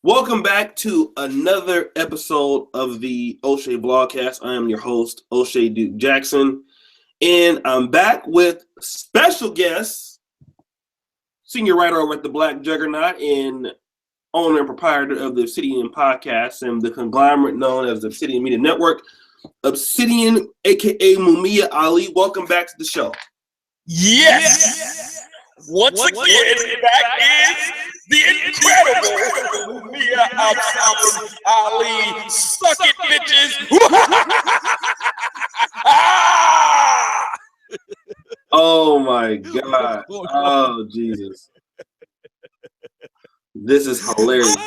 Welcome back to another episode of the O'Shea Vlogcast. I am your host, O'Shea Duke Jackson, and I'm back with special guest, senior writer over at the Black Juggernaut and owner and proprietor of the Obsidian Podcast and the conglomerate known as the Obsidian Media Network, Obsidian, aka Mumia Ali. Welcome back to the show. Yes! Once again, that is the incredible Mumia Ali. Suck it, bitches! Oh my God! Oh Jesus! This is hilarious.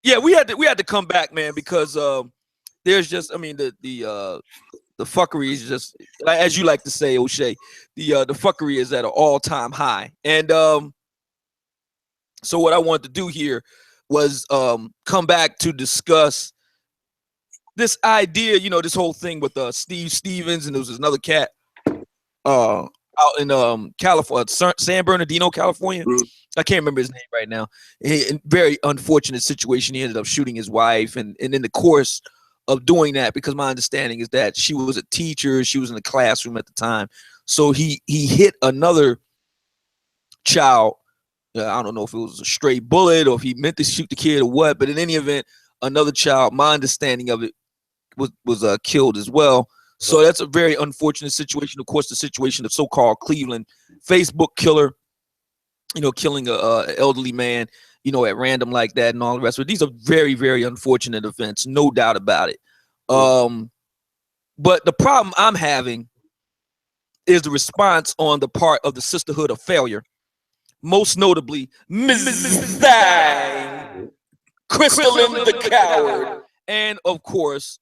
We had to come back, man, because there's just, I mean, the fuckery is just, as you like to say, O'Shea, the fuckery is at an all-time high. And so what I wanted to do here was come back to discuss this idea, this whole thing with Steve Stevens, and there was another cat out in California, San Bernardino, California. I can't remember his name right now. Very unfortunate situation. He ended up shooting his wife, and in the course of doing that, because my understanding is that she was a teacher, she was in the classroom at the time, so he hit another child. I don't know if it was a stray bullet or if he meant to shoot the kid or what, but in any event, another child, my understanding of it, was killed as well. So that's a very unfortunate situation. Of course, the situation of so-called Cleveland Facebook killer, killing a elderly man, at random like that and all the rest of it. These are very, very unfortunate events, no doubt about it. But the problem I'm having is the response on the part of the Sisterhood of Failure, most notably Ms. Thang, Crystalline the Coward, and of course,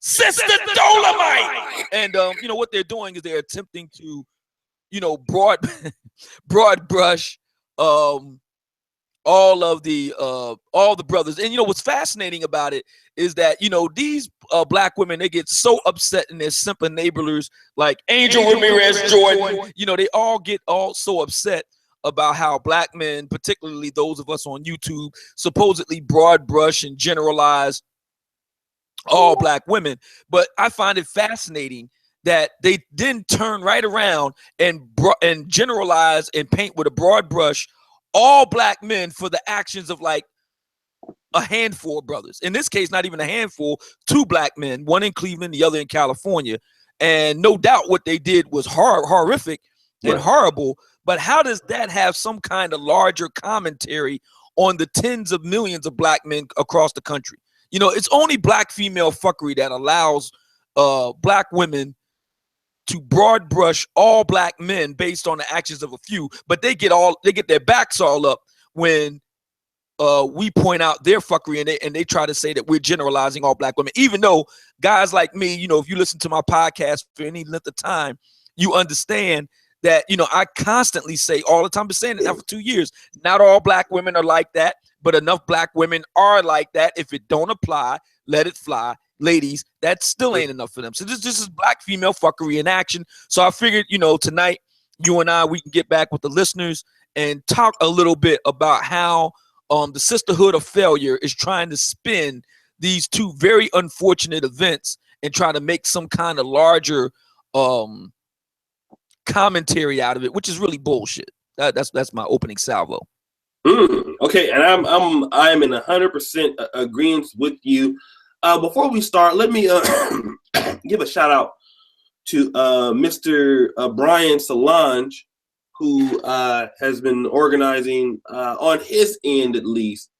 Sister Dolomite. And what they're doing is they're attempting to, broad brush all the brothers. And what's fascinating about it is that these black women, they get so upset in their simp enablers like Angel Ramirez Jordan. They all get so upset about how black men, particularly those of us on YouTube, supposedly broad brush and generalize all black women. But I find it fascinating that they then turn right around and generalize and paint with a broad brush all black men for the actions of like a handful of brothers. In this case, not even a handful, two black men, one in Cleveland, the other in California. And no doubt what they did was horrific and horrible. But how does that have some kind of larger commentary on the tens of millions of black men across the country? It's only black female fuckery that allows black women to broad brush all black men based on the actions of a few, but they get their backs all up when we point out their fuckery, and they try to say that we're generalizing all black women, even though guys like me, if you listen to my podcast for any length of time, you understand that, I constantly say all the time, I've been saying it now for 2 years, not all black women are like that, but enough black women are like that. If it don't apply, let it fly. Ladies, that still ain't enough for them. So this is black female fuckery in action. So I figured, tonight, you and I, we can get back with the listeners and talk a little bit about how the Sisterhood of Failure is trying to spin these two very unfortunate events and try to make some kind of larger commentary out of it, which is really bullshit. That's my opening salvo. Okay, and I'm in 100% agreement with you. Before we start, let me give a shout out to Mr. Brian Solange, who has been organizing on his end at least.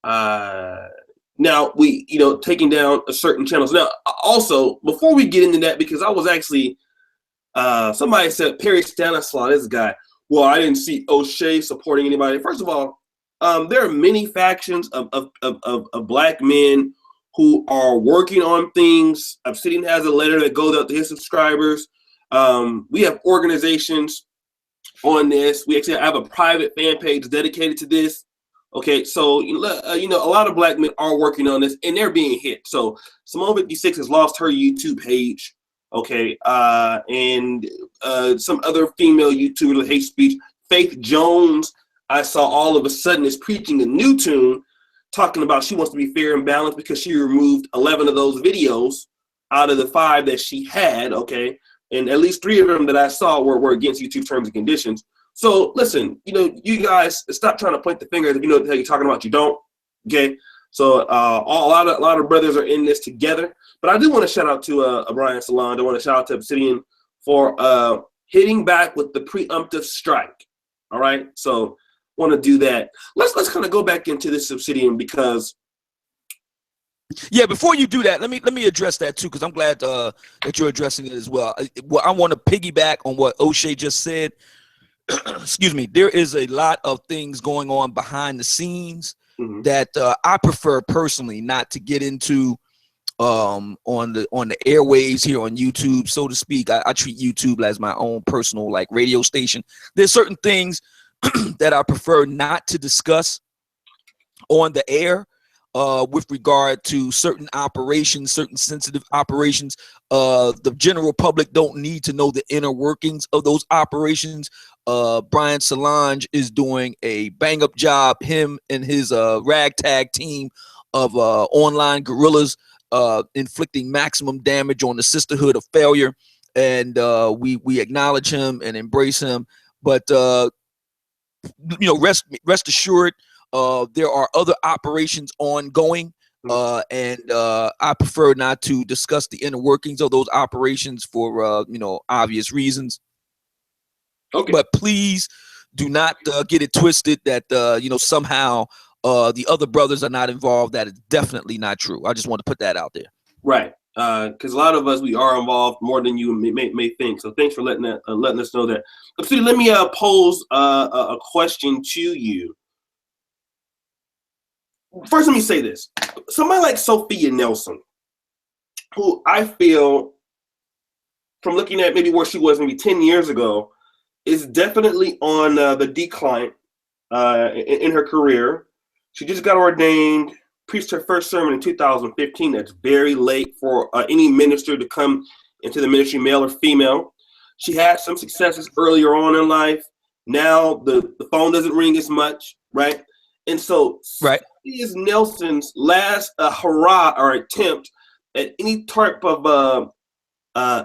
Now we, taking down a certain channels. Now, also before we get into that, because I was actually somebody said Perry Stanislaw, this guy. Well, I didn't see O'Shea supporting anybody. First of all, there are many factions of black men who are working on things. Obsidian has a letter that goes out to his subscribers. We have organizations on this. We actually have a private fan page dedicated to this. Okay, so a lot of black men are working on this, and they're being hit. So Simone 56 has lost her YouTube page. Okay, and some other female YouTubers with hate speech Faith Jones, I saw all of a sudden is preaching a new tune, talking about she wants to be fair and balanced because she removed 11 of those videos out of the 5 that she had, okay? And at least 3 of them that I saw were against YouTube terms and conditions. So listen, you guys stop trying to point the finger. If you know what the hell you're talking about, you don't, okay? So a lot of brothers are in this together. But I do want to shout out to Brian Salander. I want to shout out to Obsidian for hitting back with the preemptive strike. All right, so want to do that. Let's kind of go back into this Obsidian because. Yeah, before you do that, let me address that too, because I'm glad that you're addressing it as well. I want to piggyback on what O'Shea just said. Excuse me. There is a lot of things going on behind the scenes that I prefer personally not to get into on the airwaves here on YouTube, so to speak. I treat YouTube as my own personal like radio station. There's certain things that I prefer not to discuss on the air. With regard to certain operations, certain sensitive operations, the general public don't need to know the inner workings of those operations. Brian Solange is doing a bang up job. Him and his ragtag team of online guerrillas inflicting maximum damage on the sisterhood of failure, and we acknowledge him and embrace him. But rest assured. There are other operations ongoing, and I prefer not to discuss the inner workings of those operations for obvious reasons. Okay. But please do not get it twisted that somehow the other brothers are not involved. That is definitely not true. I just want to put that out there. Right, because a lot of us, we are involved more than you may think. So thanks for letting us know that. So let me pose a question to you. First, let me say this. Somebody like Sophia Nelson, who I feel, from looking at maybe where she was maybe 10 years ago, is definitely on the decline in her career. She just got ordained, preached her first sermon in 2015. That's very late for any minister to come into the ministry, male or female. She had some successes earlier on in life. Now the phone doesn't ring as much, right? And so right. Is Nelson's last hurrah or attempt at any type of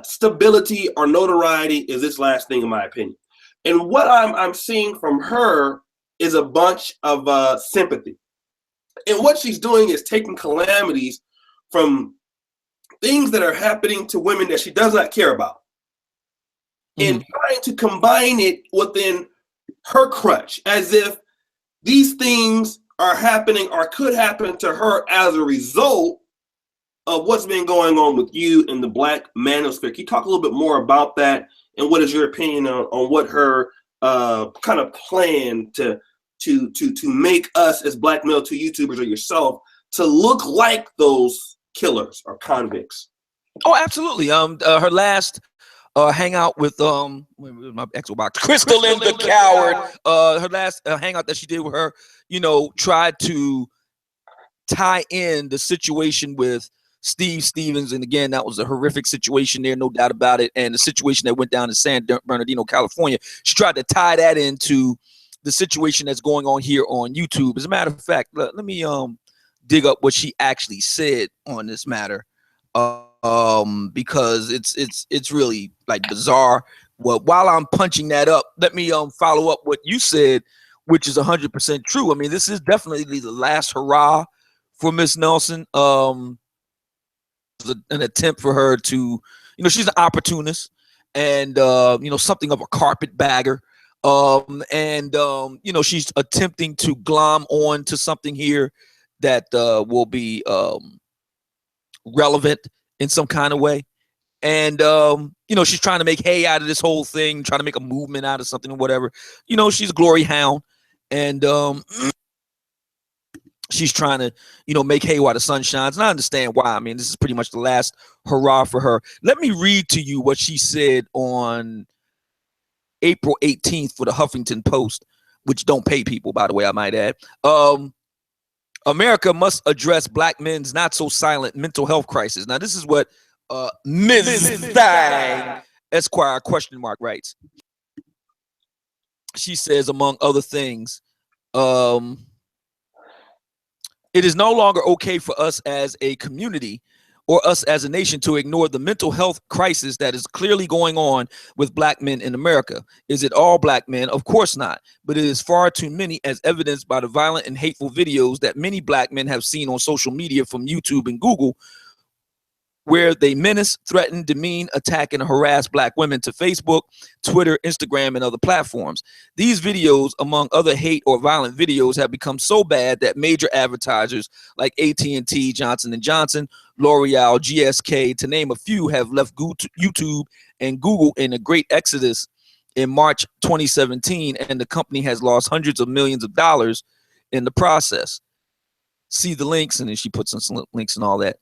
stability or notoriety is this last thing, in my opinion. And what I'm seeing from her is a bunch of sympathy. And what she's doing is taking calamities from things that are happening to women that she does not care about, and trying to combine it within her crutch, as if these things are happening or could happen to her as a result of what's been going on with you in the Black manosphere. Can you talk a little bit more about that, and what is your opinion on what her kind of plan to make us as Black male to YouTubers or yourself to look like those killers or convicts? Oh, absolutely. Her last hangout with my Exo box, Crystal in the Coward. Her last hangout that she did with her, tried to tie in the situation with Steve Stevens, and again, that was a horrific situation there, no doubt about it. And the situation that went down in San Bernardino, California, she tried to tie that into the situation that's going on here on YouTube. As a matter of fact, let me dig up what she actually said on this matter. Because it's really like bizarre. Well, while I'm punching that up, let me follow up what you said, which is 100% true. I mean, this is definitely the last hurrah for Miss Nelson. An attempt for her to, she's an opportunist and something of a carpetbagger. She's attempting to glom on to something here that will be relevant in some kind of way. And she's trying to make hay out of this whole thing, trying to make a movement out of something or whatever. She's a glory hound, and she's trying to make hay while the sun shines, and I understand why. I mean, this is pretty much the last hurrah for her. Let me read to you what she said on April 18th for the Huffington Post, which don't pay people, by the way, I might add. America must address Black men's not so silent mental health crisis. Now, this is what Ms. Thang Esquire ? Writes. she says, among other things, it is no longer okay for us as a community or us as a nation to ignore the mental health crisis that is clearly going on with black men in America. Is it all black men? Of course not. But it is far too many, as evidenced by the violent and hateful videos that many black men have seen on social media from YouTube and Google, where they menace, threaten, demean, attack, and harass black women to Facebook, Twitter, Instagram, and other platforms. These videos, among other hate or violent videos, have become so bad that major advertisers like AT&T, Johnson & Johnson, L'Oreal, GSK, to name a few, have left YouTube and Google in a great exodus in March 2017, and the company has lost hundreds of millions of dollars in the process. See the links, and then she puts in some links and all that.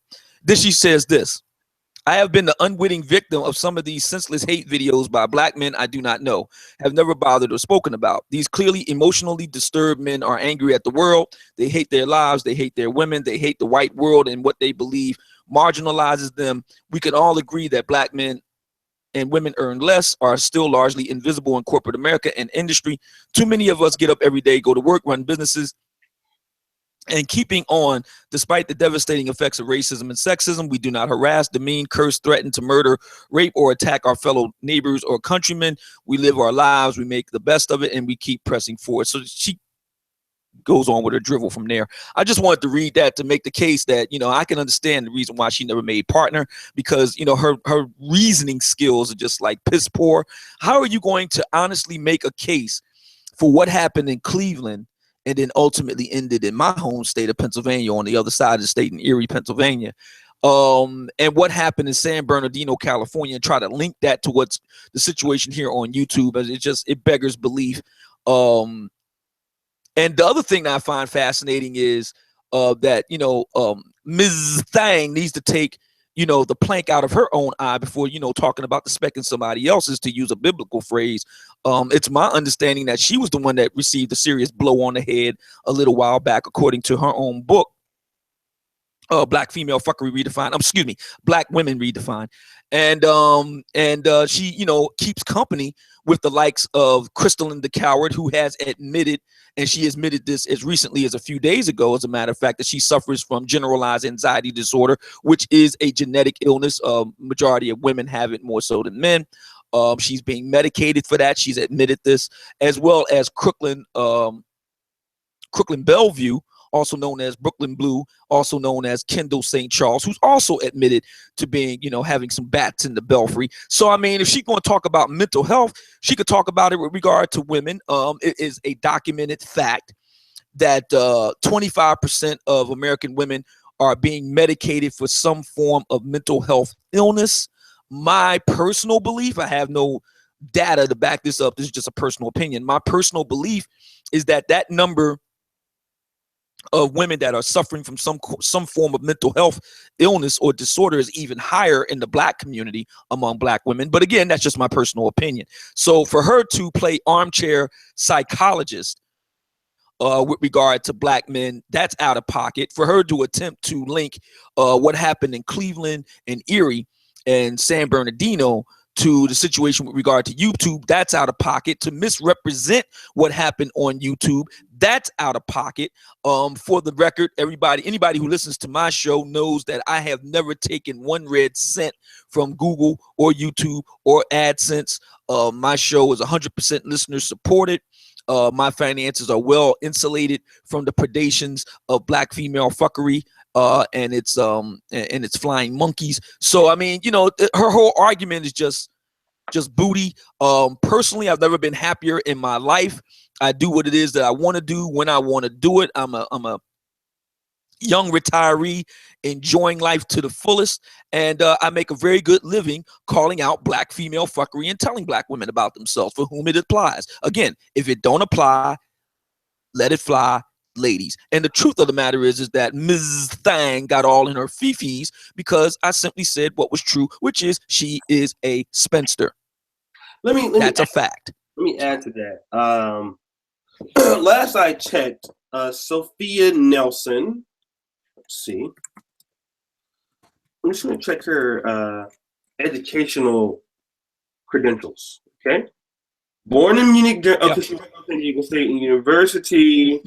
Then she says this: I have been the unwitting victim of some of these senseless hate videos by black men I do not know, have never bothered or spoken about. These clearly emotionally disturbed men are angry at the world. They hate their lives. They hate their women. They hate the white world and what they believe marginalizes them. We can all agree that black men and women earn less, are still largely invisible in corporate America and industry. Too many of us get up every day, go to work, run businesses, and keeping on, despite the devastating effects of racism and sexism, we do not harass, demean, curse, threaten to murder, rape, or attack our fellow neighbors or countrymen. We live our lives, we make the best of it, and we keep pressing forward. So she goes on with her drivel from there. I just wanted to read that to make the case that, you know, I can understand the reason why she never made partner, because, you know, her reasoning skills are just like piss poor. How are you going to honestly make a case for what happened in Cleveland and then ultimately ended in my home state of Pennsylvania, on the other side of the state in Erie, Pennsylvania, and what happened in San Bernardino, California, and try to link that to what's the situation here on YouTube? As it beggars belief. And the other thing that I find fascinating is that, you know, Ms. Thang needs to take, you know, the plank out of her own eye before, you know, talking about the speck in somebody else's, to use a biblical phrase. It's my understanding that she was the one that received a serious blow on the head a little while back, according to her own book, Black Female Fuckery Redefined. Excuse me, Black Women Redefined. And she, you know, keeps company with the likes of Crystalline the Coward, who has admitted, and she admitted this as recently as a few days ago, as a matter of fact, that she suffers from generalized anxiety disorder, which is a genetic illness. Majority of women have it more so than men. She's being medicated for that. She's admitted this, as well as Crooklyn Bellevue, also known as Brooklyn Blue, also known as Kendall St. Charles, who's also admitted to being, you know, having some bats in the belfry. So, I mean, if she's going to talk about mental health, she could talk about it with regard to women. It is a documented fact that 25% of American women are being medicated for some form of mental health illness. My personal belief, I have no data to back this up, this is just a personal opinion. My personal belief is that that number of women that are suffering from some form of mental health illness or disorder is even higher in the black community among black women. But again, that's just my personal opinion. So for her to play armchair psychologist with regard to black men, that's out of pocket. For her to attempt to link what happened in Cleveland and Erie and San Bernardino to the situation with regard to YouTube, that's out of pocket. To misrepresent what happened on YouTube, that's out of pocket. For the record, anybody who listens to my show knows that I have never taken one red cent from Google or YouTube or AdSense. My show is 100% listener supported. My finances are well insulated from the predations of black female fuckery and its flying monkeys. So I mean, you know, her whole argument is just booty. Personally, I've never been happier in my life. I do what it is that I want to do when I want to do it. I'm a young retiree enjoying life to the fullest, and I make a very good living calling out black female fuckery and telling black women about themselves for whom it applies. Again, if it don't apply, let it fly, ladies. And the truth of the matter is that Ms. Thang got all in her fifis because I simply said what was true, which is she is a spinster. That's a fact. Let me add to that. Last I checked, Sophia Nelson. Let's see. I'm just going to check her educational credentials. Okay. Born in Munich, Yeah. okay, she went to San Diego State University.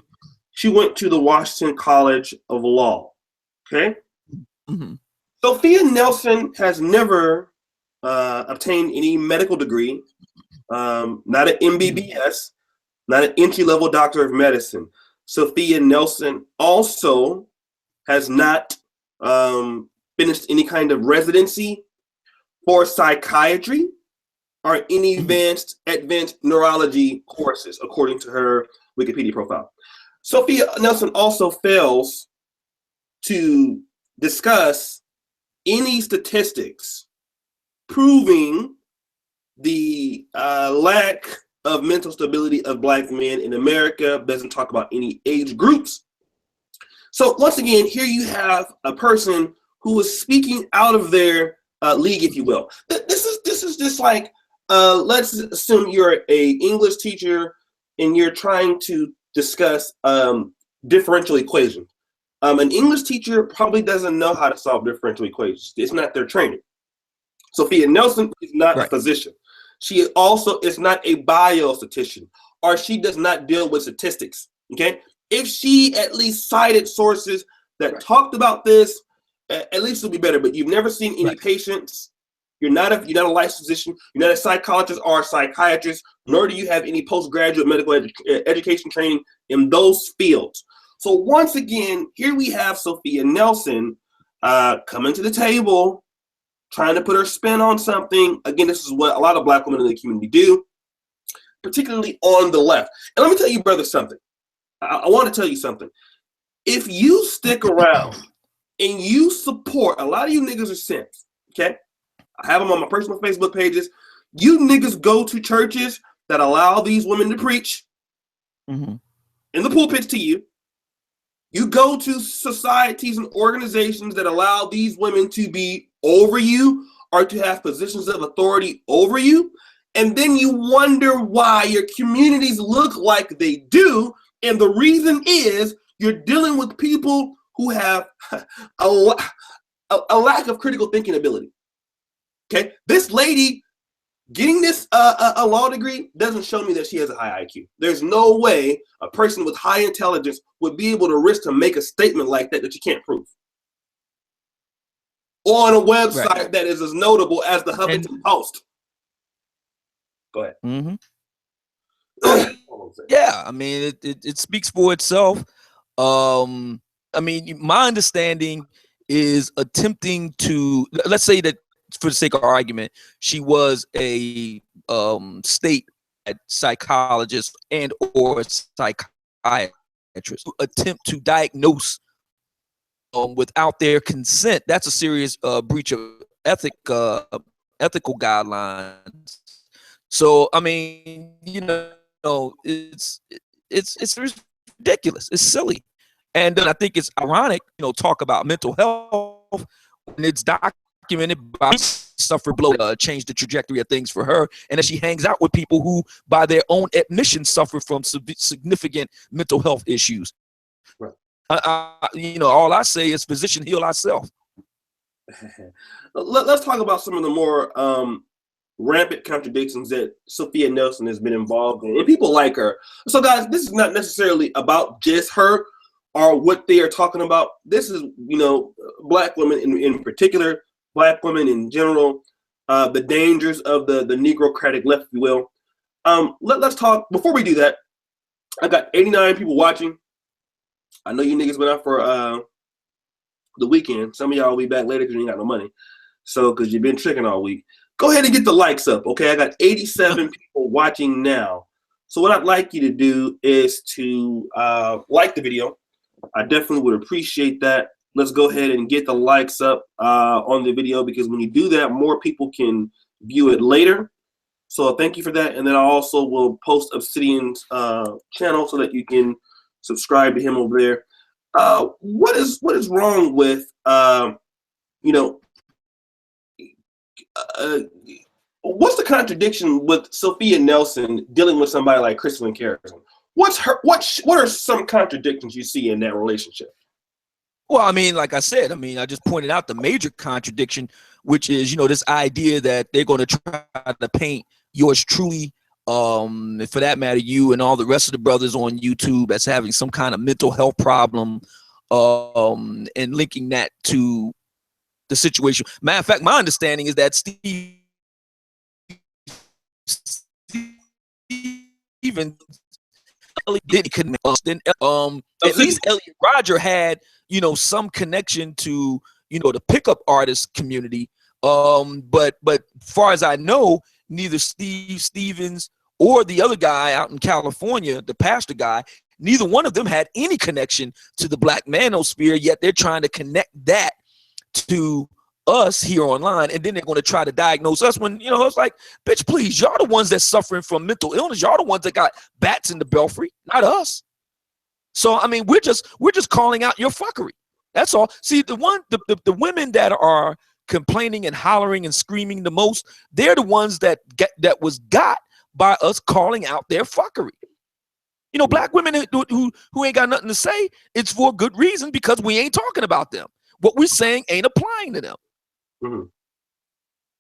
She went to the Washington College of Law. Okay. Mm-hmm. Sophia Nelson has never obtained any medical degree, not an MBBS, not an entry-level doctor of medicine. Sophia Nelson also has not finished any kind of residency for psychiatry or any advanced neurology courses, according to her Wikipedia profile. Sophia Nelson also fails to discuss any statistics proving the lack of mental stability of Black men in America, doesn't talk about any age groups. So once again, here you have a person who is speaking out of their league, if you will. This is just like, let's assume you're a English teacher and you're trying to discuss differential equations. An English teacher probably doesn't know how to solve differential equations. It's not their training. Sophia Nelson is not a physician. She also is not a biostatistician, or she does not deal with statistics. Okay, if she at least cited sources that talked about this, at least it'll be better. But you've never seen any patients. You're not a licensed physician. You're not a psychologist or a psychiatrist, nor do you have any postgraduate medical education training in those fields. So once again, here we have Sophia Nelson coming to the table, trying to put her spin on something. Again, this is what a lot of Black women in the community do, particularly on the left. And let me tell you, brother, something. I want to tell you something. If you stick around and you support, a lot of you niggas are simps, okay? I have them on my personal Facebook pages. You niggas go to churches that allow these women to preach in the pulpits to you. You go to societies and organizations that allow these women to be over you or to have positions of authority over you. And then you wonder why your communities look like they do. And the reason is you're dealing with people who have a lack of critical thinking ability. Okay, this lady getting this a law degree doesn't show me that she has a high IQ. There's no way a person with high intelligence would be able to risk to make a statement like that you can't prove on a website that is as notable as the Huffington Post. Go ahead. Yeah, I mean, it speaks for itself. I mean, my understanding is attempting to, let's say that for the sake of argument, she was a state psychologist and or psychiatrist, attempt to diagnose without their consent. That's a serious breach of ethical guidelines. So, I mean, you know, it's ridiculous. It's silly. And then I think it's ironic, you know, talk about mental health when it's documented by suffer blow change the trajectory of things for her, and that she hangs out with people who, by their own admission, suffer from significant mental health issues. You know, all I say is physician heal ourselves. Let's talk about some of the more rampant contradictions that Sophia Nelson has been involved in, and people like her. So guys, this is not necessarily about just her or what they are talking about. This is, you know, Black women in particular, Black women in general, the dangers of the Negrocratic left, if you will. Let's talk, before we do that, I got 89 people watching. I know you niggas been out for the weekend. Some of y'all will be back later because you ain't got no money. So, because you've been tricking all week. Go ahead and get the likes up, okay? I got 87 people watching now. So what I'd like you to do is to like the video. I definitely would appreciate that. Let's go ahead and get the likes up on the video, because when you do that, more people can view it later. So thank you for that. And then I also will post Obsidian's channel so that you can subscribe to him over there. What is wrong with, you know, what's the contradiction with Sophia Nelson dealing with somebody like Crystal and Carrison? What are some contradictions you see in that relationship? Well, I mean, like I said, I mean, I just pointed out the major contradiction, which is, you know, this idea that they're going to try to paint yours truly for that matter, you and all the rest of the brothers on YouTube that's having some kind of mental health problem, and linking that to the situation. Matter of fact, my understanding is that Steven didn't connect. At least Elliot Rodger had, you know, some connection to, you know, the pickup artist community. But far as I know, neither Steve Stevens or the other guy out in California, the pastor guy, neither one of them had any connection to the Black manosphere, yet they're trying to connect that to us here online, and then they're going to try to diagnose us when, you know, it's like, bitch, please, y'all the ones that's suffering from mental illness. Y'all the ones that got bats in the belfry, not us. So, I mean, we're just calling out your fuckery. That's all. See, the women that are complaining and hollering and screaming the most, they're the ones that was got by us calling out their fuckery. You know, Black women who ain't got nothing to say, it's for a good reason, because we ain't talking about them. What we're saying ain't applying to them. Mm-hmm.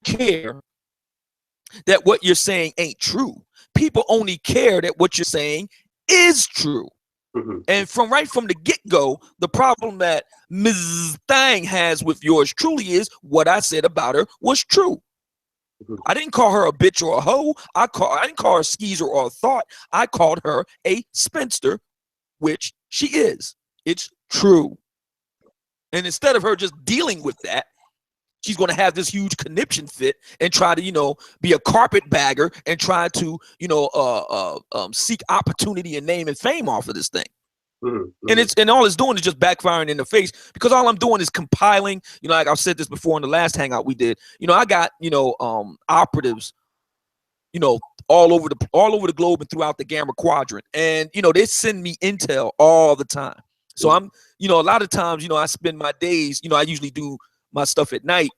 Care that what you're saying ain't true. People only care that what you're saying is true. Mm-hmm. And from the get-go, the problem that Ms. Thang has with yours truly is what I said about her was true. Mm-hmm. I didn't call her a bitch or a hoe. I didn't call her a skeezer or a thought. I called her a spinster, which she is. It's true. And instead of her just dealing with that, she's going to have this huge conniption fit and try to, you know, be a carpetbagger and try to, you know, seek opportunity and name and fame off of this thing. Mm-hmm. And all it's doing is just backfiring in the face, because all I'm doing is compiling, you know, like I've said this before in the last hangout we did, you know, I got, you know, operatives, you know, all over the globe and throughout the Gamma Quadrant. And, you know, they send me intel all the time. So I'm, you know, a lot of times, you know, I spend my days, you know, I usually do my stuff at night,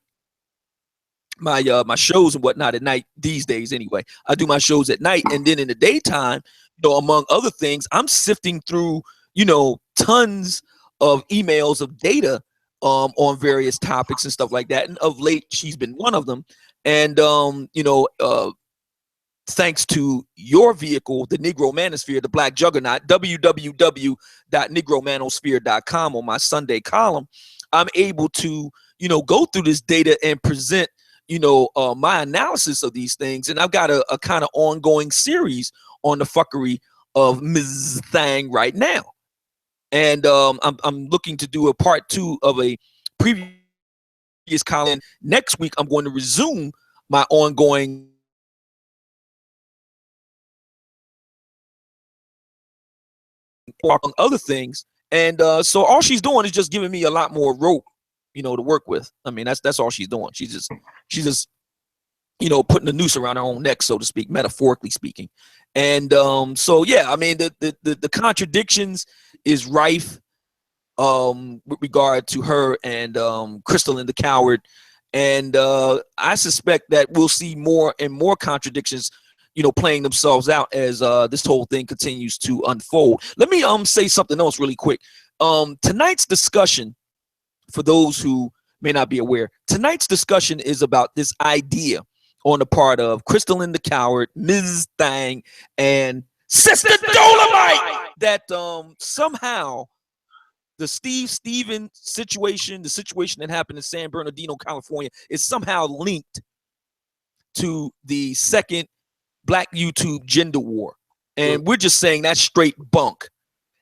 my shows and whatnot at night these days. Anyway, I do my shows at night, and then in the daytime, you know, among other things, I'm sifting through, you know, tons of emails of data on various topics and stuff like that. And of late, she's been one of them. And you know, thanks to your vehicle, the Negro Manosphere, the Black Juggernaut, www.negromanosphere.com, on my Sunday column, I'm able to, you know, go through this data and present, you know, my analysis of these things. And I've got a kind of ongoing series on the fuckery of Ms. Thang right now. And I'm looking to do a part 2 of a previous column. Next week, I'm going to resume my ongoing among other things. And so all she's doing is just giving me a lot more rope, you know, to work with. I mean, that's all she's doing. She's just, you know, putting a noose around her own neck, so to speak, metaphorically speaking. And so yeah, I mean, the contradictions is rife with regard to her and Crystal and the Coward. And I suspect that we'll see more and more contradictions, you know, playing themselves out as this whole thing continues to unfold. Let me say something else really quick. Tonight's discussion, for those who may not be aware, tonight's discussion is about this idea on the part of Crystal and the Coward, Ms. Thang, and Sister Dolomite, that somehow the Steve Stevens situation, the situation that happened in San Bernardino, California, is somehow linked to the second Black YouTube gender war. And we're just saying that's straight bunk.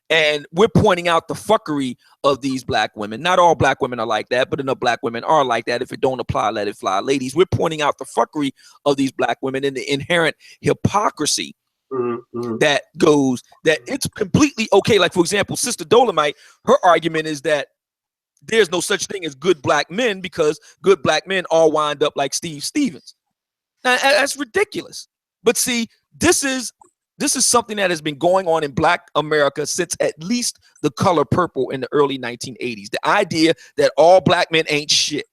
And we're pointing out the fuckery of these Black women. Not all Black women are like that, but enough Black women are like that. If it don't apply, let it fly. Ladies, we're pointing out the fuckery of these Black women and the inherent hypocrisy that goes, that it's completely okay. Like, for example, Sister Dolomite, her argument is that there's no such thing as good Black men because good Black men all wind up like Steve Stevens. Now, that's ridiculous. But see, this is something that has been going on in Black America since at least The Color Purple in the early 1980s. The idea that all Black men ain't shit.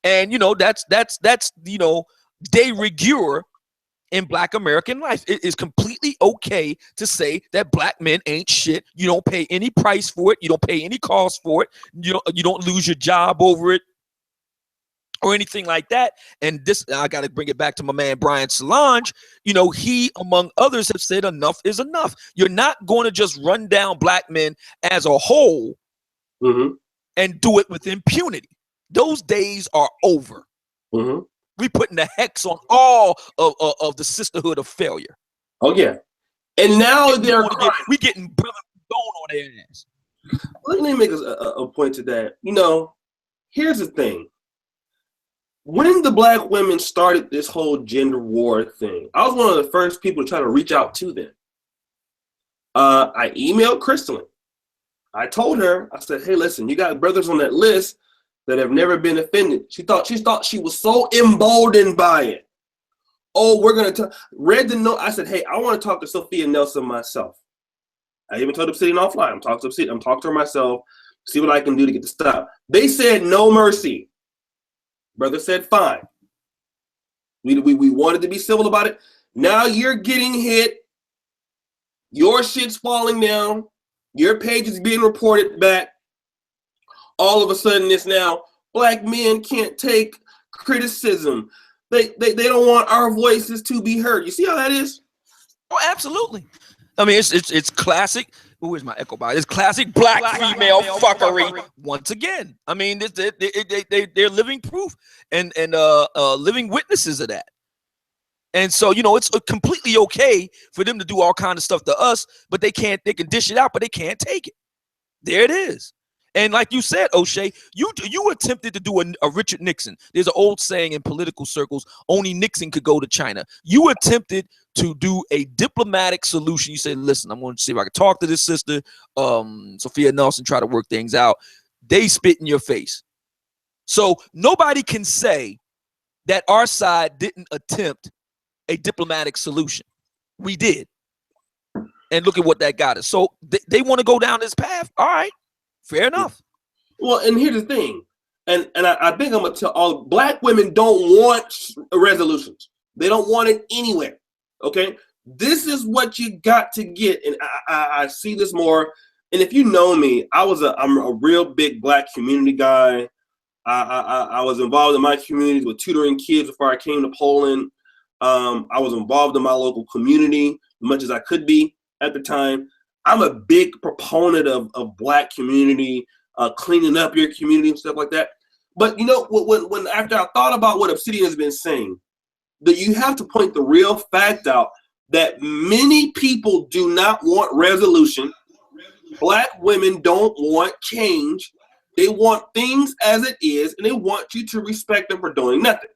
And, you know, that's you know, de rigueur in Black American life. It is completely okay to say that Black men ain't shit. You don't pay any price for it. You don't pay any cost for it. You don't lose your job over it. or anything like that. And this, I got to bring it back to my man Brian Solange. You know, he, among others, have said enough is enough. You're not going to just run down black men as a whole and do it with impunity. Those days are over. We putting the hex on all of the sisterhood of failure. Oh yeah, and now we getting brother bone on their ass. Let me make a point to that. You know, here's the thing. When the black women started this whole gender war thing, I was one of the first people to try to reach out to them. I emailed Crystalline. I told her, I said, hey, listen, you got brothers on that list that have never been offended. She thought she was so emboldened by it. Oh, we're going to read the note. I said, hey, I want to talk to Sophia Nelson myself. I even told Obsidian offline. I'm talking to her myself, see what I can do to get the stop. They said no mercy. Brother said fine. We wanted to be civil about it. Now you're getting hit. Your shit's falling down. Your page is being reported back. All of a sudden, it's now black men can't take criticism. They don't want our voices to be heard. You see how that is? Oh, absolutely. I mean, it's classic. Who is my echo bar? It's classic black female fuckery. Once again, I mean, they're living proof and living witnesses of that. And so, you know, it's completely okay for them to do all kind of stuff to us, but they can dish it out, but they can't take it. There it is. And like you said, O'Shea, you attempted to do a Richard Nixon. There's an old saying in political circles, only Nixon could go to China. You attempted to do a diplomatic solution. You said, listen, I'm going to see if I can talk to this sister, Sophia Nelson, try to work things out. They spit in your face. So nobody can say that our side didn't attempt a diplomatic solution. We did. And look at what that got us. So they want to go down this path. All right. Fair enough. Well, and here's the thing, and I think I'm gonna tell all black women don't want resolutions. They don't want it anywhere. Okay, this is what you got to get, and I see this more. And if you know me, I'm a real big black community guy. I was involved in my communities with tutoring kids before I came to Poland. I was involved in my local community as much as I could be at the time. I'm a big proponent of black community, cleaning up your community and stuff like that. But you know, when after I thought about what Obsidian has been saying, that you have to point the real fact out that many people do not want resolution. Black women don't want change. They want things as it is, and they want you to respect them for doing nothing.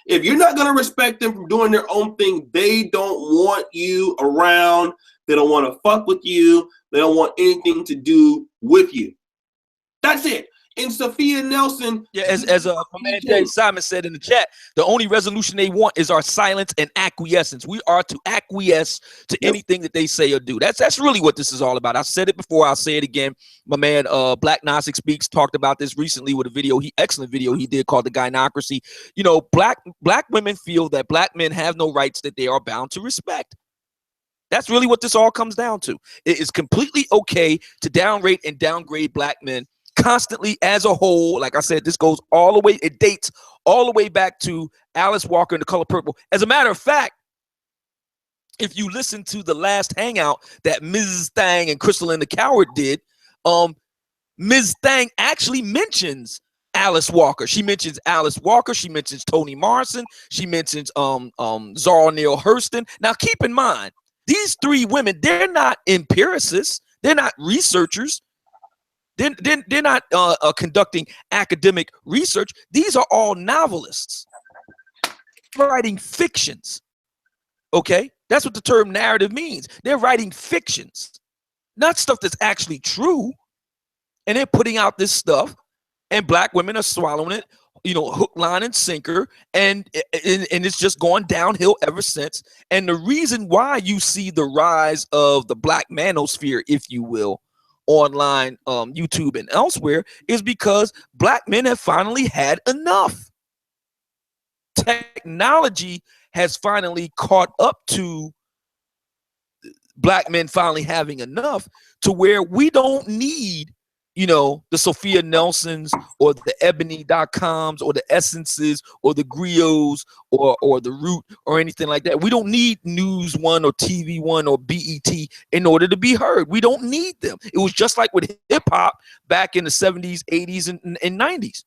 If you're not going to respect them for doing their own thing, they don't want you around. They don't want to fuck with you. They don't want anything to do with you. That's it. And Sophia Nelson. Yeah, as my man Dave Simon said in the chat, the only resolution they want is our silence and acquiescence. We are to acquiesce to anything that they say or do. That's really what this is all about. I said it before. I'll say it again. My man Black Gnostic Speaks talked about this recently with a excellent video he did called The Gynocracy. You know, black women feel that black men have no rights that they are bound to respect. That's really what this all comes down to. It is completely okay to downrate and downgrade black men constantly as a whole. Like I said, this goes all the way, it dates all the way back to Alice Walker and The Color Purple. As a matter of fact, if you listen to the last hangout that Ms. Thang and Crystalline the Coward did, Ms. Thang actually mentions Alice Walker. She mentions Alice Walker. She mentions Toni Morrison. She mentions Zara Neale Hurston. Now, keep in mind, these three women, they're not empiricists. They're not researchers. They're not conducting academic research. These are all novelists writing fictions. Okay? That's what the term narrative means. They're writing fictions, not stuff that's actually true. And they're putting out this stuff, and black women are swallowing it, you know, hook, line, and sinker, and it's just gone downhill ever since. And the reason why you see the rise of the black manosphere, if you will, online, YouTube and elsewhere, is because black men have finally had enough. Technology has finally caught up to black men finally having enough to where we don't need you know, the Sophia Nelsons or the ebony.coms or the essences or the griots or the root or anything like that. We don't need News One or TV One or BET in order to be heard. We don't need them. It was just like with hip hop back in the 70s, 80s, and 90s.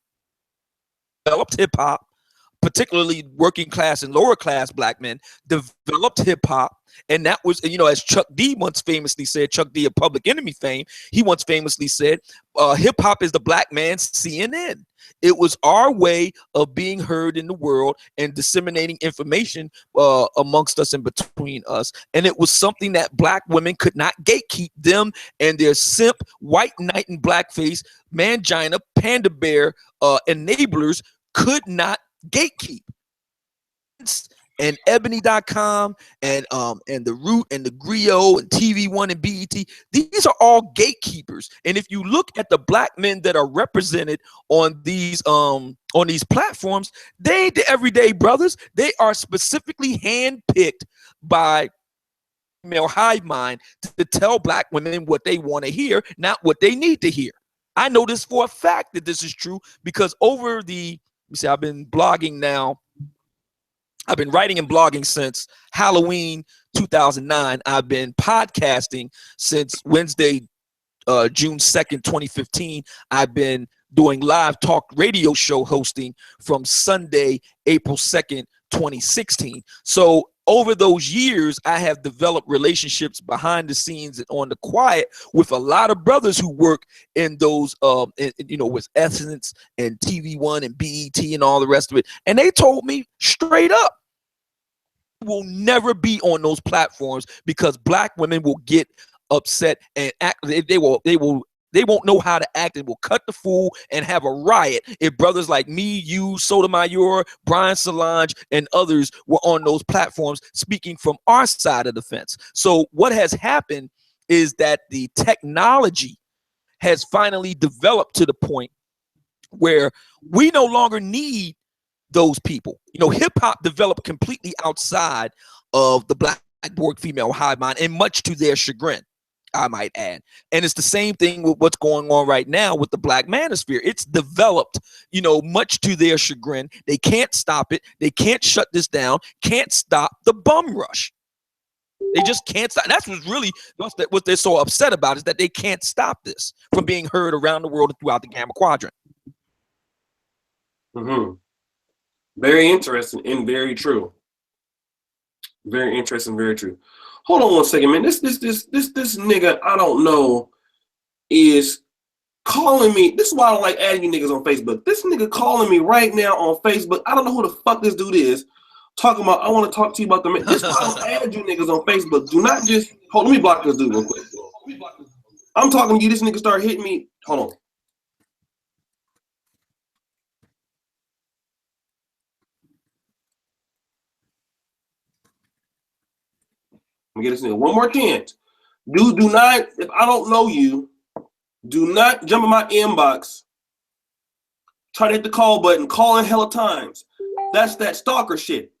Developed hip hop, particularly working class and lower class black men, developed hip hop. And that was, you know, as Chuck D once famously said, Chuck D of Public Enemy fame, he once famously said, hip hop is the black man's CNN. It was our way of being heard in the world and disseminating information amongst us and between us. And it was something that black women could not gatekeep. Them and their simp, white knight and blackface, mangina, panda bear enablers could not gatekeep. And ebony.com and the root and the griot and TV One and BET, these are all gatekeepers. And if you look at the black men that are represented on these platforms, they ain't the everyday brothers. They are specifically handpicked by male hive mind to tell black women what they want to hear, not what they need to hear. I know this for a fact that this is true because over the, I've been blogging now. I've been writing and blogging since Halloween 2009. I've been podcasting since Wednesday, June 2nd, 2015. I've been doing live talk radio show hosting from Sunday, April 2nd, 2016. So over those years, I have developed relationships behind the scenes and on the quiet with a lot of brothers who work in those, with Essence and TV One and BET and all the rest of it. And they told me straight up, will never be on those platforms because black women will get upset and act. They won't know how to act and will cut the fool and have a riot if brothers like me, you, Sotomayor, Brian Solange, and others were on those platforms speaking from our side of the fence. So what has happened is that the technology has finally developed to the point where we no longer need those people. You know, hip hop developed completely outside of the black work female hive mind, and much to their chagrin, I might add. And it's the same thing with what's going on right now with the black manosphere. It's developed, you know, much to their chagrin. They can't stop it. They can't shut this down. Can't stop the bum rush. They just can't stop. That's what's really what they're so upset about, is that they can't stop this from being heard around the world and throughout the Gamma Quadrant. Mm-hmm. Very interesting and very true. Very interesting, very true. Hold on one second, man. This nigga, I don't know, is calling me. This is why I don't like adding you niggas on Facebook. This nigga calling me right now on Facebook. I don't know who the fuck this dude is. Talking about, I want to talk to you about the. This is why I don't add you niggas on Facebook. Do not just hold. Let me block this dude real quick. I'm talking to you. This nigga start hitting me. Hold on. Let me get this nigga one more chance. Do not, if I don't know you, do not jump in my inbox. Try to hit the call button, call in hella times. That's that stalker shit.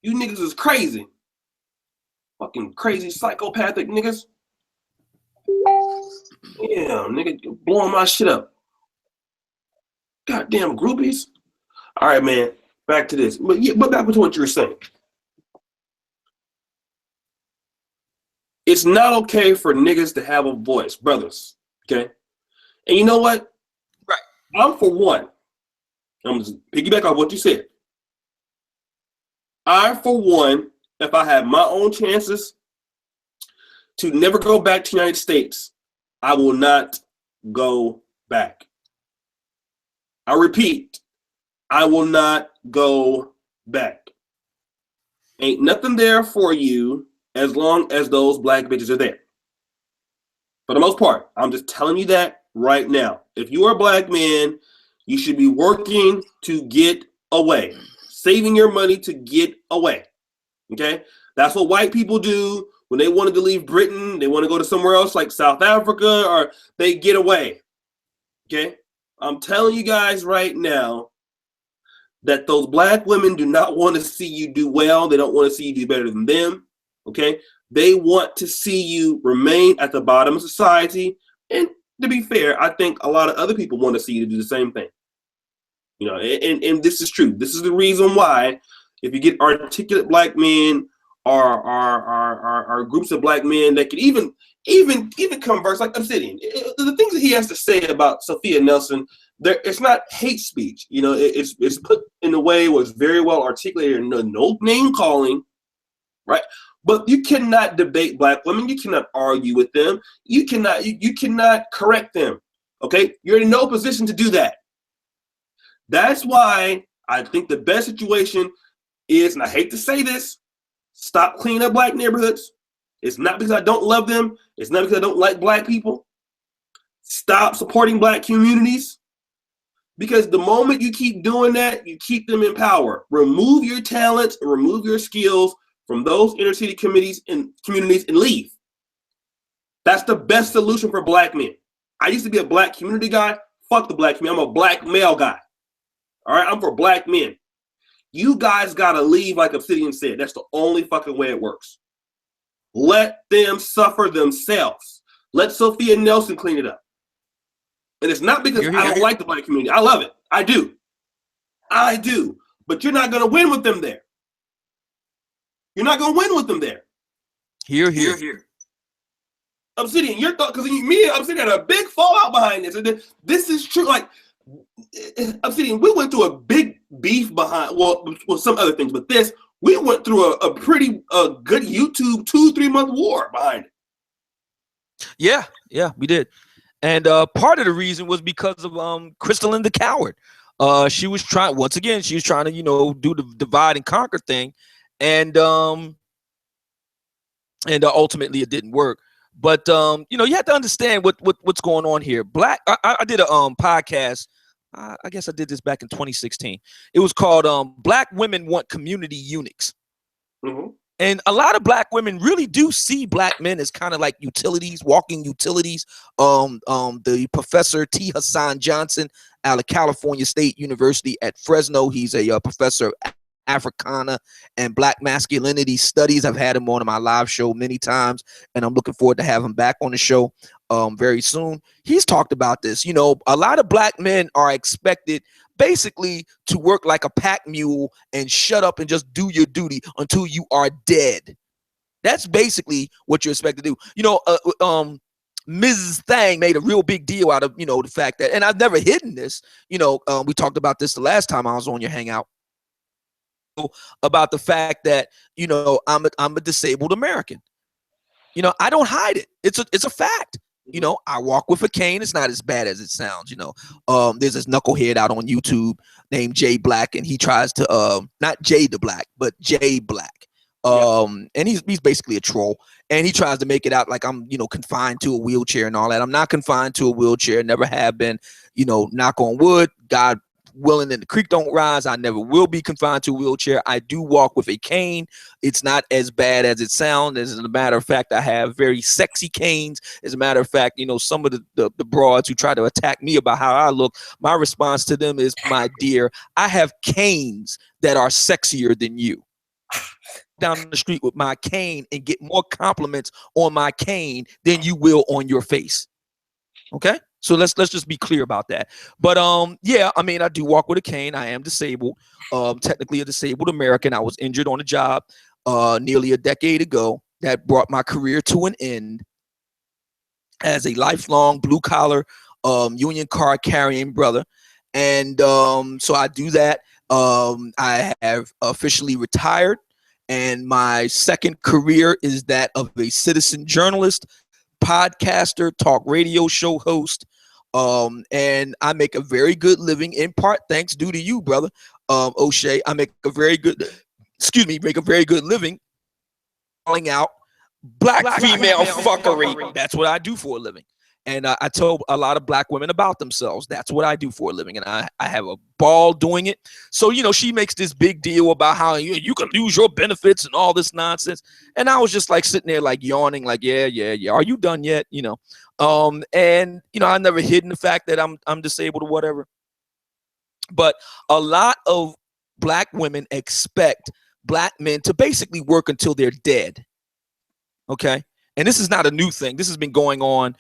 You niggas is crazy. Fucking crazy psychopathic niggas. Yeah, nigga, you're blowing my shit up. Goddamn groupies. All right, man. Back to this. But back to what you were saying. It's not okay for niggas to have a voice, brothers. Okay? And you know what? Right. I'm for one. I'm just piggyback off what you said. I, for one, if I have my own chances to never go back to the United States, I will not go back. I repeat, I will not go back. Ain't nothing there for you as long as those black bitches are there. For the most part, I'm just telling you that right now. If you are a black man, you should be working to get away. Saving your money to get away. Okay? That's what white people do when they wanted to leave Britain. They want to go to somewhere else like South Africa, or they get away. Okay? I'm telling you guys right now that those black women do not want to see you do well. They don't want to see you do better than them. Okay? They want to see you remain at the bottom of society and to be fair, I think a lot of other people want to see you do the same thing. You know, and this is true. This is the reason why, if you get articulate black men or groups of black men that can even converse, like Obsidian, the things that he has to say about Sophia Nelson, it's not hate speech. You know, it's put in a way where it's very well articulated and no name calling, right? But you cannot debate black women. You cannot argue with them. You cannot correct them. Okay, you're in no position to do that. That's why I think the best situation is, and I hate to say this, stop cleaning up black neighborhoods. It's not because I don't love them. It's not because I don't like black people. Stop supporting black communities. Because the moment you keep doing that, you keep them in power. Remove your talents, remove your skills from those inner city communities and leave. That's the best solution for black men. I used to be a black community guy. Fuck the black community. I'm a black male guy. All right, I'm for black men. You guys gotta leave, like Obsidian said. That's the only fucking way it works. Let them suffer themselves. Let Sophia Nelson clean it up. And it's not because I don't like the black community. I love it. I do. But you're not gonna win with them there. You're not gonna win with them there. Here. Obsidian, your thought, because me and Obsidian had a big fallout behind this. And this is true. Like, Obsidian, we went through a big beef behind, well, some other things, but this, we went through a pretty good YouTube 2-3 month war behind it. Yeah, we did. And part of the reason was because of Crystalline the Coward. She was trying to, you know, do the divide and conquer thing. And ultimately it didn't work. But you know, you have to understand what's going on here. I did a podcast. I guess I did this back in 2016. It was called Black Women Want Community Eunuchs. Mm-hmm. And a lot of black women really do see black men as kind of like utilities, walking utilities. The professor T. Hassan Johnson out of California State University at Fresno. He's a professor of Africana and Black masculinity studies. I've had him on my live show many times, and I'm looking forward to have him back on the show very soon. He's talked about this. You know, a lot of black men are expected basically to work like a pack mule and shut up and just do your duty until you are dead. That's basically what you're expected to do. You know, Mrs. Thang made a real big deal out of, you know, the fact that, and I've never hidden this, you know, we talked about this the last time I was on your Hangout, about the fact that, you know, I'm a disabled American. You know, I don't hide it. It's a fact. You know, I walk with a cane. It's not as bad as it sounds. You know, there's this knucklehead out on YouTube named Jay Black, and he tries to not Jay the Black, but Jay Black. And he's basically a troll, and he tries to make it out like I'm, you know, confined to a wheelchair and all that. I'm not confined to a wheelchair. Never have been. You know, knock on wood. God willing and the creek don't rise, I never will be confined to a wheelchair. I do walk with a cane. It's not as bad as it sounds. As a matter of fact, I have very sexy canes. As a matter of fact, you know, some of the broads who try to attack me about how I look, my response to them is, my dear, I have canes that are sexier than you. Down the street with my cane and get more compliments on my cane than you will on your face. Okay? So let's just be clear about that. But yeah, I mean, I do walk with a cane. I am disabled, technically a disabled American. I was injured on a job nearly a decade ago that brought my career to an end as a lifelong blue collar union card carrying brother. And so I do that. I have officially retired, and my second career is that of a citizen journalist, podcaster, talk radio show host. And I make a very good living, in part thanks due to you, brother O'Shea. I make a very good living calling out black female fuckery. That's what I do for a living. And I told a lot of black women about themselves. That's what I do for a living. And I have a ball doing it. So, you know, she makes this big deal about how you can lose your benefits and all this nonsense. And I was just like sitting there like yawning, like, yeah. Are you done yet? You know, and, you know, I never hidden the fact that I'm disabled or whatever. But a lot of black women expect black men to basically work until they're dead. Okay. And this is not a new thing. This has been going on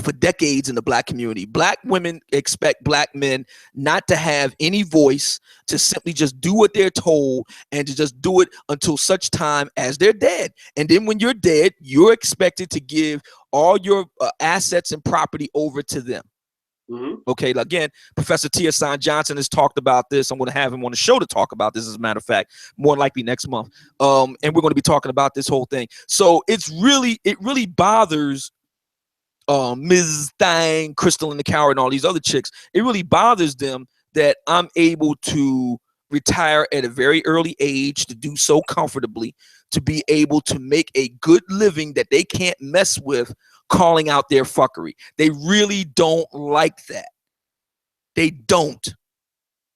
for decades in the black community. Black women expect black men not to have any voice, to simply just do what they're told and to just do it until such time as they're dead. And then when you're dead, you're expected to give all your assets and property over to them. Okay, again, Professor Tia San Johnson has talked about this. I'm going to have him on the show to talk about this, as a matter of fact, more likely next month. And we're going to be talking about this whole thing. So it really bothers Ms. Thang, Crystal and the Coward, and all these other chicks. It really bothers them that I'm able to retire at a very early age, to do so comfortably, to be able to make a good living that they can't mess with, calling out their fuckery. They really don't like that. They don't.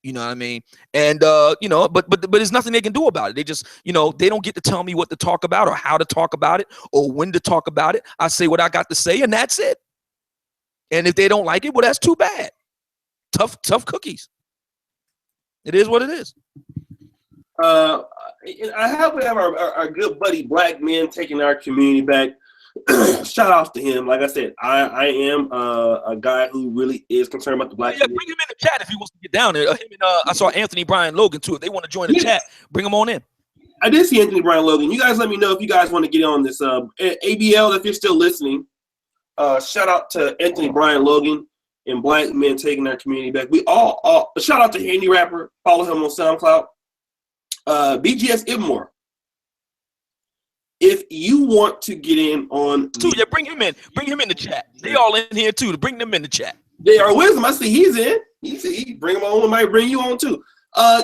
You know what I mean? And but there's nothing they can do about it. They just, they don't get to tell me what to talk about or how to talk about it or when to talk about it. I say what I got to say and that's it. And if they don't like it, well, that's too bad. Tough cookies. It is what it is. I hope we have our good buddy Black Men taking our community back. Shout out to him. Like I said, I am a guy who really is concerned about the black community. Bring him in the chat if he wants to get down there. I saw Anthony Brian Logan too. If they want to join the chat, bring him on in. I did see Anthony Brian Logan. You guys let me know if you guys want to get on this. ABL, if you're still listening, shout out to Anthony Brian Logan and Black Men taking our community back. We all shout out to Handy Rapper. Follow him on SoundCloud. BGS Ibmor. If you want to get in on, bring him in the chat. They all in here too. To bring them in the chat. They are wisdom. I see he's in. He bring him on. Might bring you on too.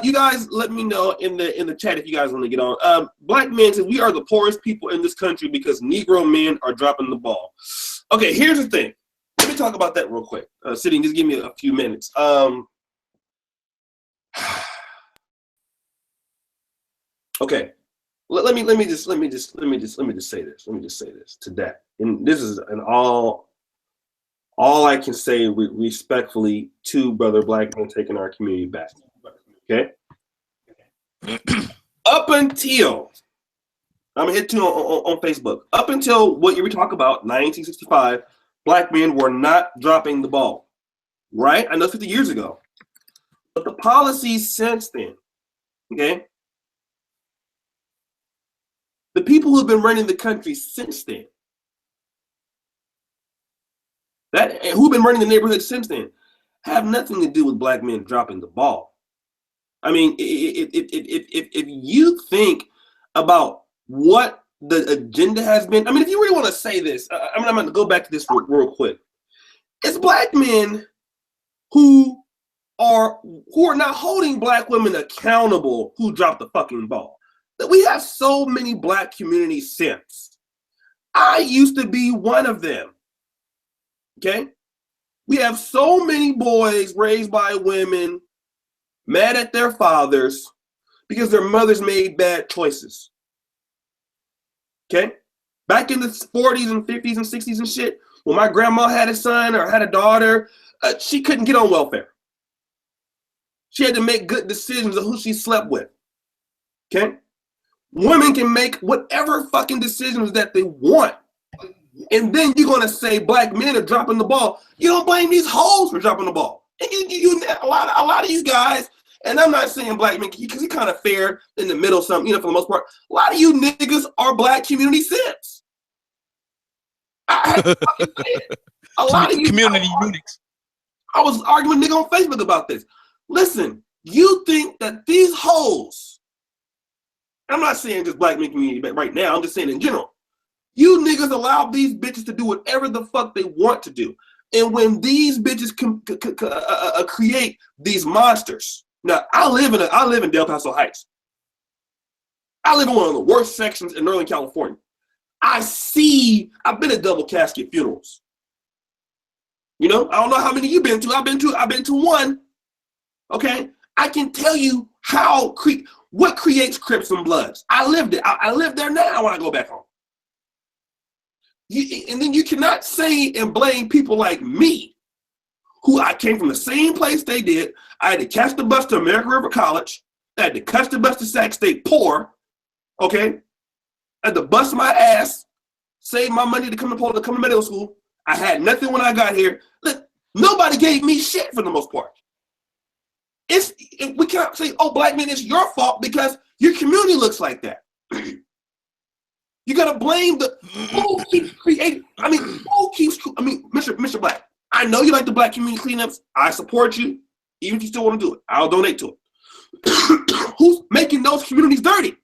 You guys let me know in the chat if you guys want to get on. Black men said we are the poorest people in this country because Negro men are dropping the ball. Okay, here's the thing. Let me talk about that real quick. Sitting, just give me a few minutes. Okay. Let me just say this. Let me just say this to that. And this is all I can say respectfully to brother Black Men taking our community back. Okay. Up until I'm gonna hit you on Facebook. Up until what you were talking about, 1965, Black men were not dropping the ball. Right? I know 50 years ago. But the policies since then, okay? The people who've been running the country since then, who've been running the neighborhood since then, have nothing to do with Black men dropping the ball. I mean, if you think about what the agenda has been, I mean, if you really want to say this, I'm going to go back to this real quick. It's Black men who are not holding Black women accountable who dropped the fucking ball. That we have so many Black community simps. I used to be one of them. Okay? We have so many boys raised by women mad at their fathers because their mothers made bad choices. Okay? Back in the 40s and 50s and 60s and shit, when my grandma had a son or had a daughter, she couldn't get on welfare. She had to make good decisions of who she slept with. Okay? Women can make whatever fucking decisions that they want. And then you're going to say Black men are dropping the ball. You don't blame these hoes for dropping the ball. And a lot of you guys, and I'm not saying Black men because he kind of fair in the middle, for the most part. A lot of you niggas are Black community simps. A lot of you community units. I was arguing with a nigga on Facebook about this. Listen, you think that these hoes, I'm not saying just Black men community but right now, I'm just saying in general. You niggas allow these bitches to do whatever the fuck they want to do. And when these bitches create these monsters. Now, I live in Del Paso Heights. I live in one of the worst sections in Northern California. I've been at double casket funerals. I don't know how many you've been to. I've been to one. Okay? I can tell you what creates Crips and Bloods. I lived it. I live there now when I go back home. And then you cannot say and blame people like me, who I came from the same place they did. I had to catch the bus to American River College. I had to catch the bus to Sac State poor. Okay? I had to bust my ass, save my money to come to medical school. I had nothing when I got here. Look, nobody gave me shit for the most part. We can't say, oh, black men, it's your fault because your community looks like that. You gotta blame who keeps creating. Mr. Black, I know you like the black community cleanups. I support you. Even if you still want to do it, I'll donate to it. Who's making those communities dirty?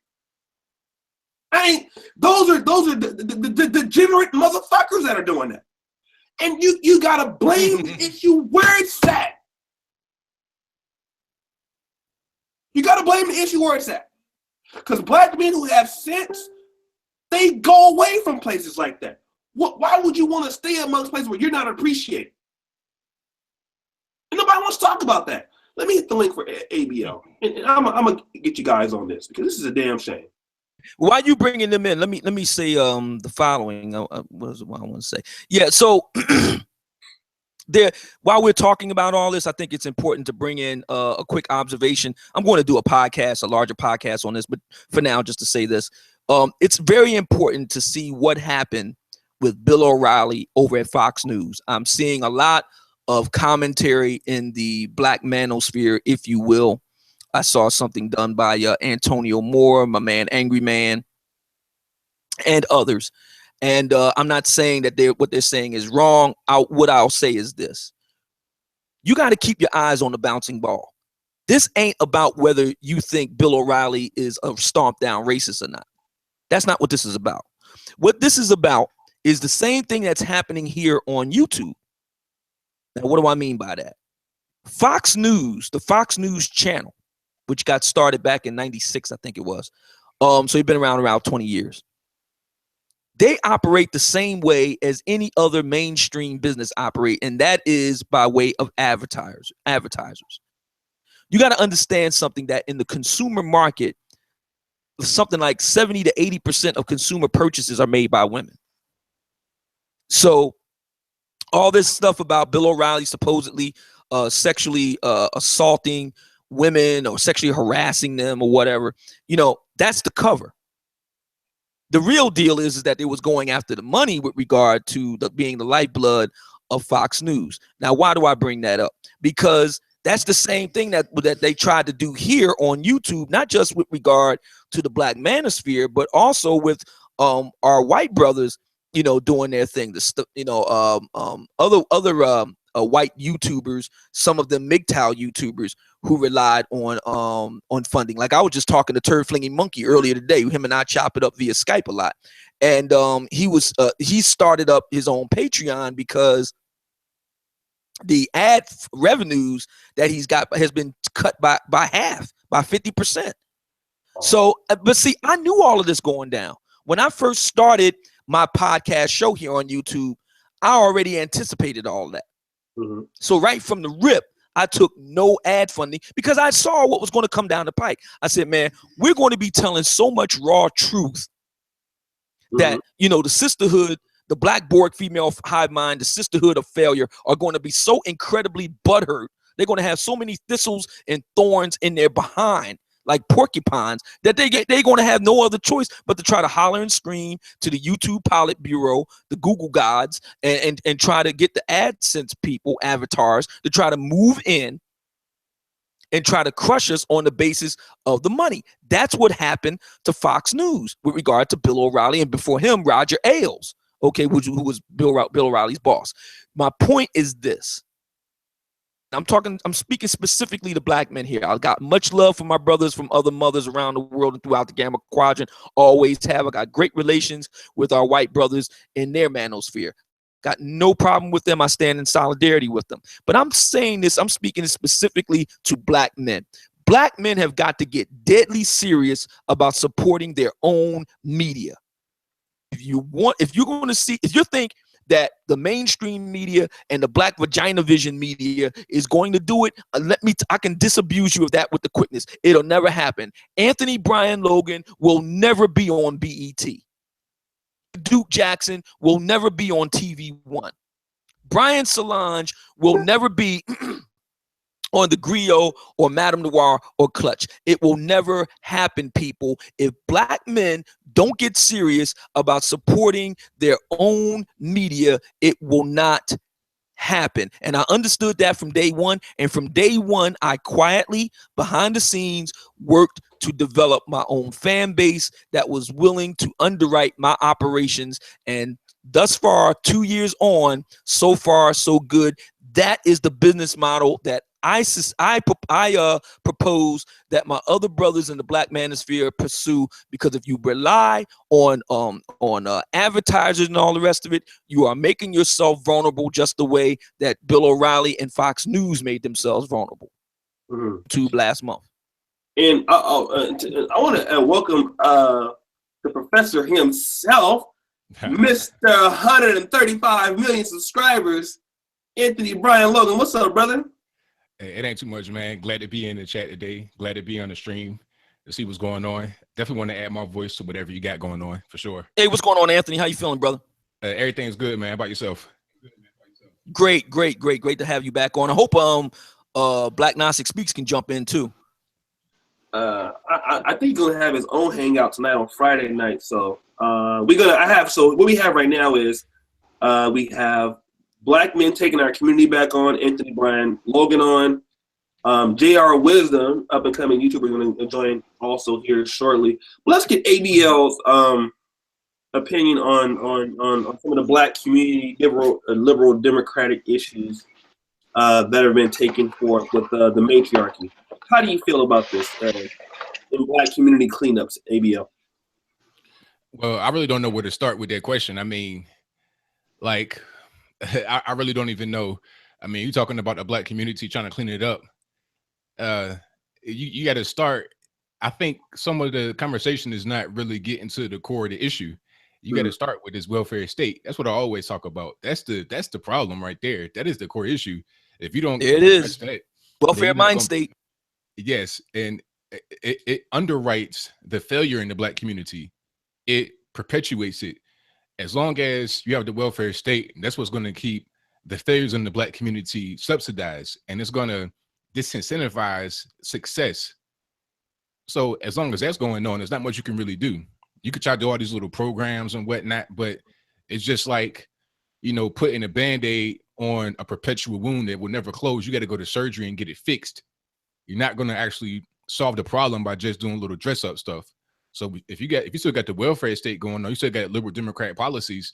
Those are the degenerate motherfuckers that are doing that. And you gotta blame the issue where it's at. You gotta blame the issue where it's at. Because black men who have sense, they go away from places like that. Why would you want to stay amongst places where you're not appreciated? And nobody wants to talk about that. Let me hit the link for ABL. And I'm gonna get you guys on this because this is a damn shame. While you bringing them in, let me say the following. What is it I want to say? Yeah, so while we're talking about all this, I think it's important to bring in a quick observation. I'm going to do a larger podcast on this, but for now, just to say this, it's very important to see what happened with Bill O'Reilly over at Fox News. I'm seeing a lot of commentary in the black manosphere, if you will. I saw something done by Antonio Moore, my man Angryman, and others. And I'm not saying that what they're saying is wrong. What I'll say is this. You got to keep your eyes on the bouncing ball. This ain't about whether you think Bill O'Reilly is a stomped down racist or not. That's not what this is about. What this is about is the same thing that's happening here on YouTube. Now, what do I mean by that? Fox News, the Fox News channel, which got started back in 96, I think it was. So it's been around 20 years. They operate the same way as any other mainstream business operate, and that is by way of advertisers. You got to understand something, that in the consumer market, something like 70 to 80% of consumer purchases are made by women. So all this stuff about Bill O'Reilly supposedly sexually assaulting women or sexually harassing them or whatever, that's the cover. The real deal is that it was going after the money with regard to being the lifeblood of Fox News. Now, why do I bring that up? Because that's the same thing that they tried to do here on YouTube, not just with regard to the black manosphere, but also with our white brothers, doing their thing. Other white YouTubers, some of them MGTOW YouTubers who relied on funding. Like I was just talking to Turd Flinging Monkey earlier today. Him and I chop it up via Skype a lot, and he started up his own Patreon because the ad revenues that he's got has been cut by half, by 50%. So, but see, I knew all of this going down when I first started my podcast show here on YouTube. I already anticipated all that. Mm-hmm. So right from the rip, I took no ad funding because I saw what was going to come down the pike. I said, man, we're going to be telling so much raw truth that, the sisterhood, the Black Borg female hive mind, the sisterhood of failure are going to be so incredibly butthurt. They're going to have so many thistles and thorns in their behind, like porcupines, that they're going to have no other choice but to try to holler and scream to the YouTube Pilot Bureau, the Google gods, and try to get the AdSense people, avatars, to try to move in and try to crush us on the basis of the money. That's what happened to Fox News with regard to Bill O'Reilly, and before him, Roger Ailes, who was Bill O'Reilly's boss. My point is this. I'm speaking specifically to black men here. I've got much love for my brothers from other mothers around the world and throughout the Gamma Quadrant. Always have. I got great relations with our white brothers in their manosphere. Got no problem with them. I stand in solidarity with them. But I'm saying this, I'm speaking specifically to black men. Black men have got to get deadly serious about supporting their own media. If you think that the mainstream media and the Black Vagina Vision media is going to do it, I can disabuse you of that with the quickness. It'll never happen. Anthony Brian Logan will never be on BET. Duke Jackson will never be on TV One. Brian Solange will never be on the griot or Madame Noir or Clutch. It will never happen, people. If black men don't get serious about supporting their own media, it will not happen. And I understood that from day one. And from day one, I quietly, behind the scenes, worked to develop my own fan base that was willing to underwrite my operations. And thus far, 2 years on, so far, so good. That is the business model that I propose that my other brothers in the Black manosphere pursue, because if you rely on advertisers and all the rest of it, you are making yourself vulnerable, just the way that Bill O'Reilly and Fox News made themselves vulnerable to last month. And I want to welcome the professor himself, Mr. 135 million subscribers, Anthony Brian Logan. What's up, brother? It ain't too much, man. Glad to be in the chat today. Glad to be on the stream to see what's going on. Definitely want to add my voice to whatever you got going on, for sure. Hey, what's going on, Anthony? How you feeling, brother? Everything's good, man. How about yourself? Great to have you back on. I hope Black Gnostic Speaks can jump in too. I think he's gonna have his own hangout tonight on Friday night. So what we have right now is we have Black men taking our community back on, Anthony Brian Logan on, JR Wisdom, up and coming YouTuber, going to join also here shortly. But let's get ABL's opinion on some of the Black community liberal democratic issues that have been taken forth with the matriarchy. How do you feel about this in Black community cleanups, ABL? Well, I really don't know where to start with that question. I mean, like, I really don't even know. I mean, you're talking about the Black community trying to clean it up. You got to start. I think some of the conversation is not really getting to the core of the issue. You got to start with this welfare state. That's what I always talk about. That's the problem right there. That is the core issue. If you don't, it is that, welfare mind state. Yes, and it underwrites the failure in the Black community. It perpetuates it. As long as you have the welfare state, that's what's going to keep the failures in the Black community subsidized, and it's going to disincentivize success. So as long as that's going on, there's not much you can really do. You could try to do all these little programs and whatnot, but it's just like, putting a Band-Aid on a perpetual wound that will never close. You got to go to surgery and get it fixed. You're not going to actually solve the problem by just doing little dress up stuff. So if you still got the welfare state going on, you still got liberal democratic policies,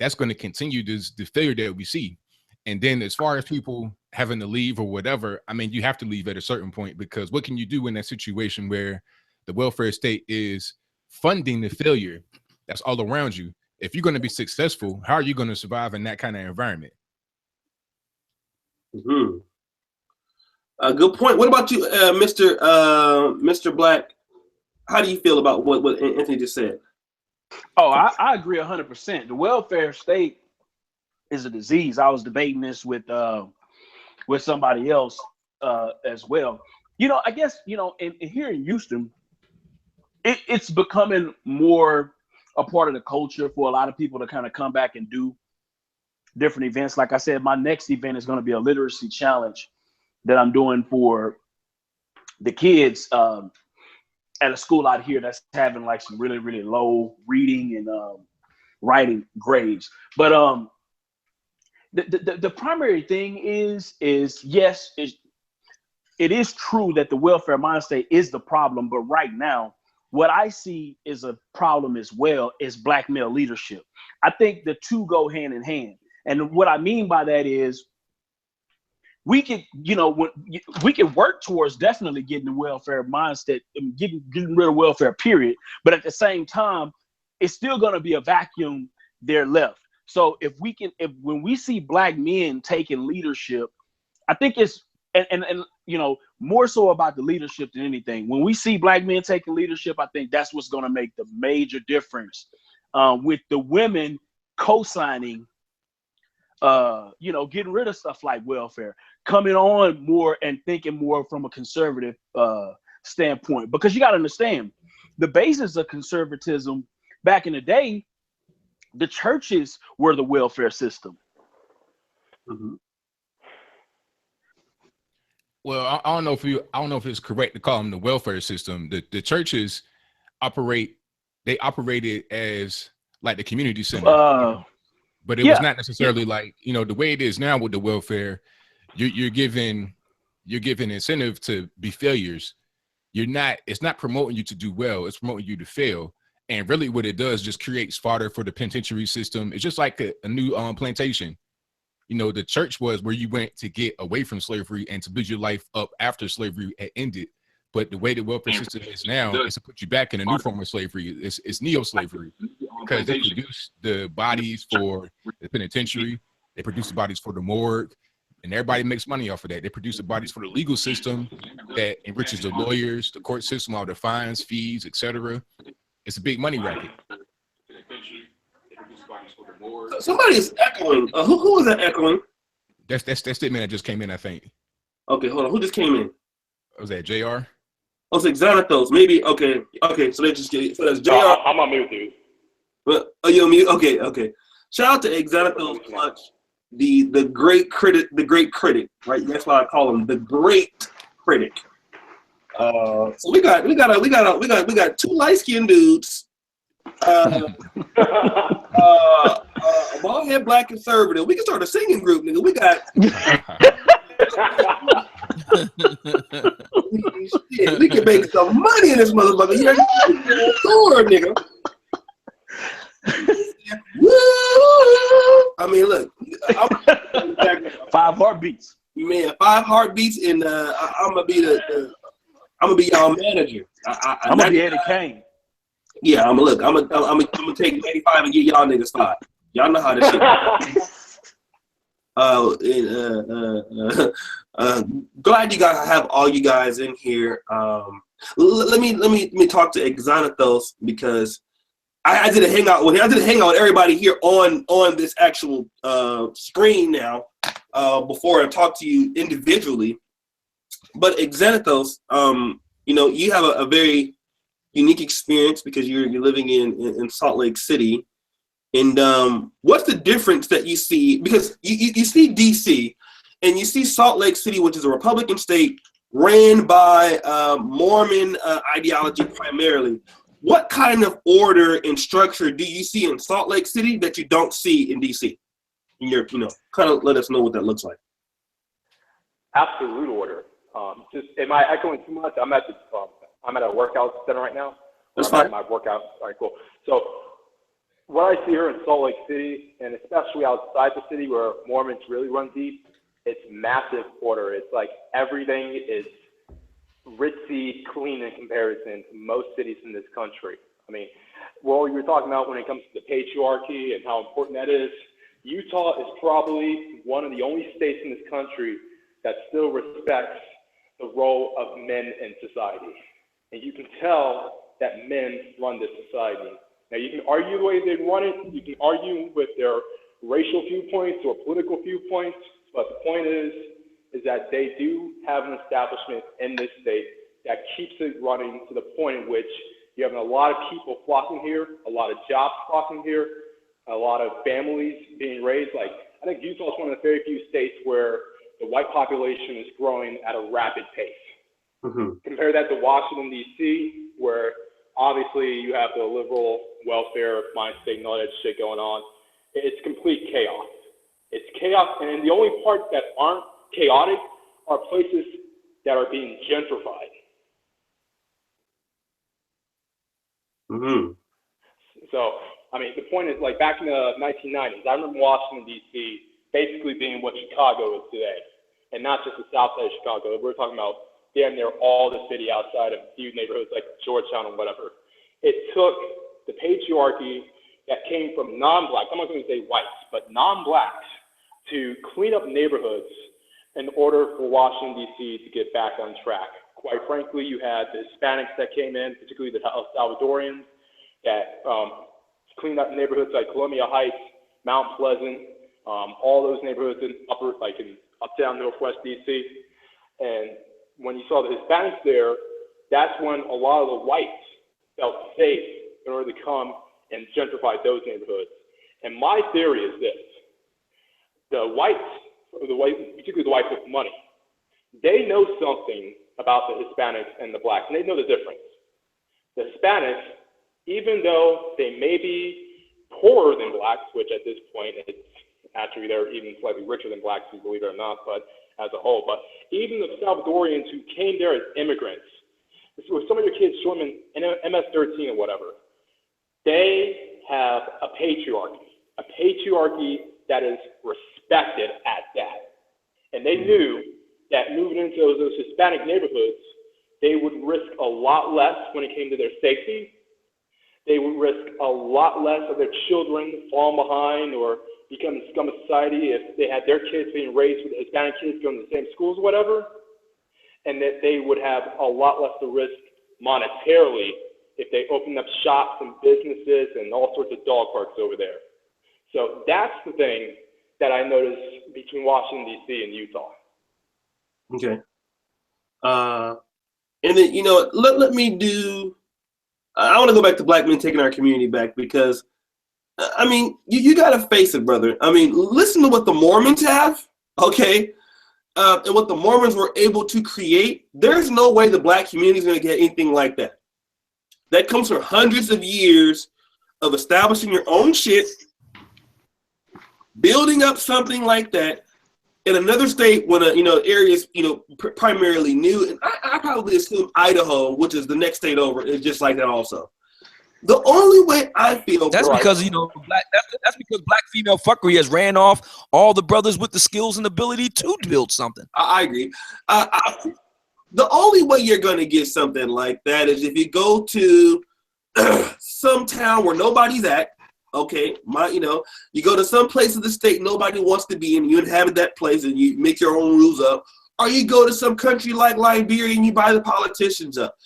that's going to continue the failure that we see. And then as far as people having to leave or whatever, I mean, you have to leave at a certain point, because what can you do in that situation where the welfare state is funding the failure that's all around you? If you're going to be successful, how are you going to survive in that kind of environment? Good point. What about you, Mr. Black? How do you feel about what Anthony just said? Oh, I agree 100%. The welfare state is a disease. I was debating this with somebody else as well. I guess, in here in Houston, it's becoming more a part of the culture for a lot of people to kind of come back and do different events. Like I said, my next event is going to be a literacy challenge that I'm doing for the kids at a school out here that's having like some really, really low reading and writing grades. But the primary thing is yes, it is true that the welfare mind state is the problem. But right now, what I see is a problem as well is Black male leadership. I think the two go hand in hand. And what I mean by that is we could, we can work towards definitely getting the welfare mindset and getting rid of welfare, period. But at the same time, it's still going to be a vacuum there left. So when we see Black men taking leadership, I think it's, and more so about the leadership than anything. When we see Black men taking leadership, I think that's what's going to make the major difference with the women co-signing, getting rid of stuff like welfare, coming on more and thinking more from a conservative standpoint. Because you got to understand, the basis of conservatism back in the day, the churches were the welfare system. Well, I don't know if it's correct to call them the welfare system. The churches operated as like the community center, but it was not necessarily like, the way it is now with the welfare. You're given incentive to be failures. It's not promoting you to do well. It's promoting you to fail. And really what it does just creates fodder for the penitentiary system. It's just like a new plantation. The church was where you went to get away from slavery and to build your life up after slavery had ended. But the way the welfare system is now is to put you back in a new form of slavery. It's neo-slavery, because they produce the bodies for the penitentiary. They produce the bodies for the morgue, and everybody makes money off of that. They produce the bodies for the legal system that enriches the lawyers, the court system, all the fines, fees, etc. It's a big money racket. Somebody's echoing. Who was that echoing? That's the man that just came in, I think. Okay, hold on. Who just came in? Was that JR? Oh, it's Xanatos. Maybe. Okay. So they just get. So that's JR. I'm on mute, dude. But you're on mute. Okay. Shout out to Xanatos Clutch, the great critic. Right. That's why I call him the great critic. So we got two light-skinned dudes. A bald-head black conservative. We can start a singing group, nigga. We got. Shit, we can make some money in this motherfucker. Yeah, sword, nigga. I mean, look. 5 heartbeats. Man, 5 heartbeats, and I'm gonna be y'all manager. I'm gonna be Eddie Kane. Yeah, I'm gonna take 95 and get y'all niggas 5. Y'all know how this shit. Glad you guys have all you guys in here. Let me talk to Xanatos, because I did a hangout with him. I did a hangout with everybody here on this actual screen now. Before I talk to you individually, but Xanatos, you have a very unique experience because you're living in Salt Lake City. And what's the difference that you see? Because you see DC and you see Salt Lake City, which is a Republican state ran by Mormon ideology primarily. What kind of order and structure do you see in Salt Lake City that you don't see in DC? And kind of let us know what that looks like. Absolute order. Just, am I echoing too much? I'm at a workout center right now. That's fine. My workout. All right, cool. So what I see here in Salt Lake City, and especially outside the city where Mormons really run deep, it's massive order. It's like everything is ritzy, clean in comparison to most cities in this country. I mean, what you were talking about when it comes to the patriarchy and how important that is, Utah is probably one of the only states in this country that still respects the role of men in society. And you can tell that men run this society. Now, you can argue the way they run it. You can argue with their racial viewpoints or political viewpoints. But the point is that they do have an establishment in this state that keeps it running to the point in which you have a lot of people flocking here, a lot of jobs flocking here, a lot of families being raised. Like, I think Utah is one of the very few states where the white population is growing at a rapid pace. Mm-hmm. Compare that to Washington, D.C., where obviously you have the liberal welfare mind state and all that shit going on. It's complete chaos. It's chaos, and the only parts that aren't chaotic are places that are being gentrified. Mm-hmm. So, I mean, the point is, like, back in the 1990s, I remember Washington, D.C. basically being what Chicago is today, and not just the south side of Chicago. We're talking about damn near all the city outside of a few neighborhoods like Georgetown and whatever. It took the patriarchy that came from non-blacks, I'm not going to say whites, but non-blacks, to clean up neighborhoods in order for Washington, D.C. to get back on track. Quite frankly, you had the Hispanics that came in, particularly the El Salvadorians, that cleaned up neighborhoods like Columbia Heights, Mount Pleasant, all those neighborhoods in uptown Northwest D.C. And when you saw the Hispanics there, that's when a lot of the whites felt safe in order to come and gentrify those neighborhoods. And my theory is this: particularly the whites with money, they know something about the Hispanics and the blacks, and they know the difference. The Hispanics, even though they may be poorer than blacks, which at this point it's actually they're even slightly richer than blacks, believe it or not, but as a whole. But even the Salvadorians who came there as immigrants, with some of your kids swimming in MS-13 or whatever, they have a patriarchy that is respected at that. And they knew that moving into those Hispanic neighborhoods, they would risk a lot less when it came to their safety. They would risk a lot less of their children falling behind or becoming scum of society if they had their kids being raised with Hispanic kids going to the same schools or whatever, and that they would have a lot less to risk monetarily if they opened up shops and businesses and all sorts of dog parks over there. So that's the thing that I noticed between Washington, D.C. and Utah. Okay. And then, let me do, I want to go back to black men taking our community back because, I mean, you got to face it, brother. I mean, listen to what the Mormons have, okay? And what the Mormons were able to create. There's no way the black community is going to get anything like that. That comes from hundreds of years of establishing your own shit, building up something like that in another state when areas primarily new. And I probably assume Idaho, which is the next state over, is just like that also. The only way I feel that's because that's because black female fuckery has ran off all the brothers with the skills and ability to build something. I agree. The only way you're going to get something like that is if you go to some town where nobody's at. Okay, you go to some place of the state nobody wants to be in, you inhabit that place and you make your own rules up, or you go to some country like Liberia and you buy the politicians up.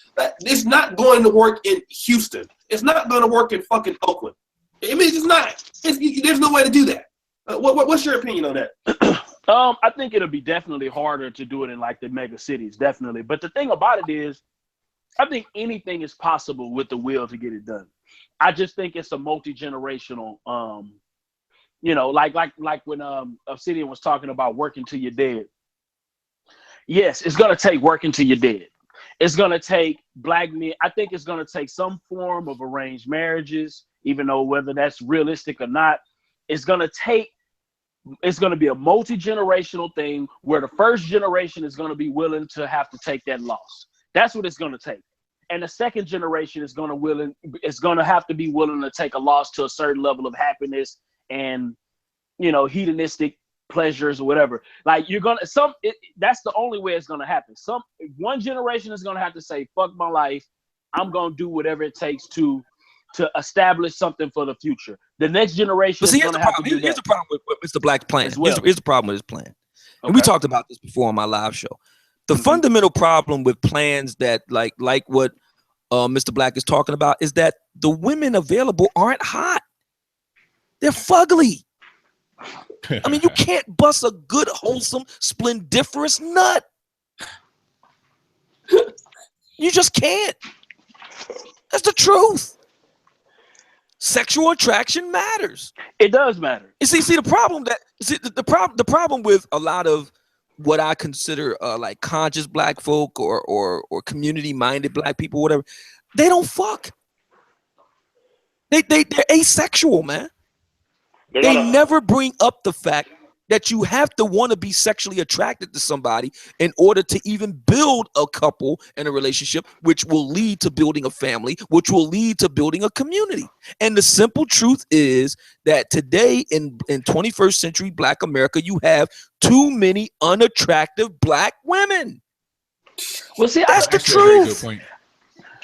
It's not going to work in Houston. It's not going to work in fucking Oakland. I mean, it's just not. There's no way to do that. What's your opinion on that? I think it'll be definitely harder to do it in like the mega cities, definitely. But the thing about it is, I think anything is possible with the will to get it done. I just think it's a multi-generational, like when Obsidian was talking about working till you're dead. Yes, it's going to take working till you're dead. It's going to take black men. I think it's going to take some form of arranged marriages, even though whether that's realistic or not, it's going to be a multi-generational thing where the first generation is going to be willing to have to take that loss. That's what it's going to take. And the second generation is going to have to be willing to take a loss to a certain level of happiness and, hedonistic pleasures or whatever. Like that's the only way it's going to happen. One generation is going to have to say, fuck my life. I'm going to do whatever it takes to establish something for the future. The next generation is going to have to do that. Here's the problem with Mr. Black's plan. Well. Here's the problem with his plan. And Okay. we talked about this before on my live show. The fundamental problem with plans that like what Mr. Black is talking about is that the women available aren't hot. They're fugly. I mean, you can't bust a good, wholesome, splendiferous nut. You just can't. That's the truth. Sexual attraction matters. It does matter. You see the problem with a lot of what I consider like conscious black folk or community-minded black people, whatever, they don't fuck. They're asexual, man. They never bring up the fact that you have to want to be sexually attracted to somebody in order to even build a couple and a relationship, which will lead to building a family, which will lead to building a community. And the simple truth is that today in 21st century Black America, you have too many unattractive black women. Well, see, that's the a very good truth. point.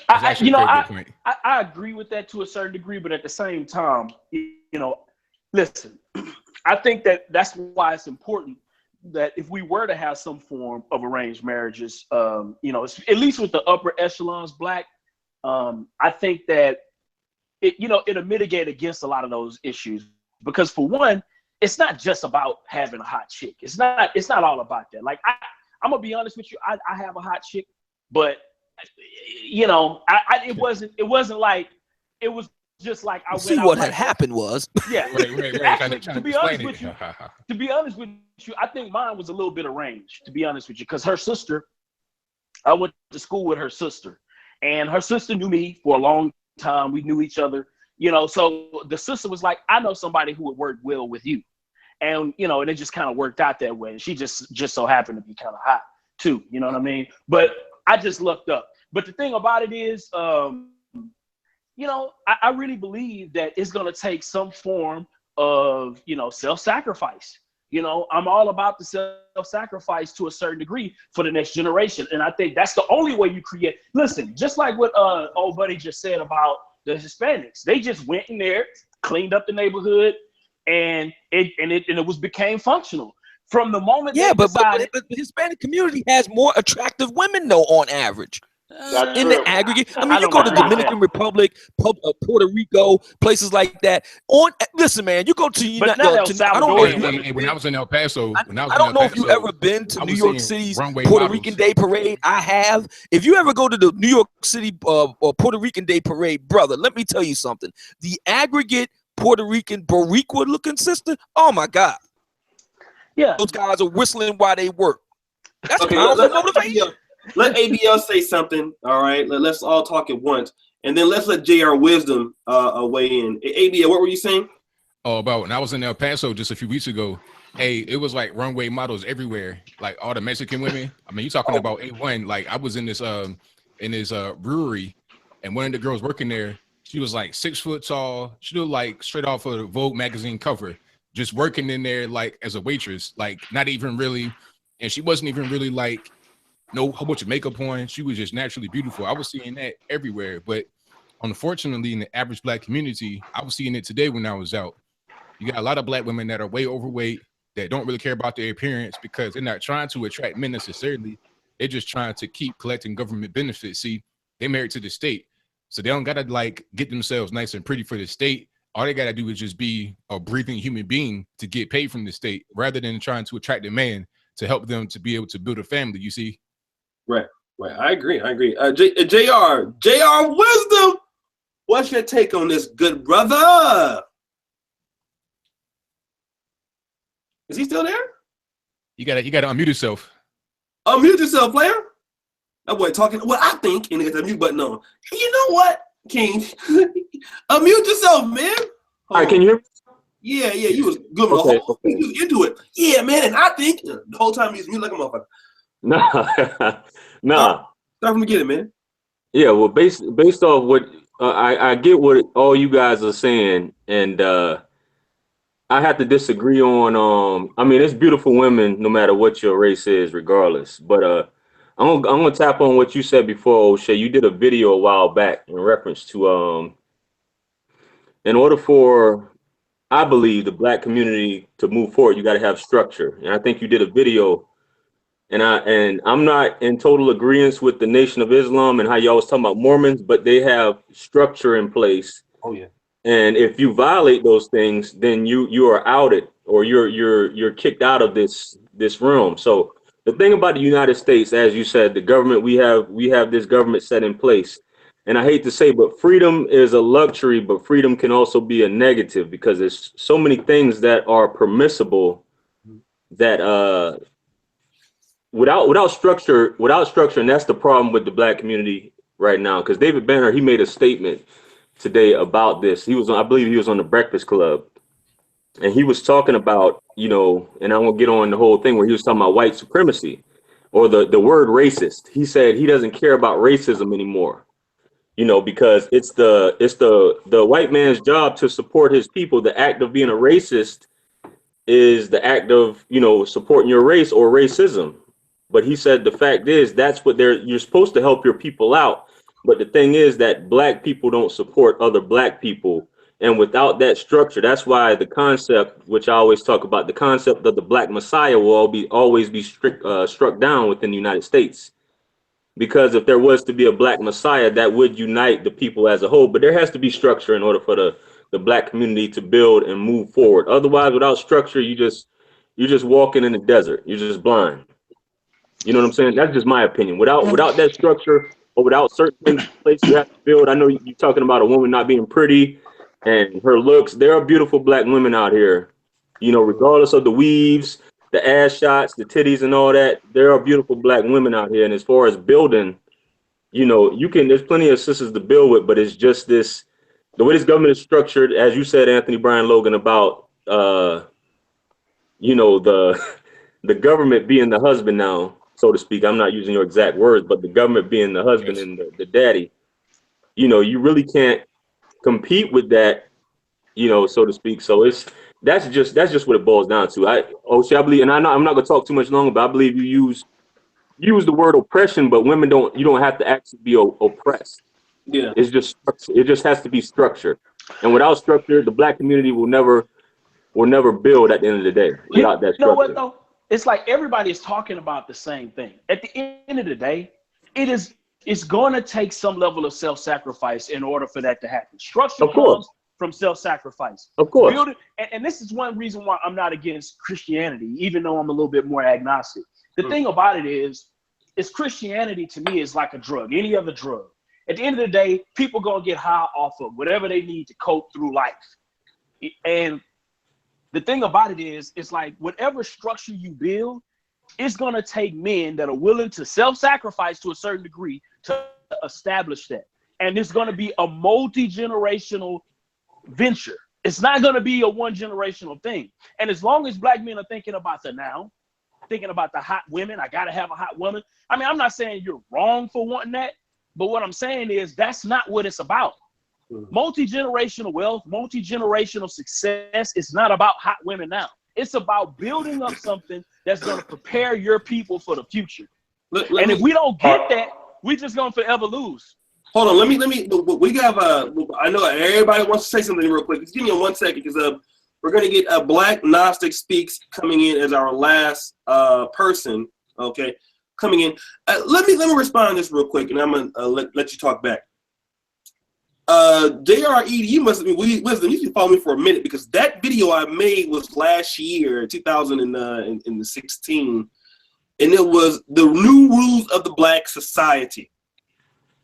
I agree with that to a certain degree, but at the same time, listen, I think that's why it's important that if we were to have some form of arranged marriages, at least with the upper echelons black, I think that it'll mitigate against a lot of those issues. Because for one, it's not just about having a hot chick. It's not all about that. Like I'm gonna be honest with you, I have a hot chick, but it wasn't like it was just like I See went out what had like, happened was. yeah. Right. Actually, Trying to be honest with you, I think mine was a little bit arranged, to be honest with you, because her sister, I went to school with her sister, and her sister knew me for a long time. We knew each other, you know, so the sister was like, I know somebody who would work well with you. And, you know, and it just kind of worked out that way. And she just so happened to be kind of hot too, you know what I mean? But I just looked up. But the thing about it is, you know, I really believe that it's going to take some form of, you know, self-sacrifice. You know, I'm all about the self-sacrifice to a certain degree for the next generation. And I think that's the only way you create. Listen, just like what old buddy just said about the Hispanics, they just went in there, cleaned up the neighborhood, and it became functional. From the moment but the Hispanic community has more attractive women though on average. That's In true. the aggregate, I mean, I you don't go to agree with Dominican Republic, Puerto Rico, places like that. Listen, man, you go to But not El Salvador. When I was in El Paso, I don't know if you've ever been to New York City's Puerto Rican Day Parade. I have. If you ever go to the New York City or Puerto Rican Day Parade, brother, let me tell you something. The aggregate Puerto Rican Boricua looking sister, oh my God. Yeah. Those guys are whistling while they work. That's Okay, powerful motivation. let ABL say something. All right, let's all talk at once, and then let's let JR Wisdom weigh in. ABL, what were you saying? Oh, about when I was in El Paso just a few weeks ago. Hey, it was like runway models everywhere, like all the Mexican women. I mean, you talking about A1? Like I was in this brewery, and one of the girls working there, she was like 6 foot tall. She looked like straight off of the Vogue magazine cover, just working in there like as a waitress, like not even really, and she wasn't even really like no whole bunch of makeup on. She was just naturally beautiful. I was seeing that everywhere, but unfortunately, in the average Black community, I was seeing it today when I was out. You got a lot of Black women that are way overweight, that don't really care about their appearance because they're not trying to attract men necessarily. They're just trying to keep collecting government benefits. See, they're married to the state, so they don't gotta like get themselves nice and pretty for the state. All they gotta do is just be a breathing human being to get paid from the state, rather than trying to attract a man to help them to be able to build a family. You see. Right. I agree. JR Wisdom, what's your take on this, good brother? Is he still there? You gotta unmute yourself. Unmute yourself, player. That boy talking. Well, I think, and he got the mute button on. You know what, King? Unmute yourself, man. All right, can you hear me? Yeah, you was good. Okay. You was into it. Yeah, man, and I think the whole time he was mute like a motherfucker. Nah. Start from the beginning, man. Yeah, well, based off what I get what all you guys are saying, and I have to disagree on. I mean, it's beautiful women, no matter what your race is, regardless. But I'm gonna tap on what you said before, O'Shea. You did a video a while back in reference to in order for, I believe, the Black community to move forward, you got to have structure, and I think you did a video. And I'm not in total agreement with the Nation of Islam and how y'all was talking about Mormons, but they have structure in place. Oh yeah. And if you violate those things, then you are outed, or you're kicked out of this realm. So the thing about the United States, as you said, the government, we have this government set in place. And I hate to say, but freedom is a luxury, but freedom can also be a negative, because there's so many things that are permissible that without structure, and that's the problem with the Black community right now. Because David Banner, he made a statement today about this. I believe he was on the Breakfast Club, and he was talking about, and I won't get on the whole thing where he was talking about white supremacy or the word racist. He said he doesn't care about racism anymore, because it's the white man's job to support his people. The act of being a racist is the act of, supporting your race or racism. But he said the fact is that's what you're supposed to help your people out. But the thing is that Black people don't support other Black people. And without that structure, that's why the concept, which I always talk about, the concept of the Black Messiah will always be struck down within the United States. Because if there was to be a Black Messiah, that would unite the people as a whole. But there has to be structure in order for the Black community to build and move forward. Otherwise, without structure, you're just walking in the desert. You're just blind. You know what I'm saying? That's just my opinion. Without that structure, or without certain things in place you have to build. I know you're talking about a woman not being pretty and her looks. There are beautiful black women out here, you know, regardless of the weaves, the ass shots, the titties, and all that. There are beautiful black women out here. And as far as building, you know, there's plenty of sisters to build with, but it's just this, the way this government is structured, as you said, Anthony Brian Logan, about, you know, the government being the husband now, so to speak. I'm not using your exact words, but the government being the husband and the daddy, you know, you really can't compete with that, you know, so to speak. So that's just what it boils down to. I believe, and I know I'm not gonna talk too much longer, but I believe you use the word oppression, but women you don't have to actually be oppressed. Yeah, it just has to be structured, and without structure, the black community will never build at the end of the day without that structure. You know what though? It's like everybody is talking about the same thing. At the end of the day, it's going to take some level of self-sacrifice in order for that to happen. Structure comes from self-sacrifice. Of course. And this is one reason why I'm not against Christianity, even though I'm a little bit more agnostic. The thing about it is Christianity to me is like a drug, any other drug. At the end of the day, people going to get high off of whatever they need to cope through life. And the thing about it is, it's like whatever structure you build, it's going to take men that are willing to self-sacrifice to a certain degree to establish that. And it's going to be a multi-generational venture. It's not going to be a one-generational thing. And as long as black men are thinking about the now, thinking about the hot women, I got to have a hot woman. I mean, I'm not saying you're wrong for wanting that, but what I'm saying is that's not what it's about. Multi-generational wealth, multi-generational success is not about hot women now. It's about building up something that's going to prepare your people for the future. And if we don't get that, we just going to forever lose. Hold on, let me. We have I know everybody wants to say something real quick. Just give me 1 second, because we're gonna get a Black Gnostic Speaks coming in as our last person. Okay, coming in. Let me respond to this real quick, and I'm gonna let you talk back. JRED, you must be wisdom. You can follow me for a minute, because that video I made was last year, 2016, and it was the new rules of the Black society.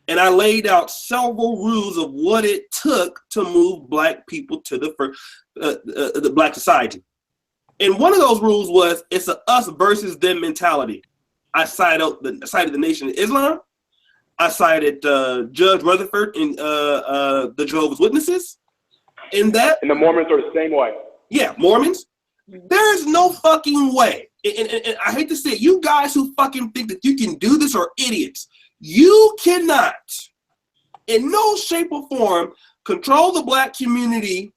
And I laid out several rules of what it took to move Black people to the Black society. And one of those rules was, it's a us versus them mentality. I cited the Nation of Islam. I cited Judge Rutherford and the Jehovah's Witnesses. And the Mormons are the same way. Yeah, Mormons. There's no fucking way. And I hate to say it, you guys who fucking think that you can do this are idiots. You cannot, in no shape or form, control the Black community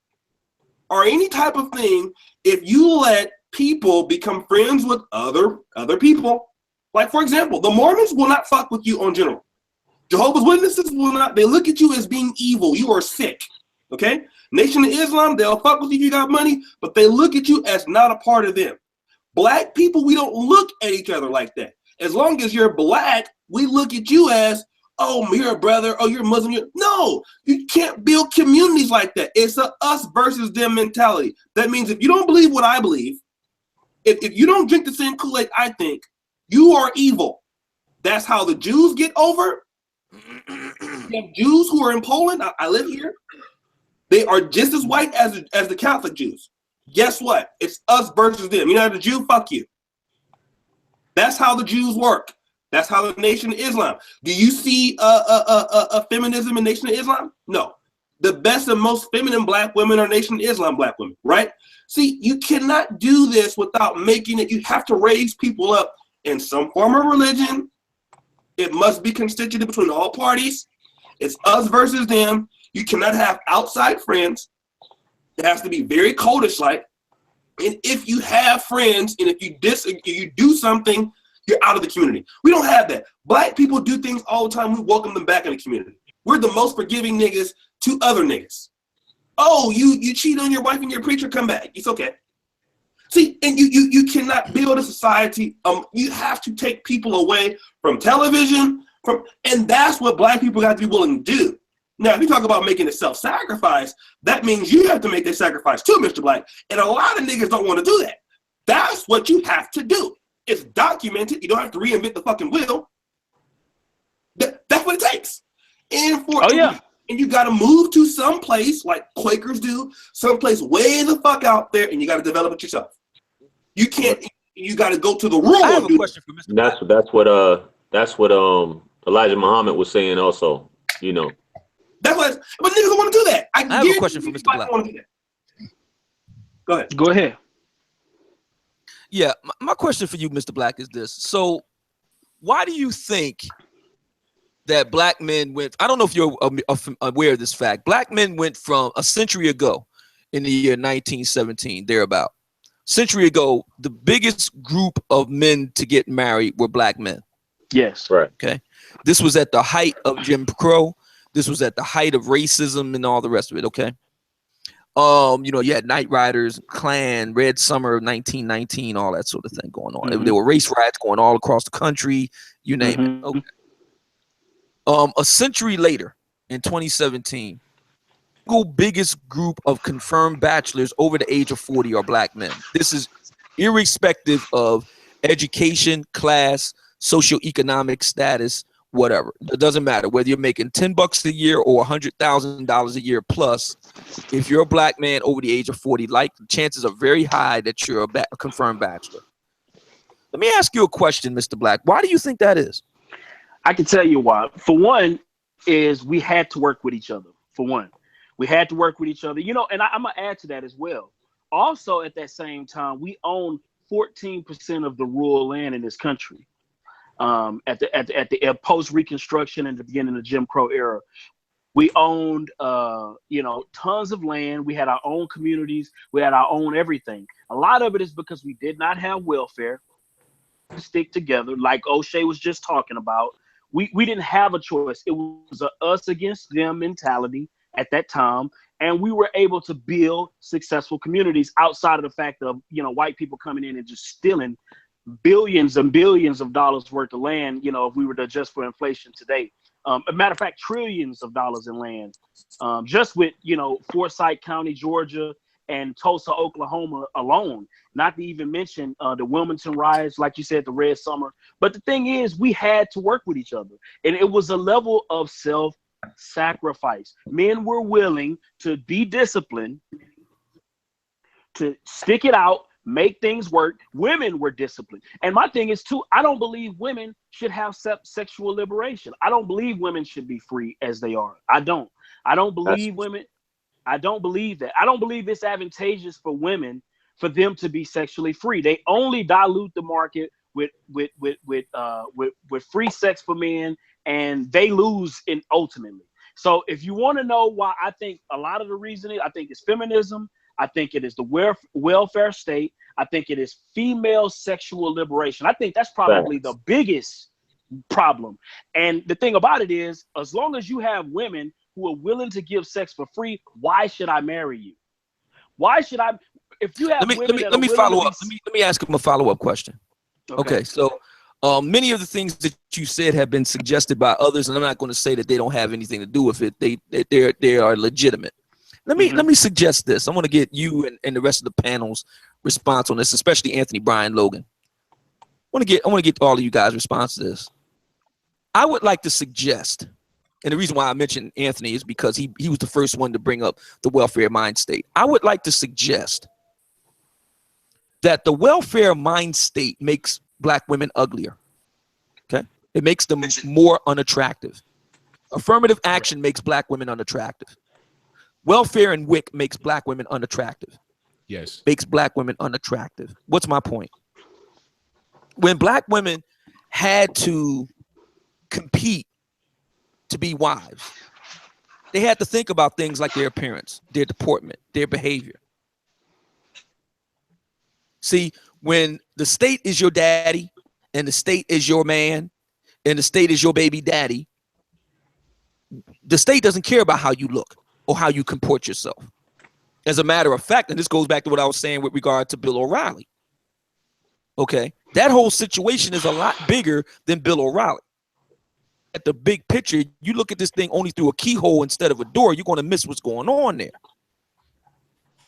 or any type of thing if you let people become friends with other people. Like, for example, the Mormons will not fuck with you on general. Jehovah's Witnesses will not. They look at you as being evil. You are sick. Okay? Nation of Islam, they'll fuck with you if you got money, but they look at you as not a part of them. Black people, we don't look at each other like that. As long as you're Black, we look at you as, oh, you're a brother, oh, you're Muslim. No, you can't build communities like that. It's a us versus them mentality. That means if you don't believe what I believe, if you don't drink the same Kool-Aid I think, you are evil. That's how the Jews get over. You have Jews who are in Poland. I live here. They are just as white as the Catholic Jews. Guess what? It's us versus them. You're not a Jew, fuck you. That's how the Jews work. That's how the Nation of Islam. Do you see feminism in Nation of Islam? No. The best and most feminine Black women are Nation of Islam Black women, right? See, you cannot do this without making it. You have to raise people up in some form of religion. It must be constituted between all parties. It's us versus them. You cannot have outside friends. It has to be very codish-like. And if you have friends, and if you do something, you're out of the community. We don't have that. Black people do things all the time. We welcome them back in the community. We're the most forgiving niggas to other niggas. Oh, you cheat on your wife and your preacher, come back. It's okay. See, and you cannot build a society. You have to take people away from television, and that's what Black people got to be willing to do. Now, if you talk about making a self-sacrifice, that means you have to make that sacrifice too, Mr. Black. And a lot of niggas don't want to do that. That's what you have to do. It's documented. You don't have to reinvent the fucking wheel. That's what it takes. And and you got to move to some place like Quakers do, someplace way the fuck out there, and you got to develop it yourself. You can't. You got to go to the rural. I have a question for Mr. Black. That's what Elijah Muhammad was saying also. You know. That's what. But niggas don't want to do that. I have a question for Mr. Black. Go ahead. Go ahead. Yeah, my question for you, Mr. Black, is this. So why do you think that black men went, I don't know if you're aware of this fact, black men went from a century ago in the year 1917, thereabout. Century ago, the biggest group of men to get married were black men. Yes. Right. Okay. This was at the height of Jim Crow. This was at the height of racism and all the rest of it. Okay. You know, you had Night Riders, Klan, Red Summer of 1919, all that sort of thing going on. Mm-hmm. There were race riots going all across the country, you name it. Okay. A century later, in 2017, the biggest group of confirmed bachelors over the age of 40 are black men. This is irrespective of education, class, socioeconomic status, whatever. It doesn't matter whether you're making $10 a year or $100,000 a year plus. If you're a black man over the age of 40, like, the chances are very high that you're a confirmed bachelor. Let me ask you a question, Mr. Black. Why do you think that is? I can tell you why. For one, is we had to work with each other. For one, we had to work with each other. You know, and I'm gonna add to that as well. Also, at that same time, we own 14% of the rural land in this country. At the post Reconstruction and the beginning of the Jim Crow era, we owned tons of land. We had our own communities. We had our own everything. A lot of it is because we did not have welfare to stick together, like O'Shea was just talking about. We didn't have a choice. It was a us against them mentality at that time, and we were able to build successful communities outside of the fact of white people coming in and just stealing billions and billions of dollars worth of land. If we were to adjust for inflation today, a matter of fact, trillions of dollars in land, just with Forsyth County, Georgia, and Tulsa, Oklahoma alone. Not to even mention the Wilmington riots, like you said, the Red Summer. But the thing is, we had to work with each other, and it was a level of self-sacrifice. Men were willing to be disciplined, to stick it out, make things work. Women were disciplined. And my thing is too, I don't believe women should have sexual liberation. I don't believe women should be free as they are. I don't believe women. I don't believe that. I don't believe it's advantageous for women for them to be sexually free. They only dilute the market with free sex for men, and they lose ultimately. So if you want to know why I think a lot of the reasoning, I think it's feminism. I think it is the welfare state. I think it is female sexual liberation. I think that's probably the biggest problem. And the thing about it is, as long as you have women who are willing to give sex for free, why should I marry you? Why should I? If you have let me follow up. Let me ask him a follow-up question. Okay, so many of the things that you said have been suggested by others, and I'm not going to say that they don't have anything to do with it. They are legitimate. Let me suggest this. I want to get you and the rest of the panel's response on this, especially Anthony, Brian, Logan. I want to get all of you guys' response to this. I would like to suggest, and the reason why I mentioned Anthony is because he was the first one to bring up the welfare mind state. I would like to suggest that the welfare mind state makes black women uglier. Okay? It makes them more unattractive. Affirmative action makes black women unattractive. Welfare and WIC makes black women unattractive. Yes. Makes black women unattractive. What's my point? When black women had to compete to be wives, they had to think about things like their appearance, their deportment, their behavior. See, when the state is your daddy and the state is your man and the state is your baby daddy, the state doesn't care about how you look or how you comport yourself. As a matter of fact, and this goes back to what I was saying with regard to Bill O'Reilly. Okay, that whole situation is a lot bigger than Bill O'Reilly. At the big picture, you look at this thing only through a keyhole instead of a door, you're going to miss what's going on there.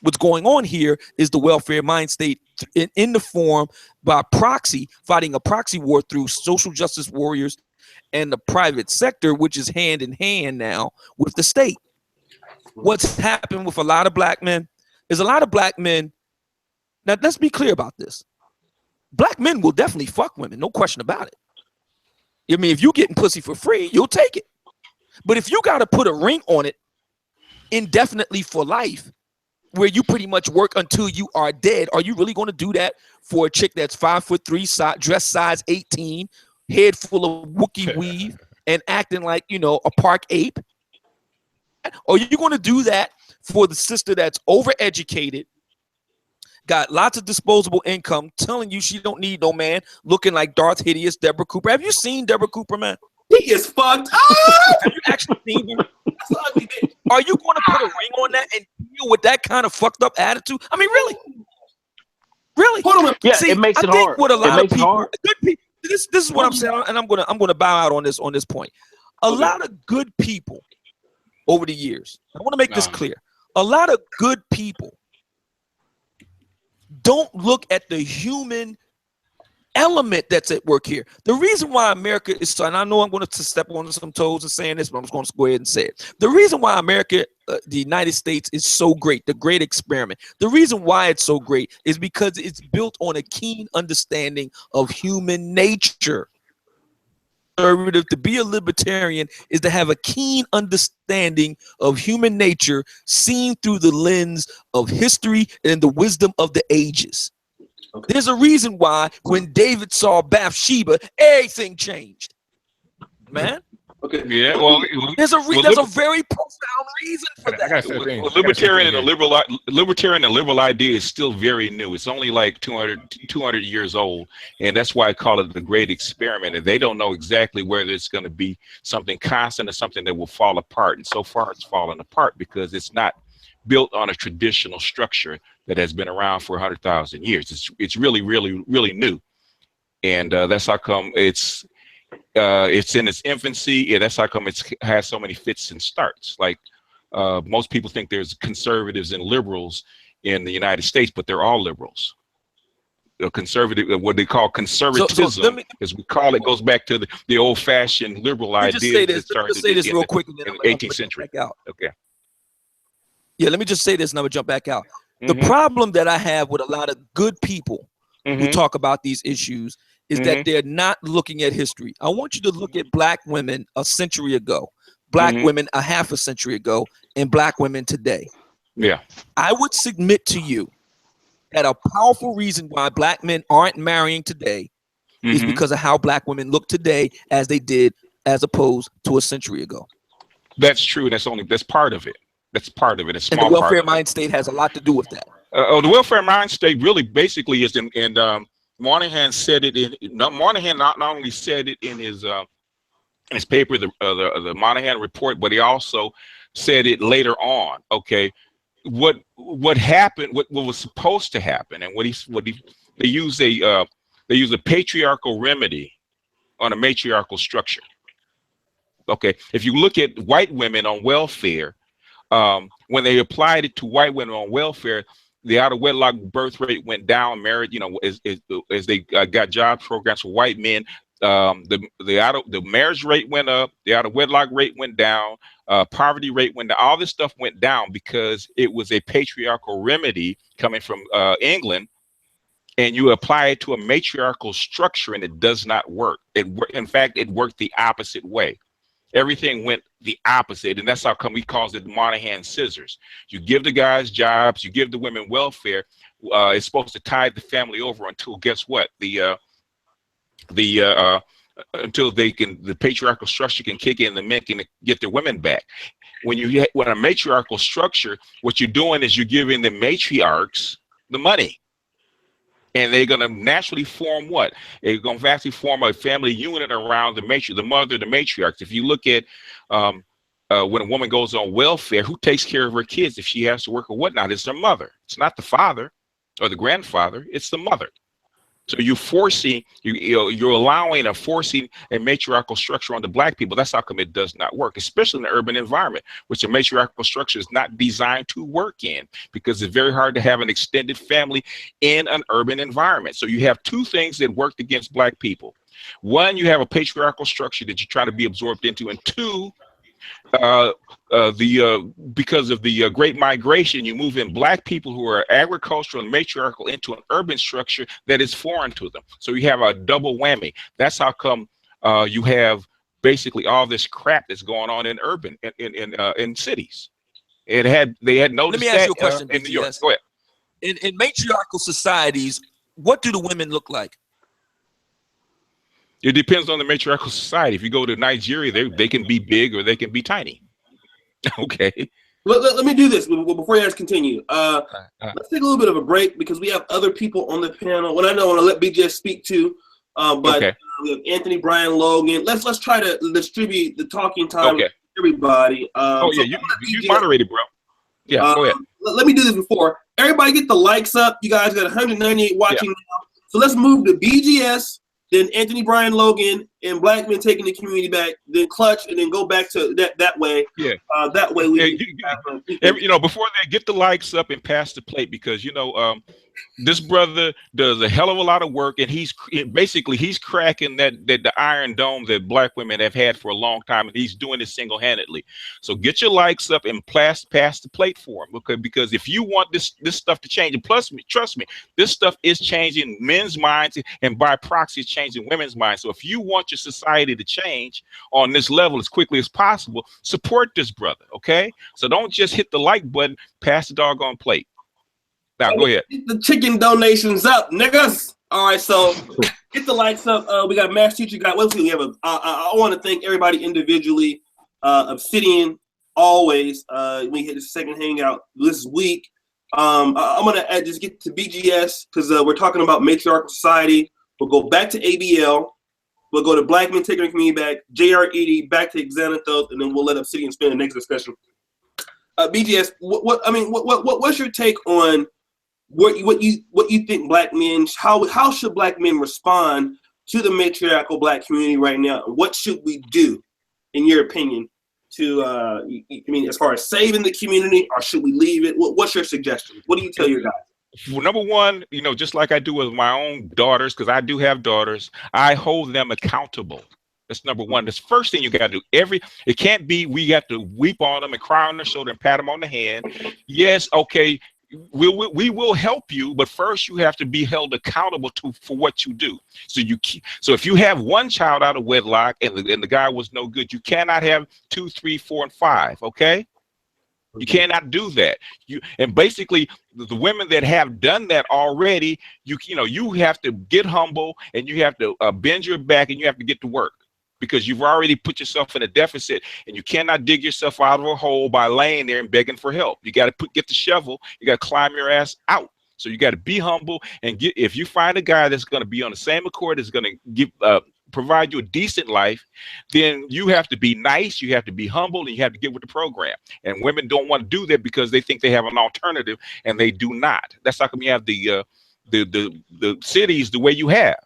What's going on here is the welfare mind state in the form by proxy, fighting a proxy war through social justice warriors and the private sector, which is hand in hand now with the state. What's happened with a lot of black men is a lot of black men. Now, let's be clear about this. Black men will definitely fuck women, no question about it. I mean, if you're getting pussy for free, you'll take it. But if you got to put a ring on it indefinitely for life, where you pretty much work until you are dead, are you really going to do that for a chick that's 5'3", dress size 18, head full of Wookiee weave, and acting like, you know, a park ape? Or are you going to do that for the sister that's overeducated, got lots of disposable income, telling you she don't need no man, looking like Darth Hideous Deborah Cooper? Have you seen Deborah Cooper, man? He is fucked up. Have you actually seen her? That's an ugly bitch. Are you going to put a ring on that and deal with that kind of fucked up attitude? I mean, really? Really? Hold on. Yeah, See, it makes it I think hard. what a lot of people, hard. good people, this is what I'm saying, and I'm gonna bow out on this point. A lot of good people over the years, I want to make this clear. A lot of good people don't look at the human element that's at work here. The reason why America is so, and I know I'm going to step on some toes and saying this, but I'm just going to go ahead and say it. The reason why America, the United States, is so great, the great experiment, the reason why it's so great is because it's built on a keen understanding of human nature. To be a libertarian is to have a keen understanding of human nature seen through the lens of history and the wisdom of the ages. Okay. There's a reason why when David saw Bathsheba, everything changed, man. Okay. Yeah. Well, there's a very profound reason for that. Libertarian and liberal idea is still very new. It's only like 200 years old, and that's why I call it the great experiment. And they don't know exactly whether it's going to be something constant or something that will fall apart. And so far, it's fallen apart because it's not built on a traditional structure that has been around for 100,000 years. It's really, really, really new, and that's how come it's in its infancy. Yeah, that's how come it has so many fits and starts. Like most people think there's conservatives and liberals in the United States, but they're all liberals. Conservative, what they call conservatism, as we call it, goes back to the old-fashioned liberal idea that started in the 18th century. Okay. Yeah, let me just say this, and I'm gonna jump back out. The problem that I have with a lot of good people who talk about these issues is that they're not looking at history. I want you to look at black women a century ago, black women a half a century ago, and black women today. Yeah. I would submit to you that a powerful reason why black men aren't marrying today is because of how black women look today as they did as opposed to a century ago. That's true. That's part of it. That's part of it. And the welfare mind state has a lot to do with that. The welfare mind state really basically is Moynihan said it Moynihan not only said it in his paper, the Moynihan report, but he also said it later on. Okay, what happened? What was supposed to happen? And they use a patriarchal remedy on a matriarchal structure. Okay, if you look at white women on welfare, when they applied it to white women on welfare, the out of wedlock birth rate went down. Married, as they got job programs for white men, the marriage rate went up, the out of wedlock rate went down, poverty rate went down. All this stuff went down because it was a patriarchal remedy coming from England, and you apply it to a matriarchal structure, and it does not work. In fact, it worked the opposite way. Everything went the opposite, and that's how come we calls it Moynihan scissors. You give the guys jobs, you give the women welfare. It's supposed to tide the family over until guess what? Until the patriarchal structure can kick in, the men can get their women back. When a matriarchal structure, what you're doing is you're giving the matriarchs the money. And they're going to naturally form what? They're going to actually form a family unit around the mother, the matriarchs. If you look at when a woman goes on welfare, who takes care of her kids if she has to work or whatnot? It's her mother. It's not the father or the grandfather. It's the mother. So you're forcing a matriarchal structure on the black people. That's how come it does not work, especially in the urban environment, which a matriarchal structure is not designed to work in, because it's very hard to have an extended family in an urban environment. So you have two things that worked against black people. One, you have a patriarchal structure that you try to be absorbed into, and two, because of the Great Migration, you move in black people who are agricultural and matriarchal into an urban structure that is foreign to them. So you have a double whammy. That's how come you have basically all this crap that's going on in urban in cities. They had noticed. Let me ask you a question, in New York. BGS. Go ahead. In matriarchal societies, what do the women look like? It depends on the matriarchal society. If you go to Nigeria, they can be big or they can be tiny. Okay. Let me do this before you guys continue. Let's take a little bit of a break because we have other people on the panel. What I know I want to let BGS speak to, but okay. We have Anthony, Brian, Logan. Let's try to distribute the talking time to everybody. You moderated, bro. Yeah, go ahead. Let me do this before. Everybody get the likes up. You guys got 198 watching now. So let's move to BGS, then Anthony, Brian, Logan, and black men taking the community back, then Clutch, and then go back to that way. Yeah. That way we before they get the likes up and pass the plate, because this brother does a hell of a lot of work, and he's cracking the iron dome that black women have had for a long time, and he's doing it single-handedly. So get your likes up and pass the plate for him, because if you want this stuff to change, and plus, trust me, this stuff is changing men's minds, and by proxy, it's changing women's minds. So if you want your society to change on this level as quickly as possible, support this brother, okay? So don't just hit the like button, pass the doggone plate. Now, go ahead. Get the chicken donations up, niggas. All right, so get the likes up. We got Mass Teacher. We have I want to thank everybody individually. Obsidian, always. We hit the second hangout this week. I'm gonna just get to BGS because we're talking about matriarchal society. We'll go back to ABL. We'll go to Black Men Taking the Community back. JR80 back to Xanatos, and then we'll let Obsidian spin the next discussion. BGS, what's your take on what you think black men, how should black men respond to the matriarchal black community right now? What should we do, in your opinion, to as far as saving the community, or should we leave it? What's your suggestion? What do you tell your guys? Well, number one, just like I do with my own daughters, because I do have daughters, I hold them accountable. That's number one. That's the first thing you got to do. It can't be we got to weep on them and cry on their shoulder and pat them on the hand. Yes, okay, we will help you, but first you have to be held accountable for what you do. So if you have one child out of wedlock and the guy was no good, you cannot have 2, 3, 4, and 5. Okay. You cannot do that. And basically the women that have done that already, you have to get humble, and you have to bend your back, and you have to get to work, because you've already put yourself in a deficit, and you cannot dig yourself out of a hole by laying there and begging for help. You got to get the shovel. You got to climb your ass out. So you got to be humble, and if you find a guy that's going to be on the same accord, that's going to provide you a decent life, then you have to be nice, you have to be humble, and you have to get with the program. And women don't want to do that because they think they have an alternative, and they do not. That's how come you have the cities the way you have.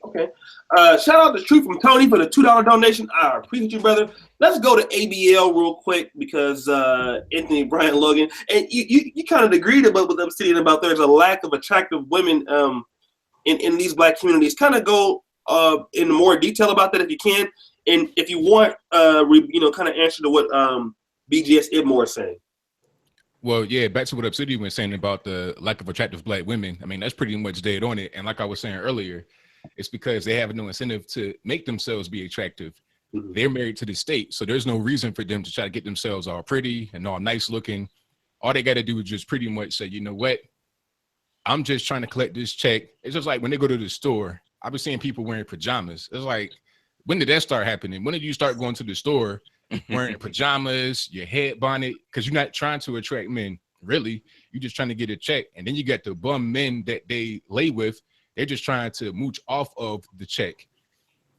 Okay. Shout out to Truth from Tony for the $2 donation. I appreciate you, brother. Let's go to ABL real quick, because Anthony, Brian, Logan, and you kind of agreed with Obsidian about there's a lack of attractive women in these black communities. Kind of go in more detail about that if you can, and if you want, kind of answer to what BGS Ibmor is saying. Well, yeah, back to what Obsidian was saying about the lack of attractive black women. I mean, that's pretty much dead on it. And like I was saying earlier, it's because they have no incentive to make themselves be attractive. Mm-hmm. They're married to the state, so there's no reason for them to try to get themselves all pretty and all nice looking. All they got to do is just pretty much say, you know what? I'm just trying to collect this check. It's just like when they go to the store, I've been seeing people wearing pajamas. It's like, when did that start happening? When did you start going to the store wearing pajamas, your head bonnet? Because you're not trying to attract men, really. You're just trying to get a check. And then you got the bum men that they lay with. They're just trying to mooch off of the check.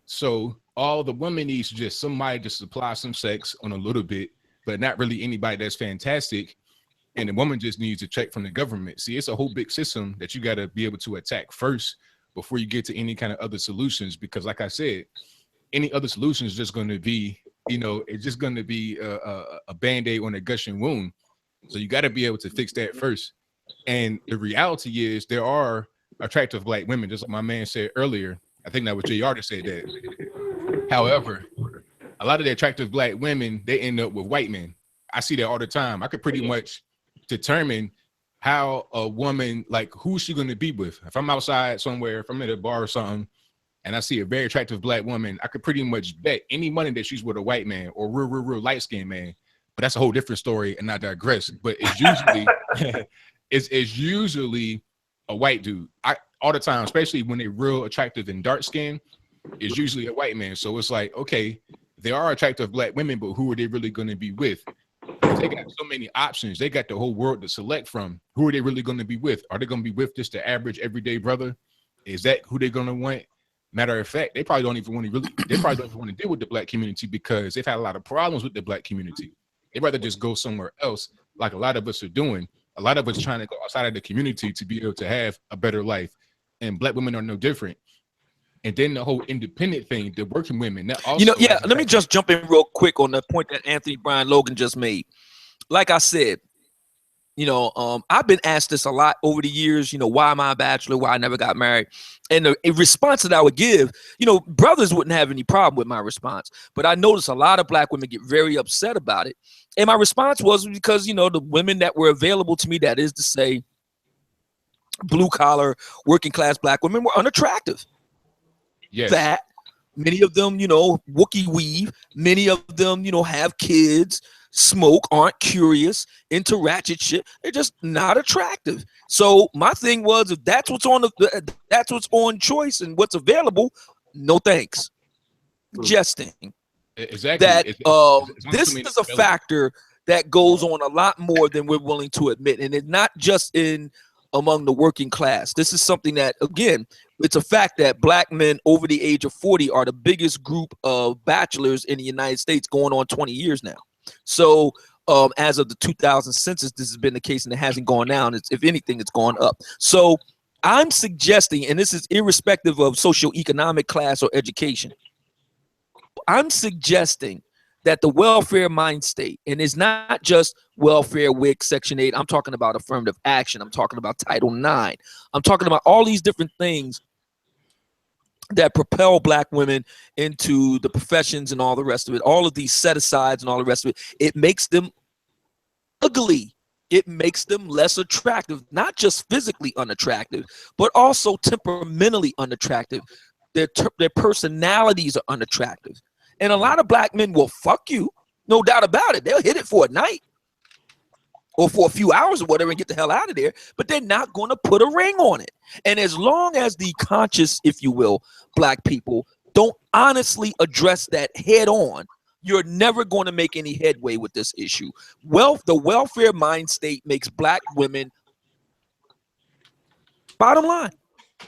So all the women needs just somebody to supply some sex on a little bit, but not really anybody that's fantastic. And the woman just needs a check from the government. See, it's a whole big system that you got to be able to attack first before you get to any kind of other solutions. Because like I said, any other solution is just going to be, it's just going to be a Band-Aid on a gushing wound. So you got to be able to fix that first. And the reality is there are attractive black women, just like my man said earlier. I think that was JR that said that. However, a lot of the attractive black women, they end up with white men. I see that all the time. I could pretty much determine how a woman, like, who's she going to be with. If I'm outside somewhere, if I'm at a bar or something, and I see a very attractive black woman, I could pretty much bet any money that she's with a white man or real light-skinned man. But that's a whole different story, and I digress. But it's usually it's usually a white dude. All the time, especially when they're real attractive and dark skinned, it's usually a white man. So it's like, okay, they are attractive black women, but who are they really going to be with? They got so many options. They got the whole world to select from. Who are they really going to be with? Are they going to be with just the average everyday brother? Is that who they're going to want? Matter of fact, they probably don't even want to deal with the black community because they've had a lot of problems with the black community. They'd rather just go somewhere else, like a lot of us are doing. A lot of us trying to go outside of the community to be able to have a better life. And black women are no different. And then the whole independent thing, the working women, that also, let me just jump in real quick on the point that Anthony Brian Logan just made. Like I said, I've been asked this a lot over the years, why am I a bachelor, why I never got married? And the response that I would give, brothers wouldn't have any problem with my response, but I noticed a lot of black women get very upset about it. And my response was because, the women that were available to me, that is to say, blue collar, working class black women, were unattractive. Yes. That many of them, Wookiee weave, many of them, have kids, smoke, aren't curious, into ratchet shit. They're just not attractive. So my thing was, if that's what's on choice and what's available, no thanks. Jesting. Exactly. That this is a factor that goes on a lot more than we're willing to admit, and it's not just among the working class. This is something that, again, it's a fact that black men over the age of 40 are the biggest group of bachelors in the United States, going on 20 years now. So as of the 2000 census, this has been the case, and it hasn't gone down. If anything, it's gone up. So I'm suggesting, and this is irrespective of socioeconomic class or education, I'm suggesting that the welfare mind state, and it's not just welfare, WIC, Section 8. I'm talking about affirmative action. I'm talking about Title 9. I'm talking about all these different things that propel black women into the professions and all the rest of it. All of these set-asides and all the rest of it. It makes them ugly. It makes them less attractive, not just physically unattractive, but also temperamentally unattractive. Their personalities are unattractive. And a lot of black men will fuck you, no doubt about it. They'll hit it for a night or for a few hours or whatever and get the hell out of there, but they're not going to put a ring on it. And as long as the conscious, if you will, black people don't honestly address that head on, you're never going to make any headway with this issue. The welfare mind state makes black women, bottom line.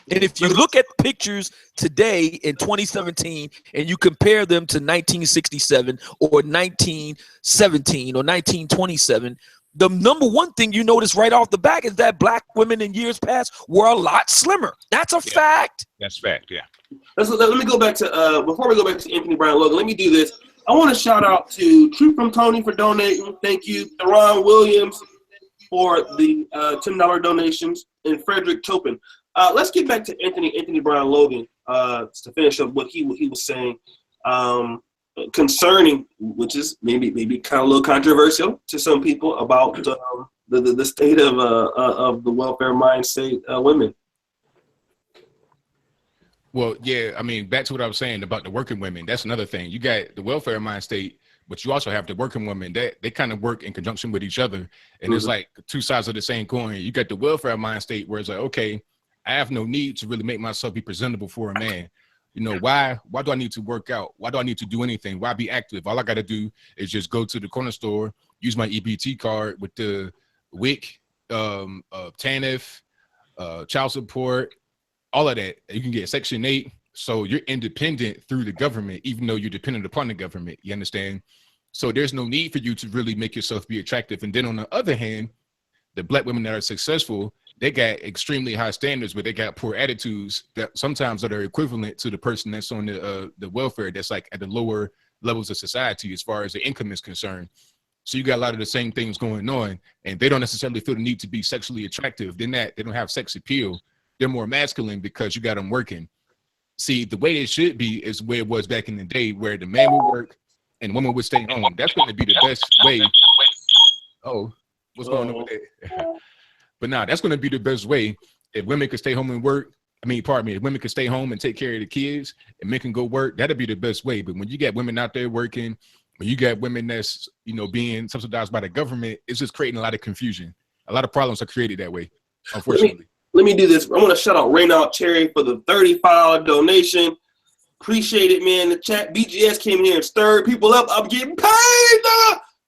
And if you look at pictures today in 2017 and you compare them to 1967 or 1917 or 1927, the number one thing you notice right off the bat is that black women in years past were a lot slimmer. That's a fact. That's fact, yeah. Let me go back to, before we go back to Anthony Brown Logan, let me do this. I want to shout out to Truth from Tony for donating. Thank you. Theron Williams for the $10 donations, and Frederick Topin. Let's get back to Anthony Brown Logan to finish up what he was saying concerning, which is maybe kind of a little controversial to some people, about the state of the welfare mind state women. Well, yeah, I mean, back to what I was saying about the working women. That's another thing. You got the welfare mind state, but you also have the working women. They kind of work in conjunction with each other, and it's like two sides of the same coin. You got the welfare mind state where it's like, okay, I have no need to really make myself be presentable for a man. Why do I need to work out? Why do I need to do anything? Why be active? All I got to do is just go to the corner store, use my EBT card with the WIC, TANF, child support, all of that. You can get Section 8. So you're independent through the government, even though you're dependent upon the government. You understand? So there's no need for you to really make yourself be attractive. And then on the other hand, the black women that are successful, they got extremely high standards, but they got poor attitudes that sometimes are equivalent to the person that's on the welfare, that's like at the lower levels of society as far as the income is concerned. So you got a lot of the same things going on, and they don't necessarily feel the need to be sexually attractive. They don't have sex appeal. they're more masculine because you got them working. See, the way it should be is where it was back in the day, where the man would work and the woman would stay home. That's going to be the best way. Oh, what's going on with that? But nah, that's going to be the best way. If women could stay home and work, if women could stay home and take care of the kids and men can go work, that'd be the best way. But when you got women out there working, when you got women that's, being subsidized by the government, it's just creating a lot of confusion. A lot of problems are created that way, unfortunately. Let me do this. I want to shout out Raynaud Cherry for the $35 donation. Appreciate it, man. The chat BGS came in here and stirred people up. I'm getting paid.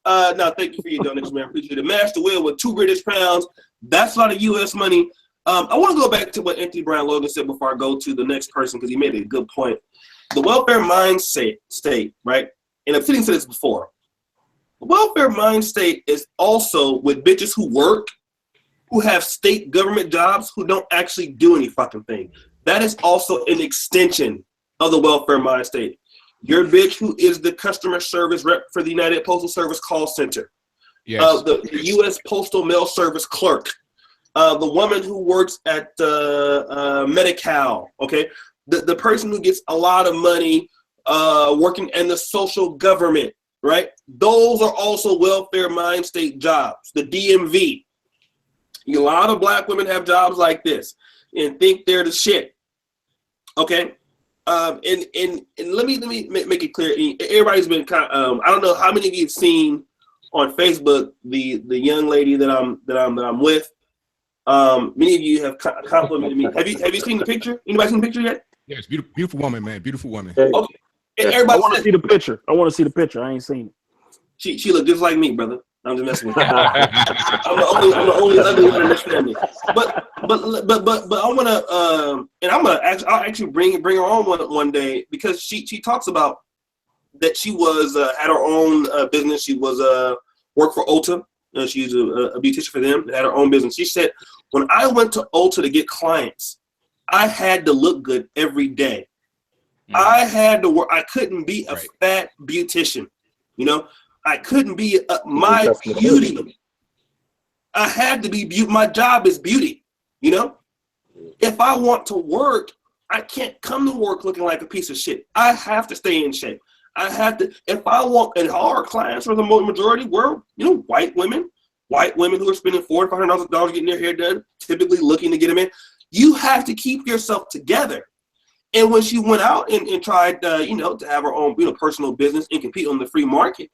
No, thank you for your donation, man. Appreciate it. Master Will with 2 British pounds. That's a lot of U.S. money. I want to go back to what Anthony Brown Logan said before I go to the next person because he made a good point. The welfare mind state, right? And Obsidian said this before. The welfare mind state is also with bitches who work, who have state government jobs, who don't actually do any fucking thing. That is also an extension of the welfare mind state. Your bitch who is the customer service rep for the United Postal Service call center. Yes. The U.S. Postal Mail Service clerk. The woman who works at Medi-Cal, okay? The person who gets a lot of money working in the social government, right? Those are also welfare mind state jobs. The DMV. A lot of black women have jobs like this and think they're the shit, okay? And let me make it clear. Everybody's been kind of, I don't know how many of you have seen on Facebook the young lady that I'm with. Many of you have complimented me. Have you seen the picture? Anybody seen the picture yet? Yes, beautiful woman, man. Beautiful woman. Okay. And everybody I want to see the picture. I ain't seen it. She looked just like me, brother. I'm just messing with you. I'm the only ugly one in this family. But I want to and I'll actually bring her on one day because she talks about that she was had her own business. She was worked for Ulta. She's a beautician for them. Had her own business. She said, when I went to Ulta to get clients, I had to look good every day. Mm-hmm. I had to work. I couldn't be a fat beautician. I couldn't be my beauty. I had to be beauty. My job is beauty. If I want to work, I can't come to work looking like a piece of shit. I have to stay in shape. I have to, if I want, and our clients for the majority were, white women who are spending $400 to $500 getting their hair done, typically looking to get them in. You have to keep yourself together. And when she went out and tried, to have her own, personal business and compete on the free market,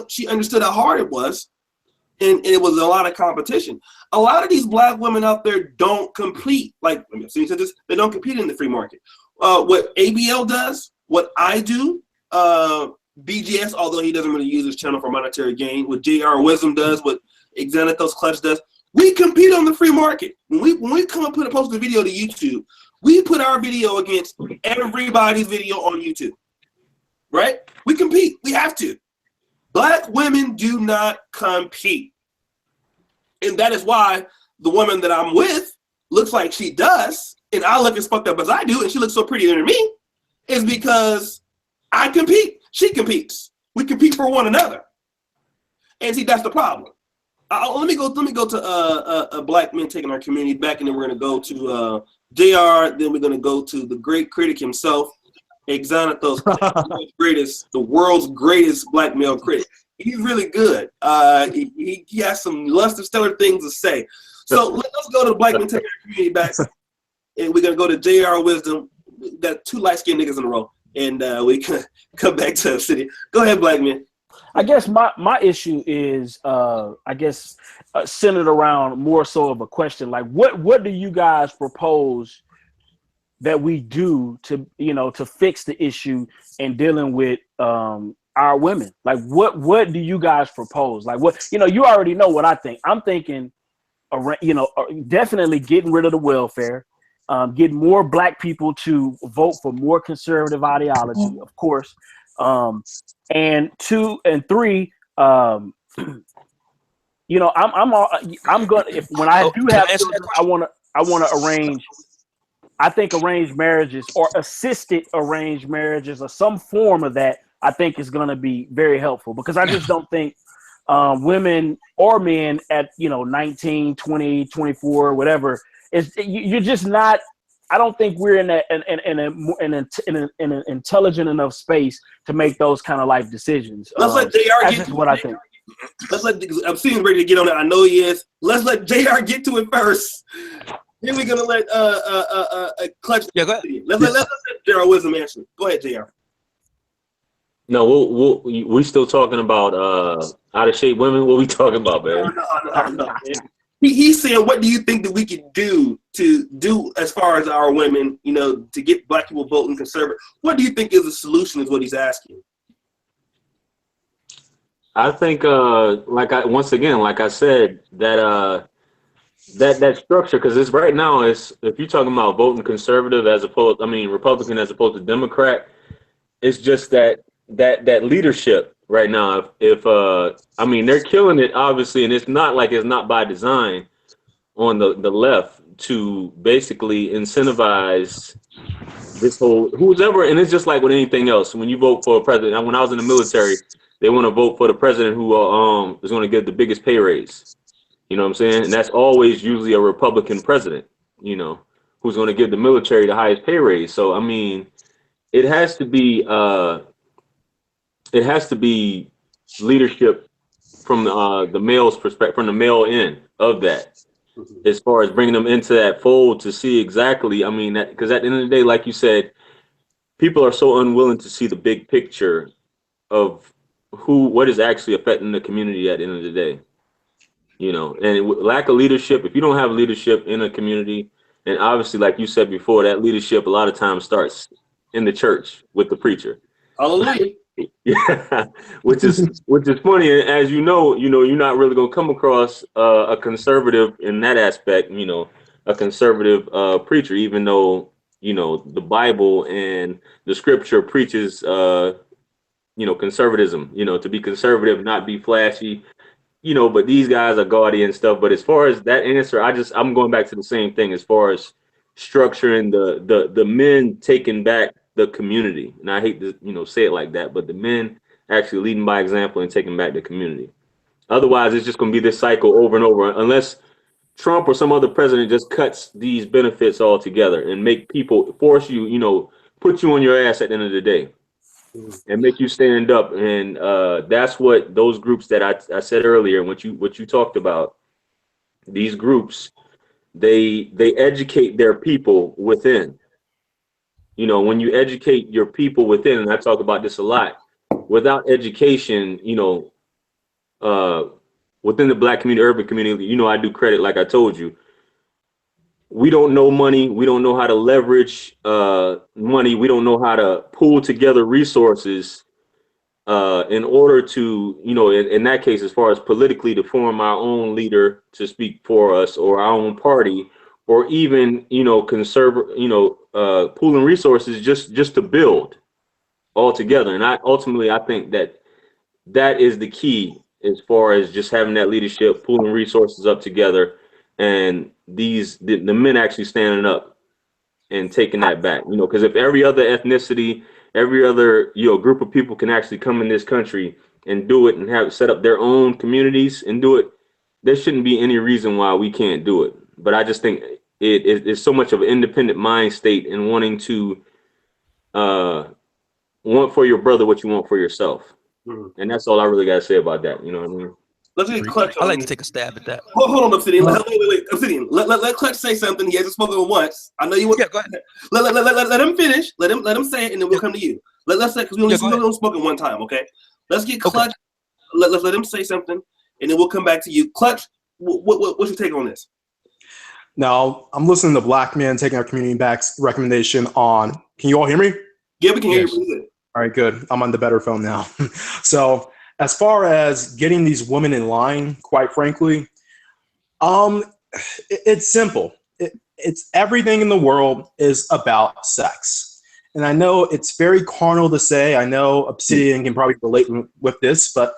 she understood how hard it was. And it was a lot of competition. A lot of these black women out there don't compete. Like, they don't compete in the free market. What ABL does, what I do, BGS, although he doesn't really use his channel for monetary gain, what JR Wisdom does, what Xanatos Clutch does, we compete on the free market. When we come and post a video to YouTube, we put our video against everybody's video on YouTube, right? We compete. We have to. Black women do not compete. And that is why the woman that I'm with looks like she does, and I look as fucked up as I do, and she looks so prettier than me, is because I compete. She competes. We compete for one another. And see, that's the problem. Let me go to black men taking our community back, and then we're going to go to JR. Then we're going to go to the great critic himself, Xanatos, the world's greatest black male critic. He's really good. He has some lusty, stellar things to say. So let's go to the black men taking our community back, and we're going to go to JR Wisdom. We got 2 light-skinned niggas in a row, and we can come back to the city. Go ahead, black man. I guess my issue is centered around more so of a question like what do you guys propose that we do to fix the issue and dealing with our women? Like what do you guys propose? Like what you already know what I think. I'm thinking definitely getting rid of the welfare, getting more black people to vote for more conservative ideology, of course. And 2 and 3, I'm gonna when I do have children, I want to arrange. I think arranged marriages or assisted arranged marriages or some form of that I think is going to be very helpful because I just don't think women or men at 19, 20, 24, whatever You're just not. I don't think we're in an intelligent enough space to make those kind of life decisions. Let's let JR that's get just to what it. I think. Let's let Obsidian ready to get on it. I know he is. Let's let JR get to it first. Then we're gonna let Clutch. Yeah, go ahead. Let's let JR Wisdom answer. Go ahead, JR. No, we still talking about out of shape women. What we talking about, man? No. He's saying, what do you think that we can do as far as our women, to get black people voting conservative? What do you think is the solution? Is what he's asking. I think, like I said, that structure, because it's right now, if you're talking about voting conservative Republican as opposed to Democrat, it's just that leadership right now. If they're killing it, obviously, and it's not by design on the left to basically incentivize this whole whoever, and it's just like with anything else. When you vote for a president, when I was in the military, they want to vote for the president who is going to get the biggest pay raise. You know what I'm saying? And that's always usually a Republican president, who's going to give the military the highest pay raise. So it has to be leadership from the male's perspective, from the male end of that, as far as bringing them into that fold to see exactly. Because at the end of the day, like you said, people are so unwilling to see the big picture of what is actually affecting the community at the end of the day. And lack of leadership, if you don't have leadership in a community, and obviously, like you said before, that leadership a lot of times starts in the church with the preacher. Hallelujah. Yeah, which is funny. As you know, you're not really gonna come across a conservative in that aspect. A conservative preacher, even though the Bible and the Scripture preaches conservatism. To be conservative, not be flashy. But these guys are gaudy and stuff. But as far as that answer, I'm going back to the same thing as far as structuring the men taking back the community. And I hate to say it like that, but the men actually leading by example and taking back the community. Otherwise, it's just going to be this cycle over and over, unless Trump or some other president just cuts these benefits altogether and make people force you, put you on your ass at the end of the day and make you stand up. And that's what those groups that I said earlier, what you talked about, these groups, they educate their people within. When you educate your people within, and I talk about this a lot, without education, within the black community, urban community, I do credit, like I told you, we don't know money. We don't know how to leverage money. We don't know how to pull together resources in order to, in that case, as far as politically, to form our own leader to speak for us, or our own party, or even, pooling resources just to build all together. And I think that is the key, as far as just having that leadership, pooling resources up together, and the men actually standing up and taking that back. Because if every other ethnicity, every other group of people can actually come in this country and do it, and have set up their own communities and do it, there shouldn't be any reason why we can't do it. But I just think it's so much of an independent mind state, and wanting to want for your brother what you want for yourself. And that's all I really got to say about that. You know what I mean? Let's get Clutch. I like to take a stab at that. Hold on, Obsidian. Wait, Obsidian. Let Clutch say something. He hasn't spoken once. I know you. Yeah, go ahead. Let him finish. Let him say it, and then we'll come to you. Let's say, because we only spoken one time. Okay. Let's get Clutch. Okay. Let him say something, and then we'll come back to you. Clutch, what's your take on this? Now, I'm listening to Black Men Taking Our Community Back's recommendation on. Can you all hear me? Yeah, we can hear you. All right, good. I'm on the better phone now. So, as far as getting these women in line, quite frankly, it's simple. It's everything in the world is about sex. And I know it's very carnal to say. I know Obsidian can probably relate with this, but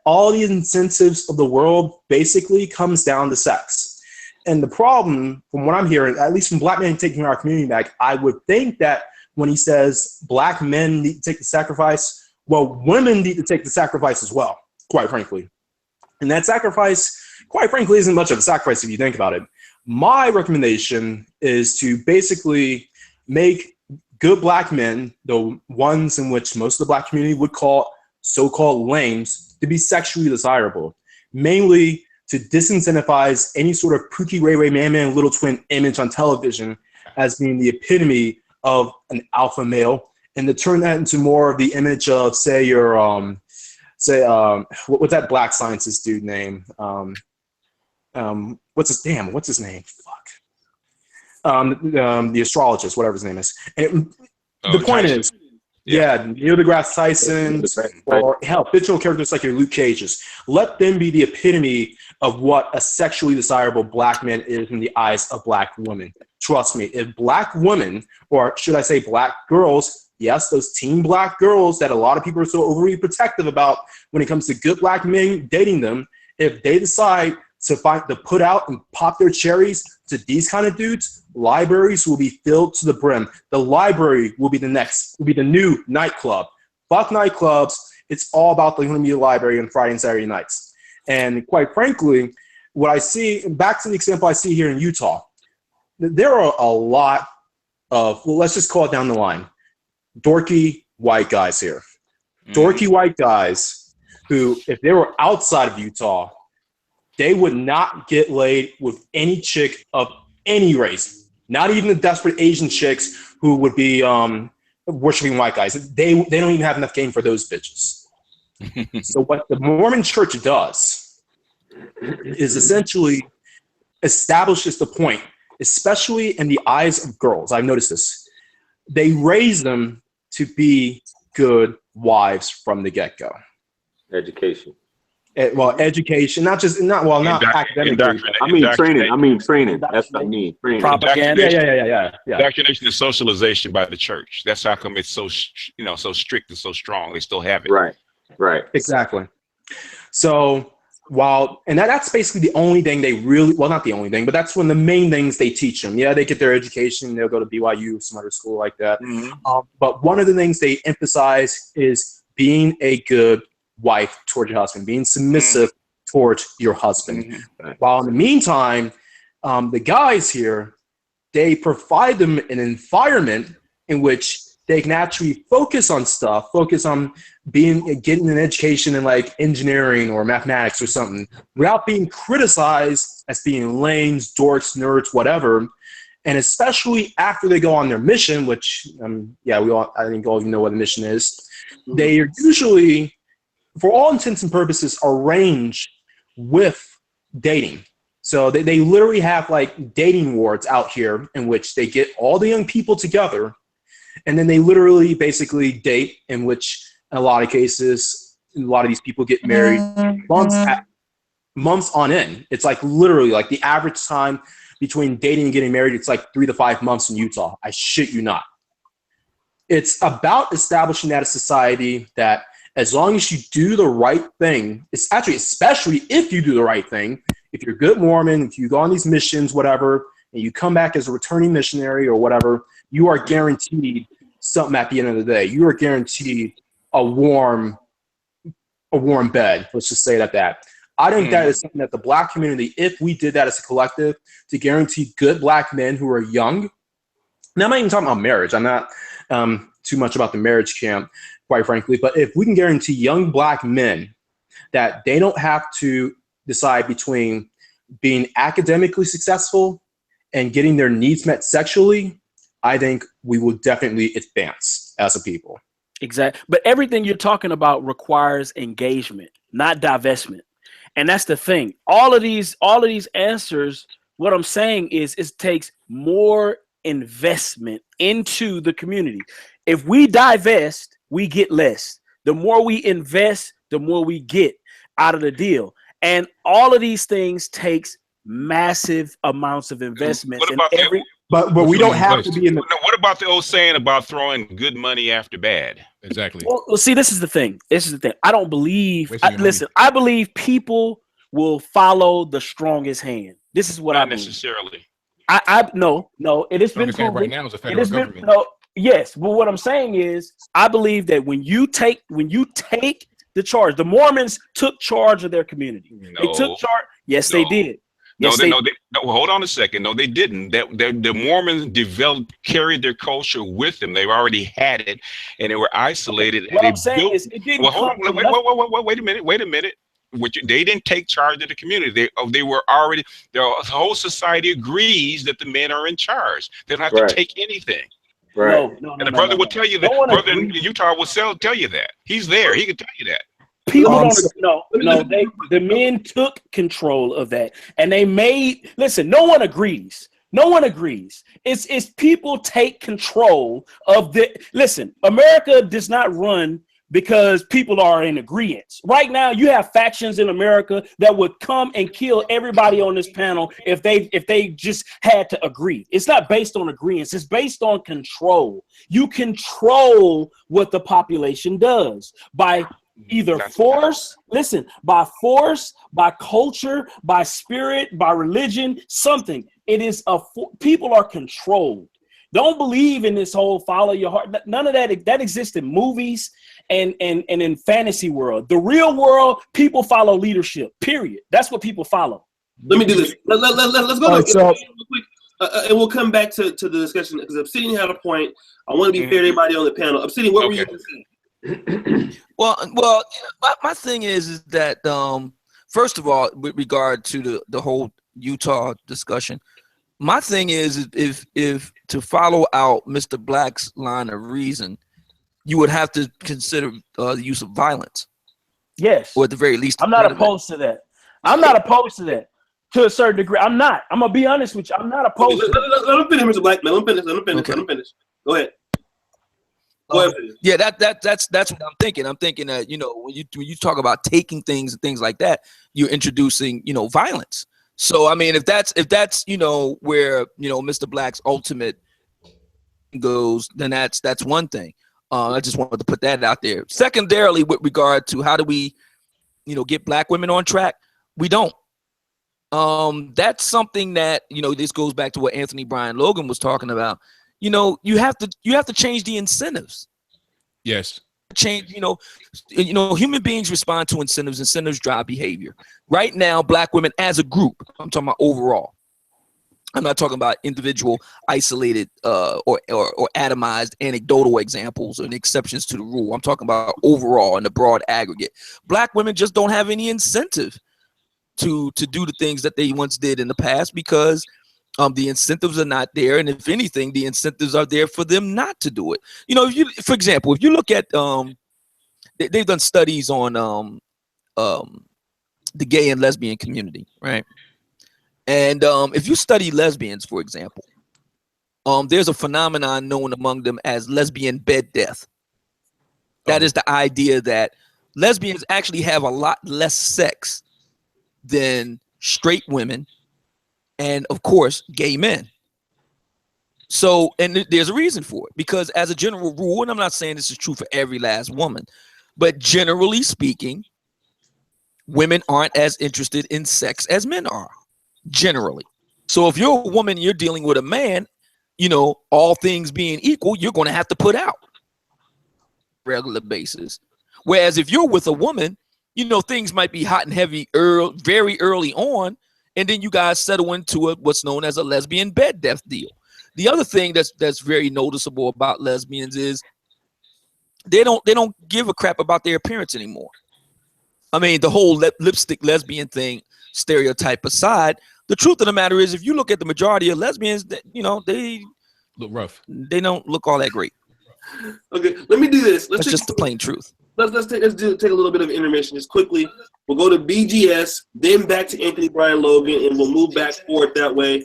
all the incentives of the world basically comes down to sex. And the problem, from what I'm hearing, at least from Black Men Taking Our Community Back, I would think that when he says black men need to take the sacrifice, well, women need to take the sacrifice as well, quite frankly. And that sacrifice, quite frankly, isn't much of a sacrifice if you think about it. My recommendation is to basically make good black men, the ones in which most of the black community would call so-called lames, to be sexually desirable, mainly to disincentivize any sort of Pookie Ray Ray Man Man Little Twin image on television as being the epitome of an alpha male, and to turn that into more of the image of, say, your what's that black scientist dude name? What's his name? Fuck. The astrologist, whatever his name is. And the point Tyson. is, Neil deGrasse Tyson, or hell, fictional characters like your Luke Cages. Let them be the epitome of what a sexually desirable black man is in the eyes of black women. Trust me, if black women, or should I say black girls, yes, those teen black girls that a lot of people are so overly protective about when it comes to good black men dating them, if they decide to put out and pop their cherries to these kind of dudes, libraries will be filled to the brim. The library will be the new nightclub. Fuck nightclubs. It's all about the media library on Friday and Saturday nights. And quite frankly, what I see, back to the example I see here in Utah, there are a lot of, well, let's just call it down the line, dorky white guys here. Dorky white guys who, if they were outside of Utah, they would not get laid with any chick of any race, not even the desperate Asian chicks who would be worshiping white guys. They don't even have enough game for those bitches. So what the Mormon Church does is essentially establishes the point, especially in the eyes of girls. I've noticed this. They raise them to be good wives from the get-go. Education. Education, not academic. I mean training. That's what I mean. Training. Propaganda. Yeah. Indoctrination and socialization by the church. That's how come it's so so strict and so strong. They still have it. Right. Exactly. So that's basically the only thing they really, well, not the only thing, but that's one of the main things they teach them. Yeah, they get their education. They'll go to BYU, some other school like that. But one of the things they emphasize is being a good wife towards your husband, being submissive towards your husband. While in the meantime, the guys here, they provide them an environment in which they can actually focus on getting an education in like engineering or mathematics or something without being criticized as being lames, dorks, nerds, whatever. And especially after they go on their mission, which I think all of you know what the mission is. They are usually, for all intents and purposes, arranged with dating. So they literally have like dating wards out here in which they get all the young people together, and then they literally basically date, in which in a lot of cases, a lot of these people get married months on end. It's like literally like the average time between dating and getting married, it's like 3 to 5 months in Utah. I shit you not. It's about establishing that a society that as long as you do the right thing, it's actually, especially if you do the right thing, if you're a good Mormon, if you go on these missions, whatever, and you come back as a returning missionary or whatever, you are guaranteed something at the end of the day. You are guaranteed a warm bed. Let's just say it at that. I think that is something that the black community, if we did that as a collective, to guarantee good black men who are young. Now, I'm not even talking about marriage. I'm not too much about the marriage camp, quite frankly. But if we can guarantee young black men that they don't have to decide between being academically successful and getting their needs met sexually, I think we will definitely advance as a people. Exactly. But everything you're talking about requires engagement, not divestment. And that's the thing. All of these answers, what I'm saying is it takes more investment into the community. If we divest, we get less. The more we invest, the more we get out of the deal. And all of these things takes massive amounts of investments. But we don't have to be in the. What about the old saying about throwing good money after bad? Exactly. Well, see, this is the thing. I don't believe. I believe people will follow the strongest hand. This is what I believe. Necessarily. No. It has been proven right now is the federal government. Yes, but what I'm saying is, I believe that when you take the charge, the Mormons took charge of their community. They took charge. Yes, they did. No, Yes, they no, well, hold on a second. No, they didn't. The Mormons carried their culture with them. They already had it, and they were isolated. And what they I'm saying built. is it didn't Well, hold come on. from Wait a minute. Wait a minute. They didn't take charge of the community. They were already. The whole society agrees that the men are in charge. They don't have to take anything. Right. No. And the brother will tell you that. No one Brother in agrees. Utah will tell you that. He's there. He can tell you that. People don't so- the men took control of that, and they made. Listen, no one agrees. No one agrees. It's people take control of the. Listen, America does not run because people are in agreement. Right now, you have factions in America that would come and kill everybody on this panel if they just had to agree. It's not based on agreements. It's based on control. You control what the population does by either force, by force, by culture, by spirit, by religion, something. It is people are controlled. Don't believe in this whole follow your heart. None of that exists in movies and in fantasy world. The real world, people follow leadership, period. That's what people follow. Let me do this. Let's go. Right, so- and we'll come back to the discussion because Obsidian had a point. I want to be fair to everybody on the panel. Obsidian, what were you going to say? Well, my thing is that first of all, with regard to the whole Utah discussion, my thing is if to follow out Mr. Black's line of reason, you would have to consider the use of violence. Yes, or at the very least, I'm not opposed to that. I'm not opposed to that to a certain degree. I'm not. I'm gonna be honest with you. I'm not opposed. Let him finish, Mr. Black. Let him finish. Okay. Let him finish. Go ahead. Yeah, that's what I'm thinking. I'm thinking that when you talk about taking things and things like that, you're introducing violence. So I mean, if that's where Mr. Black's ultimate goes, then that's one thing. I just wanted to put that out there. Secondarily, with regard to how do we get Black women on track, we don't. That's something that this goes back to what Anthony Brian Logan was talking about. You have to change the incentives. Yes. Change, human beings respond to incentives. Incentives drive behavior. Right now, Black women as a group, I'm talking about overall. I'm not talking about individual, isolated, or atomized anecdotal examples and exceptions to the rule. I'm talking about overall in the broad aggregate. Black women just don't have any incentive to do the things that they once did in the past because the incentives are not there, and if anything, the incentives are there for them not to do it. For example, if you look at they've done studies on the gay and lesbian community, right? And if you study lesbians, for example, there's a phenomenon known among them as lesbian bed death. That is the idea that lesbians actually have a lot less sex than straight women and, of course, gay men. So, and there's a reason for it, because as a general rule, and I'm not saying this is true for every last woman, but generally speaking, women aren't as interested in sex as men are, generally. So if you're a woman, you're dealing with a man, all things being equal, you're going to have to put out regular basis. Whereas if you're with a woman, things might be hot and heavy very early on, and then you guys settle into what's known as a lesbian bed death deal. The other thing that's very noticeable about lesbians is they don't give a crap about their appearance anymore. I mean, the whole lipstick lesbian thing, stereotype aside, the truth of the matter is, if you look at the majority of lesbians, they Look rough. They don't look all that great. Okay, let me do this. That's just the plain truth. Let's take a little bit of intermission just quickly. We'll go to BGS, then back to Anthony Brian Logan, and we'll move back forward that way.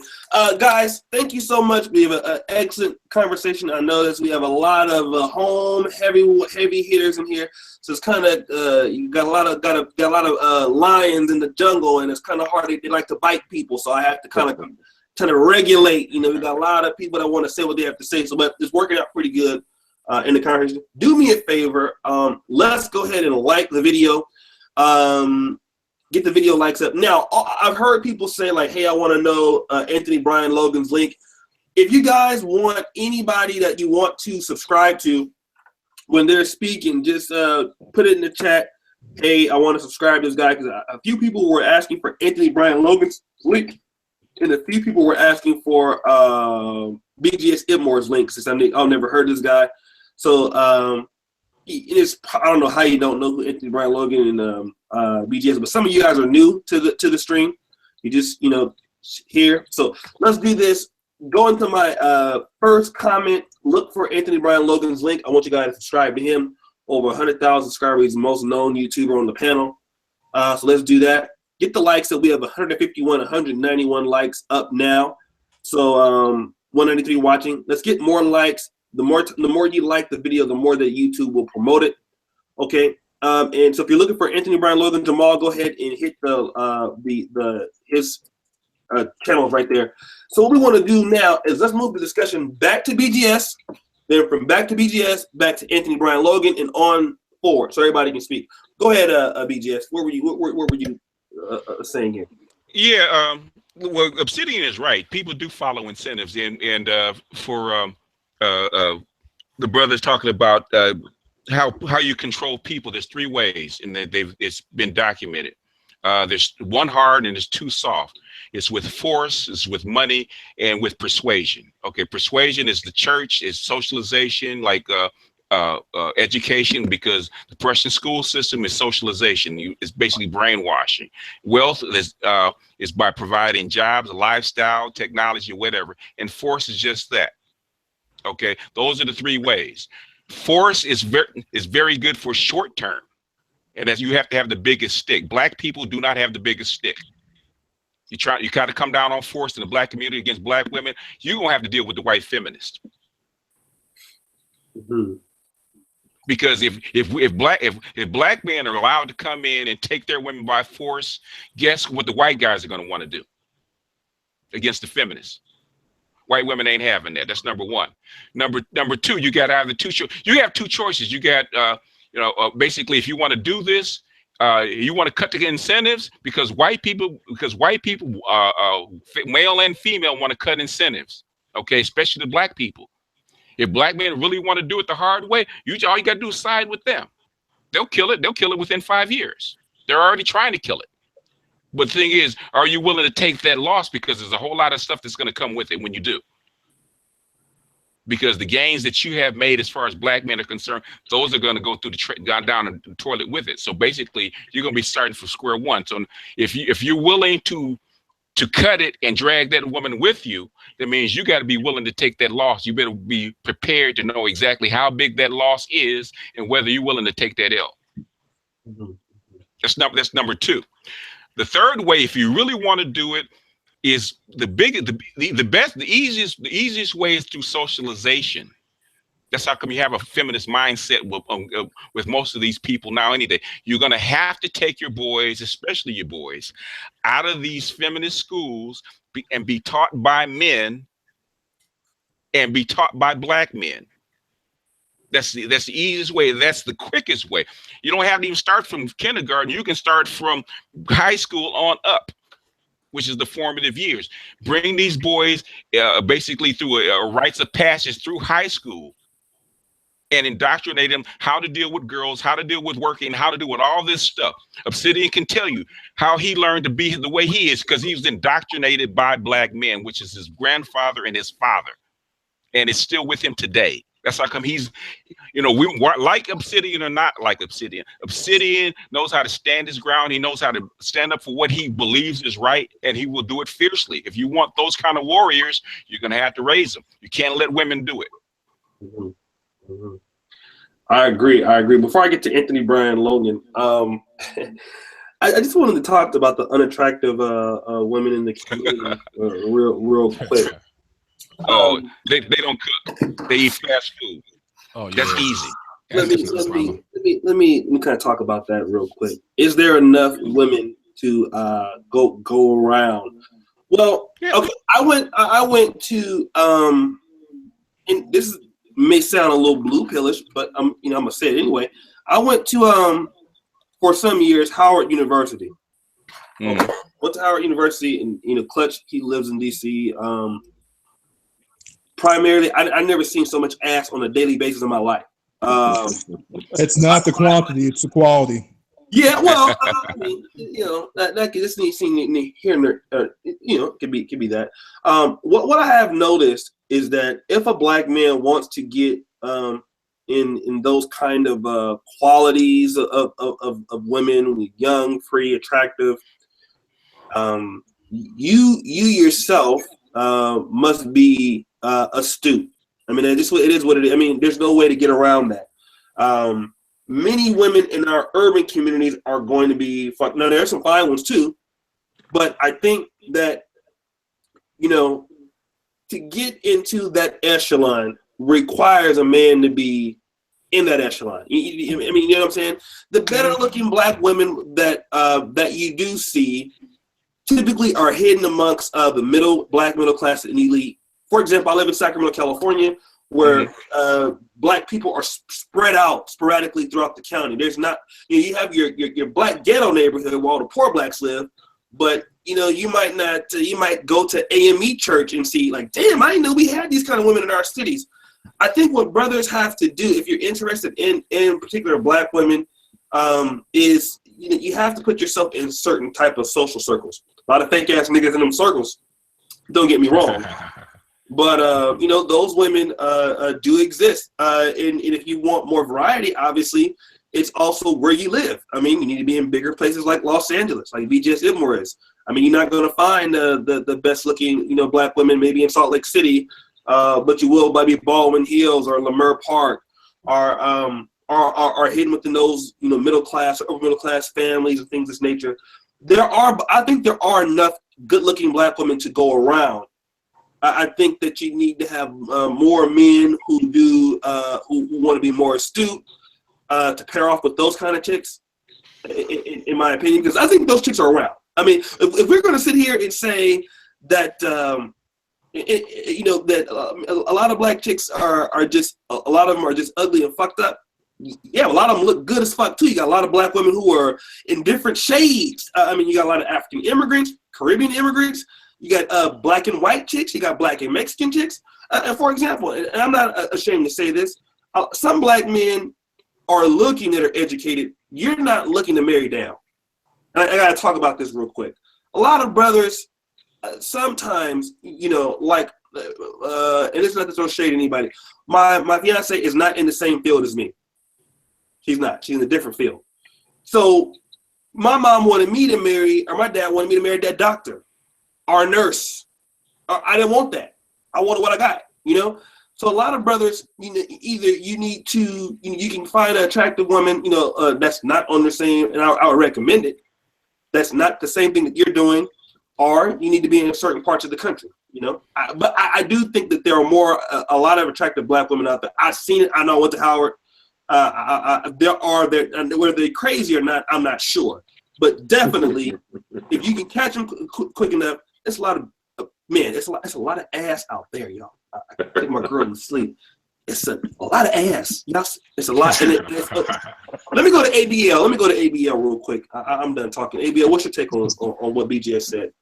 Guys, thank you so much. We have an excellent conversation. I noticed we have a lot of home heavy hitters in here, so it's kind of you got a lot of lions in the jungle, and it's kind of hard. They like to bite people, so I have to kind of regulate. We got a lot of people that want to say what they have to say, so but it's working out pretty good. In the conversation, do me a favor. Let's go ahead and like the video. Get the video likes up. Now, I've heard people say like, "Hey, I want to know Anthony Brian Logan's link." If you guys want anybody that you want to subscribe to when they're speaking, just put it in the chat. Hey, I want to subscribe to this guy, because a few people were asking for Anthony Brian Logan's link. and a few people were asking for BGS Ibmor's link, since I've never heard this guy. So I don't know how you don't know who Anthony Brian Logan and BGS, but some of you guys are new to the stream. You just here. So let's do this. Go into my first comment. Look for Anthony Brian Logan's link. I want you guys to subscribe to him. Over 100,000 subscribers. He's the most known YouTuber on the panel. So let's do that. Get the likes up. We have 151, 191 likes up now. So 193 watching. Let's get more likes. The more you like the video, the more that YouTube will promote it. Okay. And so if you're looking for Anthony Brian Logan Jamal, go ahead and hit his channels right there. So what we want to do now is let's move the discussion back to BGS, then from back to BGS, back to Anthony Brian Logan, and on forward, so everybody can speak. Go ahead, BGS. Where were you saying here? Yeah, well, Obsidian is right. People do follow incentives, and for the brothers talking about how you control people. There's three ways, and it's been documented. There's one hard and there's two soft. It's with force, it's with money, and with persuasion. Okay, persuasion is the church, is socialization, like education, because the Prussian school system is socialization. It's basically brainwashing. Wealth is by providing jobs, lifestyle, technology, whatever. And force is just that. Okay, those are the three ways. Force is very good for short term, and as you have to have the biggest stick. Black people do not have the biggest stick. You try to come down on force in the black community against black women, you're gonna have to deal with the white feminist. Mm-hmm. Because if black men are allowed to come in and take their women by force, guess what the white guys are gonna want to do against the feminists? White women ain't having that. That's number one. Number two, you got either you have two choices. You got basically, if you want to do this, you want to cut the incentives, because white people, male and female, want to cut incentives. Okay, especially the black people. If black men really want to do it the hard way, all you got to do is side with them. They'll kill it. They'll kill it within 5 years. They're already trying to kill it. But the thing is, are you willing to take that loss? Because there's a whole lot of stuff that's going to come with it when you do. Because the gains that you have made as far as black men are concerned, those are going to go through down the toilet with it. So basically, you're going to be starting from square one. So if you're willing to cut it and drag that woman with you, that means you got to be willing to take that loss. You better be prepared to know exactly how big that loss is and whether you're willing to take that L. Mm-hmm. That's number two. The third way, if you really want to do it, is the easiest way is through socialization. That's how come you have a feminist mindset with most of these people now. Anything, you're gonna have to take your boys, especially your boys, out of these feminist schools and be taught by men and be taught by black men. That's the easiest way. That's the quickest way. You don't have to even start from kindergarten. You can start from high school on up, which is the formative years. Bring these boys basically through a rites of passage through high school and indoctrinate them how to deal with girls, how to deal with working, how to deal with all this stuff. Obsidian can tell you how he learned to be the way he is, because he was indoctrinated by black men, which is his grandfather and his father. And it's still with him today. That's how come he's, we like Obsidian or not like Obsidian. Obsidian knows how to stand his ground. He knows how to stand up for what he believes is right, and he will do it fiercely. If you want those kind of warriors, you're going to have to raise them. You can't let women do it. Mm-hmm. Mm-hmm. I agree. Before I get to Anthony Brian Logan, I just wanted to talk about the unattractive women in the community real quick. Oh, they don't cook. They eat fast food. Oh, yeah. That's easy. Let me kind of talk about that real quick. Is there enough women to go around? Well, okay. I went to and this may sound a little blue pillish, but I'm gonna say it anyway. I went to for some years Howard University. Mm. Went to Howard University, and Clutch, he lives in DC. Primarily, I never seen so much ass on a daily basis in my life. It's not the quantity; it's the quality. Yeah, well, I mean, that could just need seen here and there. Could be that. What I have noticed is that if a black man wants to get in those kind of qualities of women, young, free, attractive, you yourself must be astute. I mean, it is what it is. I mean, there's no way to get around that. Many women in our urban communities are going to be fucked. Now, there are some fine ones too, but I think that, to get into that echelon requires a man to be in that echelon. I mean, you know what I'm saying? The better looking black women that you do see typically are hidden amongst the black middle class and elite. For example, I live in Sacramento, California, where black people are spread out sporadically throughout the county. There's not, you have your black ghetto neighborhood where all the poor blacks live, but you might not, you might go to AME church and see like, damn, I didn't know we had these kind of women in our cities. I think what brothers have to do, if you're interested in particular black women, is you have to put yourself in certain type of social circles. A lot of fake ass niggas in them circles. Don't get me wrong. But those women do exist, and if you want more variety, obviously, it's also where you live. I mean, you need to be in bigger places like Los Angeles, like BGS Ibmor is. I mean, you're not going to find the best looking black women maybe in Salt Lake City, but you will maybe Baldwin Hills or Leimert Park, are hidden within those middle class or upper middle class families and things of this nature. I think there are enough good looking black women to go around. I think that you need to have more men who want to be more astute to pair off with those kind of chicks, in my opinion, because I think those chicks are around. I mean, if we're going to sit here and say that, that a lot of black chicks are just, a lot of them are just ugly and fucked up. Yeah, a lot of them look good as fuck too. You got a lot of black women who are in different shades. I mean, you got a lot of African immigrants, Caribbean immigrants. You got black and white chicks. You got black and Mexican chicks. And for example, and I'm not ashamed to say this, some black men are looking that are educated. You're not looking to marry down. And I got to talk about this real quick. A lot of brothers sometimes, like, and it's not to throw shade at anybody. My fiance is not in the same field as me. She's not. She's in a different field. So my mom wanted me to marry, or my dad wanted me to marry that doctor. Our nurse. I didn't want that. I wanted what I got, So a lot of brothers, either you need to, you can find an attractive woman, that's not on the same, and I would recommend it. That's not the same thing that you're doing, or you need to be in certain parts of the country, But I do think that there are a lot of attractive black women out there. I've seen it. I know I went to Howard. Whether they're crazy or not, I'm not sure. But definitely, if you can catch them quick enough, it's a lot of it's a lot of ass out there, y'all. I think my girl was asleep. It's a lot of ass. Y'all, it's a lot. And let me go to ABL. Let me go to ABL real quick. I'm done talking. ABL, what's your take on what BGS said?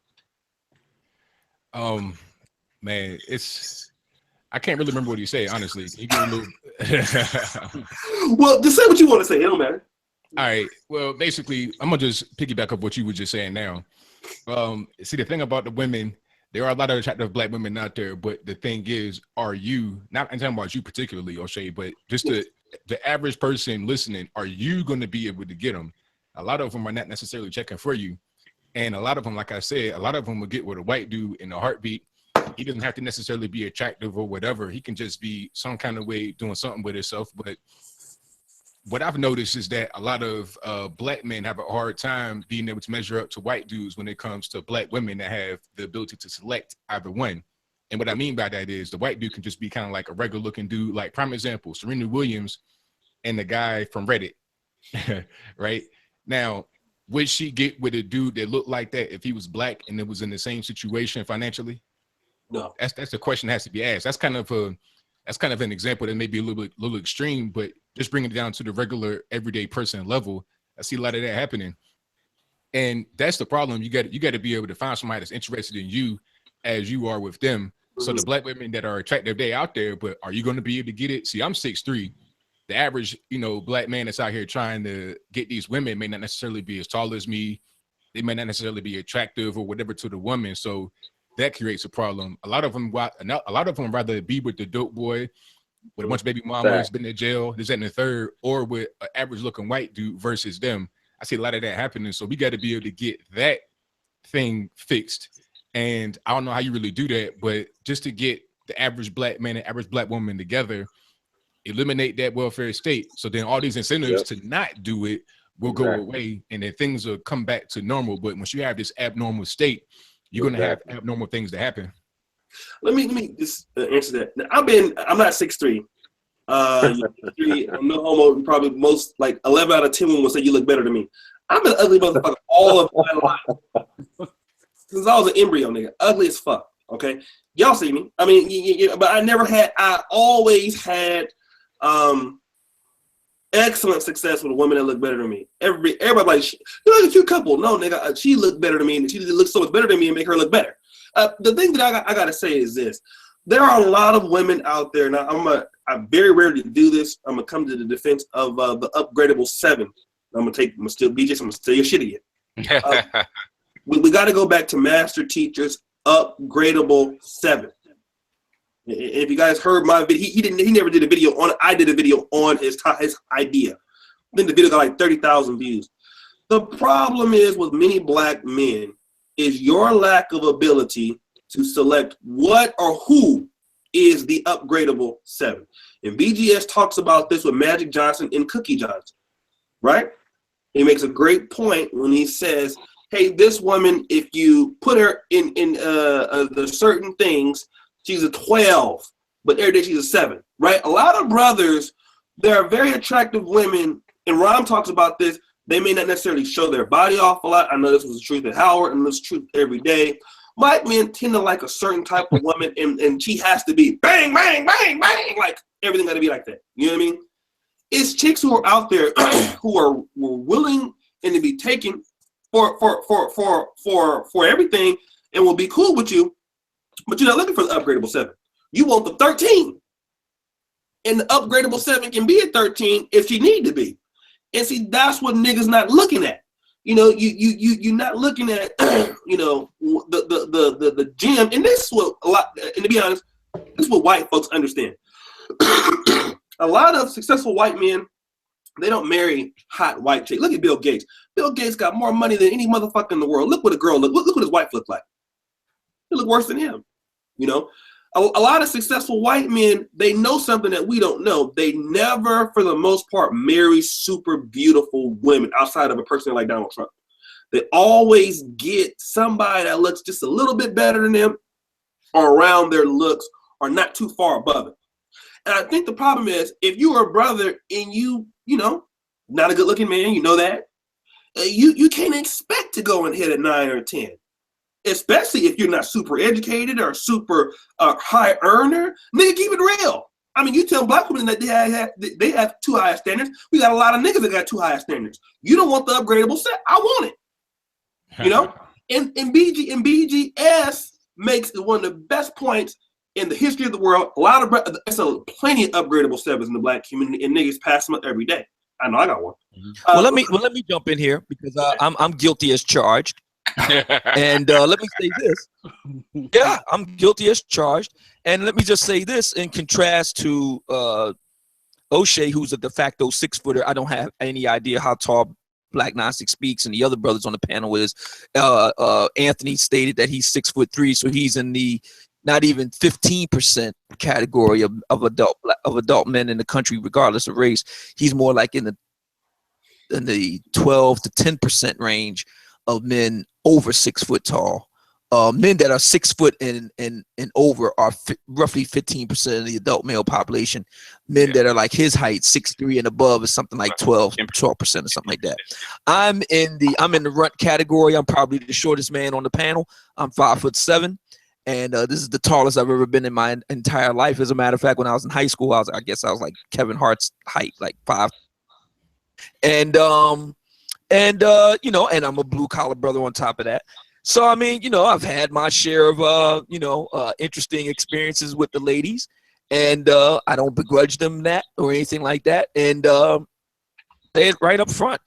Man, I can't really remember what he said, honestly. You can Well, just say what you want to say. It don't matter. All right. Well, basically, I'm gonna just piggyback up what you were just saying now. See, the thing about the women, there are a lot of attractive black women out there, but the thing is, are you, not I'm talking about you particularly, O'Shea, but just the average person listening, are you going to be able to get them? A lot of them are not necessarily checking for you. And a lot of them, like I said, a lot of them will get with a white dude in a heartbeat. He doesn't have to necessarily be attractive or whatever. He can just be some kind of way doing something with himself. But what I've noticed is that a lot of black men have a hard time being able to measure up to white dudes when it comes to black women that have the ability to select either one. And what I mean by that is the white dude can just be kind of like a regular looking dude. Like prime example, Serena Williams and the guy from Reddit, right? Now, would she get with a dude that looked like that if he was black and it was in the same situation financially? No. That's the question that has to be asked. That's kind of an example that may be a little extreme, but just bringing it down to the regular everyday person level, I see a lot of that happening. And that's the problem. You got to be able to find somebody that's interested in you as you are with them. So the black women that are attractive, they out there, but are you going to be able to get it? See, I'm 6'3", the average, black man that's out here trying to get these women may not necessarily be as tall as me. They may not necessarily be attractive or whatever to the woman. So that creates a problem. A lot of them rather be with the dope boy with a bunch of baby mamas, been in jail, this, that, and the third, or with an average looking white dude versus them. I see a lot of that happening. So we got to be able to get that thing fixed. And I don't know how you really do that, but just to get the average black man and average black woman together, eliminate that welfare state. So then all these incentives to not do it will go away, and then things will come back to normal. But once you have this abnormal state, you're going to have abnormal things to happen. Let me just answer that. Now, I'm not 6'3". I'm no homo. Probably most, like 11 out of 10 women will say you look better than me. I'm an ugly motherfucker all of my life. Since I was an embryo, nigga. Ugly as fuck. Okay? Y'all see me. I mean, but I always had excellent success with a woman that looked better than me. Everybody like, you're like a cute couple. No, nigga, she looked better than me, and she looks so much better than me and make her look better. The thing that I gotta say is this: there are a lot of women out there. Now, I very rarely do this. I'm gonna come to the defense of the upgradable 7. I'm gonna steal BGS. I'm gonna steal your shit again. We got to go back to Master Teacher's upgradable 7. If you guys heard my video, he never did a video on it. I did a video on his idea. Then the video got like 30,000 views. The problem is with many black men is your lack of ability to select what or who is the upgradable 7. And BGS talks about this with Magic Johnson and Cookie Johnson, right? He makes a great point when he says, hey, this woman, if you put her in the certain things, she's a 12, but every day she's a 7, right? A lot of brothers, there are very attractive women, and Ron talks about this. They may not necessarily show their body off a lot. I know this was the truth at Howard, and this is truth every day. Black men tend to like a certain type of woman, and she has to be bang, bang, bang, bang, like everything got to be like that. You know what I mean? It's chicks who are out there who are willing and to be taken for everything and will be cool with you, but you're not looking for the upgradable 7. You want the 13. And the upgradable 7 can be a 13 if she need to be. And see, that's what niggas not looking at. You're not looking at the gym. And this is what a lot, and to be honest, this is what white folks understand. A lot of successful white men, they don't marry hot white chicks. Look at Bill Gates. Bill Gates got more money than any motherfucker in the world. Look what a girl look. Look what his wife look like. They look worse than him. A lot of successful white men, they know something that we don't know. They never, for the most part, marry super beautiful women outside of a person like Donald Trump. They always get somebody that looks just a little bit better than them or around their looks or not too far above it. And I think the problem is if you are a brother and you not a good looking man, you know that, you can't expect to go and hit a 9 or 10. Especially if you're not super educated or super high earner. Nigga, keep it real. I mean, you tell black women that they have too high standards. We got a lot of niggas that got too high standards. You don't want the upgradable set. I want it. And BGS makes one of the best points in the history of the world. Plenty of upgradable 7s in the black community, and niggas pass them up every day. I know I got one. Let me jump in here because I'm guilty as charged. And let me say this. Yeah, I'm guilty as charged. And let me just say this in contrast to O'Shea, who's a de facto 6-footer. I don't have any idea how tall Black Gnostic speaks, and the other brothers on the panel is Anthony stated that he's 6'3", so he's in the not even 15% category of adult men in the country, regardless of race. He's more like in the 12 to 10% range of men over 6 foot tall. Men that are 6 foot and over are roughly 15% of the adult male population. Men that are like his height, 6'3" and above, is something like 12% or something like that. I'm in the runt category. I'm probably the shortest man on the panel. I'm 5'7", and this is the tallest I've ever been in my entire life. As a matter of fact, when I was in high school, I guess I was like Kevin Hart's height, like 5. And I'm a blue collar brother on top of that. So, I mean, I've had my share of, interesting experiences with the ladies. and I don't begrudge them that or anything like that. And say it right up front.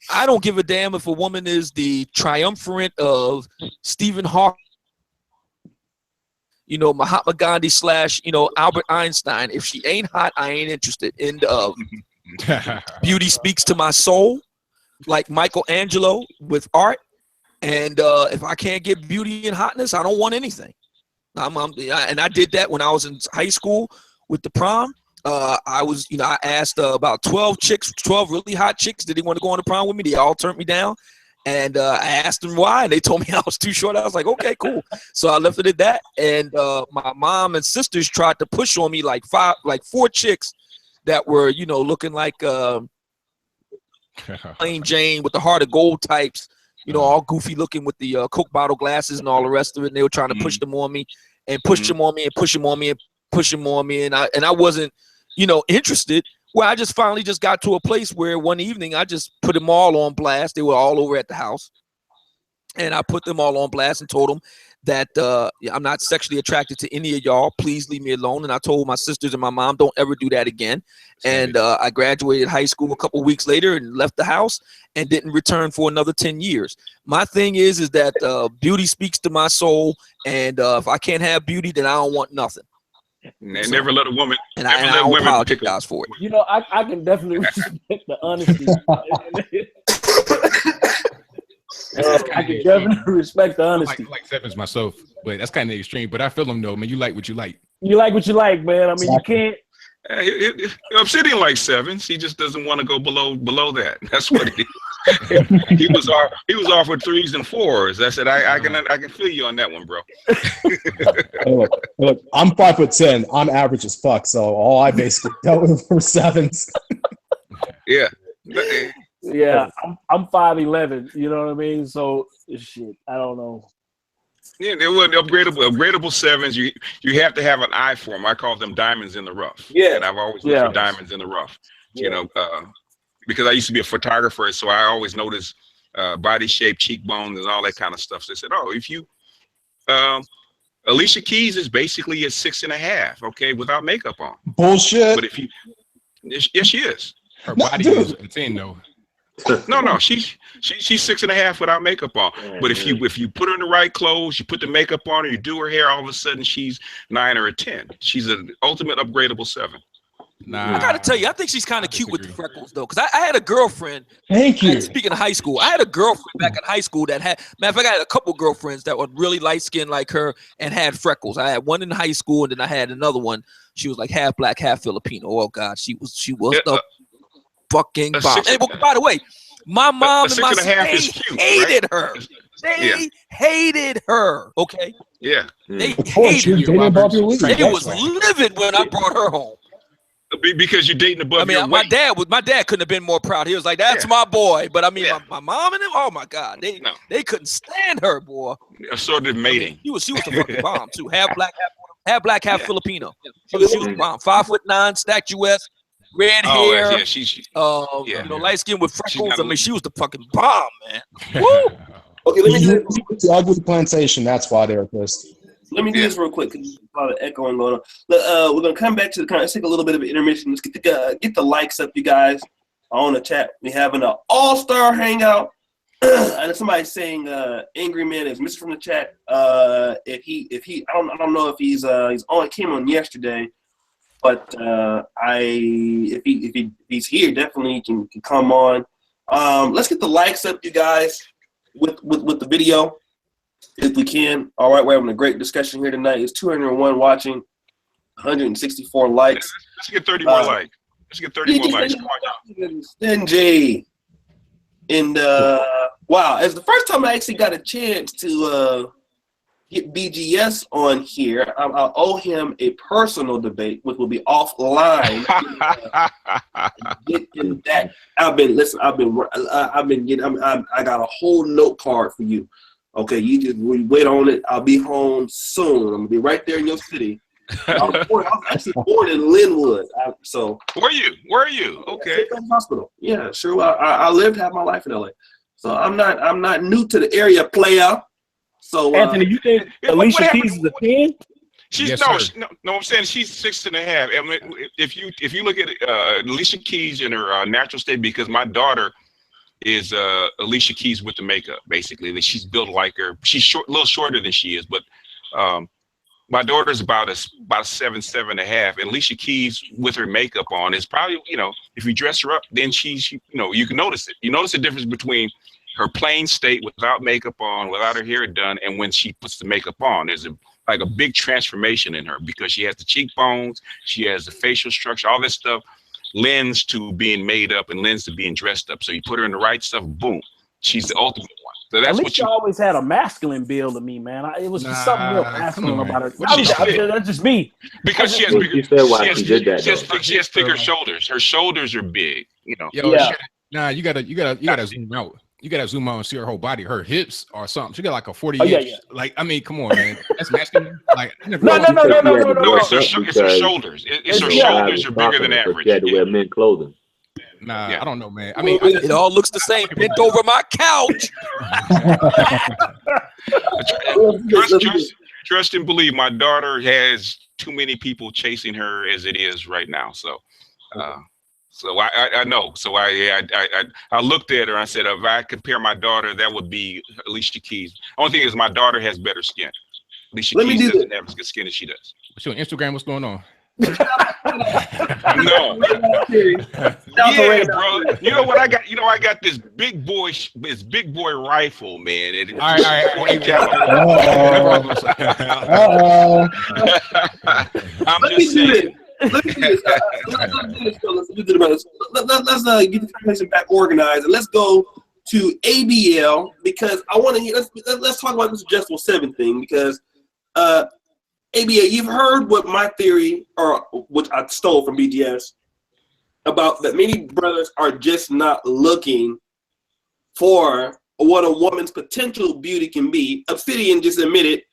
I don't give a damn if a woman is the triumvirate of Stephen Hawking, Mahatma Gandhi / Albert Einstein. If she ain't hot, I ain't interested. And beauty speaks to my soul, like Michelangelo with art. And if I can't get beauty and hotness, I don't want anything. And I did that when I was in high school with the prom. I asked about 12 really hot chicks. Did they want to go on the prom with me? They all turned me down. And I asked them why, and they told me I was too short. I was like, okay, cool. So I left it at that. And my mom and sisters tried to push on me like 4 chicks that were, looking like plain Jane with the heart of gold types, all goofy looking with the Coke bottle glasses and all the rest of it. And they were trying to push them on me and push them on me and push them on me and push them on me. And I wasn't, interested. Well, I just finally just got to a place where one evening I just put them all on blast. They were all over at the house. And I put them all on blast and told them that I'm not sexually attracted to any of y'all. Please leave me alone. And I told my sisters and my mom, don't ever do that again. And I graduated high school a couple weeks later and left the house and didn't return for another 10 years. My thing is that beauty speaks to my soul. And if I can't have beauty, then I don't want nothing. And never let a woman. And I don't apologize for it. I can definitely respect the honesty. I can definitely respect the honesty. I like sevens myself, but that's kind of extreme. But I feel them though, man. You like what you like. You like what you like, man. I mean, you can't. Obsidian likes sevens. He just doesn't want to go below that. That's what it is. he was offered 3s and 4s. I said I can feel you on that one, bro. Look, I'm 5'10". I'm average as fuck, so all I basically dealt with were 7s. Yeah. Yeah, I'm 5'11". You know what I mean? So shit, I don't know. Yeah, they were upgradable 7s. You have to have an eye for them. I call them diamonds in the rough. Yeah, and I've always looked for diamonds in the rough. Yeah. Because I used to be a photographer, so I always noticed body shape, cheekbones, and all that kind of stuff. So they said, "Oh, if you, Alicia Keys is basically at 6.5, okay, without makeup on." Bullshit. But if you, yes, she is. Her body is a 10 though. No, she's 6.5 without makeup on. But if you put her in the right clothes, you put the makeup on her, you do her hair, all of a sudden she's 9 or a 10. She's an ultimate upgradable 7. Nah. I gotta tell you, I think she's kind of cute with the freckles though, because I had a girlfriend. Thank you. Speaking of high school, I had a girlfriend back in high school that had. Matter of fact, I had a couple girlfriends that were really light skinned like her and had freckles. I had one in high school, and then I had another one. She was like half black, half Filipino. Oh God, she was the fucking bomb. Hey, but by the way, my mom and my sister hated her. They hated her. Okay. Yeah. They hated her. They was livid when I brought her home. Because you're dating above your my weight. My dad couldn't have been more proud. He was like, "That's my boy." But I mean, my mom and him. Oh my God, they couldn't stand her, boy. Assorted mating. She was the fucking bomb too. Half black, half Filipino. She was the bomb. 5'9", statuesque, red hair. Yeah, she light skin with freckles. I mean, she was the fucking bomb, man. Woo! Okay, let me do the ugly plantation. That's why they're pissed. Let me do this real quick because there's a lot of echoing going on. We're gonna come back to the let's take a little bit of an intermission. Let's get the likes up, you guys, on the chat. We're having an all-star hangout. And somebody's saying Angryman is missing from the chat. If he I don't know if he's came on yesterday, but if he's here, definitely can come on. Let's get the likes up, you guys, with the video. If we can. All right, we're having a great discussion here tonight. It's 201 watching, 164 likes. Let's get 30 more likes. Let's get 30 more likes. Come on, Stingy. And wow, it's the first time I actually got a chance to get BGS on here. I owe him a personal debate, which will be offline. Get in that. I got a whole note card for you. Okay, you just wait on it. I'll be home soon. I'm gonna be right there in your city. I was actually born in Linwood. Where are you? Okay. Hospital. Yeah, sure. I lived half my life in LA, so I'm not new to the area, player. So Anthony, you think Alicia Keys is a 10? She's Yes, no, sir. I'm saying she's 6.5. I mean, if you look at Alicia Keys in her natural state, because my daughter is Alicia Keys with the makeup, basically. That she's built like her. She's a little shorter than she is, but my daughter's about 7.5, and Alicia Keys with her makeup on is probably, if you dress her up, then she you can notice it. You notice the difference between her plain state without makeup on, without her hair done, and when she puts the makeup on. There's like a big transformation in her, because she has the cheekbones, she has the facial structure, all this stuff lends to being made up and lends to being dressed up. So you put her in the right stuff, boom, she's the ultimate one. So that's what you always had a masculine build to me, man. It was just something real masculine about her. That's just me. Because she has bigger. She has thicker shoulders. Her shoulders are big. Yo, you gotta zoom out. You gotta zoom out and see her whole body. Her hips or something. She got like a 40-inch. Like, I mean, come on, man. That's masculine. Like, no. It's her shoulders. It's her shoulders are bigger than average. She had to wear men's clothing. Nah, I don't know, man. I mean, it all looks the same. Bent over my couch. Trust and believe. My daughter has too many people chasing her as it is right now. So, I know. So I looked at her and I said, if I compare my daughter, that would be Alicia Keys. Only thing is, my daughter has better skin. Alicia Keys doesn't have as good skin as she does. What's your Instagram? What's going on? No. Yeah, bro. You know what I got? I got this big boy rifle, man. All right. I'm just saying. Let's do this. Let's get the conversation back organized, and let's go to ABL, because I want to hear. Let's talk about this Adjustable 7 thing, because ABL, you've heard what my theory, or which I stole from BGS, about that many brothers are just not looking for what a woman's potential beauty can be. Obsidian just admitted,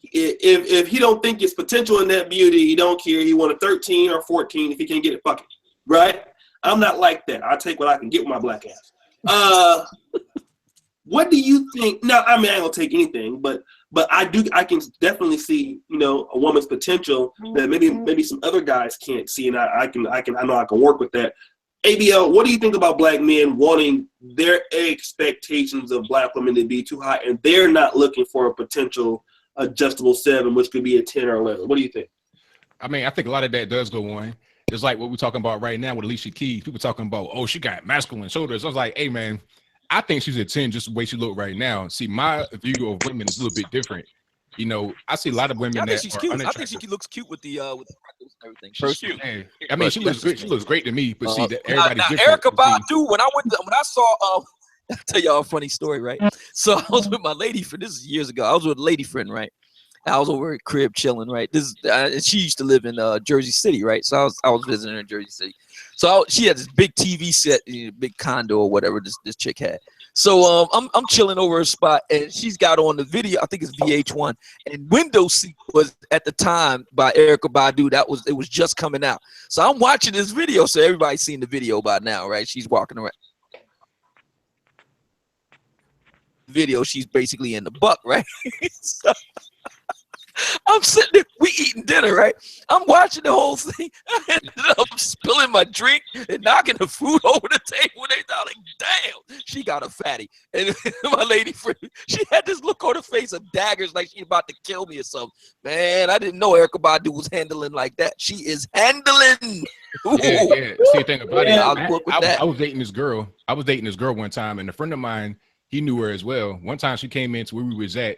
if he don't think it's potential in that beauty, he don't care. He want a 13 or 14. If he can't get it, fuck it. Right? I'm not like that. I take what I can get with my black ass. What do you think? Now, I mean, I ain't gonna take anything, but I can definitely see, a woman's potential that maybe some other guys can't see, and I know I can work with that. ABL, what do you think about black men wanting their expectations of black women to be too high, and they're not looking for a potential Adjustable 7, which could be a 10 or 11? What do you think? I mean, I think a lot of that does go on. It's like what we're talking about right now with Alicia Keys. People talking about, oh, she got masculine shoulders. I was like, hey, man, I think she's a 10 just the way she look right now. See, my view of women is a little bit different. I see a lot of women I think that she's are cute. I unattractive. think she looks cute with the freckles and everything. She's cute. Hey, I mean, she looks great. She looks great to me, but see, that everybody's now, different. Erykah Badu, when I saw I'll tell y'all a funny story, right? So I was with my lady friend. This is years ago. I was with a lady friend, right? I was over at crib chilling, right? She used to live in Jersey City, right? So I was visiting her in Jersey City. So she had this big TV set, big condo or whatever this chick had. So I'm chilling over her spot, and she's got on the video. I think it's VH1, and Window Seat was at the time by Erykah Badu. It was just coming out. So I'm watching this video. So everybody's seen the video by now, right? She's walking around. Video, she's basically in the buck, right? So, I'm sitting there, we eating dinner, right? I'm watching the whole thing. I ended up spilling my drink and knocking the food over the table. They thought, like, damn, she got a fatty. And my lady friend, she had this look on her face of daggers, like she about to kill me or something. Man, I didn't know Erykah Badu was handling like that. She is handling. Yeah. See, the thing about it, I was dating this girl. I was dating this girl one time, and a friend of mine, he knew her as well. One time she came into where we was at.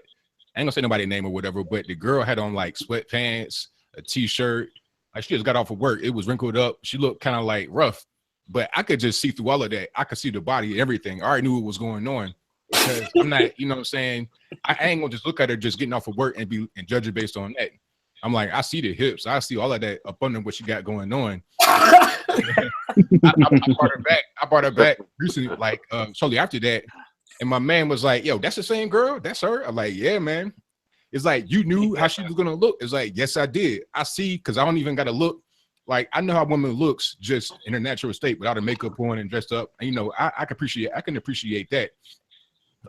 I ain't gonna say nobody's name or whatever, but the girl had on like sweatpants, a t-shirt. Like, she just got off of work. It was wrinkled up. She looked kind of like rough, but I could just see through all of that. I could see the body, everything. I already knew what was going on, because I'm not, you know what I'm saying? I ain't gonna just look at her just getting off of work and judge her based on that. I'm like, I see the hips. I see all of that up under what she got going on. I brought her back recently, like shortly after that. And my man was like, yo, that's the same girl? That's her? I'm like, yeah, man. It's like, you knew how she was going to look. It's like, yes, I did. I see, because I don't even got to look. Like, I know how a woman looks just in her natural state without her makeup on and dressed up. And, I can appreciate that.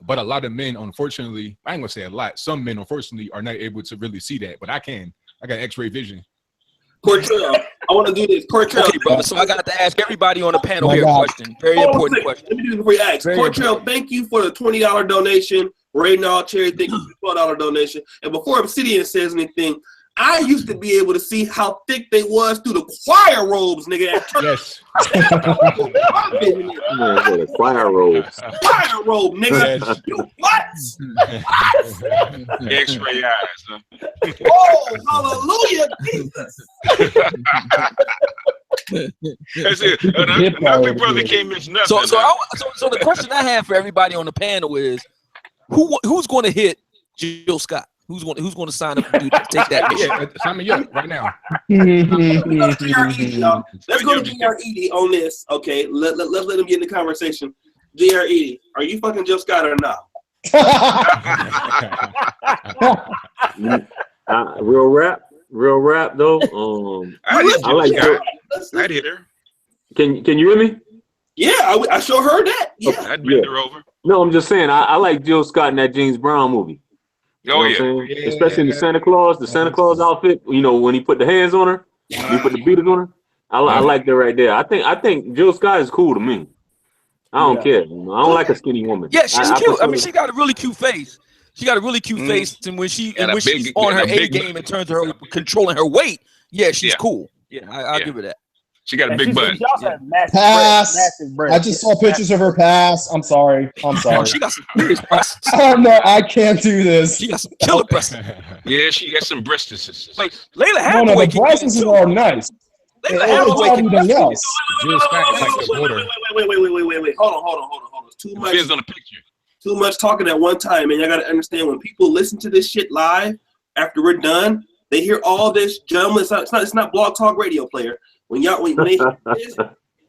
But a lot of men, unfortunately, I ain't going to say a lot. Some men, unfortunately, are not able to really see that. But I can. I got X-ray vision. Cortrell, I want to do this. Cortrell. Okay, brother. So I got to ask everybody on the panel here a God. question. Very important question. Let me do this before you ask. Very Cortrell, thank you for the $20 donation. Reynald Cherry, thank you for the $12 donation. And before Obsidian says anything, I used to be able to see how thick they was through the choir robes, nigga. Yes. Choir robes. Choir robe, nigga. Yes. You what? X-ray eyes. Huh? Oh, hallelujah, Jesus. That's it. Another brother came in. So the question I have for everybody on the panel is, who's going to hit Jill Scott? Who's going to sign up to take that mission? Yeah, sign me up right now. Let's go to JRED on this. Okay, let's let him get in the conversation. JRED, are you fucking Jill Scott or not? Real rap though. I like her. I'd hit her. Can you hear me? Yeah, I sure heard that. Yeah, I'd bend her over. No, I'm just saying I like Jill Scott in that James Brown movie. Oh you know what I'm saying? Especially in the Santa Claus outfit. You know, when he put the hands on her, he put the beaters on her. I like that right there. I think Jill Scott is cool to me. I don't care. I don't like a skinny woman. Yeah, she's cute. I mean, she got a really cute face. She got a really cute face, and when she's on her A game in terms of her controlling her weight, yeah, she's cool. Yeah, I'll give her that. She got a big butt. Pass. I just saw pictures of her pass. I'm sorry. Oh, she got some serious breasts. Oh no, I can't do this. She got some killer breasts. Yeah, she got some breasts. Like Layla No, Hathaway. the breasts are nice. Layla Hathaway can Anything else. Jill Scott is like the border. Wait. Hold on. It's too much. Depends on the picture. Too much talking at one time, and you got to understand when people listen to this shit live after we're done, they hear all this jumble. It's not Blog Talk Radio player. When they hear this, it's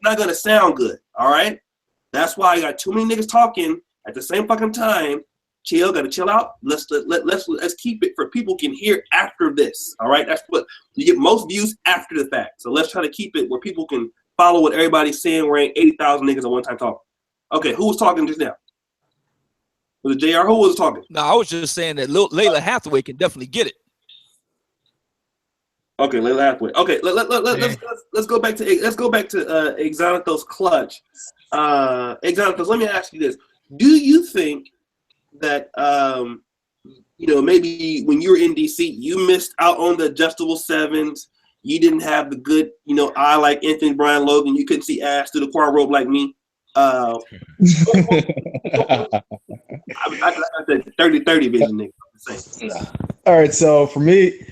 not gonna sound good. All right, that's why I got too many niggas talking at the same fucking time. Gotta chill out. Let's keep it for people can hear after this. All right, that's what you get most views after the fact. So let's try to keep it where people can follow what everybody's saying. We're ain't 80,000 niggas at one time talking. Okay, who was talking just now? Was it JR? Who was talking? No, I was just saying that Layla Hathaway can definitely get it. Okay, Layla Hathaway. Okay, let's go back to Xanatos Clutch. Xanatos, let me ask you this: do you think that maybe when you were in DC, you missed out on the adjustable sevens? You didn't have the good eye like Anthony Brian Logan. You couldn't see ass through the choir robe like me. I said 30-30 vision, nigga. All right, so for me,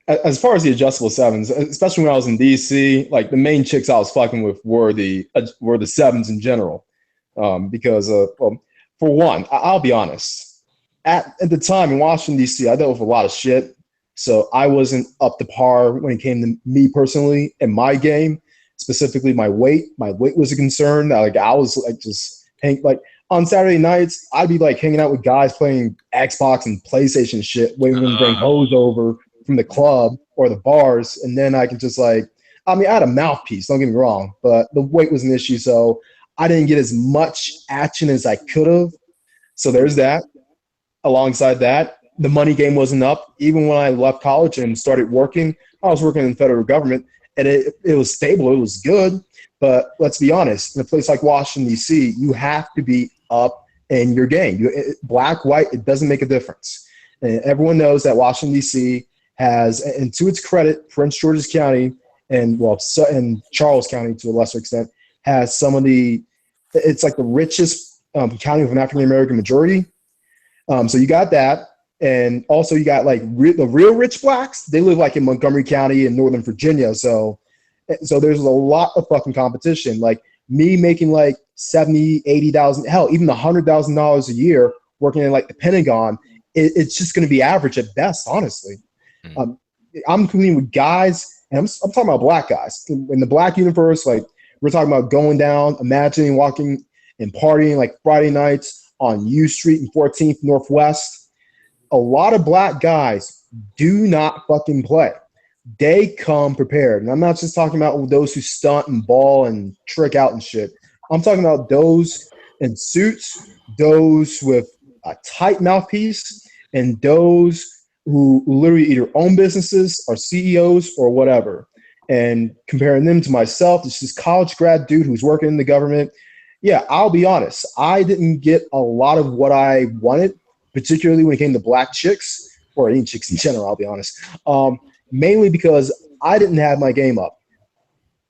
as far as the adjustable sevens, especially when I was in DC, like the main chicks I was fucking with were the sevens in general, because for one, I'll be honest, at the time in Washington DC, I dealt with a lot of shit, so I wasn't up to par when it came to me personally and my game, specifically my weight. My weight was a concern. I was like just on Saturday nights, I'd be like hanging out with guys playing Xbox and PlayStation shit, waiting for them to bring hoes over from the club or the bars, and then I could just I had a mouthpiece, don't get me wrong, but the weight was an issue, so I didn't get as much action as I could have. So there's that. Alongside that, the money game wasn't up. Even when I left college and started working, I was working in the federal government, and it was stable, it was good, but let's be honest, in a place like Washington, D.C., you have to be up in your game. Black, white, it doesn't make a difference. And everyone knows that Washington, D.C., has, and to its credit, Prince George's County and Charles County to a lesser extent has some of it's like the richest county with an African American majority. So you got that, and also you got like the real rich blacks. They live like in Montgomery County in Northern Virginia. So there's a lot of fucking competition. Like me making like $70,000, $80,000, hell, even $100,000 a year working in like the Pentagon. It's just going to be average at best, honestly. I'm competing with guys, and I'm talking about black guys. In the black universe, like we're talking about going down, imagining walking and partying like Friday nights on U Street and 14th Northwest. A lot of black guys do not fucking play. They come prepared. And I'm not just talking about those who stunt and ball and trick out and shit. I'm talking about those in suits, those with a tight mouthpiece, and those who literally either own businesses, are CEOs, or whatever, and comparing them to myself, this college grad dude who's working in the government. Yeah, I'll be honest. I didn't get a lot of what I wanted, particularly when it came to black chicks, or any chicks in general, I'll be honest. Mainly because I didn't have my game up.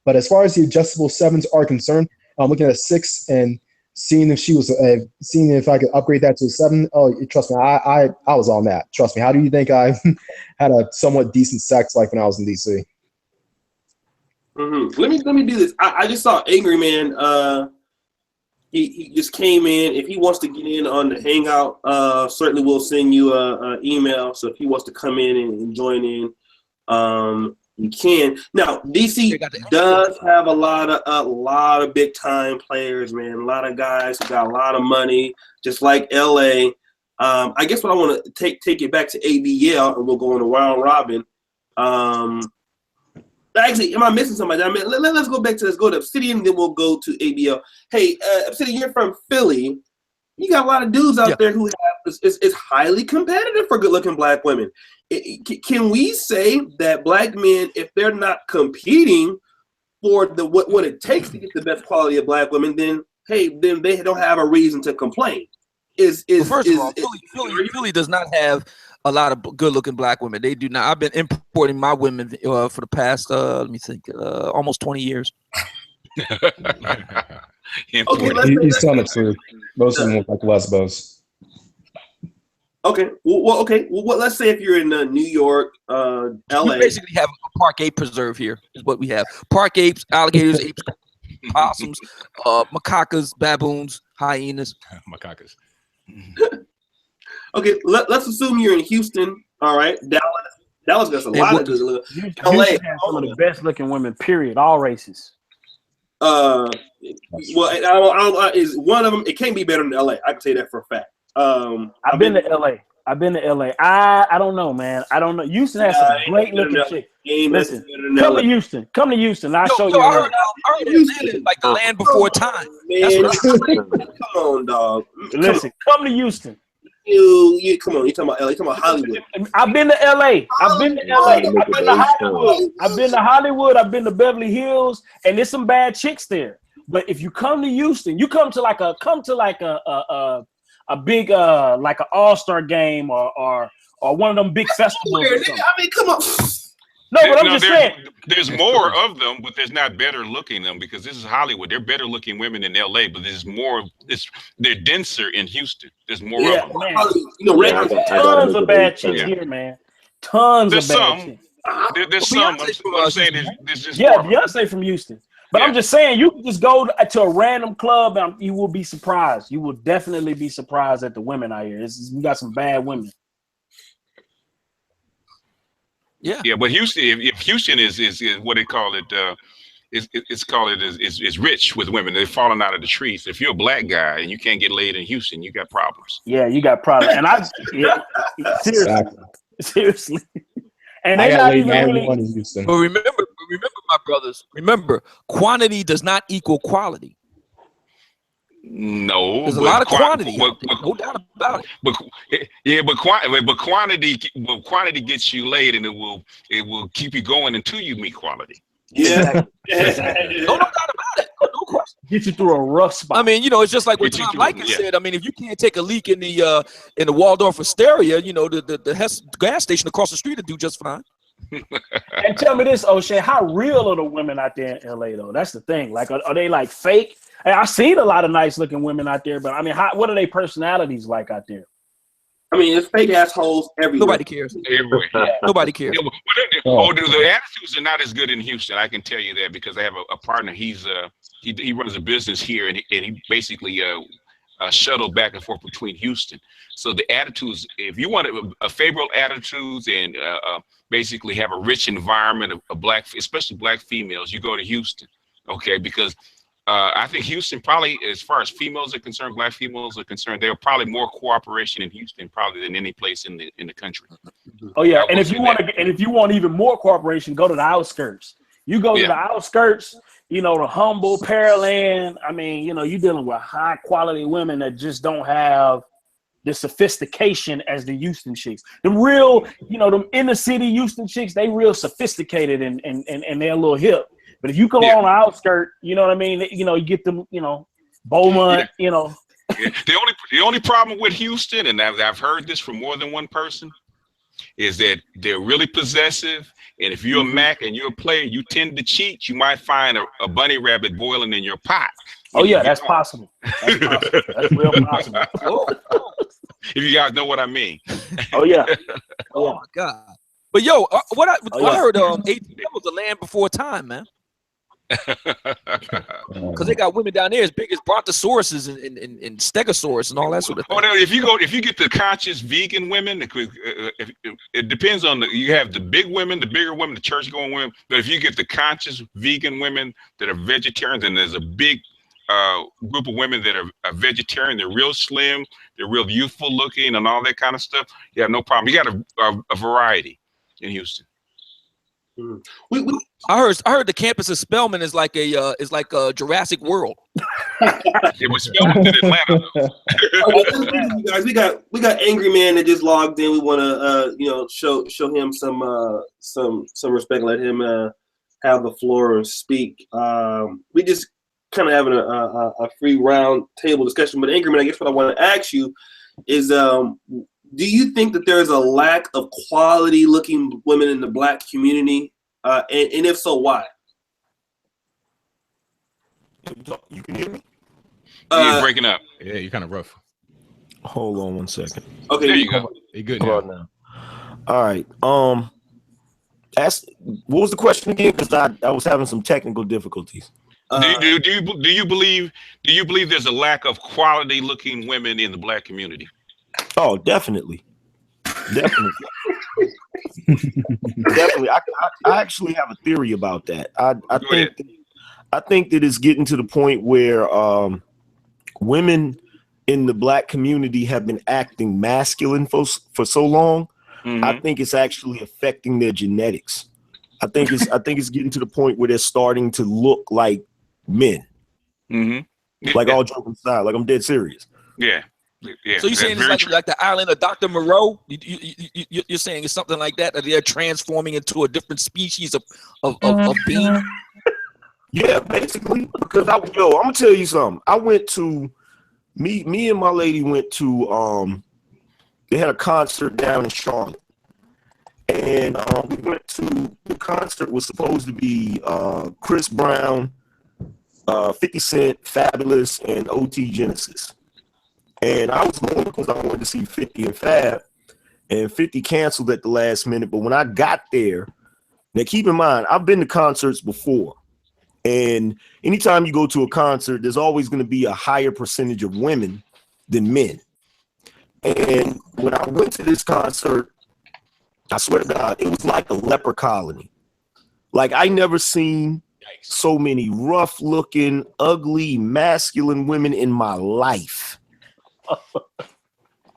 But as far as the adjustable 7s are concerned, I'm looking at a 6 and seeing if she was, seeing if I could upgrade that to a 7. Oh, trust me, I was on that. Trust me. How do you think I had a somewhat decent sex life when I was in DC? Mm-hmm. Let me do this. I just saw Angryman. He just came in. If he wants to get in on the hangout, certainly we'll send you a email. So if he wants to come in and join in, you can. Now DC does have a lot of big time players, man. A lot of guys who got a lot of money, just like LA. I guess what I want to take it back to ABL, and we'll go on a round robin. Actually, am I missing somebody? I mean, let's go back to let's go to Obsidian, then we'll go to ABL. Hey, Obsidian, you're from Philly. You got a lot of dudes out there who have it's highly competitive for good-looking black women. Can we say that black men, if they're not competing for the what it takes to get the best quality of black women, then then they don't have a reason to complain? First of all, Philly does not have a lot of good-looking black women. They do not. I've been importing my women for the past, let me think, almost 20 years. Okay, he's telling the truth. Most of them look like lesbos. Okay. Well, okay. Well, let's say if you're in New York, LA. We basically have a park ape preserve here. Is what we have: park apes, alligators, apes, possums, macacas, baboons, hyenas. Macacas. Okay, let's assume you're in Houston. All right, Dallas got a lot of good looking. LA has some of the best looking women. Period. All races. Well, I don't, is one of them. It can't be better than LA. I can say that for a fact. I've been to LA. I don't know, man. I don't know. Houston has some great looking chicks. Listen, come to Houston. Come to Houston. I'll show you. I heard Atlanta is like the land before time. Man, come on, dog. Listen, come to Houston. You come on. You talking about LA? You talking about Hollywood? I've been to LA. I've been to Hollywood. I've been to Hollywood. I've been to Beverly Hills, and there's some bad chicks there. But if you come to Houston, you come to like a big like an all-star game or one of them big festivals. I mean, come on. No, but I'm just saying. There's more of them, but there's not better looking them because this is Hollywood. They're better looking women in LA, but there's more. They're denser in Houston. There's more of them. Man. Tons of bad chicks here, man. Tons of bad chicks. There's some. I'm saying there's just Beyonce from Houston. But I'm just saying, you can just go to a random club and you will be surprised. You will definitely be surprised at the women out here. We got some bad women. Yeah, but Houston, if Houston is what they call it, is rich with women. They're falling out of the trees. If you're a black guy and you can't get laid in Houston, you got problems. Yeah, you got problems. And seriously. And they not even really. But remember, my brothers. Remember, quantity does not equal quality. No, there's a lot of quantity. No doubt about it. But quantity gets you laid, and it will keep you going until you meet quality. Yeah, no doubt about it. No question. Get you through a rough spot. I mean, it's just like what Tom Likas said. I mean, if you can't take a leak in the Waldorf Astoria, the gas station across the street will do just fine. And tell me this, O'Shea, how real are the women out there in LA though? That's the thing. Like, are they like fake? I've seen a lot of nice looking women out there, but I mean, what are their personalities like out there? I mean, it's fake assholes everywhere. Nobody cares. Nobody cares. Yeah, the attitudes are not as good in Houston. I can tell you that because I have a partner. He runs a business here, and he basically shuttle back and forth between Houston. So the attitudes, if you want a favorable attitudes and basically have a rich environment of black, especially black females, you go to Houston, okay? Because I think Houston probably, as far as females are concerned, black females are concerned, there are probably more cooperation in Houston probably than any place in the country. Oh yeah, and if you want even more cooperation, go to the outskirts. You go to the outskirts, the humble Pearland. I mean, you're dealing with high quality women that just don't have the sophistication as the Houston chicks. The real, them inner city Houston chicks, they real sophisticated and they're a little hip. But if you go on the outskirt, you know what I mean? You get them, Beaumont, Yeah. The only problem with Houston, and I've heard this from more than one person, is that they're really possessive. And if you're a Mac and you're a player, you tend to cheat. You might find a bunny rabbit boiling in your pot. Oh yeah, that's possible. That's possible. That's real possible. If you guys know what I mean. Oh yeah. Oh my God. But yo, I heard ATL was a land before time, man. Because they got women down there as big as brontosauruses and stegosaurus and all that sort of thing. Oh, no, if you get the conscious vegan women, it depends on you have the big women, the bigger women, the church going women. But if you get the conscious vegan women that are vegetarians, and there's a big group of women that are vegetarian, they're real slim, they're real youthful looking, and all that kind of stuff. You have no problem. You got a variety in Houston. I heard the campus of Spelman is like a Jurassic World. It was Spelman in Atlanta. You guys, we got Angryman that just logged in. We want to show him some respect. Let him have the floor and speak. We just kind of having a free round table discussion. But Angryman, I guess what I want to ask you is, do you think that there is a lack of quality-looking women in the Black community? And if so, why? You can hear me? You're breaking up. Yeah, you're kind of rough. Hold on 1 second. Okay, there you go. You're good now. All right. What was the question again? Because I was having some technical difficulties. Do you believe there's a lack of quality-looking women in the Black community? Oh, definitely. Definitely. I actually have a theory about that. I think that it's getting to the point where women in the Black community have been acting masculine for so long. Mm-hmm. I think it's actually affecting their genetics. I think it's getting to the point where they're starting to look like men. Mm-hmm. Like all joking aside, like I'm dead serious. Yeah. Yeah, so you're saying it's like the island of Dr. Moreau? You're saying it's something like that they're transforming into a different species of being? Yeah, basically. Because I'm gonna tell you something. I went to me and my lady went to they had a concert down in Charlotte, and we went to the concert was supposed to be Chris Brown, 50 Cent, Fabulous, and OT Genesis. And I was going because I wanted to see 50 and Fab, and 50 canceled at the last minute. But when I got there, now keep in mind, I've been to concerts before, and anytime you go to a concert, there's always going to be a higher percentage of women than men. And when I went to this concert, I swear to God, it was like a leper colony. Like I never seen so many rough-looking, ugly, masculine women in my life.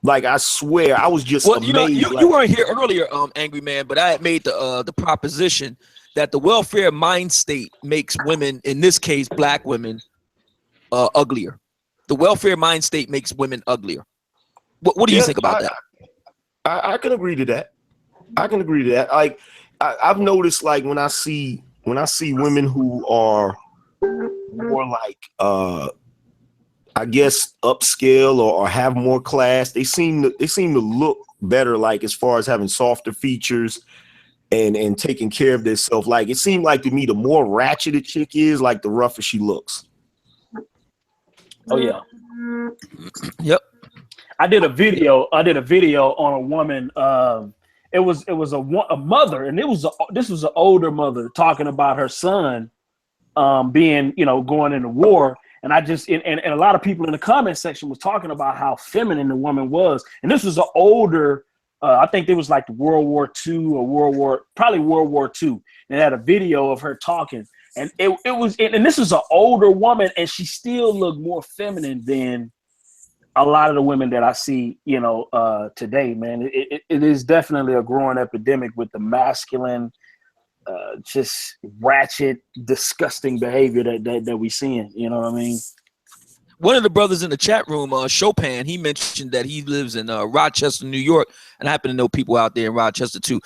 Like I swear, I was just amazed. You weren't here earlier, Angryman, but I had made the proposition that the welfare mind state makes women, in this case, Black women, uglier. The welfare mind state makes women uglier. What do you think about that? I can agree to that. I can agree to that. Like I've noticed, like when I see women who are more like I guess upscale or have more class, they seem to look better, like as far as having softer features and taking care of themselves. Like it seemed like to me, the more ratchet a chick is, like the rougher she looks. Oh yeah. Yep. I did a video on a woman. It was a mother, and this was an older mother talking about her son being, going into war. And I just and a lot of people in the comment section was talking about how feminine the woman was. And this was an older, I think it was like World War II or probably World War II. And it had a video of her talking. And and this was an older woman, and she still looked more feminine than a lot of the women that I see, today, man. It is definitely a growing epidemic with the masculine, just ratchet, disgusting behavior that we seeing. You know what I mean? one of the brothers in the chat room, Chopin, he mentioned that he lives in Rochester, New York, and I happen to know people out there in Rochester too.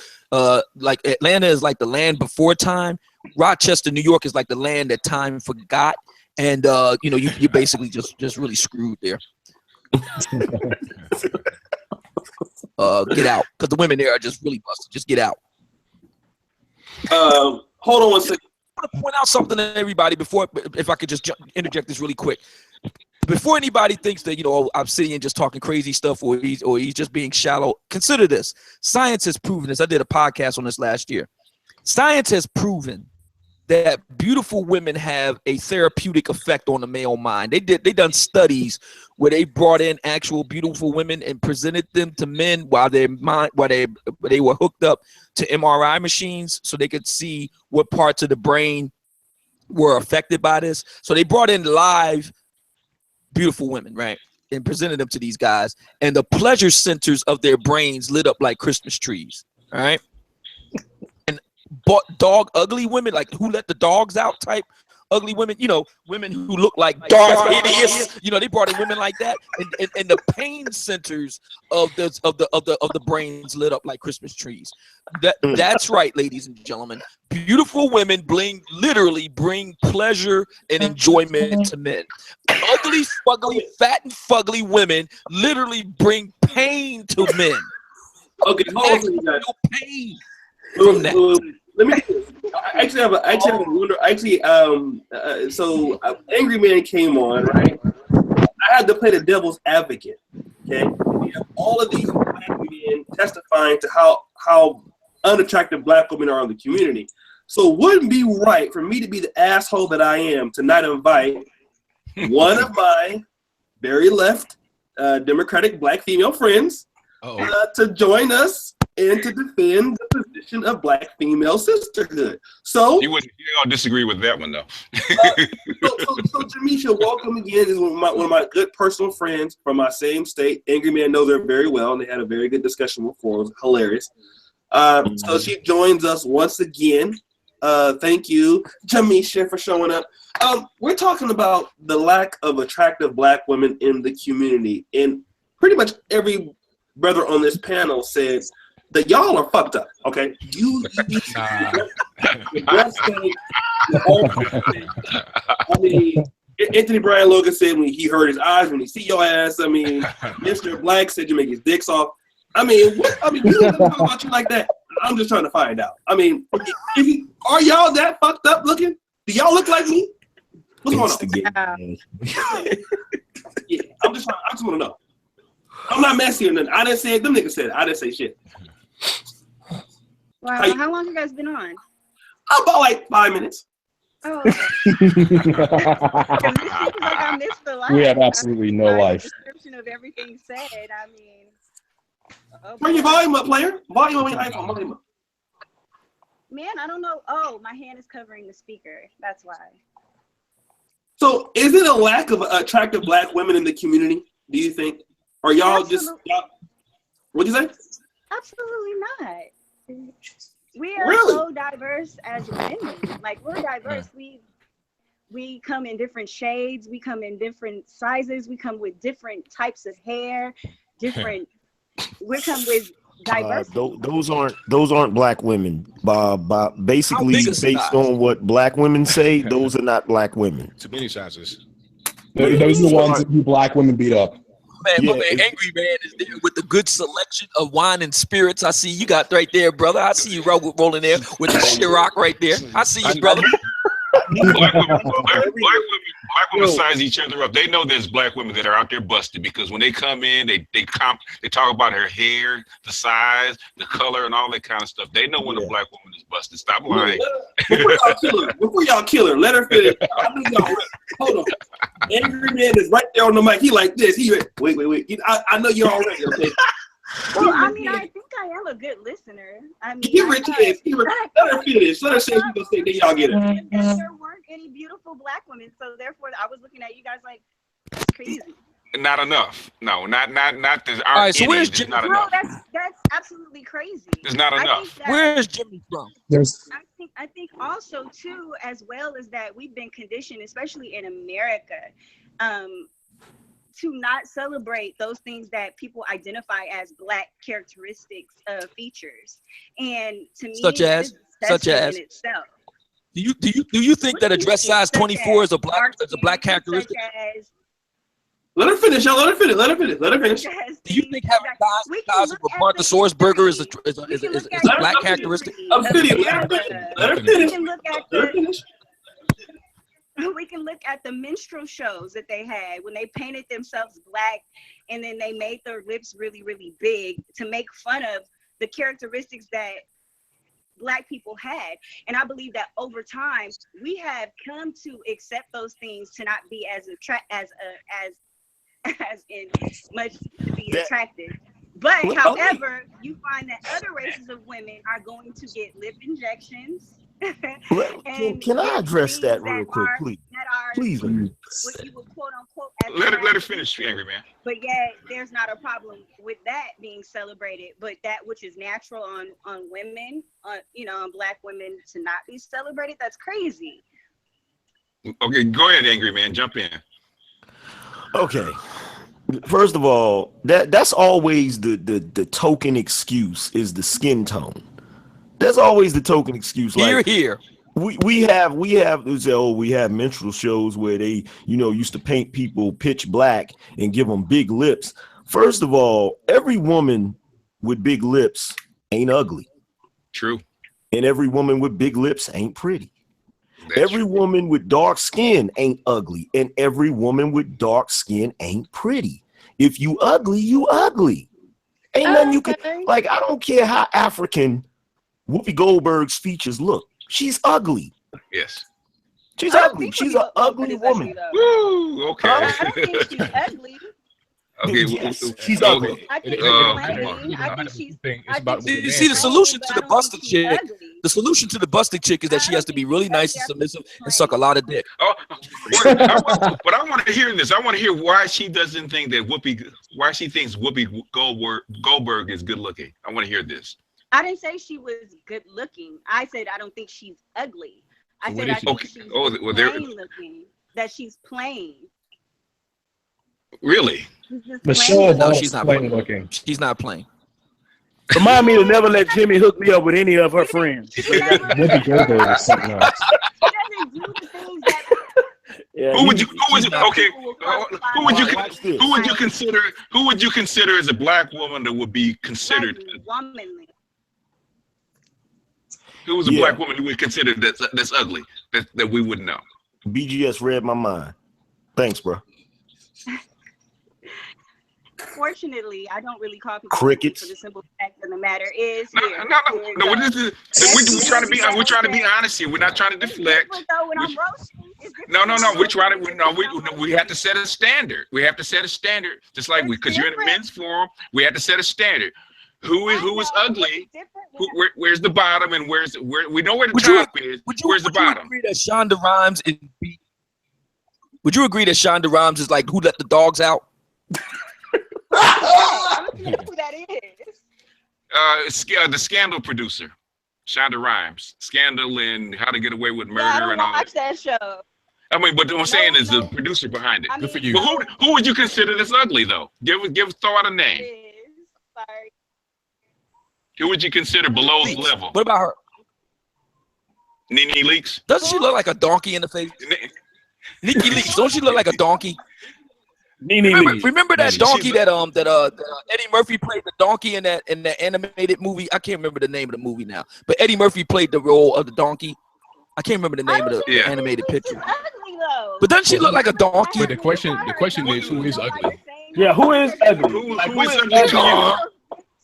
Like Atlanta is like the land before time. Rochester, New York is like the land that time forgot, and you know, you're basically just really screwed there. Get out, because the women there are just really busted. Just get out. Hold on one second. I want to point out something to everybody before, if I could just interject this really quick. Before anybody thinks that, you know, Obsidian just talking crazy stuff or he's just being shallow, consider this. Science has proven this. I did a podcast on this last year. Science has proven that beautiful women have a therapeutic effect on the male mind. They done studies where they brought in actual beautiful women and presented them to men while they were hooked up to MRI machines so they could see what parts of the brain were affected by this. So they brought in live beautiful women, right, and presented them to these guys, and the pleasure centers of their brains lit up like Christmas trees. All right. Bought dog ugly women, like who let the dogs out type ugly women, you know, women who look like Darth hideous, you know, they brought in women like that, and the pain centers of the brains lit up like Christmas trees. That's right, ladies and gentlemen. Beautiful women literally bring pleasure and enjoyment to men. Ugly, fugly, fat and fugly women literally bring pain to men. Okay, hold on, guys. Pain from that. Let me. I actually have a wonder. Actually, so Angry Man came on, right? I had to play the devil's advocate. Okay, we have all of these black men testifying to how unattractive black women are in the community. So it wouldn't be right for me to be the asshole that I am to not invite one of my very left Democratic black female friends to join us and to defend the position of black female sisterhood. So you don't disagree with that one though. so Jamisha, welcome again. This is one of my good personal friends from my same state. Angry Man knows her very well, and they had a very good discussion before. It was hilarious. So she joins us once again. Thank you, Jamisha, for showing up. We're talking about the lack of attractive black women in the community, and pretty much every brother on this panel said that y'all are fucked up. Okay, I mean, Anthony Brian Logan said when he hurt his eyes when he see your ass. I mean, Mr. Black said you make his dicks off. I mean, we don't talk about you like that. I'm just trying to find out. I mean, are y'all that fucked up looking? Do y'all look like me? What's going on? Yeah, I just want to know. I'm not messy or nothing. I didn't say it. Them niggas said it. I didn't say shit. Wow, how long you guys been on? About like 5 minutes. Oh, okay. It seems like I missed the life. We have absolutely no life. Description of everything said. I mean, turn your volume up, player. Volume on your iPhone. Volume up. Man, I don't know. Oh, my hand is covering the speaker. That's why. So, is it a lack of attractive black women in the community? Do you think? Or y'all what'd you say? Absolutely not. We are so diverse as women. Like, we're diverse. We come in different shades. We come in different sizes. We come with different types of hair. We come with diversity. Those aren't black women. Basically, based on what black women say, those are not black women. Too many sizes. Those are the ones that you black women beat up. Man, my man, Angry Man is there with the good selection of wine and spirits. I see you got right there, brother. I see you rolling there with the Ciroc right there. I see you, brother. Black women size each other up. They know there's black women that are out there busted because when they come in, they talk about her hair, the size, the color, and all that kind of stuff. They know when a black woman is busted. Stop lying. Before y'all kill her, let her finish. Hold on. Angry Man is right there on the mic. He like this. Wait. I know you're already okay. Well, I mean, I think I am a good listener. I mean, let her finish. Let her say what she's gonna say. Then y'all get it. There weren't any beautiful black women, so therefore, I was looking at you guys like, that's crazy. Not enough. No, not. There's all right. So where's Jemi? No, that's absolutely crazy. There's not enough. Where's Jemi from? I think also too, as well as that, we've been conditioned, especially in America, to not celebrate those things that people identify as Black characteristics, features, and to me, Such as in itself. Do you think that a dress size 24 is a black characteristic? Let her finish. Y'all, let her finish. Do you think having size of a Brontosaurus burger is a black characteristic? Obsidian, let her finish. We can look at the minstrel shows that they had when they painted themselves black and then they made their lips really, really big to make fun of the characteristics that Black people had. And I believe that over time we have come to accept those things to not be as in much to be attractive. But however, you find that other races of women are going to get lip injections. Can I address that real quick, please? Please. What you would quote unquote let her finish, Angryman. But yet there's not a problem with that being celebrated. But that which is natural on women, on Black women to not be celebrated, that's crazy. Okay, go ahead, Angryman. Jump in. Okay. First of all, that's always the token excuse is the skin tone. That's always the token excuse. Like, here. We have minstrel shows where they, used to paint people pitch black and give them big lips. First of all, every woman with big lips ain't ugly. True. And every woman with big lips ain't pretty. Every woman with dark skin ain't ugly, and every woman with dark skin ain't pretty. If you ugly, you ugly. Ain't nothing you can, like, I don't care how African Whoopi Goldberg's features look. She's ugly. Yes. She's ugly. She's an ugly woman. Woo, okay. I don't think she's ugly. Okay, yes, she's ugly. I think she's See, the solution to the busted chick, is that she has to be really nice and submissive and suck a lot of dick. But I want to hear this. I want to hear why she doesn't think that why she thinks Whoopi Goldberg is good looking. I want to hear this. I didn't say she was good looking. I said I don't think she's ugly. I said I think she's plain looking. That she's plain. Really? Michelle, no, she's not plain looking. She's not plain. Remind me to never let Jemi hook me up with any of her friends. Whoopi Goldberg is something else. Who would you consider as a Black woman that would be considered womanly? Who was a Black woman who would consider that's ugly that we wouldn't know? BGS read my mind. Thanks, bro. Fortunately, I don't really call people crickets. For the simple fact of the matter is no. We're trying to be honest here. We're not trying to deflect. We have to set a standard. We have to set a standard, just like because you're in a men's forum. We have to set a standard. Who is ugly? Where's the bottom and we know where the top is. Where's the bottom? Would you agree that Shonda Rhimes is like who let the dogs out? I don't know who that is. The Scandal producer, Shonda Rhimes. Scandal and How to Get Away with Murder and all that. That show. I mean, but what I'm saying is the producer behind it. Good for you. But who would you consider this ugly though? Throw out a name. Sorry. Who would you consider below the level? What about her? Nene Leakes? Doesn't she look like a donkey in the face? Nikki Leakes, don't she look like a donkey? Remember that donkey that Eddie Murphy played the donkey in that animated movie? I can't remember the name of the movie now, but Eddie Murphy played the role of the donkey. I can't remember the name of the animated picture. But doesn't she look like a donkey? But the question is, who is ugly? Yeah, who is ugly? Who is ugly?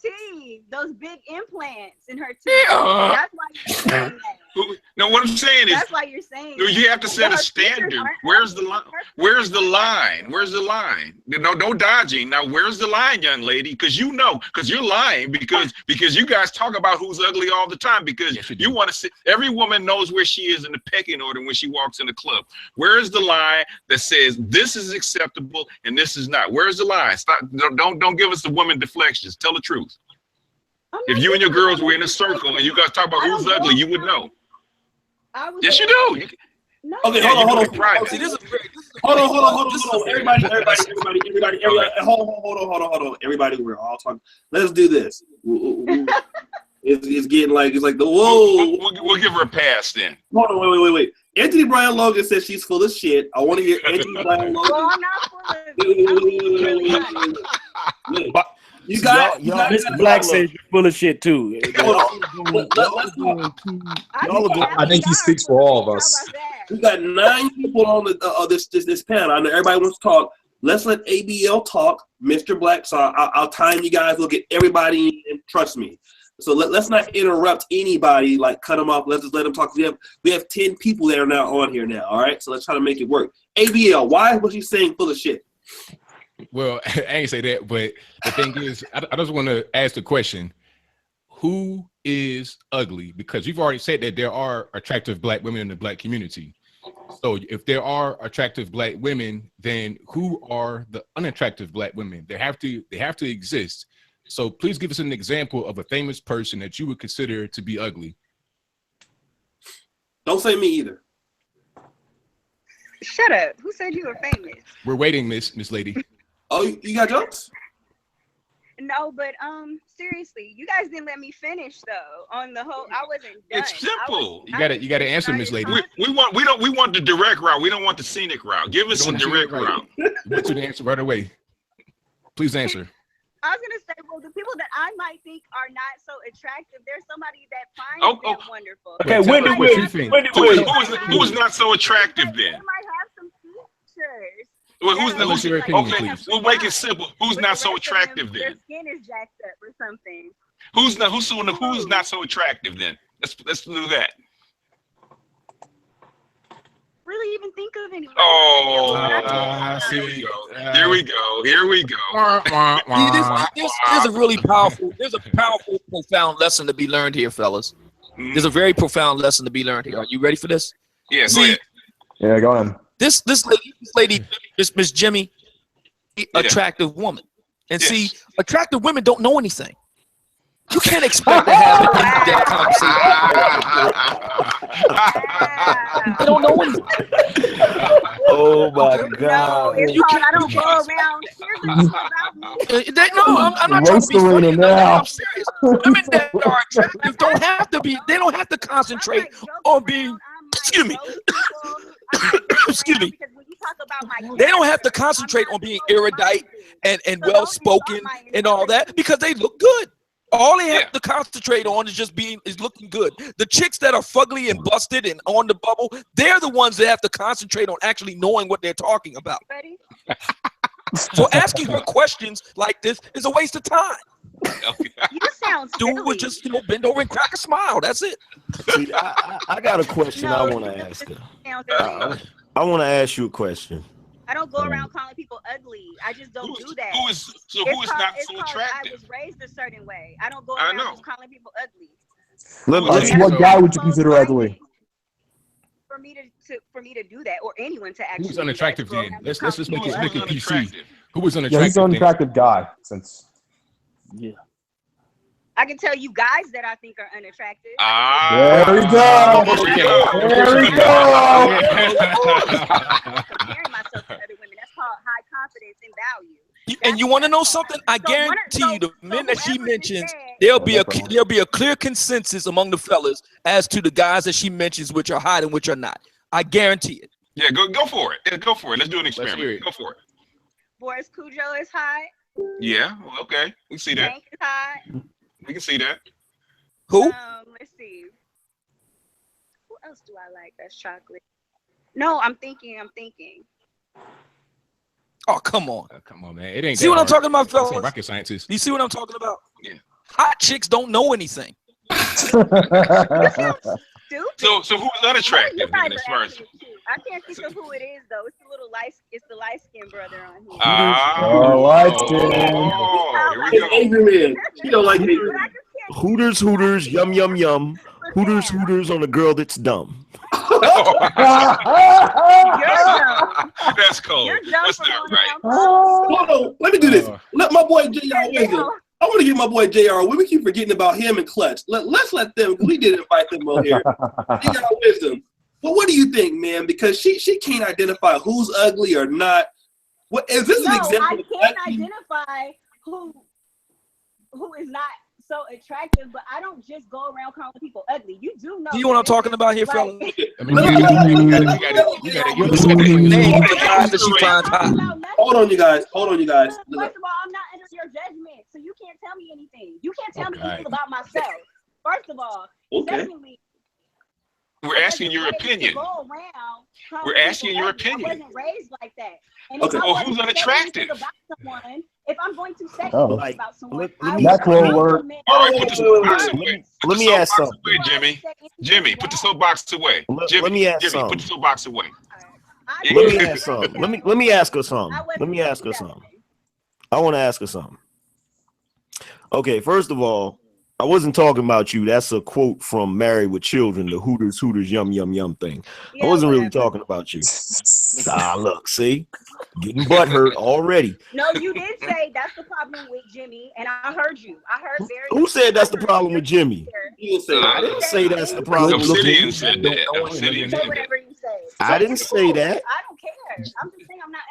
Teeth, those big implants in her teeth. That's why you're saying that. No, what I'm saying is that's why you're saying you have to set a standard. Where's the line? Where's the line? No dodging. Now, where's the line, young lady? Because you're lying because you guys talk about who's ugly all the time because you want to see every woman knows where she is in the pecking order when she walks in the club. Where is the line that says this is acceptable and this is not? Where's the line? Stop! Don't give us the woman deflections. Tell the truth. If you and your girls were in a circle and you guys talk about who's ugly, you would know. Yes, you do. No. Okay, Yeah, hold you on. do it private. See, this is Hold on. Everybody. Hold on. Everybody, we're all talking. Let's do this. It's getting like the whoa. We'll give her a pass then. Hold on, wait. Anthony Bryan Logan says she's full of shit. I want to hear Anthony Bryan Logan. Well, I'm not full of it. Wait. You got Mr. Black says you're full of shit too. Hold on. I think he speaks for all of us. We got 9 people on this panel. I know everybody wants to talk. Let's let ABL talk, Mr. Black. So I'll time you guys. We'll get everybody in, and trust me. So let's not interrupt anybody, like cut them off. Let's just let them talk. We have 10 people that are now on here now. All right. So let's try to make it work. ABL, why was you saying full of shit? Well, I ain't say that, but the thing is, I just want to ask the question: who is ugly? Because you've already said that there are attractive black women in the black community. So if there are attractive black women, then who are the unattractive black women? They have to exist. So please give us an example of a famous person that you would consider to be ugly. Don't say me either. Shut up. Who said you were famous? We're waiting, Miss Lady. Oh, you got jokes? No, but seriously, you guys didn't let me finish though. On the whole, I wasn't done. It's simple. You got to answer, Miss Lady. We want the direct route. We don't want the scenic route. Give us some direct route. We want you to answer right away. Please answer. I was gonna say, well, the people that I might think are not so attractive, there's somebody that finds them wonderful. Okay, who's not so attractive then? They might have some features. Well, who's your opinion, please? We'll make it simple. Who's not so attractive then? Their skin is jacked up or something. Who's not so attractive then? Let's do that. Really even think of anyone. Here we go. There's a really powerful, profound lesson to be learned here, fellas. There's a very profound lesson to be learned here. Are you ready for this? Yeah, go ahead. Yeah, go ahead. This lady, Miss Jemi, attractive woman. And see, attractive women don't know anything. You can't expect to have an in-depth conversation. They don't know anything. Oh my God! It's called, I don't go around. I'm not trying to be funny. I'm serious. Women that are attractive don't have to concentrate on being. Excuse me. Excuse me. They don't have to concentrate on being erudite and well spoken and all that because they look good. All they have to concentrate on is looking good. The chicks that are fugly and busted and on the bubble, they're the ones that have to concentrate on actually knowing what they're talking about. Ready? So asking her questions like this is a waste of time. You sound silly. Dude was just bend over and crack a smile. That's it. See, I got a question I want to ask her. I want to ask you a question. I don't go around calling people ugly. I just don't do that. Who is not so attractive? I was raised a certain way. I don't go around just calling people ugly. What guy would you consider ugly? For me to do that, or anyone to actually. Who's unattractive then? Let's just make it PC. Who was unattractive? Yeah, he's an unattractive guy. Yeah. I can tell you guys that I think are unattractive. There we go. There we go. Comparing myself to other women. That's called high confidence and value. And you want to know something? I guarantee you, the men that she mentions, there'll be a clear consensus among the fellas as to the guys that she mentions, which are hot and which are not. I guarantee it. Yeah, go for it. Yeah, go for it. Let's do an experiment. Go for it. Boris Cujo is hot. Yeah. Well, okay. We see that. Hank is hot. We can see that. Who? Let's see. Who else do I like that's chocolate? No, I'm thinking. Oh, come on. Come on, man. It ain't. See what I'm talking about, fellas? Rocket scientists. You see what I'm talking about? Yeah. Hot chicks don't know anything. So who's unattractive in this person? I can't think of who it is though. It's the light skinned brother on here. Here we go. Angryman. You don't like me. Hooters, yum, yum, yum. Hooters on a girl that's dumb. That's cold. That's not right. Hold on. Let me do this. Let my boy J.R. Wisdom. I want to give my boy J.R. We keep forgetting about him and Clutch. Let's let them. We did invite them on here. J.R. Wisdom. Well, what do you think, man? Because she can't identify who's ugly or not. What is this an example? I can identify who is not so attractive, but I don't just go around calling people ugly. You do know. You know what I'm talking about here, fella? I mean, you gotta Hold on, you guys. First of all, I'm not under your judgment, so you can't tell me anything. You can't tell me anything about myself. First of all. Secondly, we're asking your opinion. We're asking your opinion. I wasn't raised like that. And okay. Well, who's unattractive? If I'm going to say anything about someone, natural word. All right, put the soapbox away. Let me ask something. Jimmy. Jimmy, put the soapbox away. Let me ask Jimmy, something. put the soapbox away. Let me ask something. Let me ask her something. Let me ask her something. I want to ask her something. Okay, first of all, I wasn't talking about you. That's a quote from Married with Children, the Hooters, yum, yum, yum thing. I wasn't really talking about you. Look, see? Getting butthurt already. No, you did say that's the problem with Jimmy, and I heard you. I heard very. Who said that's the problem with Jimmy? I didn't say that's the problem. Obsidian said that. Obsidian said that. Whatever you say. I didn't say that. I don't care. I'm just saying I'm not.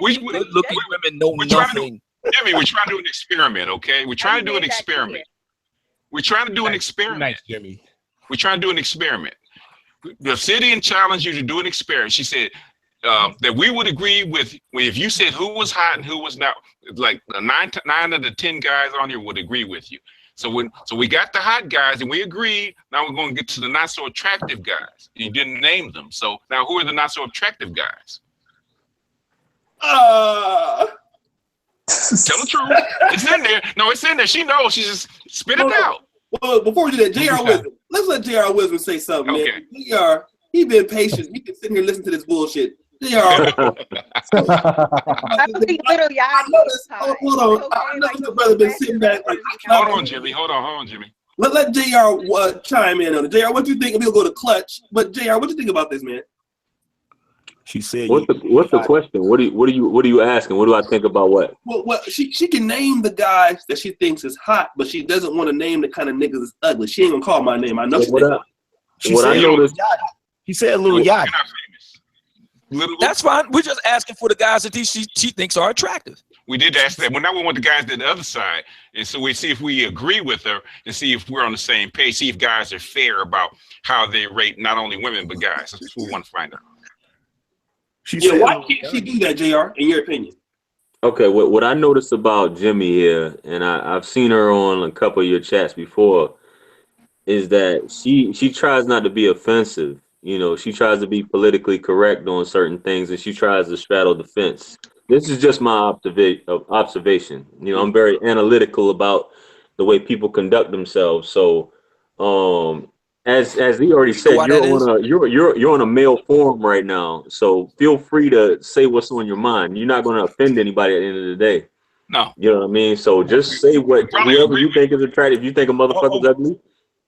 Look, women know nothing. Jimmy, we're trying to do an experiment, okay? We're trying to do an experiment. We're trying to do an experiment. Nice, Jimmy. We're trying to do an experiment. The Obsidian challenged you to do an experiment. She said that we would agree with if you said who was hot and who was not. Like 9 of the 10 guys on here would agree with you. So we got the hot guys and we agreed. Now we're going to get to the not so attractive guys. You didn't name them. So now who are the not so attractive guys? Tell the truth. It's in there. No, it's in there. She knows. She just spit it out. Well, before we do that, JR Wisdom. Let's let JR Wisdom say something, man. JR, he been patient. He can sit here and listen to this bullshit. JR. I think little hold on. I noticed the brother been sitting back. Like, hold on, Jimmy. Hold on, Jimmy. Let JR chime in on it. JR, what do you think? We'll go to Clutch. But JR, what do you think about this, man? She said, "What's the question? What are you asking? What do I think about what?" Well, she can name the guys that she thinks is hot, but she doesn't want to name the kind of niggas that's ugly. She ain't gonna call my name. I know. She said Little Yachty. That's fine. We're just asking for the guys that she thinks are attractive. We did ask that. Well, now we want the guys to the other side, and so we see if we agree with her and see if we're on the same page. See if guys are fair about how they rate not only women but guys. That's what we want to find out. Why can't she do that, JR, in your opinion? Okay, what I noticed about Jimmy here, and I've seen her on a couple of your chats before, is that she tries not to be offensive. You know, she tries to be politically correct on certain things, and she tries to straddle the fence. This is just my observation. You know, I'm very analytical about the way people conduct themselves. So, as he already said, you're on a male forum right now, so feel free to say what's on your mind. You're not going to offend anybody at the end of the day. No, you know what I mean. So just say whoever you think is attractive. If you think a motherfucker's ugly,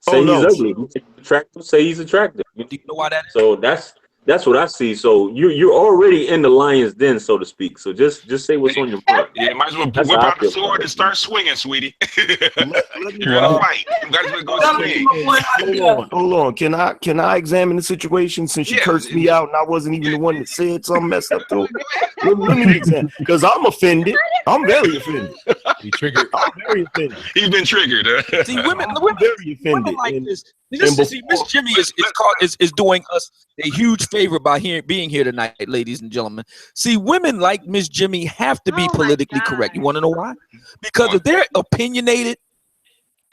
say he's ugly. If you think he's attractive, say he's attractive. Do you know why that is? So that's what I see. So you're already in the lion's den, so to speak. So just say what's on your mind. Yeah, might as well whip out the sword and start swinging, sweetie. You're in a fight. You guys go swing. Hold on. Can I examine the situation since she cursed me out and I wasn't even the one that said something messed up to her? Let me examine, because I'm offended. I'm very offended. He triggered. I'm very offended. He's been triggered. See, women very offended. Like this. See, Miss Jimmy is doing us a huge favor by being here tonight, ladies and gentlemen. See, women like Miss Jimmy have to be politically correct. You want to know why? Because if they're opinionated,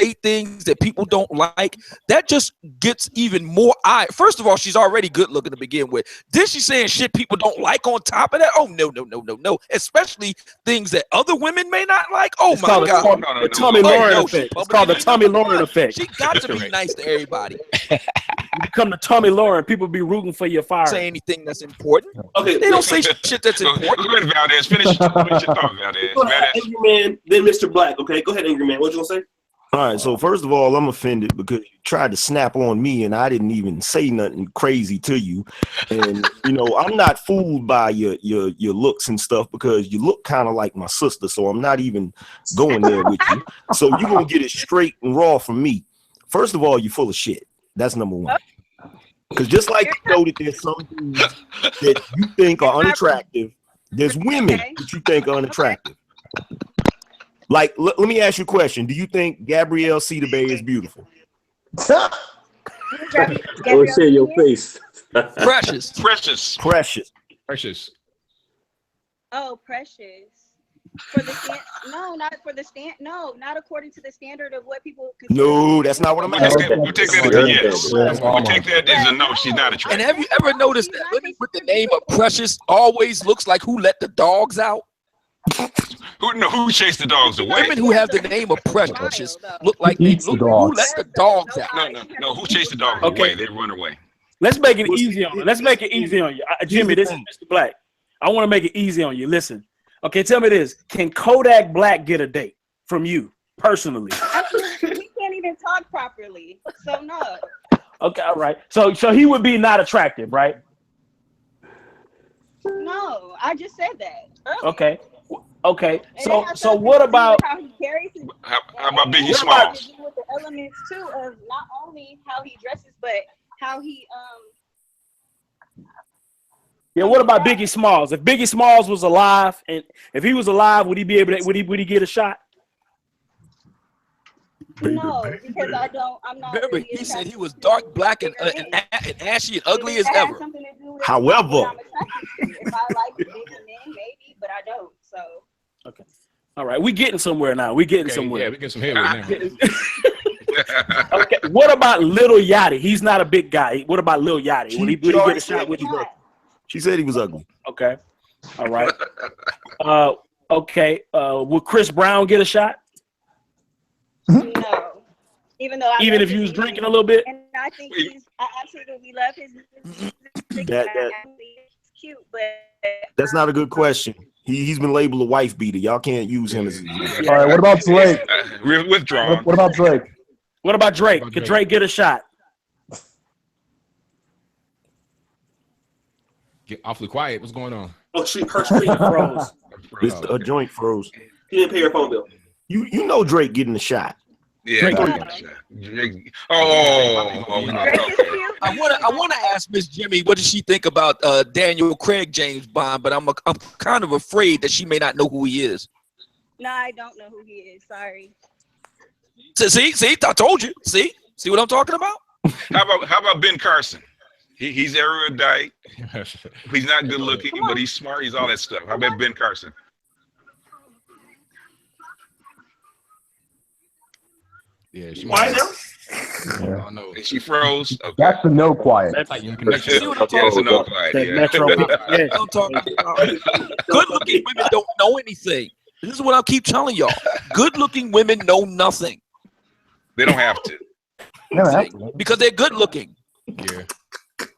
say things that people don't like, that just gets even more First of all, she's already good looking to begin with. Then she's saying shit people don't like on top of that. Oh, no. Especially things that other women may not like. Oh, it's my God. The Tommy Lauren effect. It's called the Tommy Lauren effect. She got to be nice to everybody. You become the Tommy Lauren, people be rooting for your fire. Say anything that's important. Okay, they don't say shit that's important. Go ahead, Valdez. Finish your thought, Valdez. Go ahead, Angryman, then Mr. Black. Okay, go ahead, Angryman. What you gonna say? All right, so first of all, I'm offended because you tried to snap on me and I didn't even say nothing crazy to you. And, you know, I'm not fooled by your looks and stuff because you look kind of like my sister, so I'm not even going there with you. So you're going to get it straight and raw from me. First of all, you're full of shit. That's number one. Because just like you know that there's some dudes that you think are unattractive, there's women that you think are unattractive. Like, let me ask you a question. Do you think Gabrielle Cedarberry is beautiful? Or say your face. Precious. Oh, precious. For the not according to the standard of what people consider. No, that's not what I'm asking. We'll take that as a yes. We'll take that as a no. She's not attractive. And have you ever noticed that women with the name of Precious always looks like who let the dogs out? Who chased the dogs away? Women who have the name of Precious look like they look who let the dogs out. No. Who chased the dogs away? They run away. Let's make it easy on you. Let's make it easy on you. Jimmy, this is Mr. Black. I want to make it easy on you. Listen. Okay, tell me this. Can Kodak Black get a date from you personally? We can't even talk properly. So no. Okay, all right. So he would be not attractive, right? No, I just said that earlier. Okay. So what about how he carries his, how about Biggie Smalls? with the elements too of not only how he dresses, but how he Yeah, what about Biggie Smalls? If Biggie Smalls was alive, and if he was alive, would he be able to? Would he get a shot? No, because I'm not. Remember, he said he was dark, black, and ashy and ugly as ever. However, if I like bigger men, maybe, but I don't. So. Okay. All right, we getting somewhere now. We getting somewhere. Yeah, we get some head right now. Okay. What about Lil Yachty? He's not a big guy. What about Lil Yachty? Would he get a shot with you? She said he was ugly. Okay. All right. Okay. Would Chris Brown get a shot? No. Even if he was drinking a little bit. And I think I absolutely love his music. That's cute, but that's not a good question. He's been labeled a wife beater. Y'all can't use him as. All right. What about Drake? Withdrawn. What about Drake? What about Drake? Could Drake get a shot? Get awfully quiet. What's going on? Oh, her screen froze. A joint froze. She didn't pay her phone bill. You know Drake getting a shot. Yeah. I want to ask Miss Jemi, what does she think about Daniel Craig James Bond? But I'm kind of afraid that she may not know who he is. No, I don't know who he is. Sorry. See, I told you. See what I'm talking about? How about Ben Carson? He's erudite. He's not good looking, but he's smart. He's all that stuff. How about Ben Carson? Yeah, she Why now? Oh, no. She froze. Okay. That's the no quiet. That's like See what I'm talking That's a no about? quiet. Yeah. I'm talking about. Good-looking women don't know anything. This is what I keep telling y'all. Good-looking women know nothing. They don't have to. Because they're good-looking. Yeah.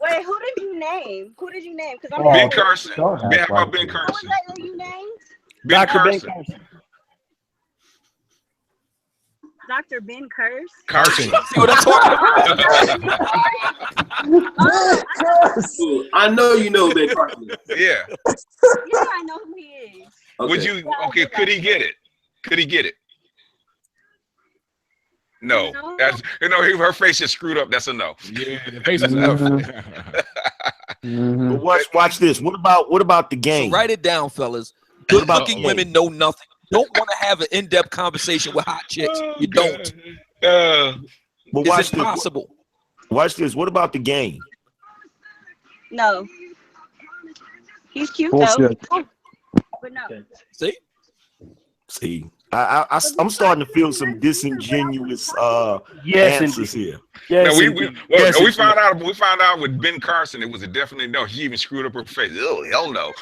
Wait, who did you name? Because I'm Ben Carson. How about Ben Who was Carson? that who you named? Ben Dr. Ben Carson. Carson. Dr. Ben Curse. Carson. See what I'm talking about? Ooh, I know you know Ben Carson. Yeah. Yeah, I know who he is. Okay. Would you? Okay. Could he get it? No. No. That's her face is screwed up. That's a no. Yeah, the face is up. But watch this. What about the game? So write it down, fellas. Good-looking women know nothing. Don't want to have an in-depth conversation with hot chicks. You don't. But It's impossible. Watch this. What about the game? No. He's cute Bullshit. though. But no. See, I'm starting to feel some disingenuous answers here. Yes, we found out with Ben Carson, it was a definitely no. He even screwed up her face. Oh, hell no.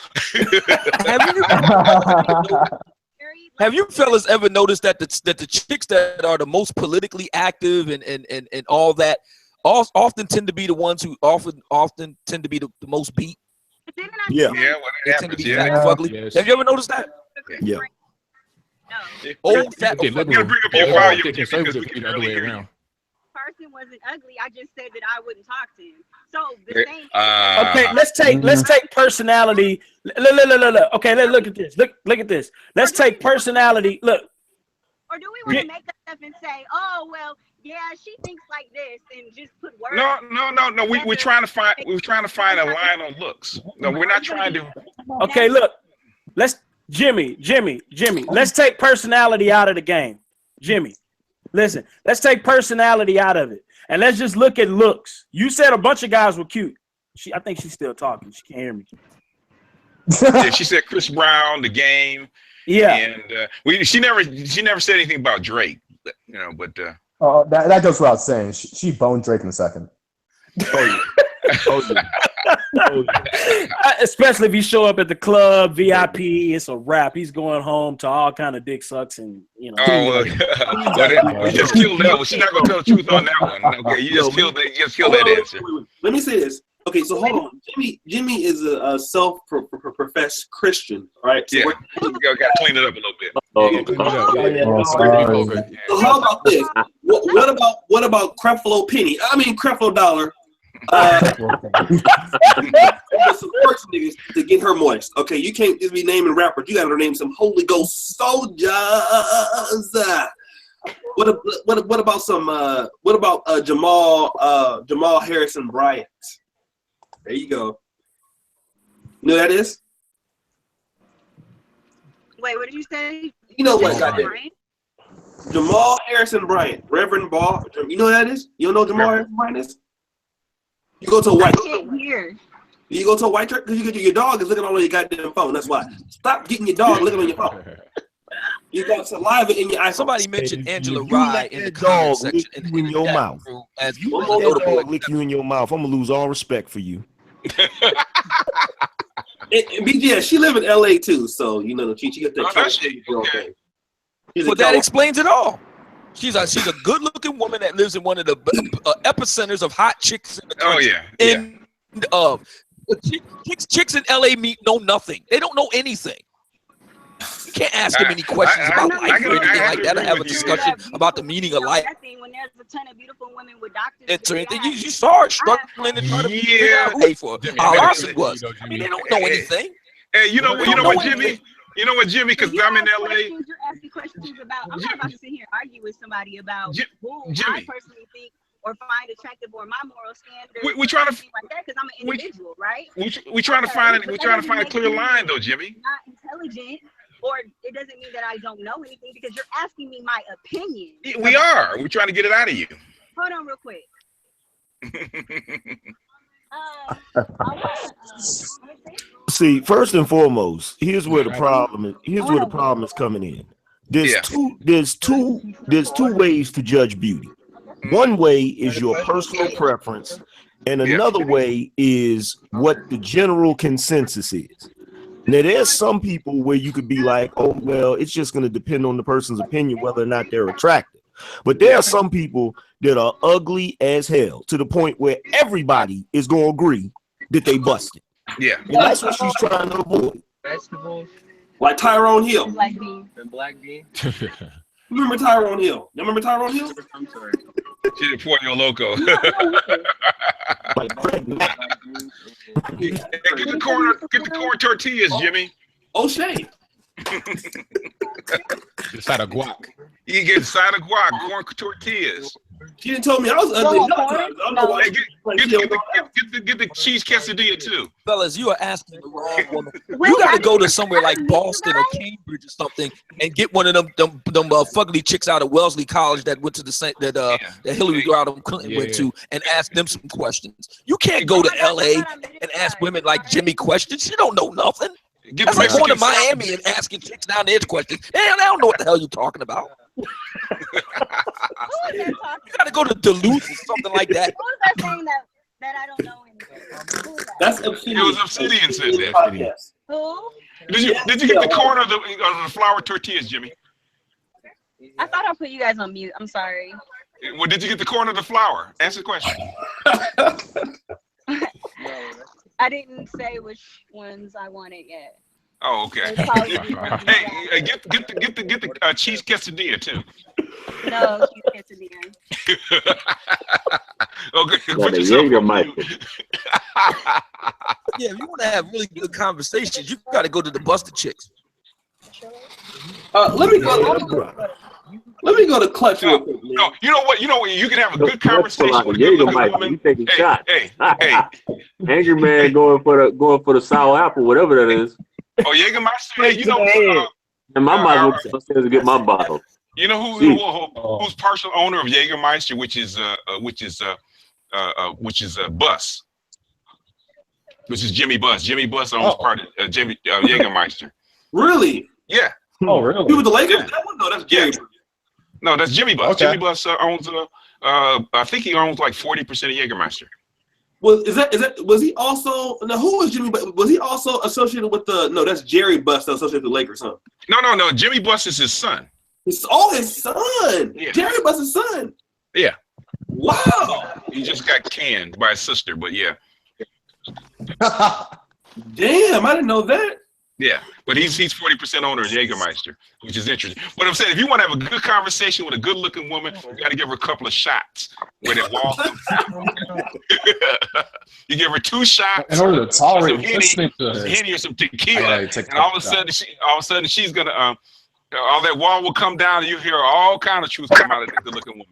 Have you fellas ever noticed that the chicks that are the most politically active and all that often tend to be the ones who often tend to be the most beat? Yeah. Yeah, what They happens? tend to be Yeah. fat and fugly. Yes. Have you ever noticed that? Yeah. Old fat. You gotta bring up your file. You Conservative be the other way around. Carson wasn't ugly. I just said that I wouldn't talk to him. So the same. Okay, let's take personality. Look. Okay, look at this. Look at this. Let's take personality. Look, Or do we want to make up stuff and say, oh well, yeah, she thinks like this, and just put words? No. We're trying to find a line on looks. No, we're not trying to. Okay, look. Let's Jimmy. Let's take personality out of the game. Jimmy, listen. Let's take personality out of it, and let's just look at looks. You said a bunch of guys were cute. I think she's still talking. She can't hear me. Yeah, she said Chris Brown, The Game. Yeah, and she never said anything about Drake, you know. But that goes without saying. She boned Drake in a second. Especially if you show up at the club, VIP, it's a wrap. He's going home to all kind of dick sucks, and you know. Oh, you just killed that one. She's not gonna tell the truth on that one. Okay, you just killed that answer. Let me say this. Okay, so hold on. Jimmy is a self-professed Christian, right? So yeah, we gotta clean it up a little bit. So how about this? What about Creflo Penny? I mean Creflo Dollar. Some first niggas to get her moist. Okay, you can't just be naming rappers. You gotta name some Holy Ghost soldiers. What about Jamal Harrison Bryant? There you go. You know who that is? Wait, what did you say? You know what? Jamal Harrison Bryant, Reverend Ball. You know who that is? You don't know who Jamal Harrison Bryant is? You go to a white church. You go to a white church because your dog is looking on your goddamn phone. That's why. Stop getting your dog looking on your phone. You got saliva in your eye. Somebody mentioned Angela Rye in the comment section. In your mouth. As you lick you in your mouth, I'm gonna lose all respect for you. BGS, she live in LA too, so you know she got that. Okay. Well, that explains it all. She's a good-looking woman that lives in one of the epicenters of hot chicks in the country. Oh yeah. Chicks in LA know nothing. They don't know anything. You can't ask them any questions about life or anything like that. I have a discussion about the meaning of life. When there's a ton of beautiful women with doctors, it's anything you saw her struggling to try to figure out pay for how awesome it was. I mean, they don't know anything. Hey, you know what, Jimmy? You know what, Jimmy? Because I'm in LA. You're asking questions about. I'm not about to sit here and argue with somebody about who I personally think or find attractive or my moral standards. We're trying to like that because I'm an individual, right? We're trying to find a clear line, though, Jimmy. Not intelligent. Or it doesn't mean that I don't know anything because you're asking me my opinion. We are. We're trying to get it out of you. Hold on real quick. See, first and foremost, here's where the problem is. Here's where the problem is coming in. There's two ways to judge beauty. One way is your personal preference, and another way is what the general consensus is. Now, there's some people where you could be like, oh, well, it's just going to depend on the person's opinion whether or not they're attractive. But there are some people that are ugly as hell to the point where everybody is going to agree that they busted. Yeah. And that's what she's trying to avoid. Vegetables. Like Tyrone Hill. Black bean. And black bean. Remember Tyrone Hill? You remember Tyrone Hill? I'm sorry. She's a Pollo Loco. Get the corn tortillas, Jimmy. O'Shea. The side of guac. You get side of guac, corn tortillas. She didn't tell me I was ugly. Get the cheese quesadilla too. Fellas, you are asking the wrong woman. You got to go to somewhere like Boston or Cambridge or something and get one of them fugly chicks out of Wellesley College that went to the that Hillary Clinton went to and ask them some questions. You can't go to LA and ask women like Jimmy questions. She don't know nothing. That's like going to Miami and asking chicks down there questions. They don't know what the hell you're talking about. You gotta go to Duluth or something like that. Who was that saying that I don't know anything? That's Obsidian. It was Obsidian said that. Who? Did you get the corn of the flour tortillas, Jimmy? I thought I put you guys on mute. I'm sorry. Well, did you get the corn of the flour? Answer the question. I didn't say which ones I wanted yet. Oh, okay. Hey, get the cheese quesadilla too. No, cheese quesadilla. Okay, put yourself on mute. Yeah, if you want to have really good conversations, you got to go to the Busted Chicks. Let me go. Let me go to Clutch real quick, man. No, you know what? You can have a good Clutch conversation like with a Jaeger good-looking Mike. woman. You taking shots? Hey. Angry man going for the sour apple, whatever that is. Oh, Jägermeister. Hey, you know, And my mom was to get my bottle. you know who's partial owner of Jägermeister, which is Bus, which is Jimmy Bus. Jimmy Bus owns part of Jägermeister. Really? Yeah. Oh, really? You with the Lakers? Yeah. That one? No, that's Jerry. No, that's Jimmy Bus. Okay. Jimmy Bus owns. I think he owns like 40% of Jägermeister. Well, was he also? Now, who was Jimmy? Was he also associated with the? No, that's Jerry Bus associated with the Lakers, huh? No. Jimmy Bus is his son. His son. Yeah. Jerry Bus's son. Yeah. Wow. He just got canned by his sister, but yeah. Damn, I didn't know that. Yeah, but he's 40% owner of Jägermeister, which is interesting. But I'm saying, if you want to have a good conversation with a good-looking woman, you got to give her a couple of shots when it walks. You give her 2 shots. In order to tolerate some Henny or some tequila, and all of a sudden she's gonna all that wall will come down, and you hear all kind of truth come out of that good-looking woman.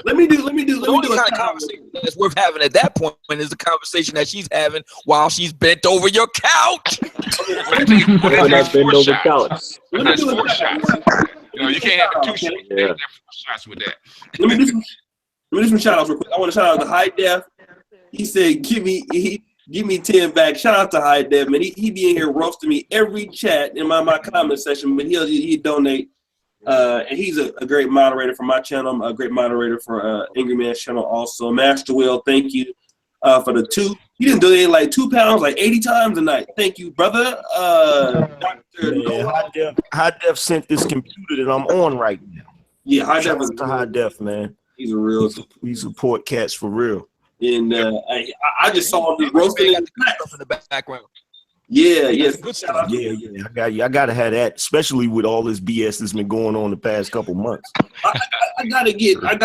Let me do The only kind of conversation that's worth having at that point is the conversation that she's having while she's bent over your couch. That's bend over couch. That's 4 shots. You can't have 2 shots. You have 4 shots with that. Let me do some shout outs real quick. I want to shout out to High Def. He said, give me 10 back. Shout out to High Def, man. He be in here roasting me every chat in my comment section, but he'll donate. And he's a great moderator for my channel. I'm a great moderator for Angryman Channel also. Master Will, thank you for the 2. You didn't donate like 2 pounds like 80 times a night. Thank you, brother. High Def sent this computer that I'm on right now. Yeah, High Shout Def out to High Def, man. He's a real. We support cats for real. And I just saw him roasting in the background. Yeah, yes. Yeah. I gotta have that, especially with all this BS that's been going on the past couple months. I gotta get him in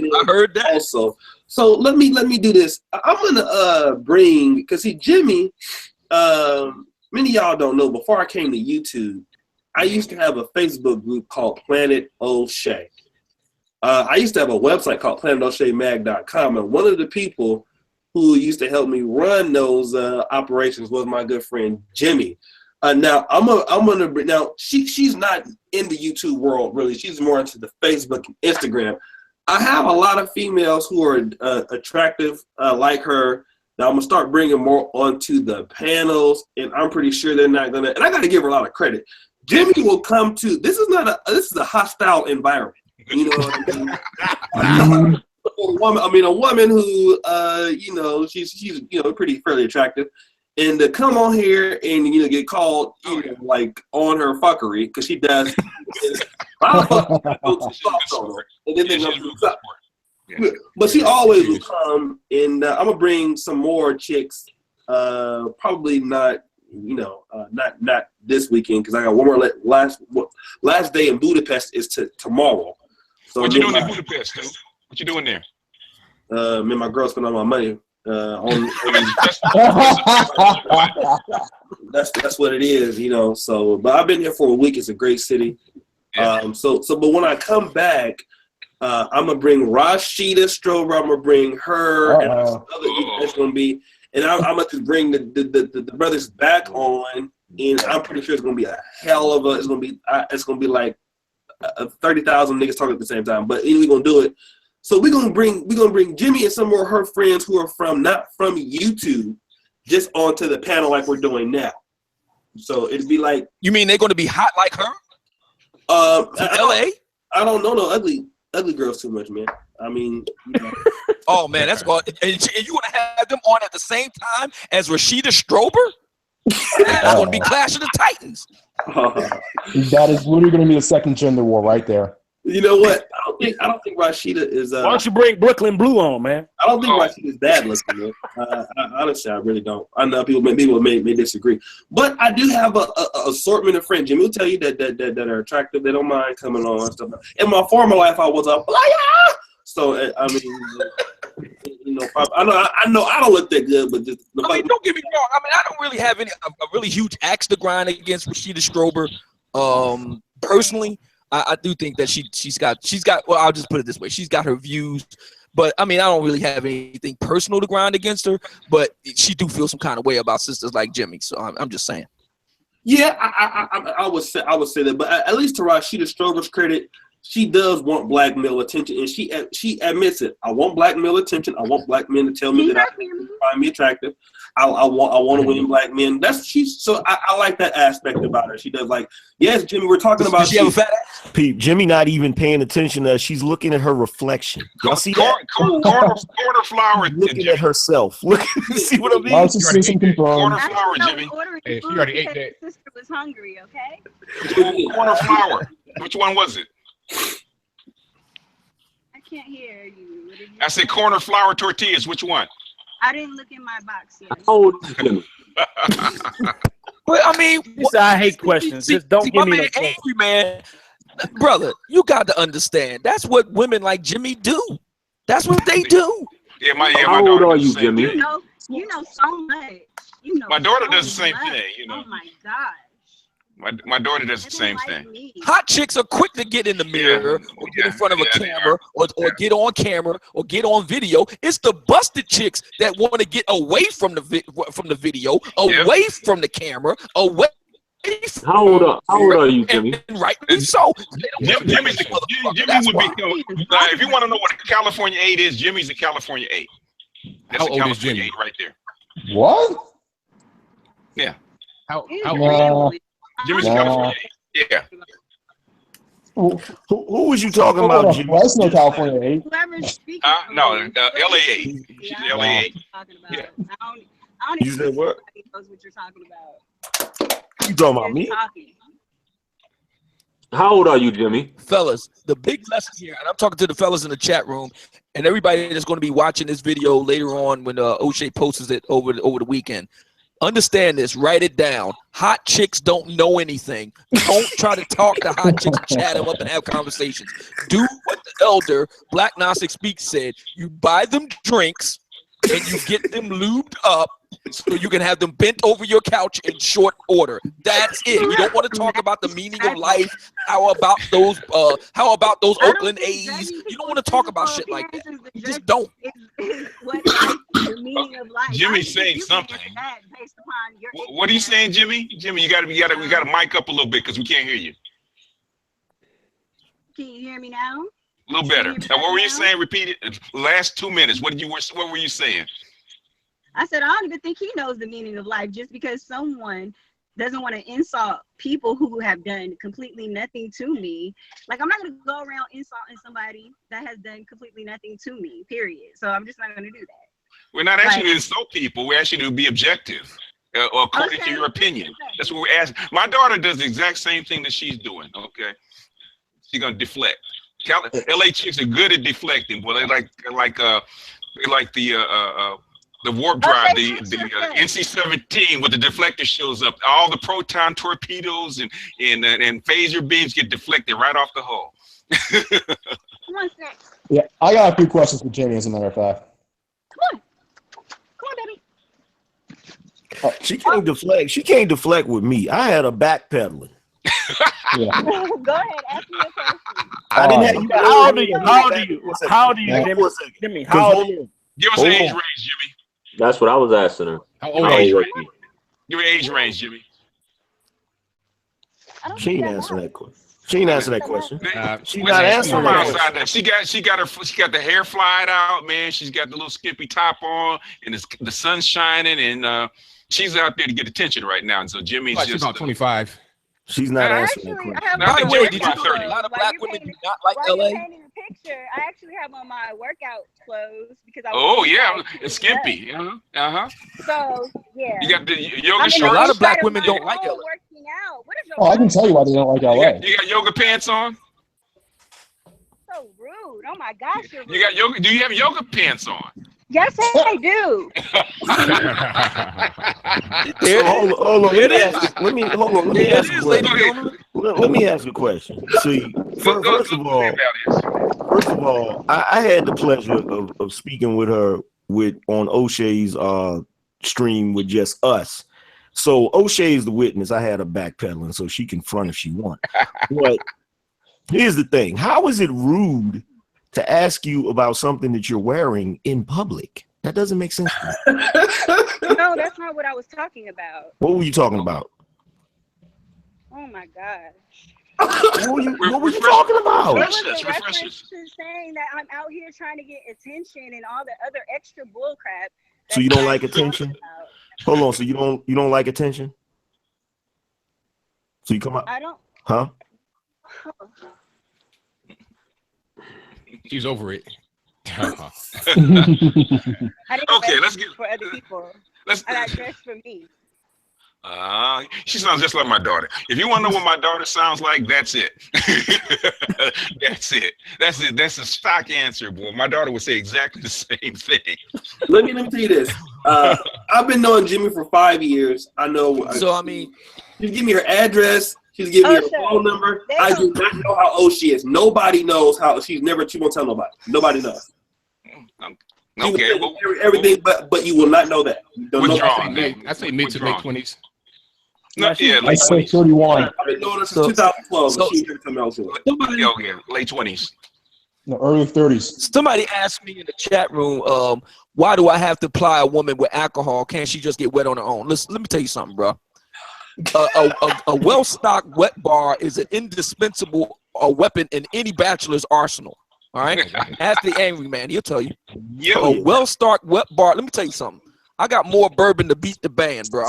there. I heard that also. So let me do this. I'm gonna bring, because see, Jimmy, many of y'all don't know, before I came to YouTube, I used to have a Facebook group called Planet O'Shea. I used to have a website called planetoshemag.com, and one of the people who used to help me run those operations was my good friend Jemi. Now she's not in the YouTube world really. She's more into the Facebook and Instagram. I have a lot of females who are attractive like her. Now I'm gonna start bringing more onto the panels, and I'm pretty sure they're not gonna. And I got to give her a lot of credit. Jimmy will come to. This is a hostile environment. You know what I mean? A woman who, she's pretty fairly attractive, and to come on here and get called, like on her fuckery, because she does. But she always will come, and I'm gonna bring some more chicks. Probably not. Not this weekend, because I got one more last day in Budapest is tomorrow. So what you doing in Budapest, dude? What you doing there? Me and my girl spend all my money on that's what it is, So, but I've been here for a week. It's a great city. But when I come back, I'm gonna bring Rashida Strober. I'm gonna bring her and other people that's gonna be. And I'm going to bring the brothers back on, and I'm pretty sure it's going to be a hell of a. It's going to be like 30,000 niggas talking at the same time. But we're going to do it. So we're going to bring Jimmy and some more of her friends who are not from YouTube, just onto the panel like we're doing now. So it'd be like. You mean they're going to be hot like her? LA? I don't know no ugly girls too much, man. I mean. Oh man, that's what. And you want to have them on at the same time as Rashida Strober? That's going to be Clash of the Titans. That is literally going to be the second gender war right there. You know what? I don't think Rashida is. Why don't you bring Brooklyn Blue on, man? I don't think Rashida is bad looking, man. Honestly, I really don't. I know people may disagree, but I do have a assortment of friends. Jimmy will tell you that are attractive. They don't mind coming on and stuff. In my former life, I was a player. So I mean, I know I don't look that good, but just don't get me wrong. I mean, I don't really have a really huge axe to grind against Rashida Strober, Personally, I do think that she's got. Well, I'll just put it this way: she's got her views. But I mean, I don't really have anything personal to grind against her. But she do feel some kind of way about sisters like Jemi. So I'm just saying. Yeah, I would say that. But at least to Rashida Strover's credit, she does want black male attention, and she admits it. I want black male attention. I want black men to tell me that I find me attractive. I want to win black men. So I like that aspect about her. She does like, yes, Jemi, we're talking about. Does she have a fat ass? Pete, Jemi not even paying attention to. She's looking at her reflection. Y'all see that? Corner flower. Looking at herself. Look, see what I mean? Corner flower, Jemi. Hey, she already ate that. Sister was hungry. Okay. Corner flower. Which one was it? I can't hear you. I said corner flour tortillas. Which one? I didn't look in my box yet. Oh, But I mean, I hate questions. Just don't give me an angry man, brother. You got to understand. That's what women like Jemi do. That's what they do. Yeah, my How old are you, Jemi? You know so much. My daughter does the same thing. Oh my gosh. My daughter does the same thing. Hot chicks are quick to get in the mirror or get in front of a camera or get on camera or get on video. It's the busted chicks that want to get away from the video, away from the camera, away. How old are you, Jemi? Rightly so. Jemi would be. If you want to know what a California 8 is, Jemi's a California 8. That's a California 8 right there. What? Yeah. How Jemi's a California 8. Yeah. Who was you talking about, Jemi? That's no California 8. No, LA 8. She's LA 8. Yeah. I don't even know what you're talking about. You talking about me? How old are you, Jemi? Fellas, the big lesson here, and I'm talking to the fellas in the chat room, and everybody that's going to be watching this video later on when O'Shea posts it over the weekend. Understand this, write it down. Hot chicks don't know anything. Don't try to talk to hot chicks, chat them up, and have conversations. Do what the elder Black Gnostic Speaks said. You buy them drinks and you get them lubed up so you can have them bent over your couch in short order. That's it. You don't want to talk about the meaning of life. How about those Oakland A's? You don't want to talk about shit like that. You just don't. The meaning of life. Jimmy's saying something. What are you saying, Jemi? Jemi, we got to mic up a little bit because we can't hear you. Can you hear me now? A little better. Now, what were you saying? Repeat it. Last 2 minutes. What were you saying? I said I don't even think he knows the meaning of life. Just because someone doesn't want to insult people who have done completely nothing to me. Like, I'm not going to go around insulting somebody that has done completely nothing to me, period. So I'm just not going to do that. We're not asking you to insult people. We're asking you to be objective or according to your opinion. That's what we're asking. My daughter does the exact same thing that she's doing, okay? She's going to deflect. LA chicks are good at deflecting. Well, they like the warp drive, the NC-17 with the deflector shows up. All the proton torpedoes and phaser beams get deflected right off the hull. Yeah, I got a few questions for Jemi, as a matter of fact. Come on, baby. She can't deflect. She can't deflect with me. I had her backpedaling. Yeah. Go ahead, ask me a question. I didn't have you. How old are you? Jemi, how old are you? Give us an age range, Jemi. That's what I was asking her. How old are you? Give an age range, Jemi. She ain't answering that question. She ain't answering that question. She's not answering that question. She got the hair flyed out, man. She's got the little skimpy top on, and the sun's shining, and she's out there to get attention right now. And so Jimmy's she's about 25. She's not answering that question. By the way, did you know a lot of black women do not like LA? Picture. I actually have on my workout clothes because I. Oh yeah, it's skimpy. So yeah. You got the yoga shorts. A lot of black women don't like LA. Working out. What is your Oh, I can tell you why they don't like LA. You got yoga pants on? So rude. Oh my gosh. You got yoga? Do you have yoga pants on? Yes, I do. Hold on. Let me ask a question. See, first of all, I had the pleasure of speaking with her on O'Shea's stream with just us. So O'Shea is the witness. I had her backpedaling so she can front if she wants. But here's the thing. How is it rude to ask you about something that you're wearing in public? That doesn't make sense. No, that's not what I was talking about. What were you talking about? Oh my gosh. What were you talking about? It was a reference to saying that I'm out here trying to get attention and all the other extra bull crap. So you don't like attention? Hold on. So you don't like attention? So you come out? I don't. Huh? She's over it. I didn't Okay, let's get for other people. I got dressed for me. She sounds just like my daughter. If you want to know what my daughter sounds like, that's it. That's it. That's a stock answer, boy. My daughter would say exactly the same thing. Let me tell you this. I've been knowing Jimmy for 5 years. I know. So I mean, she's give me her address. She's giving me her phone number. I do not know how old she is. Nobody knows how. She won't tell nobody. Nobody knows. Okay, everything, but you will not know that. I say mid to late 20s. No, yeah, I say 31. I've been knowing her since 2012. So, she didn't come out to it. okay, late 20s. No, early 30s. Somebody asked me in the chat room, why do I have to ply a woman with alcohol? Can't she just get wet on her own? Listen, let me tell you something, bro. A well-stocked wet bar is an indispensable weapon in any bachelor's arsenal. All right, ask the Angryman; he'll tell you. A well-stocked wet bar. Let me tell you something. I got more bourbon to beat the band, bro.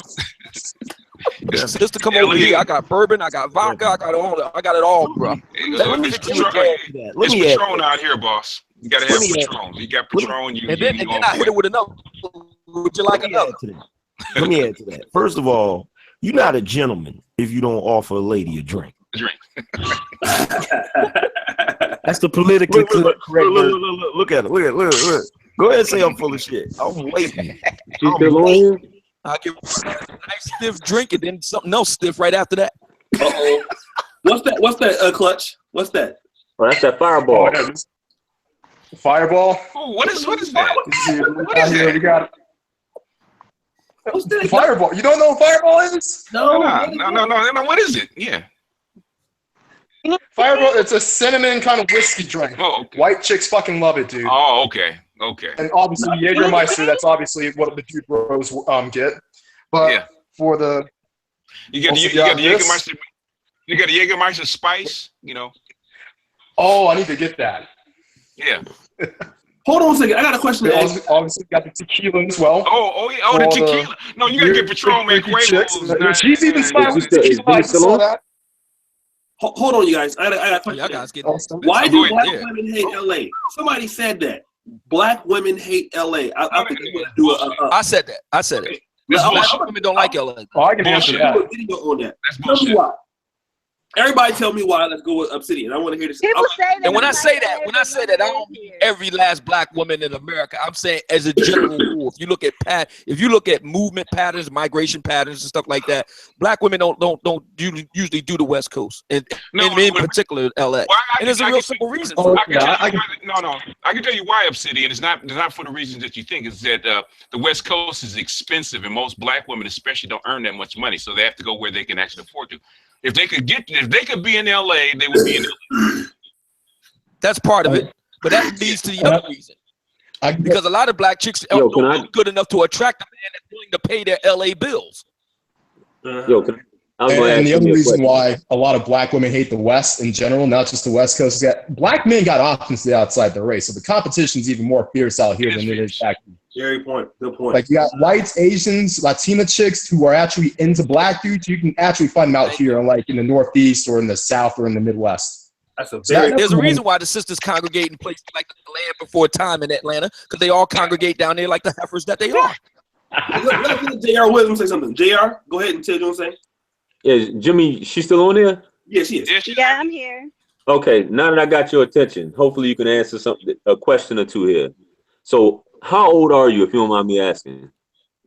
Just to come over here, I got bourbon, I got vodka, I got it all, bro. It's Patron out here, boss. You gotta have Patron. You got Patron. And then I hit it with another. Would you like another? Let me add to that. First of all, you're not a gentleman if you don't offer a lady a drink. That's the politically correct word. Look at it. Look. Go ahead and say I'm full of shit. I'm waiting. I'll give a nice stiff drink and then something else stiff right after that. Uh-oh. What's that, Clutch? What's that? Oh, that's that fireball. Fireball? Oh, what is that? What is that? We got it. Fireball. You don't know what Fireball is? No. What is it? Yeah. Fireball, it's a cinnamon kind of whiskey drink. Oh, okay. White chicks fucking love it, dude. Oh, okay. And obviously Jägermeister, that's obviously what the dude bros get. But for the you got the Jägermeister. You got the Jägermeister spice, you know. Oh, I need to get that. Yeah. Hold on a second. I got a question. Obviously got the tequila as well. Oh, the tequila. No, you gotta get Patron, man. She's even smiling with tequila. I saw that. Hold on, you guys. I got a question. Why do black women hate LA? Somebody said that. Black women hate LA. I think you want to do I said it. Black women don't like LA. Oh, I can answer that. That's bullshit. Why. Everybody tell me why. Let's go with Obsidian. I want to hear this. And when I say that, I don't mean every last black woman in America. I'm saying as a general rule. If you look at movement patterns, migration patterns, and stuff like that, black women don't usually do the West Coast, and in particular LA. And there's a real simple reason. I can tell you why, Obsidian. It's not for the reasons that you think. It's that the West Coast is expensive, and most black women, especially, don't earn that much money, so they have to go where they can actually afford to. If they could be in LA, they would be in LA. That's part of it, but that leads to the other reason. Because a lot of black chicks don't look good enough to attract a man that's willing to pay their LA bills. And the other reason why a lot of black women hate the West in general, not just the West Coast, is that black men got options to the outside the race. So the competition is even more fierce out here than it is back then. Very point. Good point. Like you got whites, Asians, Latina chicks who are actually into black dudes. You can actually find them out here, like in the Northeast or in the South or in the Midwest. There's a reason why the sisters congregate in places like the Land Before Time in Atlanta, because they all congregate down there like the heifers that they are. Let J.R. Williams say something. J.R., go ahead and tell you what I'm saying. Yeah, Jemi, she's still on there? Yes, she is. Yeah, I'm here. Okay, now that I got your attention, hopefully you can answer a question or two here. So, how old are you, if you don't mind me asking?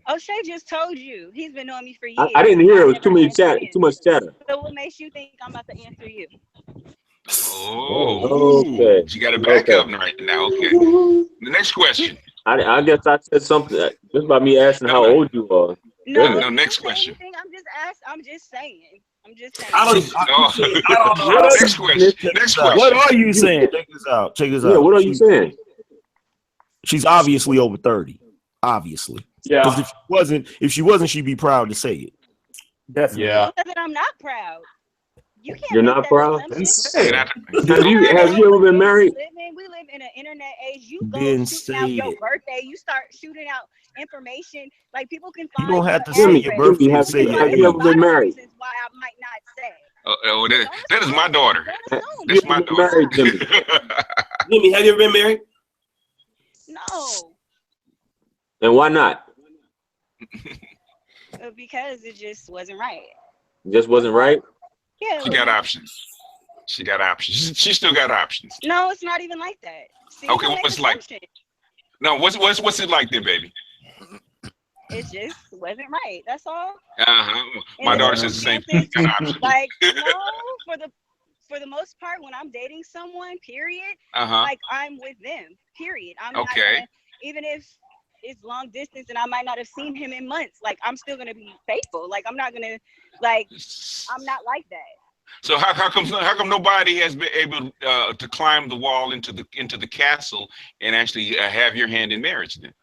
O'Shea just told you. He's been knowing me for years. I didn't hear it. It was too much chatter. So what makes you think I'm about to answer you? Oh, okay. You got to back up right now. Okay. The next question. I guess I said something just by me asking how old you are. No, next question. I'm just saying. I don't know. Next question. What are you saying? Check this out. Yeah, what are you saying? She's obviously over 30. Obviously. Yeah. Because if she wasn't, she'd be proud to say it. Definitely. Yeah. That I'm not proud. You can't. You're make not that proud? assumption. Have you ever been married? We live in an internet age. You Then go shooting out say your it. birthday. You start shooting out information. Like people can You find. don't have to your say your address. birthday. Have Say you your ever age. been married? Reasons why I might not say. That is my daughter. Don't assume. That's my daughter. Married, Jimmy. Jimmy, have you ever been married? No, And why not? because it just wasn't right. Just wasn't right? Yeah. She got options. She still got options. No, it's not even like that. See, Okay, you make what's like? assumptions. No, what's it like then, baby? It just wasn't right. That's all. My daughter says the same thing. Got options. Like no, for the most part, when I'm dating someone, period, like I'm with them, period. I'm not gonna, even if it's long distance and I might not have seen him in months, like I'm still gonna be faithful. Like I'm not gonna, like I'm not like that. So how come nobody has been able to climb the wall into the castle and actually have your hand in marriage then?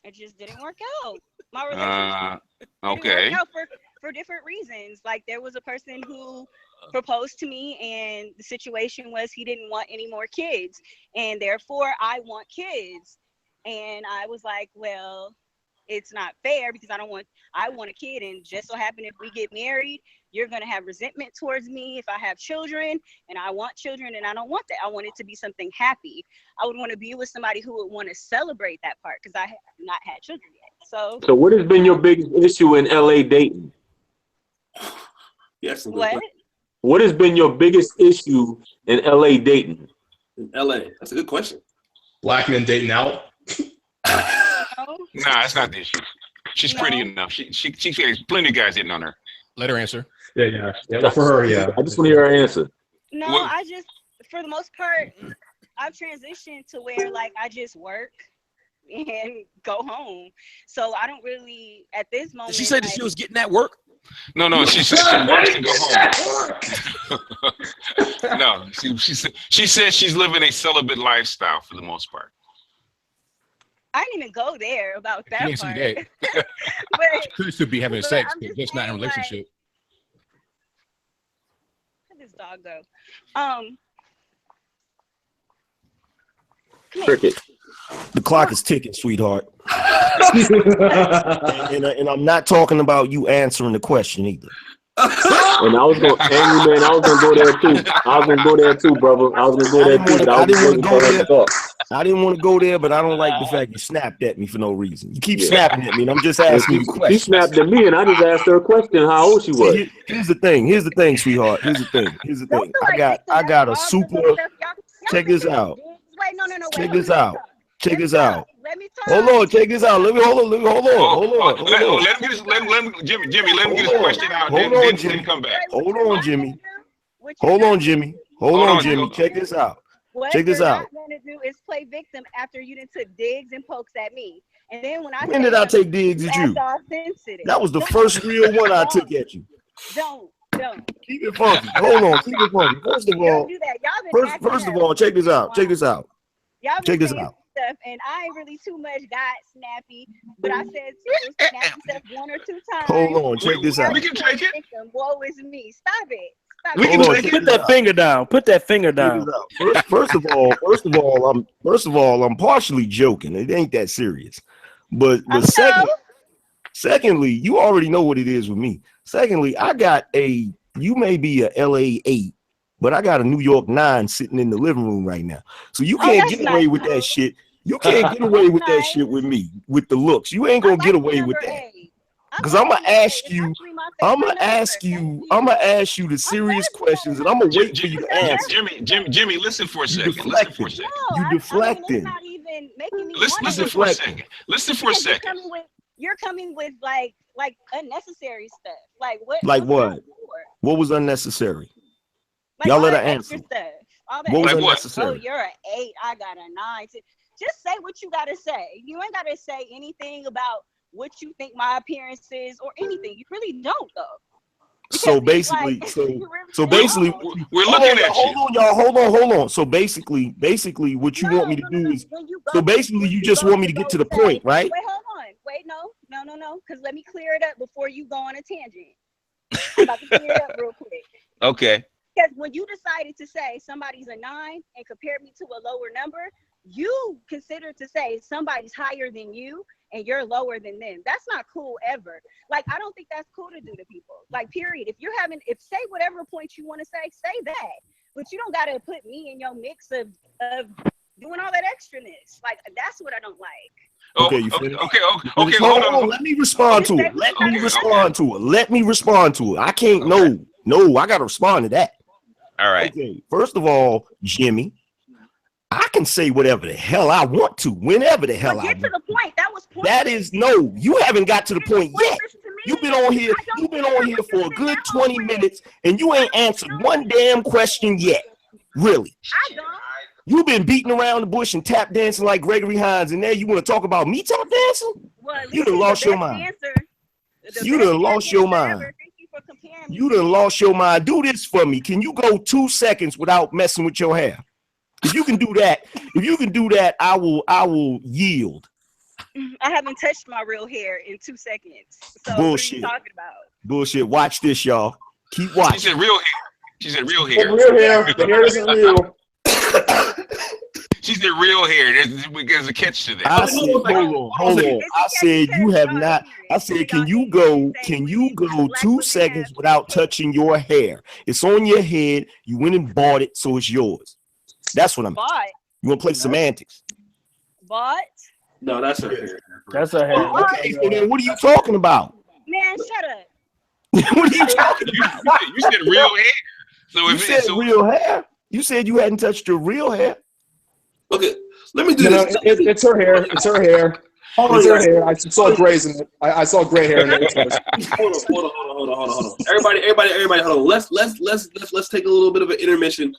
It just didn't work out. My relationship okay. didn't work out for different reasons. Like there was a person who proposed to me and the situation was he didn't want any more kids and therefore I want kids. And I was like, well, it's not fair because I want a kid, and just so happen if we get married, you're gonna have resentment towards me if I have children, and I want children, and I don't want that. I want it to be something happy. I would want to be with somebody who would want to celebrate that part because I have not had children yet. So what has been your biggest issue in LA dating? Yes. What has been your biggest issue in LA dating? In LA, that's a good question. Black men dating out. Nah, that's not the issue. She's pretty enough. She plenty of guys hitting on her. Let her answer. Yeah. Well, for her, yeah. I just want to hear her answer. No, I just, for the most part, I've transitioned to where like I just work and go home. So I don't really at this moment. Did she say that she was getting that work? No, she said she wants to go home. No, she says she's living a celibate lifestyle for the most part. I didn't even go there about that You part. didn't see that. But She could still be having sex, I'm but just just not in a saying, like, relationship. where did this dog go? Cricket. The clock is ticking, sweetheart. and I'm not talking about you answering the question either. And I was gonna go there too. I was gonna go there too, brother. I was gonna go there too. I didn't want to go there. I didn't want to go there, but I don't like the fact you snapped at me for no reason. You keep snapping at me, and I'm just asking you questions. She snapped at me, and I just asked her a question how old she was. Here's the thing, sweetheart. Here's the thing. I got a super. Check this out. Wait, no. Check this out. Check this out. Let me Hold on. Check this out. Let me hold on. Let him get his Jimmy. Let him get his question out. Then come back. Hold on, Jimmy. Hold on, Jimmy. Check this out. Check this out. What you're not gonna do is play victim after you done took digs and pokes at me. And then when did I take digs at you? That was the first real one I took at you. Don't. Keep it funky. Hold on. Keep it funky. First of all, check this out. Check this out. Stuff, and I ain't really too much got snappy, but I said snappy stuff 1 or 2 times. Hold on, check this out. We can take it. Woe is me. Stop it. Put that finger down. Put that finger down. First of all, I'm partially joking. It ain't that serious. But secondly, you already know what it is with me. Secondly, you may be a LA 8, but I got a New York 9 sitting in the living room right now. So you can't get away with that shit. You can't get away with that shit with me, with the looks. You ain't gonna get away with that. Because I'm gonna ask you the serious questions, and I'm gonna wait for you to answer. Jimmy, listen for a second. You deflecting. Listen for a second. Listen for a second. You're coming with like unnecessary stuff. Like what? Like what? What was unnecessary? Y'all let her answer. What was unnecessary? Oh, you're an 8. I got a 9. Just say what you gotta say. You ain't gotta say anything about what you think my appearance is or anything. You really don't, though. So basically, so basically, we're looking at hold on, y'all. Hold on. So basically, what you want me to do is, so basically, you just want me to get to the point, right? Wait, hold on. Wait, no. Because let me clear it up before you go on a tangent. I'm about to clear it up real quick. Okay. Because when you decided to say somebody's a 9 and compared me to a lower number, you consider to say somebody's higher than you and you're lower than them. That's not cool ever. Like, I don't think that's cool to do to people. Like, period. If say whatever point you want to say that. But you don't got to put me in your mix of doing all that extraness. Like, that's what I don't like. Okay, you finished? Okay. Hold on. Let me respond to it. Let me respond to it. I can't. No, I got to respond to that. All right. Okay. First of all, Jimmy, I can say whatever the hell I want to, whenever the hell I want. Get to the point. That was pointless. That is no. You haven't got to the point yet. You've been on here. You've been on here for a good 20 minutes, and you ain't answered one damn question yet. Really. I don't. You've been beating around the bush and tap dancing like Gregory Hines, and now you want to talk about me tap dancing? Well, you done lost your mind. You done lost your mind. You done lost your mind. Do this for me. Can you go 2 seconds without messing with your hair? If you can do that, I will yield. I haven't touched my real hair in 2 seconds. So Bullshit. What are you talking about? Bullshit. Watch this, y'all. Keep watching. She said real hair. She said real hair. Real hair. The hair isn't real. She said real hair. There's a catch to that. I said, hold on. I said you have not. I said, can you go 2 seconds without touching your hair? It's on your head. You went and bought it, so it's yours. That's what I'm. Bought. You want to play semantics? Bought. No, that's her hair. That's her hair. Okay, so then what are you talking about? Man, shut up. What are you talking about? You said real hair. So You said real hair. You said you hadn't touched your real hair. Okay, let me do this. It's her hair. It's her hair. It's her hair. I saw grays in it. I saw gray hair in it. Hold on. Everybody, hold on. Let's take a little bit of an intermission.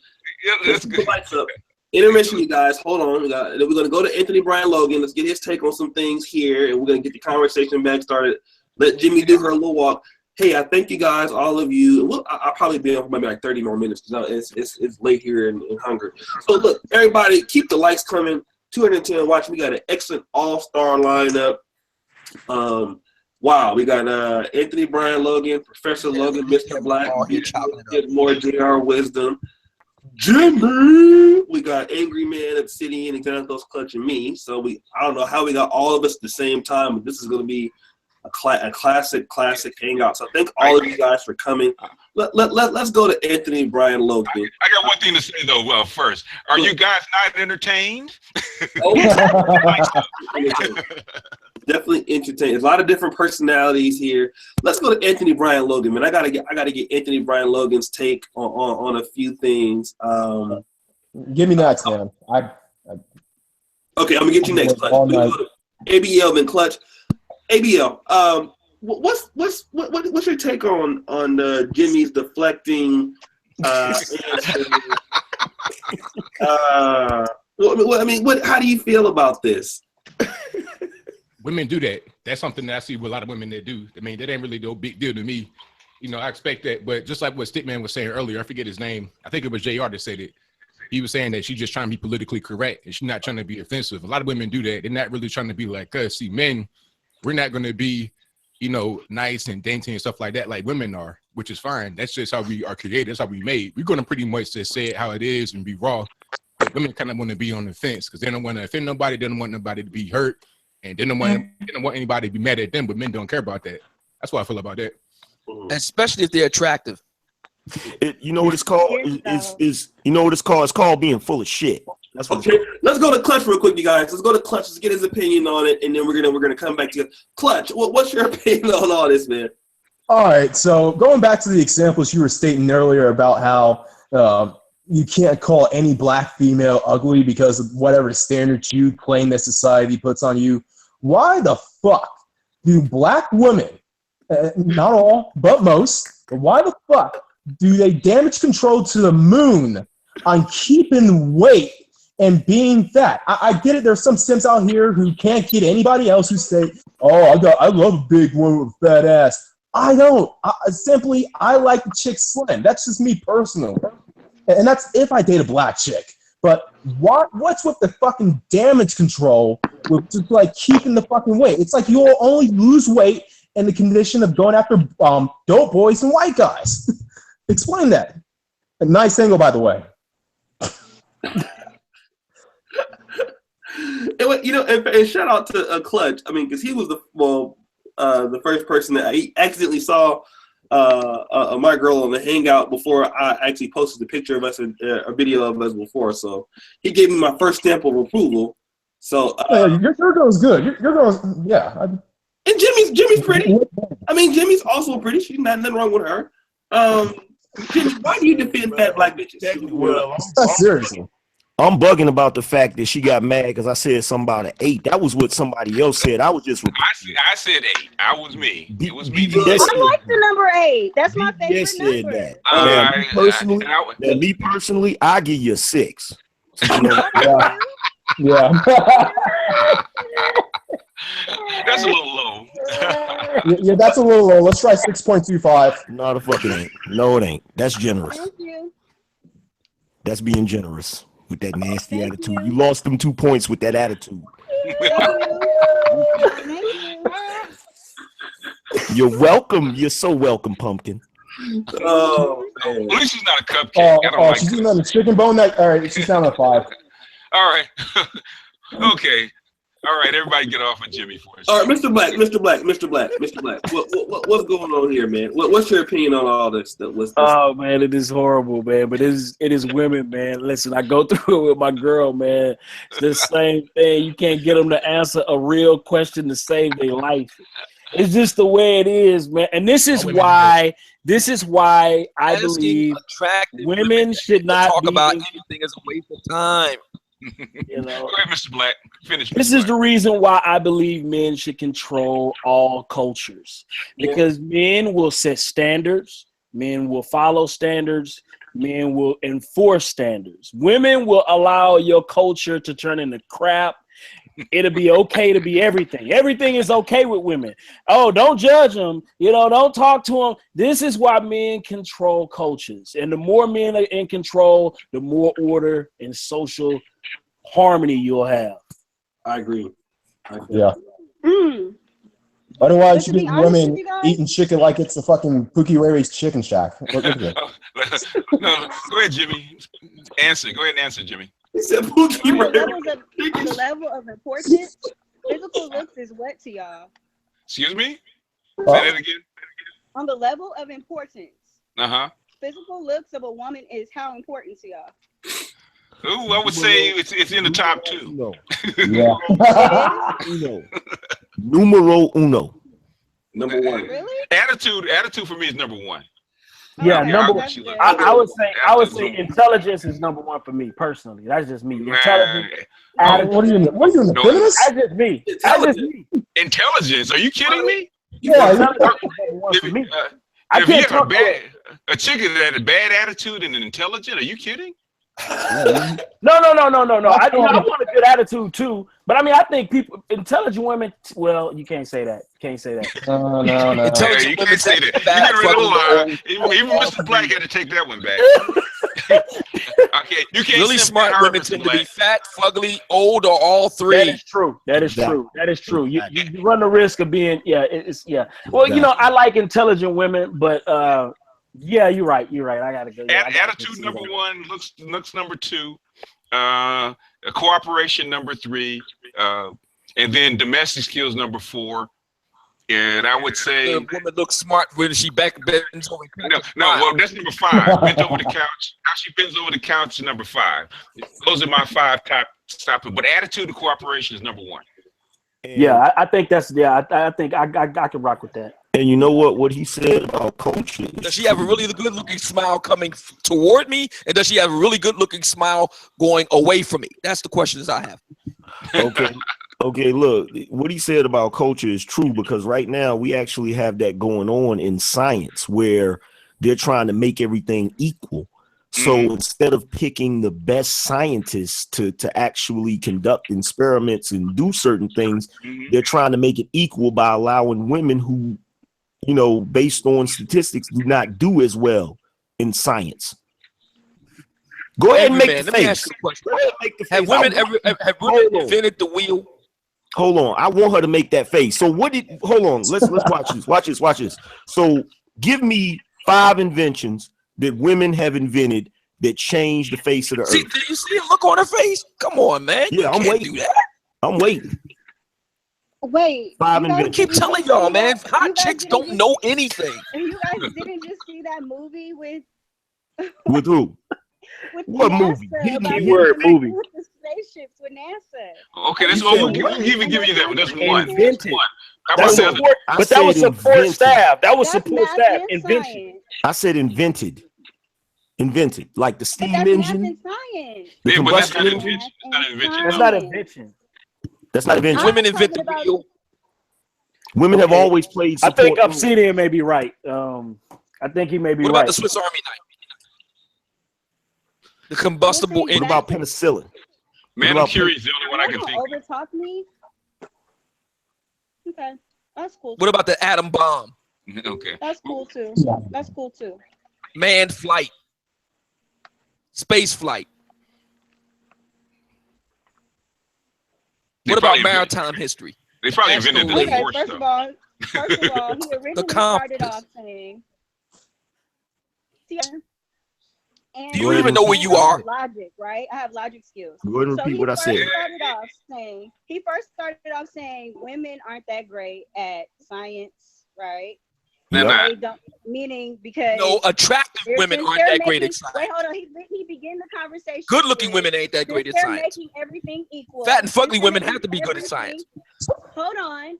Let's go. Lights up. Intermission, you guys. Hold on. We're gonna go to Anthony Brian Logan. Let's get his take on some things here, and we're gonna get the conversation back started. Let Jimmy do her little walk. Hey, I thank you guys, all of you. Well, I'll probably be on for maybe like 30 more minutes because it's late here in Hungary. So look, everybody, keep the likes coming. 210 watch. We got an excellent all-star lineup. Wow, we got Anthony Brian Logan, Professor Logan, Mr. Black, more JR Wisdom, Jemi. We got Angryman, Obsidian, Xanatos Clutch, and me. So I don't know how we got all of us at the same time, but this is going to be a classic hangout. So thank all of you guys for coming. Let's go to Anthony Brian Logan. I got one thing to say though. First, are you guys not entertained? Definitely entertained. There's a lot of different personalities here. Let's go to Anthony Brian Logan, man. I gotta get Anthony Brian Logan's take on a few things. Give me next, man. Okay, I'm gonna get you next. ABL and Clutch. ABL, what's your take on Jimmy's deflecting? How do you feel about this? Women do that. That's something that I see with a lot of women that do. I mean, that ain't really no big deal to me. You know, I expect that. But just like what Stickman was saying earlier, I forget his name. I think it was JR that said it. He was saying that she's just trying to be politically correct and she's not trying to be offensive. A lot of women do that. They're not really trying to be like us. See, men, we're not going to be, you know, nice and dainty and stuff like that like women are, which is fine. That's just how we are created. That's how we made. We're going to pretty much just say it how it is and be raw. But women kind of want to be on the fence because they don't want to offend nobody. They don't want nobody to be hurt. And they don't want anybody to be mad at them, but men don't care about that. That's what I feel about that. Especially if they're attractive. You know what it's called? You know what it's called? It's called being full of shit. That's what. Okay, let's go to Clutch real quick, you guys. Let's go to Clutch. Let's get his opinion on it, and then we're gonna come back to you. Clutch, what's your opinion on all this, man? All right. So going back to the examples you were stating earlier about how you can't call any black female ugly because of whatever standards you claim that society puts on you. Why the fuck do black women, not all, but most, why the fuck do they damage control to the moon on keeping weight and being fat. I get it. There's some simps out here who can't get anybody else who say, "Oh, I love a big one with a fat ass." I don't. I like the chick slim. That's just me personally, and that's if I date a black chick. But what's with the fucking damage control with just like keeping the fucking weight? It's like you'll only lose weight in the condition of going after dope boys and white guys. Explain that. A nice angle, by the way. And shout out to Clutch. I mean, because he was the first person that I accidentally saw my girl on the Hangout before I actually posted the picture of us and a video of us before. So he gave me my first stamp of approval. So your girl's good. Your girl's and Jemi's pretty. I mean, Jemi's also pretty. She's nothing wrong with her. Jemi, why do you defend fat black bitches? Well, seriously. I'm bugging about the fact that she got mad because I said something about an 8. That was what somebody else said. I was just. I said 8. I was me. It was me. I like the number 8. That's my favorite number. That. Me personally, I give you a 6. Yeah. That's a little low. Yeah, that's a little low. Let's try 6.25. Not a fucking 8. No, it ain't. That's generous. Thank you. That's being generous with that nasty attitude. You lost them 2 points with that attitude. You're welcome. You're so welcome, Pumpkin. Oh, man. At least she's not a cupcake. She's eating on the chicken bone. All right, she's down at 5. All right. Okay. All right, everybody get off of Jemi for us. All right, Mr. Black. What's going on here, man? What's your opinion on all this stuff? Oh man, it is horrible, man. But it is women, man. Listen, I go through it with my girl, man. It's the same thing. You can't get them to answer a real question to save their life. It's just the way it is, man. And this is why I believe women should not talk about anything as a waste of time. Go ahead, Mr. Black. Finish. This is the reason why I believe men should control all cultures. Because men will set standards, men will follow standards, men will enforce standards. Women will allow your culture to turn into crap. It'll be okay to be everything. Everything is okay with women. Oh, don't judge them. Don't talk to them. This is why men control cultures. And the more men are in control, the more order and social harmony you'll have. I agree. Yeah. Otherwise, you get women eating chicken like it's the fucking Pookie Rary's chicken shack. Look at it. No, go ahead, Jemi. Go ahead and answer, Jemi. On the level of importance, physical looks is what to y'all? Excuse me? Say that again. On the level of importance, physical looks of a woman is how important to y'all? Ooh, I would say it's in the top 2. No. Yeah. Numero uno. Number 1. Really? Attitude for me is number 1. Yeah, Okay, number. I would say number intelligence is number 1 for me personally. That's just me. Intelligence. What are you in the feminist? That's just me. Intelligence? Are you kidding me? Yeah. Intelligence is number 1 for me. If you have a chicken that had a bad attitude and intelligent, are you kidding? No. I want a good attitude too, but I mean, I think intelligent women. Well, you can't say that. No. Intelligent you can't say that. Even Mr. Black had to take that one back. Okay, you can't. Really smart women tend to be fat, fugly, old, or all 3. That is true. You run the risk of being. Well, I like intelligent women, but. Yeah, you're right. I gotta go. Attitude number 1, looks number 2, cooperation number 3, and then domestic skills number 4. And I would say the woman looks smart when she bends over. Well, that's number 5. Bent over the couch. How she bends over the couch is number 5. Those are my 5 top. But attitude and cooperation is number 1. Yeah, I think that's. Yeah, I think I can rock with that. And you know what he said about culture? Does she have a really good looking smile coming toward me? And does she have a really good looking smile going away from me? That's the questions I have. Okay, look, what he said about culture is true because right now we actually have that going on in science where they're trying to make everything equal. So instead of picking the best scientists to actually conduct experiments and do certain things, they're trying to make it equal by allowing women who, you know, based on statistics, do not do as well in science. Go ahead and make the face. Have women ever invented the wheel? Hold on. I want her to make that face. So hold on. Let's watch this. So give me 5 inventions that women have invented that changed the face of the earth. Do you see the look on her face? Come on, man. Yeah, I'm waiting. I'm waiting. Wait. 5 inventions. I keep telling y'all, man. Hot chicks don't know anything. You guys didn't just see that movie with who? With what NASA, movie? Keyword movie. With the spaceships with NASA. Okay, that's what we'll even give you that one. That's one. Invented. How about the other? But that was support staff. That was support staff. Invention. I said invented. Invented. Like the steam engine. The Yeah, but that's combustion not engine. invention. That's not invention. That's not invention. Women invented the wheel. Women have always played I support. think Obsidian may be right. I think he may be What right. about the Swiss Army knife? The combustible What engine. about penicillin? Man, ckery is the only one I can think of. Overtalk me? Okay, that's cool. What about the atom bomb? Okay. That's cool too. That's cool too. Manned flight. Space flight. What about maritime history? They probably invented the Okay, divorce first stuff. of all, he originally started off saying, do you even know where you are? Logic, right? I have logic skills. Go ahead and repeat what I said. He first started off saying women aren't that great at science, right? Nah. They don't, meaning because No, attractive women aren't that great at science. Wait, hold on. He began the conversation. Good-looking women ain't that great at they're science. making everything equal. Fat and fugly They're women making have to be good at everything- science. Hold on.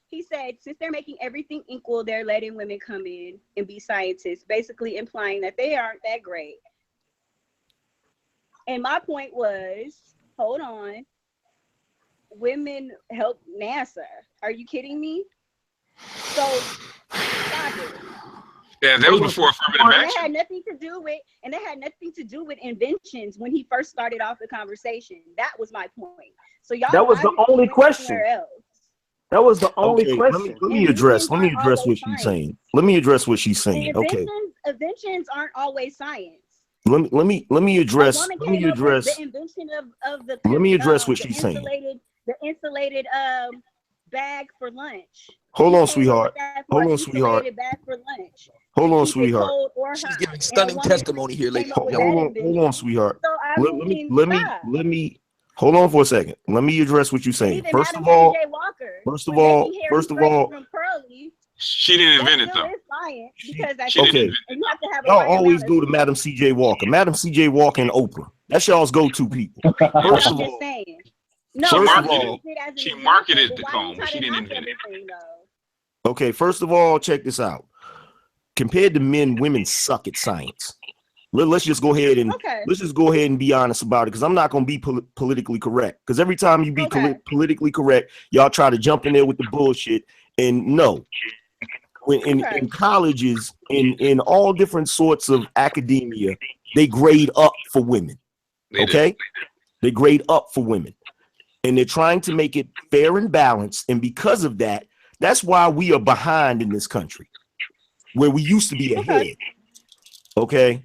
He said, since they're making everything equal, they're letting women come in and be scientists, basically implying that they aren't that great. And my point was, hold on, women help NASA. Are you kidding me? So, stop it. Yeah, that was before affirmative And action. that had nothing to do with inventions when he first started off the conversation. That was my point. So y'all. That was the only went question. somewhere else. That was the only question. Let me address what she's saying. Let me address what she's saying. Okay. Inventions aren't always science. Let me address. The invention of the. Let me address what she's saying. The insulated bag for lunch. Hold on, sweetheart. Hold on, sweetheart. Bag for lunch. Hold on, sweetheart. She's giving stunning testimony here, ladies. Hold on, sweetheart. Let me hold on for a second. Let me address what you're saying. First of all, she didn't invent it though. Okay. Y'all always go to Madam C.J. Walker. Madam C.J. Walker and Oprah. That's y'all's go-to people. First of all, she marketed the comb. She didn't invent it. Okay, first of all, check this out. Compared to men, women suck at science. Let's just go ahead and be honest about it, because I'm not going to be politically correct. Because every time you be politically correct, y'all try to jump in there with the bullshit. And no, in colleges, in all different sorts of academia, they grade up for women. They grade up for women. And they're trying to make it fair and balanced. And because of that, that's why we are behind in this country, where we used to be ahead. Okay?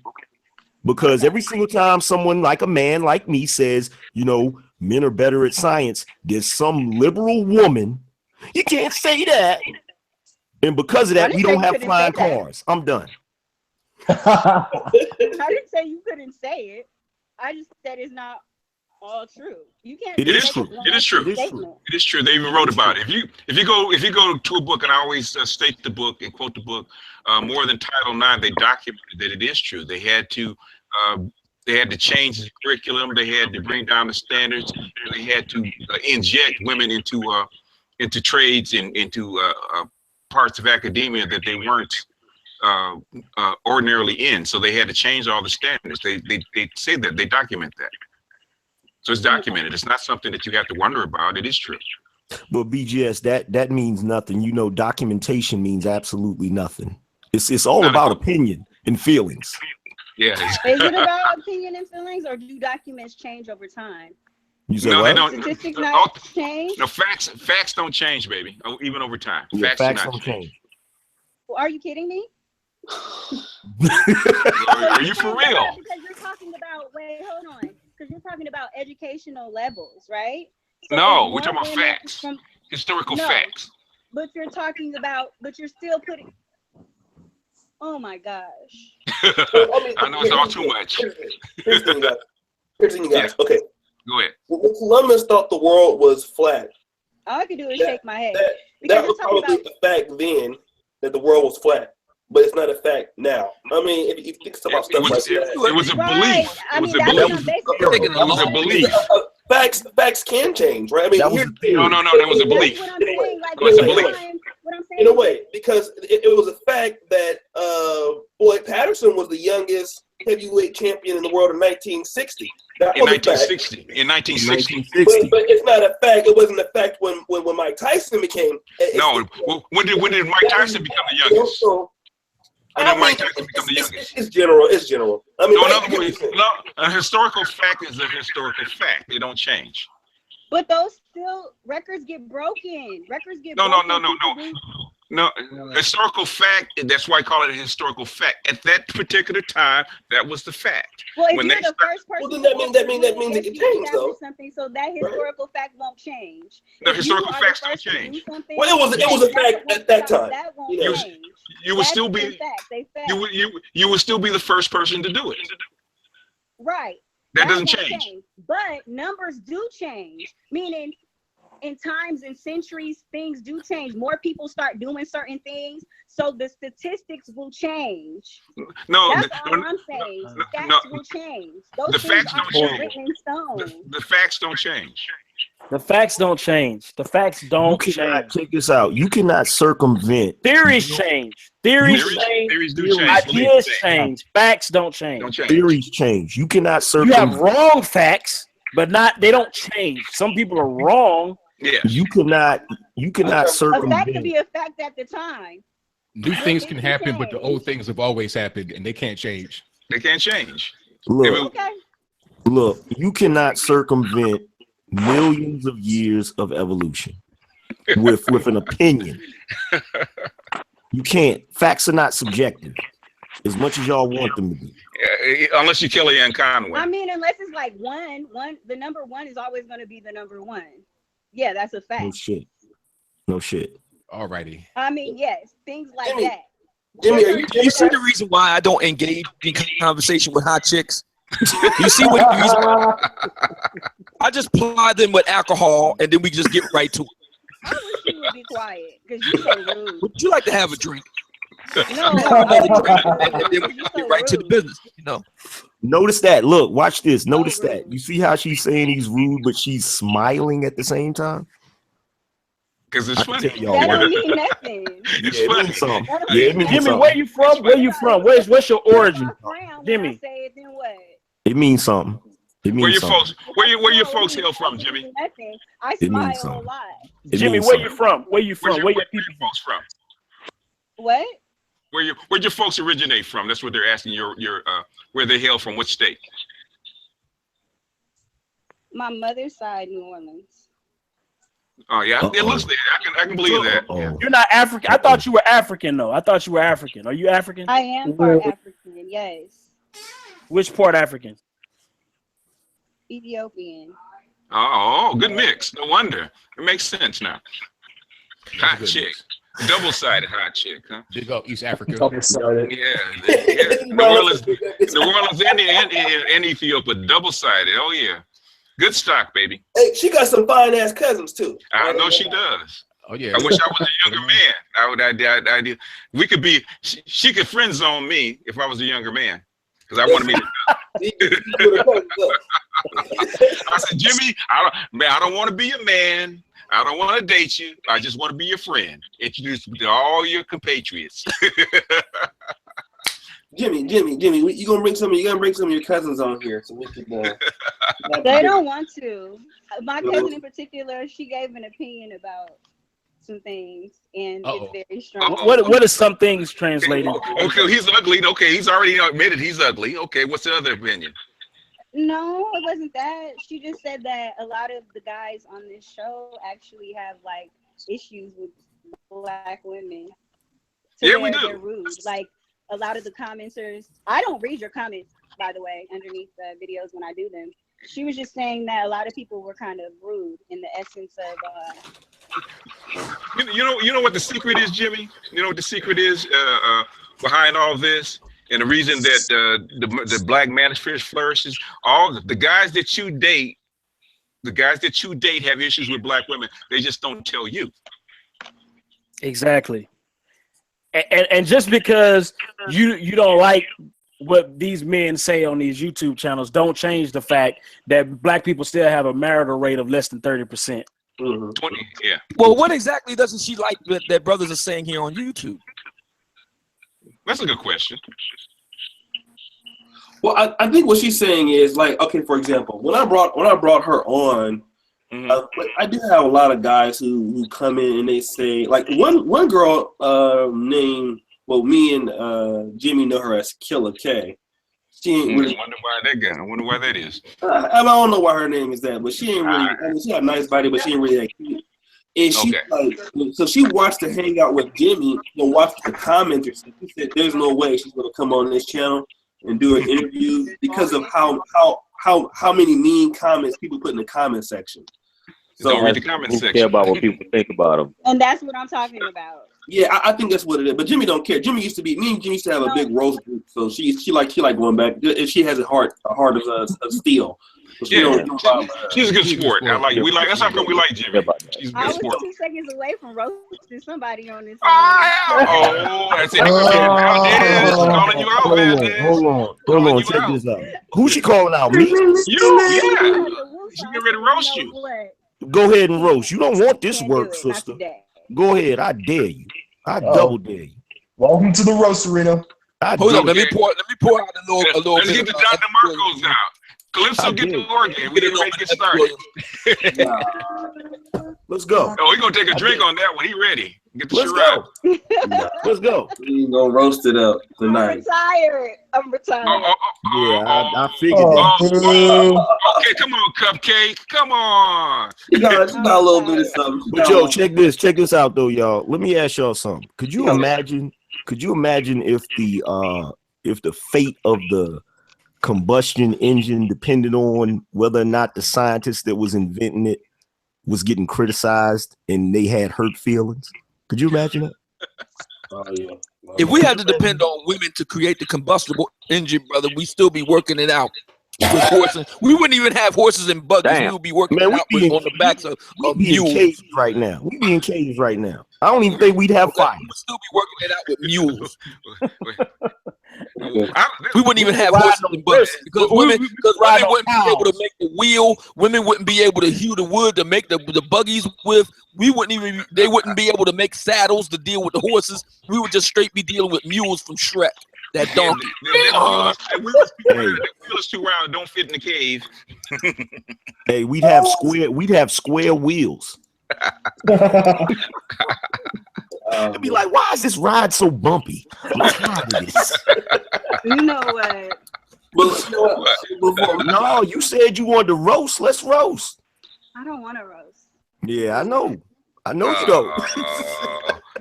Because every single time someone like a man like me says, you know, men are better at science, there's some liberal woman, you can't say that. And because of that, we don't have flying cars. I'm done. I didn't say you couldn't say it. I just said it's not all true. You can't. It is true. It is true. It is true. They even wrote about it. If you go to a book, and I always state the book and quote the book, more than Title IX, they documented that it is true. They had to change the curriculum. They had to bring down the standards. And they had to inject women into trades and into parts of academia that they weren't ordinarily in. So they had to change all the standards. They say that, they document that. So it's documented. It's not something that you have to wonder about. It is true. But BGS, that means nothing. You know, documentation means absolutely nothing. It's all about opinion. and feelings. Yeah. Is it about opinion and feelings, or do documents change over time? You said No, what? they don't. Statistics not change? No, facts don't change, baby. Even over time. Yeah, facts do not don't change. Well, are you kidding me? Are you for real? Because you're talking about, wait, hold on. Because you're talking about educational levels, right? So No, if we're talking more about women facts. from- Historical No. facts. But you're talking about, but you're still putting, oh my gosh. I know it's all too much. Here's the thing, guys. Yeah. Okay. Go ahead. When Columbus thought the world was flat, All I can do is That- shake my head. that Because was you're talking probably about, a fact then that the world was flat, but it's not a fact now. I mean, if you think about stuff like that, It was a right. belief. I It mean, was a that's what belief. I'm basically It was a belief. facts can change, right? I mean, That was here's a theory. No, that was a That's belief. what I'm saying. Like, It was a what belief. I'm saying in a is- way, because it was a fact that Floyd Patterson was the youngest heavyweight champion in the world in 1960. That In was a fact. 1960. In 1960. 1960. But it's not a fact. It wasn't a fact when Mike Tyson became. No. When did Mike Tyson become the youngest? So, When did Mike Tyson become the youngest? It's general. It's general. I mean, No, in Mike other words, Tyson- no, a historical fact is a historical fact. They don't change. But those still records get broken. Records get No. broken. People do- No, historical fact, that's why I call it a historical fact. At that particular time, that was the fact. Well, if When you're they the first person, Well, then that means it can change, though. Something, so that historical fact won't change. The If you historical are the facts don't first to do change. something, Well, it was a fact at that time. That won't You know, change. You would That's still the be fact. They fact. you would still be the first person to do it. Right. That doesn't won't change. But numbers do change. Meaning, in times and centuries, things do change. More people start doing certain things, so the statistics will change. No, That's all I'm saying. Facts no, will change. Those the things facts aren't don't change. written in stone. the facts don't change. The facts don't change. The facts You don't cannot change. check this out. You cannot circumvent. Theories change. Theories change. Theories do change. Ideas change. Facts don't change. Don't change. Theories change. You cannot You have circumvent. wrong facts, but they don't change. Some people are wrong. Yeah. You cannot A fact could circumvent. be a fact at the time. New things can happen, but the old things have always happened, and they can't change. They can't change. Look, Okay. look. You cannot circumvent millions of years of evolution with an opinion. You can't. Facts are not subjective, as much as y'all want them to be. Unless you kill Kellyanne Conway. I mean, unless it's like one, the number one is always going to be the number one. Yeah, that's a No fact. shit. No shit. Alrighty. I mean, yes, things like Jimmy, that. Jimmy, are you You see the reason why I don't engage in conversation with hot chicks? You see what the reason why? I just ply them with alcohol and then we just get right to it. I wish you would be quiet because you're so rude. Would you like to have a drink? No, Another drink, and then we you're get so right to the rude. business, you know. Notice that. Look, watch this. Notice rude. that. You see how she's saying he's rude, but she's smiling at the same time? Because it's I can funny. tell y'all That what. don't mean nothing. It's Yeah, it funny. means something. That don't Yeah, it mean means Jimmy, something. where you from? Where you from? What's your origin? I frown when Jimmy. I say it, then what? It means something. It Where means your something. folks? Where your No, it folks means hail from, absolutely Jimmy? Nothing. I It means smile a something. lot. It Jimmy, means where something. you from? Where you from? Where your Where your people? folks from? What? Where your folks originate from? That's what they're asking. Your where they hail from? Which state? My mother's side, New Orleans. Oh yeah, it looks like I can believe that. Uh-oh. You're not African. I thought you were African though. I thought you were African. Are you African? I am part African, yes. Which part African? Ethiopian. Oh, good mix. No wonder. It makes sense now. Hot Good chick. mix. Double-sided hot chick, huh? Big up East Africa. Double-sided. Yeah. New Orleans and Ethiopia, double-sided. Oh yeah. Good stock, baby. Hey, she got some fine ass cousins too. I know she does. Oh yeah. I wish I was a younger man. I did. We could be. She could friend zone me if I was a younger man, because I want to be. I said, Jimmy, I don't want to be a man. I don't want to date you. I just want to be your friend. Introduce me to all your compatriots. Jimmy, you gonna bring some of your cousins on here so we could. They don't want to. My cousin in particular, she gave an opinion about some things, and Uh-oh. it's very strong. What are some things translated? Okay, he's ugly. Okay, he's already admitted he's ugly. Okay, what's the other opinion? No, it wasn't that. She just said that a lot of the guys on this show actually have like issues with Black women. Yeah, we They're do. rude. Like a lot of the commenters, I don't read your comments, by the way, underneath the videos when I do them. She was just saying that a lot of people were kind of rude in the essence of. You know what the secret is, Jimmy? You know what the secret is behind all this, and the reason that the Black manosphere flourishes. All the guys that you date, have issues with Black women. They just don't tell you. Exactly. And just because you don't like what these men say on these YouTube channels, don't change the fact that Black people still have a marital rate of less than 30%. 20, yeah. Well, what exactly doesn't she like that brothers are saying here on YouTube? That's a good question. Well, I think what she's saying is like, okay, for example, when I brought her on, I do have a lot of guys who come in and they say, like one girl named, well, me and Jemi know her as Killer K. She ain't really. I wonder why that is. I don't know why her name is that, but she ain't really. I mean, she got a nice body, but she ain't really that cute. And she so she watched the hangout with Jemi and watched the commenters. And she said, "There's no way she's gonna come on this channel and do an interview because of how many mean comments people put in the comment section." So don't read the comment section. Care about what people think about them. And that's what I'm talking about. Yeah, I think that's what it is. But Jemi don't care. Jemi used to be. Me and Jemi used to have a big roast group, so she like going back. She has a heart of steel. So she's a good sport. That's how come we like Jemi. She's a I good was sport. 2 seconds away from roasting somebody on this. That's it. Calling you out, man. Hold on. Check this out. Who's she calling out? Me? You? Yeah. She get ready to roast you. Go ahead and roast. You don't want this work, sister. Go ahead. I dare you. I double dare you. Welcome to the roast arena. Hold on. Let me pour out a little Let's bit. get the John DeMarcos out. Calypso, get the organ. We didn't make it started. Let's go. Oh, we're going to take a drink on that one. He ready. Get the Let's Shiraz. go. Let's go. We're going to roast it up tonight. I'm retired. I figured that. Okay, come on, Cupcake. Come on. You got a little bit of something. But yo, check this out though, y'all. Let me ask y'all something. Could you imagine if the fate of the combustion engine depended on whether or not the scientist that was inventing it was getting criticized and they had hurt feelings? Could you imagine that? Oh, yeah. If we had to depend on women to create the combustible engine, brother, we'd still be working it out with horses. We wouldn't even have horses and buggies. We would be working it out on the backs of mules. We'd be in cages right now. I don't even think we'd have fire. We'd still be working it out with mules. We wouldn't even have horses and buggies because women wouldn't be able to make the wheel. Women wouldn't be able to hew the wood to make the buggies with. They wouldn't be able to make saddles to deal with the horses. We would just straight be dealing with mules from Shrek. That donkey. The wheel is too round. Don't fit in the cave. Hey, we'd have square wheels. It'd be like, why is this ride so bumpy? Let's ride this. You know what? No, you said you wanted to roast. Let's roast. I don't want to roast. Yeah, I know you don't.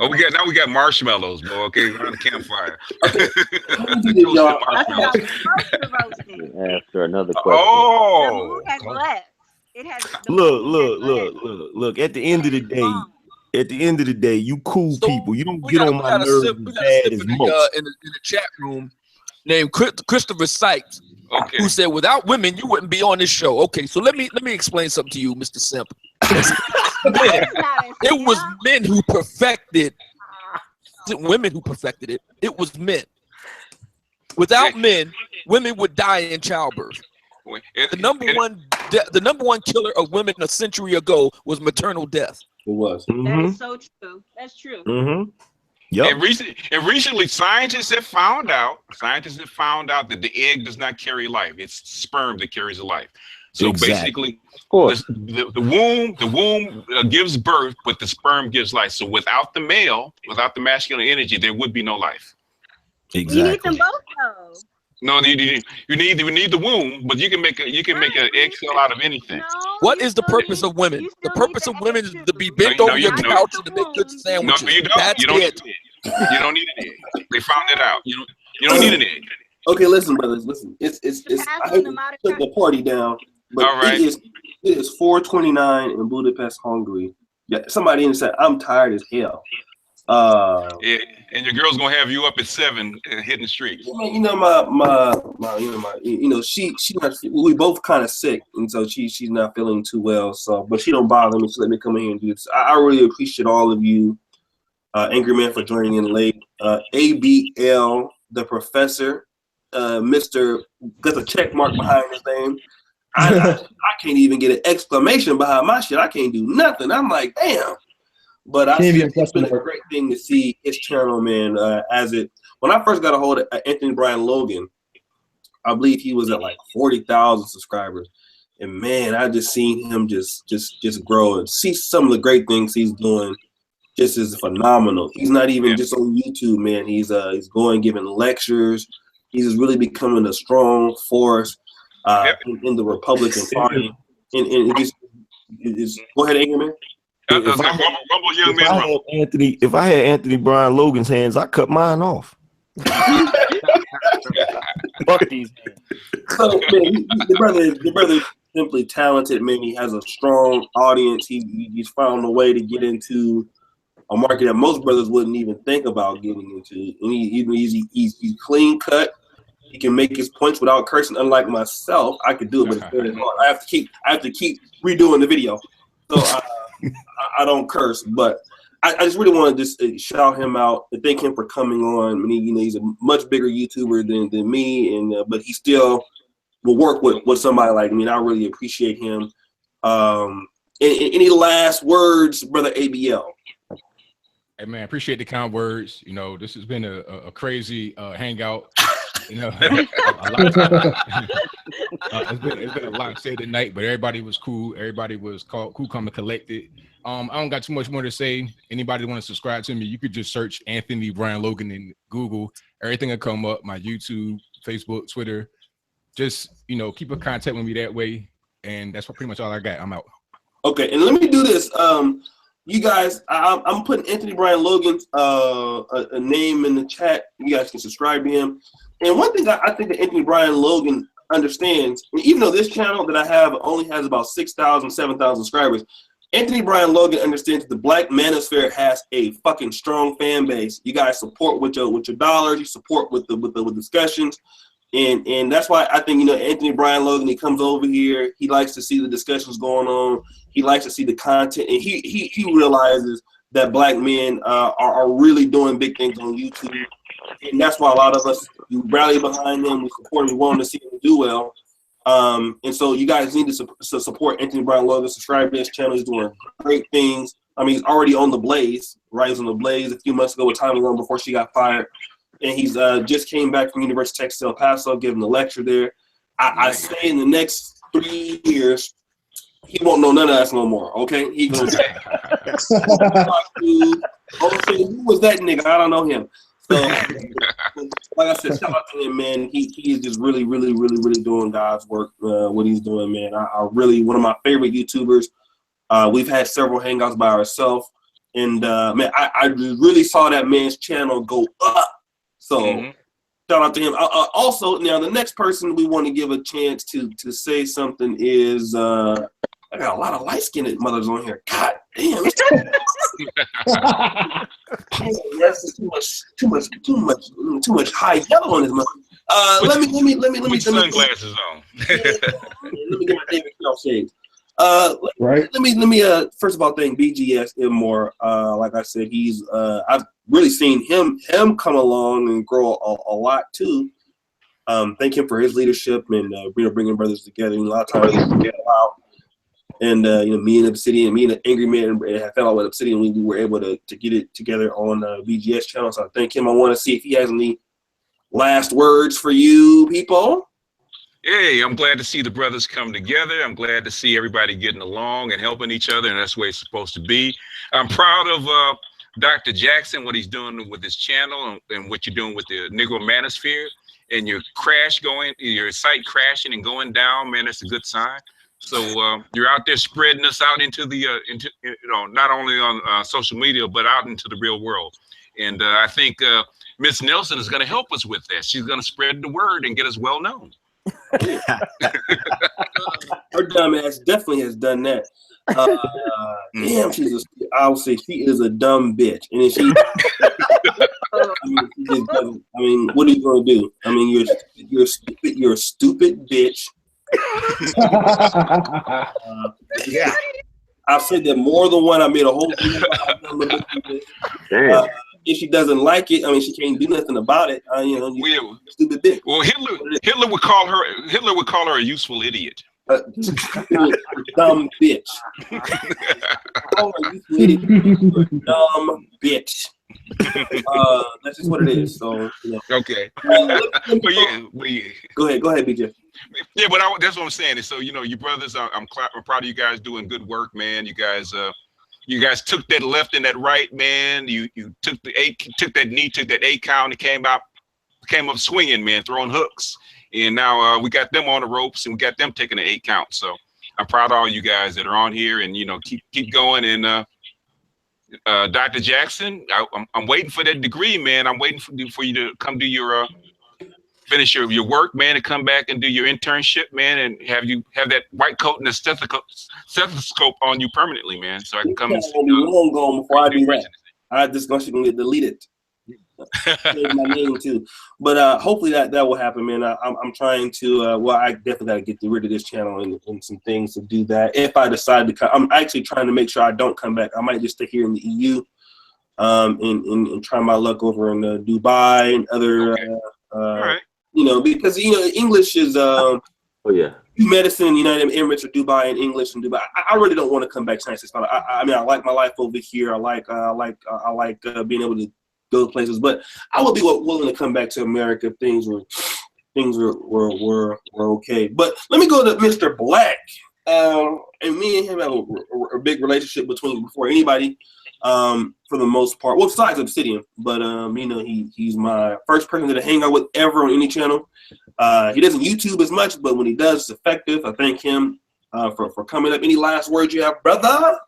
We got marshmallows, bro. Okay, around the campfire. After another question. Oh, has left. It has. Look. At the end of the day, you cool people. You don't get on my nerves as bad as most. In the chat room, named Christopher Sykes, who said, "Without women, you wouldn't be on this show." Okay, so let me explain something to you, Mr. Simp. It was men who perfected. Women who perfected it. It was men. Without men, women would die in childbirth. The number one killer of women a century ago was maternal death. It was. That is so true. That's true. Mm-hmm. Yep. And recently, scientists have found out that the egg does not carry life. It's sperm that carries a life. So Exactly. basically, the womb gives birth, but the sperm gives life. So without the male, without the masculine energy, there would be no life. Exactly. You need them both though. No, you need the womb, but you can make an egg cell out of anything. No, What you is the still purpose need- of women? you The still need purpose the of women is egg to be too. bent No, over your no, couch and to make good No, sandwiches. you don't. That's You don't it. need an egg. You don't need an egg. They found it out. You don't need an egg. Okay, listen, brothers, listen. It's Pass I on hate the to modern put the party down, but All right. it is 4:29 in Budapest, Hungary. Yeah, somebody in said I'm tired as hell. Yeah, and your girl's gonna have you up at 7 hitting the streets. You know she not, we both kind of sick, and so she's not feeling too well. So, but she don't bother me. She let me come in here and do this. I really appreciate all of you, Angryman, for joining in late. ABL, the professor, Mr. got a check mark behind his name. I can't even get an exclamation behind my shit. I can't do nothing. I'm like, damn. But I see it's been a great thing to see his channel, man. When I first got a hold of Anthony Brian Logan, I believe he was at like 40,000 subscribers, and man, I just seen him just grow and see some of the great things he's doing. Just is phenomenal. He's not even just on YouTube, man. He's going giving lectures. He's just really becoming a strong force in the Republican Party. And just go ahead, Angryman. If I had Anthony Brian Logan's hands, I cut mine off. Fuck these hands. So man, the brother is simply talented, man. He has a strong audience. He's found a way to get into a market that most brothers wouldn't even think about getting into. And he's clean cut. He can make his points without cursing. Unlike myself, I could do it, but it's very hard. I have to keep redoing the video. So I don't curse, but I just really want to just shout him out and thank him for coming on. I mean, he's a much bigger YouTuber than me, and but he still will work with somebody like me. And I really appreciate him. Any last words, brother ABL? Hey man, appreciate the kind words. You know, this has been a crazy hangout. You know, it's been a lot said tonight, but everybody was cool. Everybody was cool, calm, and collected. I don't got too much more to say. Anybody want to subscribe to me, you could just search Anthony Brian Logan in Google. Everything will come up. My YouTube, Facebook, Twitter. Just keep in contact with me that way, and that's pretty much all I got. I'm out. Okay, and let me do this. You guys, I'm putting Anthony Brian Logan's a name in the chat. You guys can subscribe to him. And one thing I think that Anthony Brian Logan understands, even though this channel that I have only has about 6,000, 7,000 subscribers, Anthony Brian Logan understands that the Black manosphere has a fucking strong fan base. You guys support with your dollars. You support with the discussions, and that's why I think Anthony Brian Logan. He comes over here. He likes to see the discussions going on. He likes to see the content, and he realizes that Black men are really doing big things on YouTube. And that's why a lot of us rally behind him. We support him. We want to see him do well. And so you guys need to support Anthony Brian Logan. Subscribe to his channel. He's doing great things. I mean, he's already on the Blaze. Right, he's on the Blaze a few months ago with Time Alone before she got fired. And he's just came back from University of Texas El Paso, giving a lecture there. I say in the next 3 years, he won't know none of us no more. Okay, he goes. Who was that nigga? I don't know him. So, like I said, shout out to him, man. He is just really doing God's work. What he's doing, man. I really one of my favorite YouTubers. We've had several hangouts by ourselves, and man, I really saw that man's channel go up. So shout out to him. Also, now the next person we want to give a chance to say something is I got a lot of light-skinned mothers on here. God damn. That's too much high yellow on his mother. Let me sunglasses on. Let me get my David Crow shades. Let me first of all thank BGS Ibmor. Like I said, he's I've really seen him come along and grow a lot too. Thank him for his leadership and bringing brothers together. A lot of times we get out. And me and Obsidian, me and Angryman, I fell out with Obsidian. We were able to get it together on BGS channel. So I thank him. I want to see if he has any last words for you people. Hey, I'm glad to see the brothers come together. I'm glad to see everybody getting along and helping each other, and that's the way it's supposed to be. I'm proud of Dr. Jackson, what he's doing with his channel and what you're doing with the Negro Manosphere, and your site crashing and going down, man, that's a good sign. So you're out there spreading us out into the, not only on social media, but out into the real world. And I think Miss Nelson is going to help us with that. She's going to spread the word and get us well known. Her dumb ass definitely has done that. Damn, I'll say she is a dumb bitch. And then she, I mean, what are you gonna do? I mean, you're a stupid bitch. Yeah. I've said that more than one. I made a whole video about if she doesn't like it, I mean, she can't do nothing about it. Stupid bitch. Well, Hitler would call her a useful idiot. Dumb bitch. Dumb bitch. That's just what it is. So okay. Go ahead, BJ. Yeah, but that's what I'm saying. And so you brothers, I'm proud of you guys doing good work, man. You guys took that left and that right, man. You took that knee, took that 8 count, and came up swinging, man, throwing hooks. And now we got them on the ropes, and we got them taking an 8 count. So I'm proud of all you guys that are on here, and keep going. And Dr. Jackson, I'm waiting for that degree, man. I'm waiting for you to come do your finish your work, man, and come back and do your internship, man, and have that white coat and the stethoscope on you permanently, man, so I can come and see you. Long gone before I do that. I just going to get deleted. My name too, but hopefully that will happen, man. I'm trying to. I definitely got to get rid of this channel and some things to do that. If I decide to come, I'm actually trying to make sure I don't come back. I might just stay here in the EU, and try my luck over in Dubai and other. Right. Because English is medicine in the United Emirates or Dubai and English in Dubai. I really don't want to come back to Science. I mean, I like my life over here. I like being able to go places, but I would be willing to come back to America if things were okay. But let me go to Mr. Black. And me and him have a big relationship before anybody. For the most part, well, besides Obsidian, but he's my first person to hang out with ever on any channel. He doesn't YouTube as much, but when he does, it's effective. I thank him for coming up. Any last words you have, brother?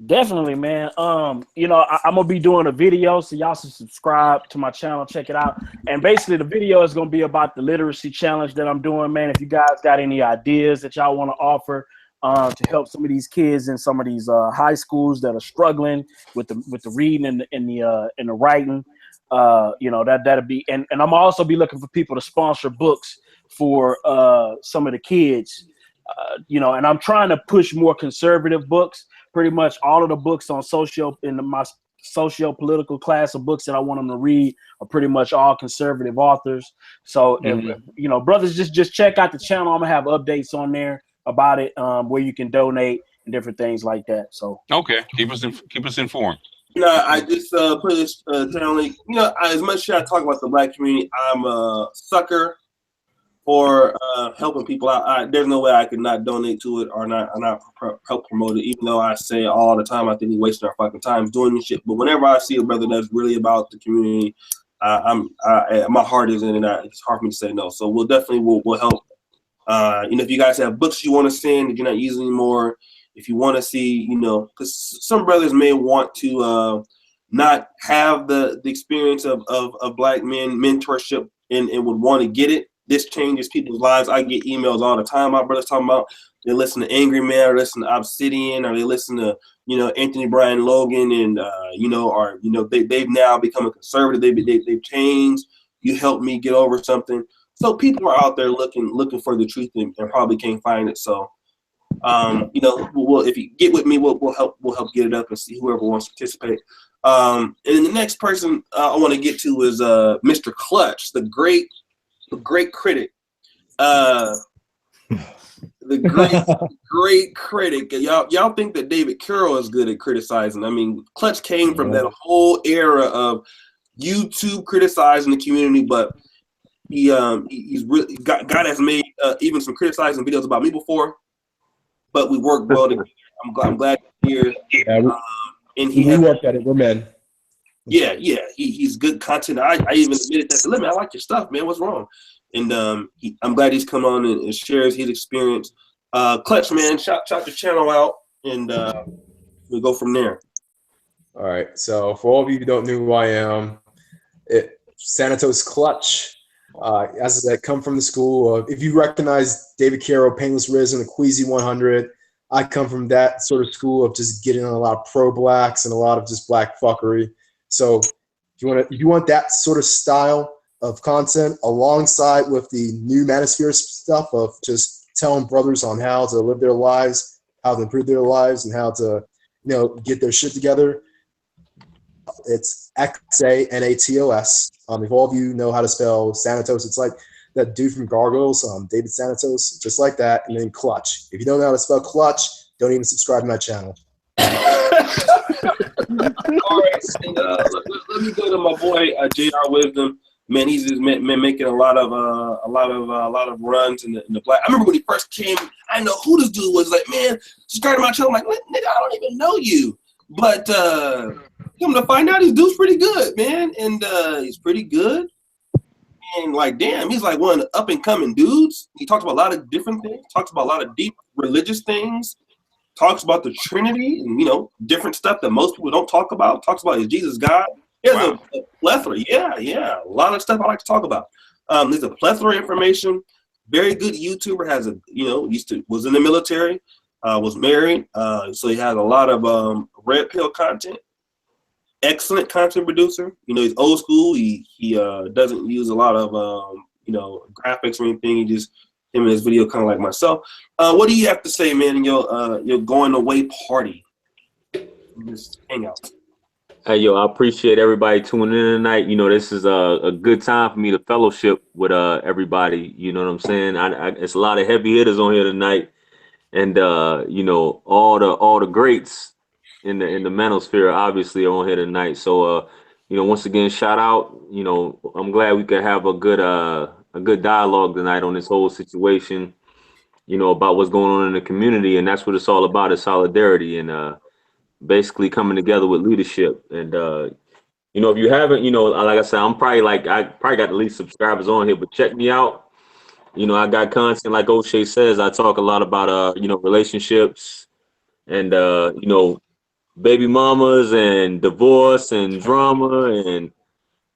Definitely, man. I'm gonna be doing a video, so y'all should subscribe to my channel, check it out. And basically, the video is gonna be about the literacy challenge that I'm doing, man. If you guys got any ideas that y'all want to offer to help some of these kids in some of these high schools that are struggling with the reading and the writing, that'll be. And I'm also be looking for people to sponsor books for some of the kids, and I'm trying to push more conservative books. Pretty much all of the books on my socio-political class of books that I want them to read are pretty much all conservative authors. So, if, brothers, just check out the channel. I'm gonna have updates on there about it, where you can donate and different things like that. So okay, keep us informed. I just put this channel link. As much as I talk about the Black community, I'm a sucker for helping people out. There's no way I could not donate to it or not help promote it. Even though I say all the time, I think we wasting our fucking time doing this shit. But whenever I see a brother that's really about the community, my heart is in it. It's hard for me to say no. So we'll help. If you guys have books you want to send that you're not using anymore, if you want to see, because some brothers may want to not have the experience of Black men mentorship and would want to get it. This changes people's lives. I get emails all the time. My brothers talking about they listen to Angryman, or listen to Obsidian, or they listen to Anthony Bryan Logan, and they've now become a conservative. They've changed. You helped me get over something. So people are out there looking for the truth and probably can't find it. So if you get with me, we'll help get it up and see whoever wants to participate. And then the next person I want to get to is Mr. Clutch, the great critic. The great critic. Y'all think that David Carroll is good at criticizing. I mean, Clutch came from that whole era of YouTube criticizing the community, but he's really God has made even some criticizing videos about me before, but we work well together. I'm glad you're here. Yeah, and he we worked at it. We're men. Yeah, he's good content. I even admitted that to him. I like your stuff, man. What's wrong? And I'm glad he's come on and shares his experience. Clutch, man, shout your channel out, and we'll go from there. All right. So for all of you who don't know who I am, Xanatos Clutch. As I said, come from the school of, if you recognize David Caro, Painless Risen, the Queasy 100, I come from that sort of school of just getting on a lot of pro-blacks and a lot of just black fuckery. So if you want that sort of style of content alongside with the new manosphere stuff of just telling brothers on how to live their lives, how to improve their lives, and how to, get their shit together, it's Xanatos. If all of you know how to spell Xanatos, it's like that dude from Gargoyles, David Xanatos, just like that, and then Clutch. If you don't know how to spell Clutch, don't even subscribe to my channel. All right, and, let me go to my boy JR Wisdom. Man, he's just making a lot of runs in the black. I remember when he first came, I didn't know who this dude was. Like, man, subscribe to my channel. I'm like, nigga, I don't even know you. But come to find out, this dude's pretty good, man, and he's pretty good. And like, damn, he's like one of the up and coming dudes. He talks about a lot of different things. Talks about a lot of deep religious things. Talks about the Trinity and different stuff that most people don't talk about. Talks about is Jesus God. There's a plethora. Yeah, a lot of stuff I like to talk about. There's a plethora of information. Very good YouTuber. Has was in the military. Was married. So he has a lot of red pill content. Excellent content producer. He's old school. He doesn't use a lot of graphics or anything. He just him and his video kind of like myself. What do you have to say, man, in your going away party? This hangout. Hey, I appreciate everybody tuning in tonight. This is a good time for me to fellowship with everybody. You know what I'm saying? It's a lot of heavy hitters on here tonight, and all the greats in the manosphere obviously are on here tonight. So once again, shout out. I'm glad we could have a good dialogue tonight on this whole situation. About what's going on in the community, and that's what it's all about: is solidarity and basically coming together with leadership. And if you haven't, like I said, I probably got the least subscribers on here, but check me out. I got content like O'Shea says. I talk a lot about relationships and baby mamas and divorce and drama and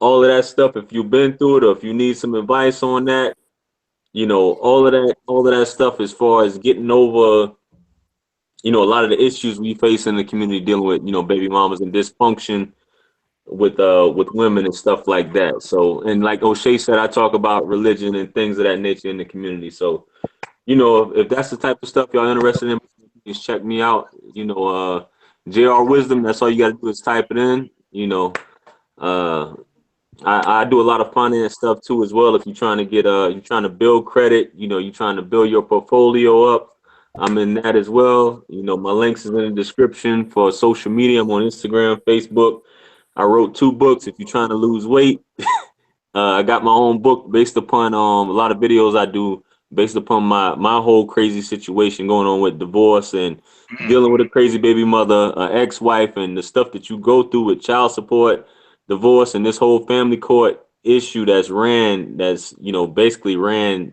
all of that stuff. If you've been through it or if you need some advice on that, all of that stuff as far as getting over a lot of the issues we face in the community dealing with, baby mamas and dysfunction with women and stuff like that. So, and like O'Shea said, I talk about religion and things of that nature in the community. So, if that's the type of stuff y'all interested in, just check me out. JR Wisdom, that's all you got to do is type it in. I do a lot of finance stuff too as well. If you're trying to get you're trying to build credit, you're trying to build your portfolio up, I'm in that as well. My links is in the description for social media. I'm on Instagram, Facebook. I wrote 2 books. If you're trying to lose weight, I got my own book based upon a lot of videos I do based upon my whole crazy situation going on with divorce and dealing with a crazy baby mother, ex-wife, and the stuff that you go through with child support, divorce, and this whole family court issue that's basically ran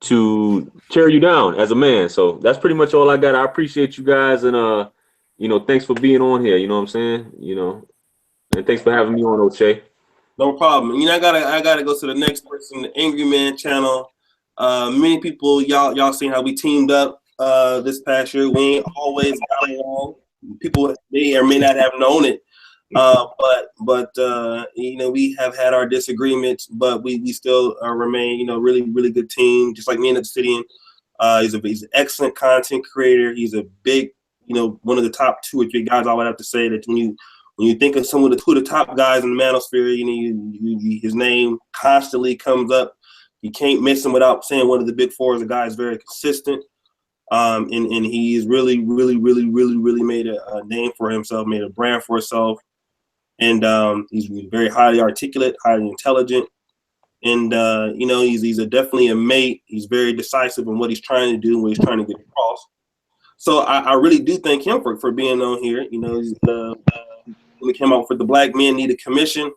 to tear you down as a man. So that's pretty much all I got. I appreciate you guys, and thanks for being on here. You know what I'm saying? And thanks for having me on, O'Shea. No problem. I gotta go to the next person, the Angryman Channel. Many people, y'all seen how we teamed up this past year. We ain't always got along. People may or may not have known it. But we have had our disagreements, but we still remain, really, really good team. Just like me and Obsidian. He's an excellent content creator. He's a big, one of the top 2 or 3 guys. I would have to say that when you think of some of the 2 of the top guys in the manosphere, his name constantly comes up. You can't miss him without saying one of the big 4 is a guy is very consistent. And he's really, really, really, really, really made a name for himself, made a brand for himself. And he's very highly articulate, highly intelligent. And you know, he's definitely a mate. He's very decisive in what he's trying to do and what he's trying to get across. So I really do thank him for being on here. You know, when he came out for the Black Men Need a Commission,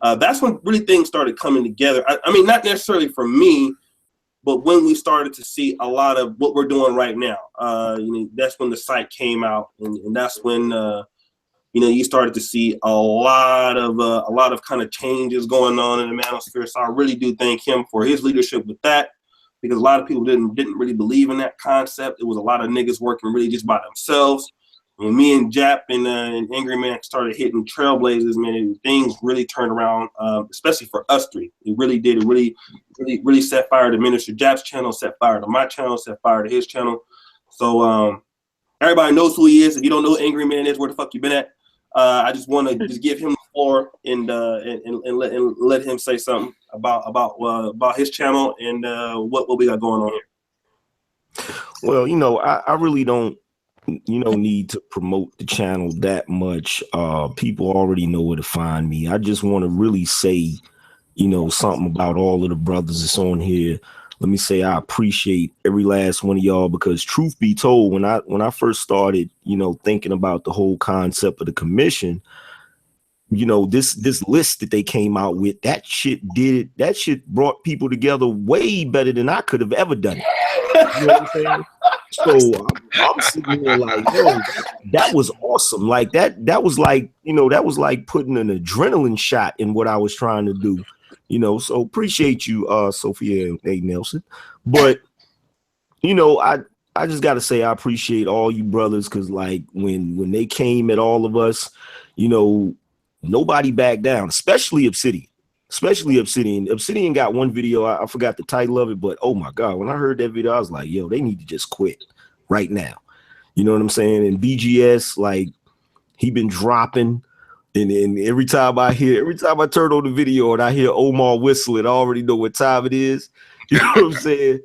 that's when really things started coming together. I mean, not necessarily for me, but when we started to see a lot of what we're doing right now. You know, that's when the site came out, and that's when you know, you started to see a lot of kind of changes going on in the manosphere. So I really do thank him for his leadership with that, because a lot of people didn't really believe in that concept. It was a lot of niggas working really just by themselves. When me and Jap and Angryman started hitting trailblazers, man, things really turned around, especially for us three. It really did. It really set fire to Minister Jap's channel, set fire to my channel, set fire to his channel. So everybody knows who he is. If you don't know who Angryman is, where the fuck you been at? I just want to just give him the floor and let him say something about his channel and what we got going on here. Well, you know, I really don't, you know, need to promote the channel that much. People already know where to find me. I just want to really say, you know, something about all of the brothers that's on here. Let me say I appreciate every last one of y'all, because truth be told, when I first started, you know, thinking about the whole concept of the commission, you know, this list that they came out with, that shit brought people together way better than I could have ever done it. You know what I'm saying? So I'm sitting here like, yo, that was awesome. Like that was like, you know, that was like putting an adrenaline shot in what I was trying to do. You know, so appreciate you, Sophia and A. Nelson. But, you know, I just got to say I appreciate all you brothers, because, like, when they came at all of us, you know, nobody backed down, especially Obsidian. Obsidian got one video, I forgot the title of it, but, oh, my God, when I heard that video, I was like, yo, they need to just quit right now. You know what I'm saying? And BGS, like, he been dropping. And every time I turn on the video and I hear Omar whistling, I already know what time it is. You know what I'm saying?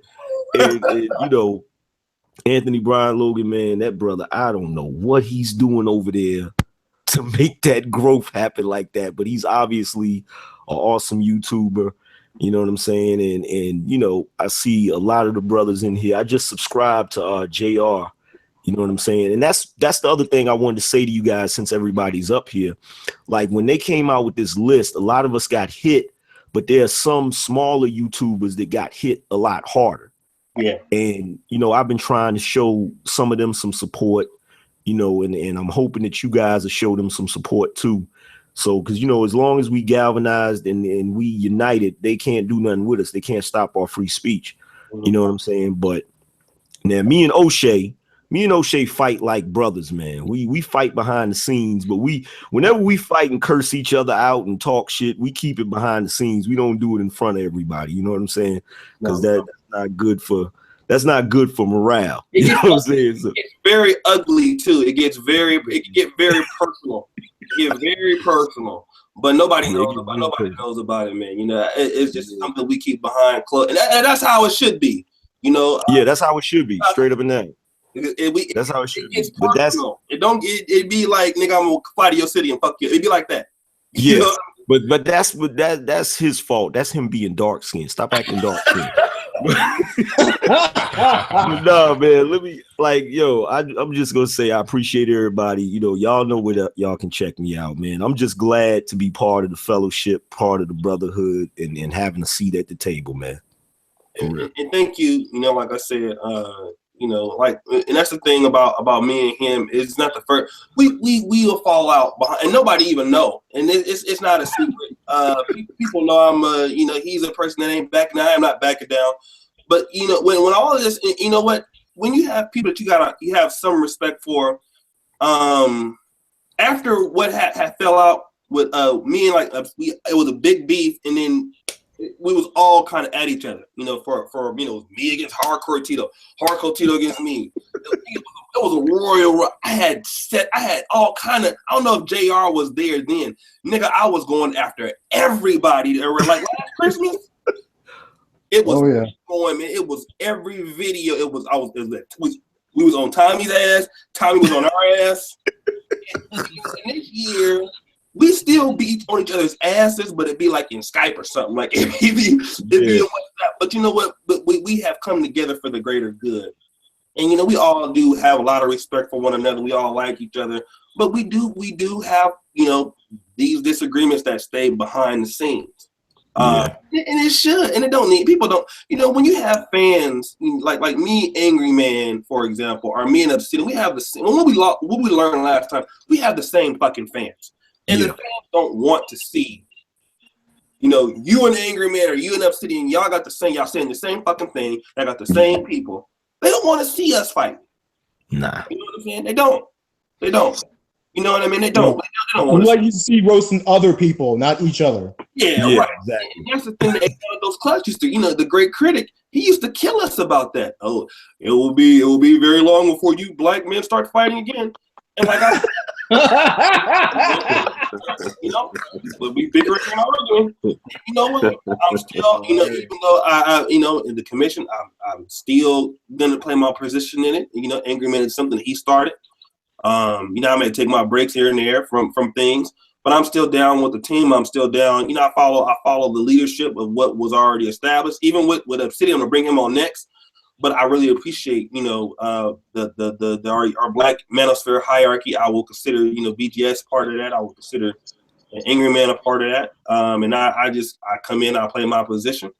And you know, Anthony Brian Logan, man, that brother, I don't know what he's doing over there to make that growth happen like that. But he's obviously an awesome YouTuber. You know what I'm saying? And you know, I see a lot of the brothers in here. I just subscribed to JR. You know what I'm saying? And that's the other thing I wanted to say to you guys, since everybody's up here. Like, when they came out with this list, a lot of us got hit, but there are some smaller YouTubers that got hit a lot harder. Yeah. And, you know, I've been trying to show some of them some support, you know, and I'm hoping that you guys will show them some support too. So, because, you know, as long as we galvanized and we united, they can't do nothing with us. They can't stop our free speech. Mm-hmm. You know what I'm saying? But now me and O'Shea fight like brothers, man. We fight behind the scenes, but whenever we fight and curse each other out and talk shit, we keep it behind the scenes. We don't do it in front of everybody. You know what I'm saying? Because that's not good for morale. You know what I'm saying? So, it's very ugly too. It can get very personal. But nobody knows about it, man. You know, it's just something we keep behind closed, and that's how it should be. You know? Yeah, that's how it should be. Straight up and down. That's how it should be. But it be like, nigga, I'm gonna fly to your city and fuck you. It'd be like that. Yeah, you know? but that's his fault. That's him being dark skinned. Stop acting dark skinned. No, man. Let me, like, yo, I'm just gonna say I appreciate everybody. You know, y'all know where y'all can check me out, man. I'm just glad to be part of the fellowship, part of the brotherhood, and having a seat at the table, man. And thank you. You know, like I said, you know, like, and that's the thing about me and him. It's not the first. We will fall out behind, and nobody even know. And it's not a secret. People know I'm you know, he's a person that ain't backing down. I'm not backing down. But you know, when all of this, you know what? When you have people that you have some respect for, after what had fell out with me and, like, it was a big beef, and then we was all kind of at each other, you know, for you know, me against Hardcore Tito against me. It was a royal. I had all kind of. I don't know if JR was there then, nigga. I was going after everybody. That were like last Christmas. It was going, man. It was every video. We was on Tommy's ass. Tommy was on our ass. And this year, we still still be on each other's asses, but it'd be like in Skype or something. Like it'd be in WhatsApp. But you know what? But we have come together for the greater good. And you know, we all do have a lot of respect for one another. We all like each other, but we do have, you know, these disagreements that stay behind the scenes. And it should, and it don't need, people don't, you know, when you have fans like me, Angryman, for example, or me and Obsidian, we have the same, what we learned last time, we have the same fucking fans. And the fans don't want to see, you know, you and Angryman or you and Obsidian, y'all got the same, y'all saying the same fucking thing, I got the same people. They don't want to see us fight. Nah. You know what I'm saying? They don't. You know what I mean? They don't. They don't want to like you see roasting other people, not each other. Yeah, right. Exactly. And that's the thing that Xanatos Clutch used to, you know, the great critic, he used to kill us about that. Oh, it will be very long before you black men start fighting again. And like you know, we'll be bickering and arguing. You know what? I'm still, you know, even though I you know, in the commission, I'm still gonna play my position in it. You know, Angryman is something that he started. You know, I may take my breaks here and there from things, but I'm still down with the team. I'm still down. You know, I follow the leadership of what was already established. Even with Obsidian, I'm gonna bring him on next. But I really appreciate, you know, our Black manosphere hierarchy. I will consider, you know, BGS part of that. I will consider Angryman a part of that. And I come in, I play my position.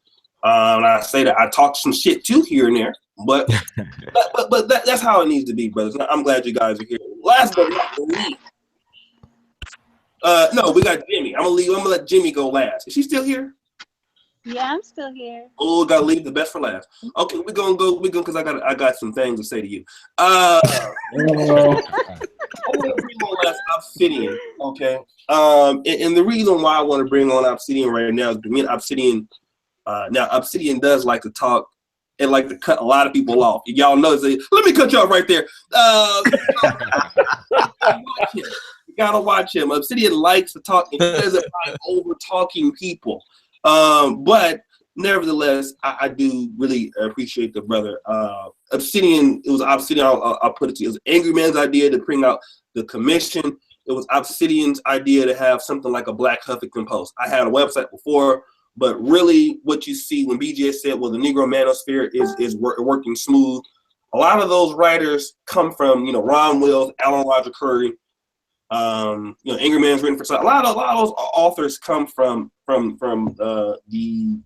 And I say that I talk some shit too here and there. But that's how it needs to be, brothers. I'm glad you guys are here. Last but not least, no, we got Jemi. I'm gonna let Jemi go last. Is she still here? Yeah, I'm still here. Oh, gotta leave the best for last. Okay, we're gonna because I got some things to say to you. I'm gonna bring on last Obsidian. Okay. And the reason why I want to bring on Obsidian right now is me and Obsidian. Now Obsidian does like to talk and like to cut a lot of people off. Y'all know, let me cut you off right there. You gotta watch him. Obsidian likes to talk and he does it by over talking people. But nevertheless, I do really appreciate the brother. Obsidian, it was Obsidian, I'll put it to you. It was Angryman's idea to bring out the commission. It was Obsidian's idea to have something like a Black Huffington Post. I had a website before, but really what you see when BGS said, well, the Negro manosphere is working smooth. A lot of those writers come from, you know, Ron Wills, Alan Roger Curry, you know, Angryman's written for a lot of those authors come from the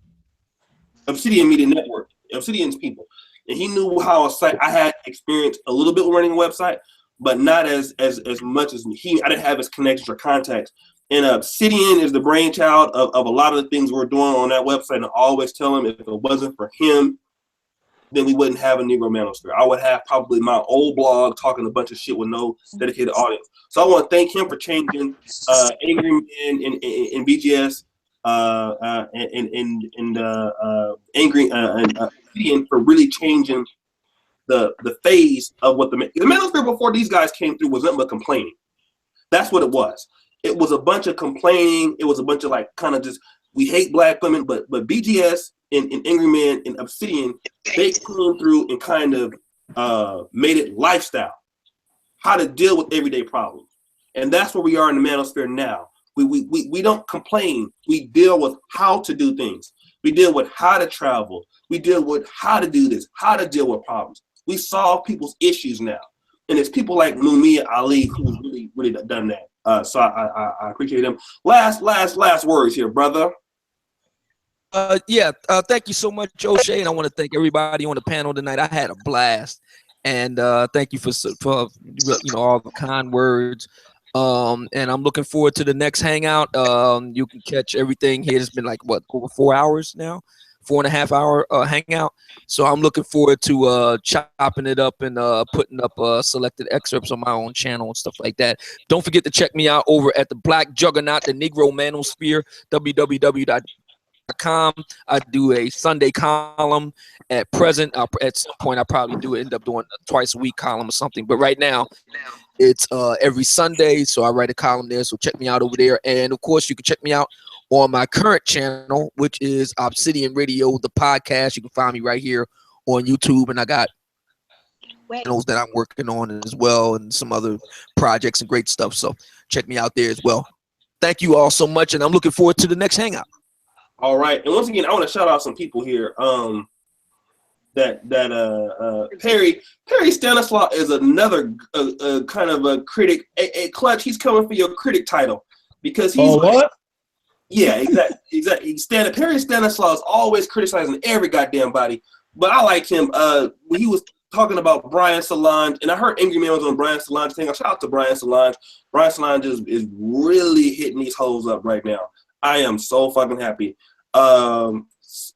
Obsidian Media Network, Obsidian's people, and he knew how a site. I had experience a little bit running a website, but not as much as he. I didn't have his connections or contacts. And Obsidian is the brainchild of a lot of the things we're doing on that website. And I always tell him, if it wasn't for him, then we wouldn't have a Negro manosphere. I would have probably my old blog talking a bunch of shit with no dedicated audience. So I want to thank him for changing Angryman and BGS and Obsidian for really changing the phase of what the manosphere before these guys came through was nothing but complaining. That's what it was. It was a bunch of complaining. It was a bunch of like kind of just, we hate Black women, but BGS and Angryman and Obsidian, they came through and kind of made it lifestyle, how to deal with everyday problems. And that's where we are in the manosphere now. We don't complain. We deal with how to do things. We deal with how to travel. We deal with how to do this, how to deal with problems. We solve people's issues now. And it's people like Mumia Ali who's really done that. So I appreciate them. Last words here, brother. Thank you so much, O'Shea, and I want to thank everybody on the panel tonight. I had a blast, and thank you for you know, all the kind words. And I'm looking forward to the next hangout. You can catch everything here. It's been like what, over 4 hours now, 4.5 hour hangout. So I'm looking forward to chopping it up and putting up selected excerpts on my own channel and stuff like that. Don't forget to check me out over at the Black Juggernaut, the Negro Manosphere, www.com. I do a Sunday column at present. At some point, I probably end up doing a twice a week column or something. But right now, it's every Sunday. So I write a column there. So check me out over there. And of course, you can check me out on my current channel, which is Obsidian Radio, the podcast. You can find me right here on YouTube. And I got channels that I'm working on as well, and some other projects and great stuff. So check me out there as well. Thank you all so much, and I'm looking forward to the next hangout. All right, and once again, I want to shout out some people here. Perry Stanislaw is another kind of a critic. A Clutch, he's coming for your critic title because he's what? Yeah, exactly. Perry Stanislaw is always criticizing every goddamn body, but I like him. When he was talking about Brian Solange, and I heard Angryman was on Brian Solange thing. Shout out to Brian Solange. Brian Solange is really hitting these hoes up right now. I am so fucking happy.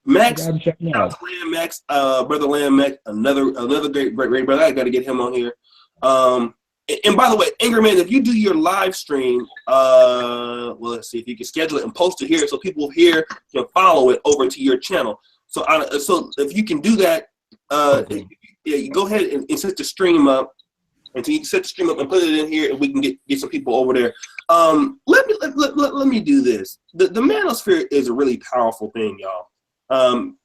Max, shout out to Lamb Max, brother Lamb Max, another great brother. I got to get him on here. And by the way, Angryman, if you do your live stream, well, let's see if you can schedule it and post it here so people here can follow it over to your channel. So if you can do that, you go ahead and set the stream up. And so you can set the stream up and put it in here, and we can get some people over there. Let me do this. The manosphere is a really powerful thing, y'all.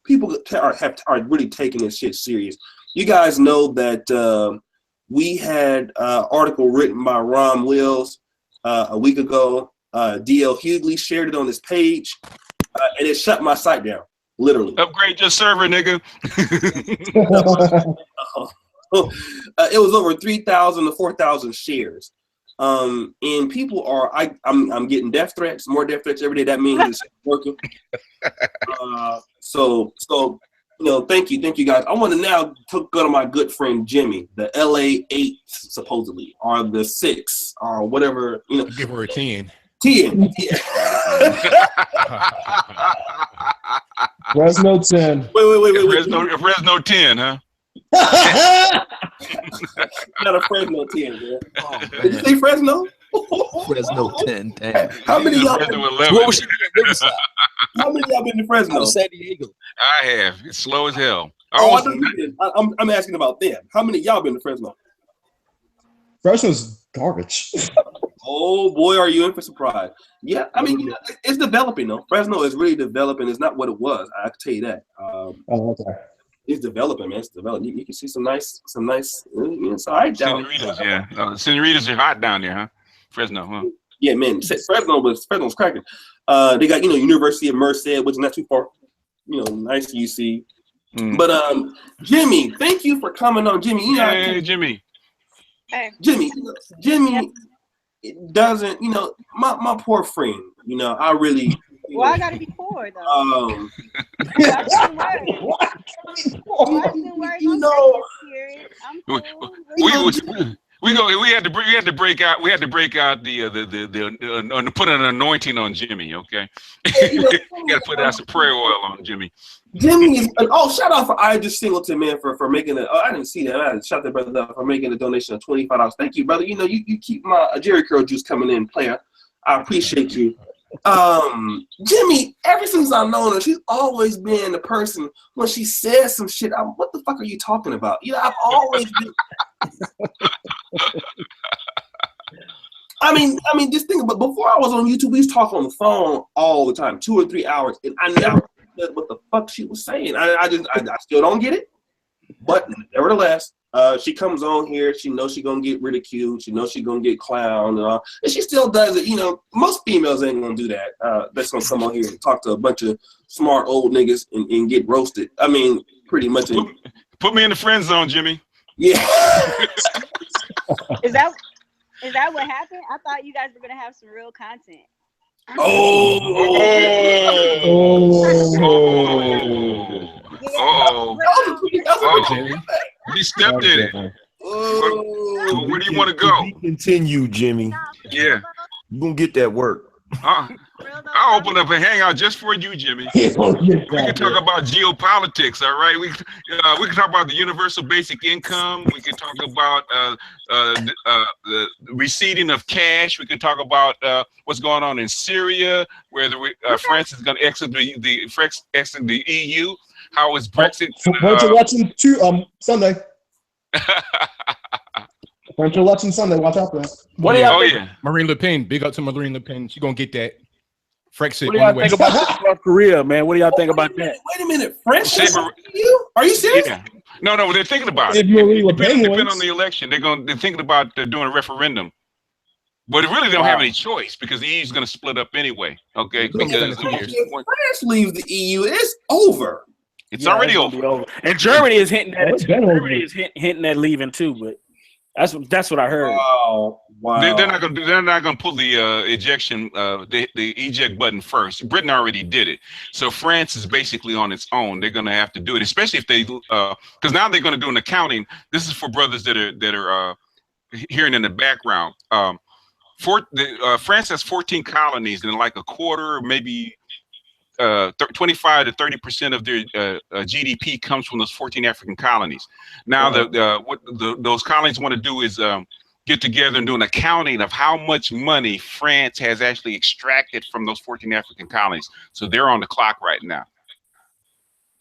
People are really taking this shit serious. You guys know that we had an article written by Ron Wills a week ago. DL Hughley shared it on his page, and it shut my site down, literally. Upgrade your server, nigga. It was over 3,000 to 4,000 shares. And people are, I'm getting death threats, more death threats every day. That means it's working. So thank you guys. I want to now go to my good friend Jemi, the LA 8 supposedly, or the 6, or whatever. Give her a 10. 10. Fresno 10. Wait. Fresno 10, huh? Not a Fresno 10, man. Oh, man. Did you say Fresno? Fresno 10, damn. How many y'all been? What was she doing at Riverside? How many y'all been to Fresno? San Diego. I have. It's slow as hell. I'm asking about them. How many y'all been to Fresno? Fresno's garbage. Oh boy, are you in for surprise? Yeah, I mean, it's developing though. Fresno is really developing. It's not what it was. I can tell you that. Okay. It's developing, man. It's developing. You can see some nice. It's all right down. Senoritas, yeah. Senoritas are hot down there, huh? Fresno, huh? Yeah, man. Fresno's cracking. They got University of Merced, which is not too far. Nice UC. But Jemi, thank you for coming on, Jemi. Hey, Jemi. Hey. Jemi doesn't. My poor friend. I really. Well, I gotta be poor though. We had to break out the put an anointing on Jemi, okay? You got to put out some prayer oil on Jemi. Jemi is shout out for I Just Singleton, man, for making it. I didn't see that. I shout that brother out for making a donation of $25. Thank you, brother. You keep my Jerry Curl juice coming in, player. I appreciate you. Jemi, ever since I've known her, she's always been the person when she says some shit. What the fuck are you talking about? I've always been. I mean, just think about. Before I was on YouTube, we used to talk on the phone all the time, 2 or 3 hours, and I never understood what the fuck she was saying. I still don't get it, but nevertheless. She comes on here. She knows she's gonna get ridiculed. She knows she's gonna get clowned, and she still does it. Most females ain't gonna do that. That's gonna come on here and talk to a bunch of smart old niggas and get roasted. I mean, pretty much. Put me in the friend zone, Jemi. Yeah. Is that what happened? I thought you guys were gonna have some real content. He stepped in it. Where do you want to go? Continue, Jemi. Yeah. You're going to get that work. I'll open up a hangout just for you, Jemi. We can talk about geopolitics, all right? We can talk about the universal basic income. We can talk about the receding of cash. We can talk about what's going on in Syria, where France is going to exit the EU. How is Brexit? French election Sunday. French election Sunday. Watch out for that. What do y'all think? Marine Le Pen. Big up to Marine Le Pen. She's gonna get that. Frexit. What do y'all think about North Korea, man? What do y'all think about that? Wait a minute, French? Are you serious? Yeah. No, they're thinking about it. Depending on the election, they're thinking about doing a referendum. But it really don't have any choice because the EU is going to split up anyway. Okay, If France leaves the EU, it's over. It's already over. And Germany is hinting at it. Germany is hinting at leaving too, but that's what I heard. Wow. They're not gonna pull the ejection the eject button first. Britain already did it, so France is basically on its own. They're gonna have to do it, especially if they because now they're gonna do an accounting. This is for brothers that are hearing in the background. France has 14 colonies, and like a quarter, maybe 25 to 30% of their GDP comes from those 14 African colonies. Now, what those colonies want to do is get together and do an accounting of how much money France has actually extracted from those 14 African colonies. So they're on the clock right now.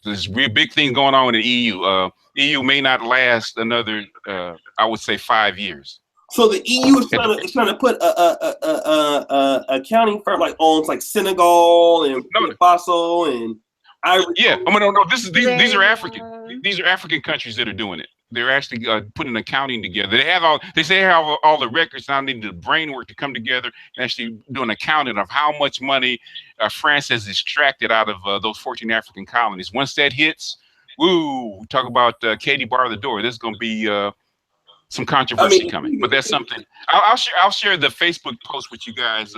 So there's a real big thing going on in the EU. EU may not last another, I would say, 5 years. So the EU is trying to put a accounting firm like owns like Senegal and Burkina Faso and Ivory. Yeah, I mean, no. These are African. These are African countries that are doing it. They're actually putting accounting together. They have all the records. Now they need the brain work to come together and actually do an accounting of how much money France has extracted out of those 14 African colonies. Once that hits, woo! Talk about Katie bar the door. There's going to be some controversy coming, but that's something I'll share the Facebook post with you guys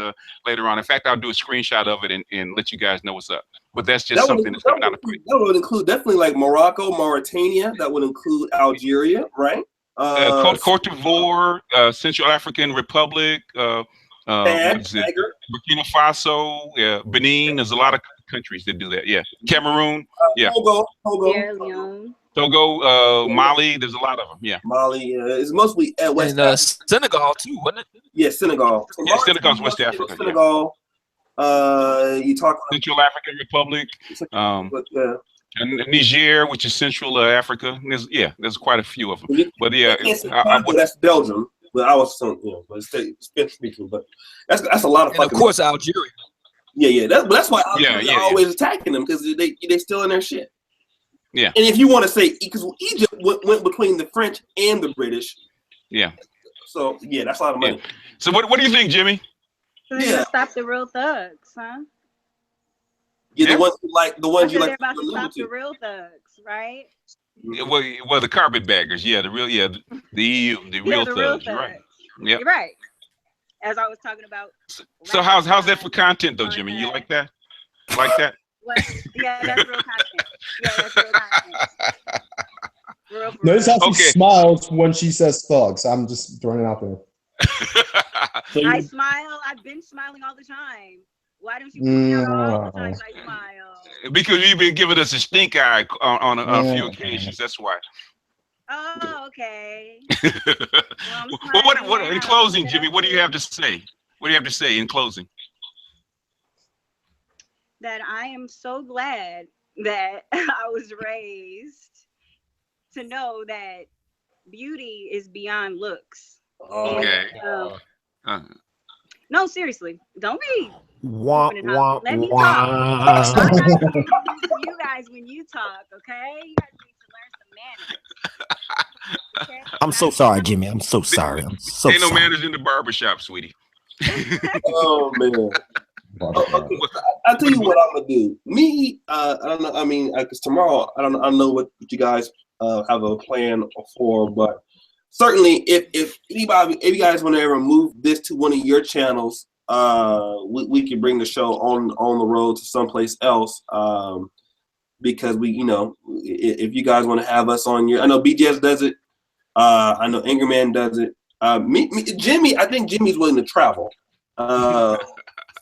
later on. In fact, I'll do a screenshot of it and let you guys know what's up. But that's just something that's coming out of it. That would include definitely like Morocco, Mauritania. That would include Algeria, right? Cote d'Ivoire, Central African Republic, Burkina Faso, Benin. There's a lot of countries that do that. Yeah, Cameroon. Yeah, Togo, Mali, there's a lot of them. Yeah, Mali, it's mostly West Africa. Senegal too, wasn't it? Yeah, Senegal. Yeah, Senegal's West Africa. Senegal. You talk Central African Republic, and Niger, which is Central Africa. There's quite a few of them. But yeah, that's Belgium. But I was but it's Spanish speaking. But that's a lot of. And of course, Algeria. Yeah. That's why Algeria always attacking them because they still in their shit. Yeah. And if you want to say, because Egypt went between the French and the British. Yeah. So yeah, that's a lot of money. Yeah. So what do you think, Jimmy? Stop the real thugs, huh? Yeah, the ones you like. They're about to stop the real thugs, right? Yeah, well, the carpetbaggers, the EU, the real thugs. You're right. Yeah. You're right. As I was talking about. So how's that for content though, Jimmy? You like that? Like that? Yeah, that's real content. Yeah, that's real content. Notice how she smiles when she says thugs. I'm just throwing it out there. I smile. I've been smiling all the time. Why don't you point me out all the times I smile? Because you've been giving us a stink eye on a few occasions. That's why. Oh, okay. Well, what in closing, Jimmy? What do you have to say? What do you have to say in closing? That I am so glad that I was raised to know that beauty is beyond looks. Okay. No, seriously, don't be. Let me talk. You guys, when you talk, okay? You guys need to learn some manners. Okay? I'm so sorry, Jimmy. I'm so sorry. Ain't no manners in the barbershop, sweetie. Oh man. I'll tell you what I'm gonna do. Me, I don't know. I mean, because tomorrow, I don't know what you guys have a plan for, but certainly, if you guys want to ever move this to one of your channels, we can bring the show on the road to someplace else. Because if you guys want to have us on I know BGS does it. I know Angryman does it. Jemi, I think Jimmy's willing to travel.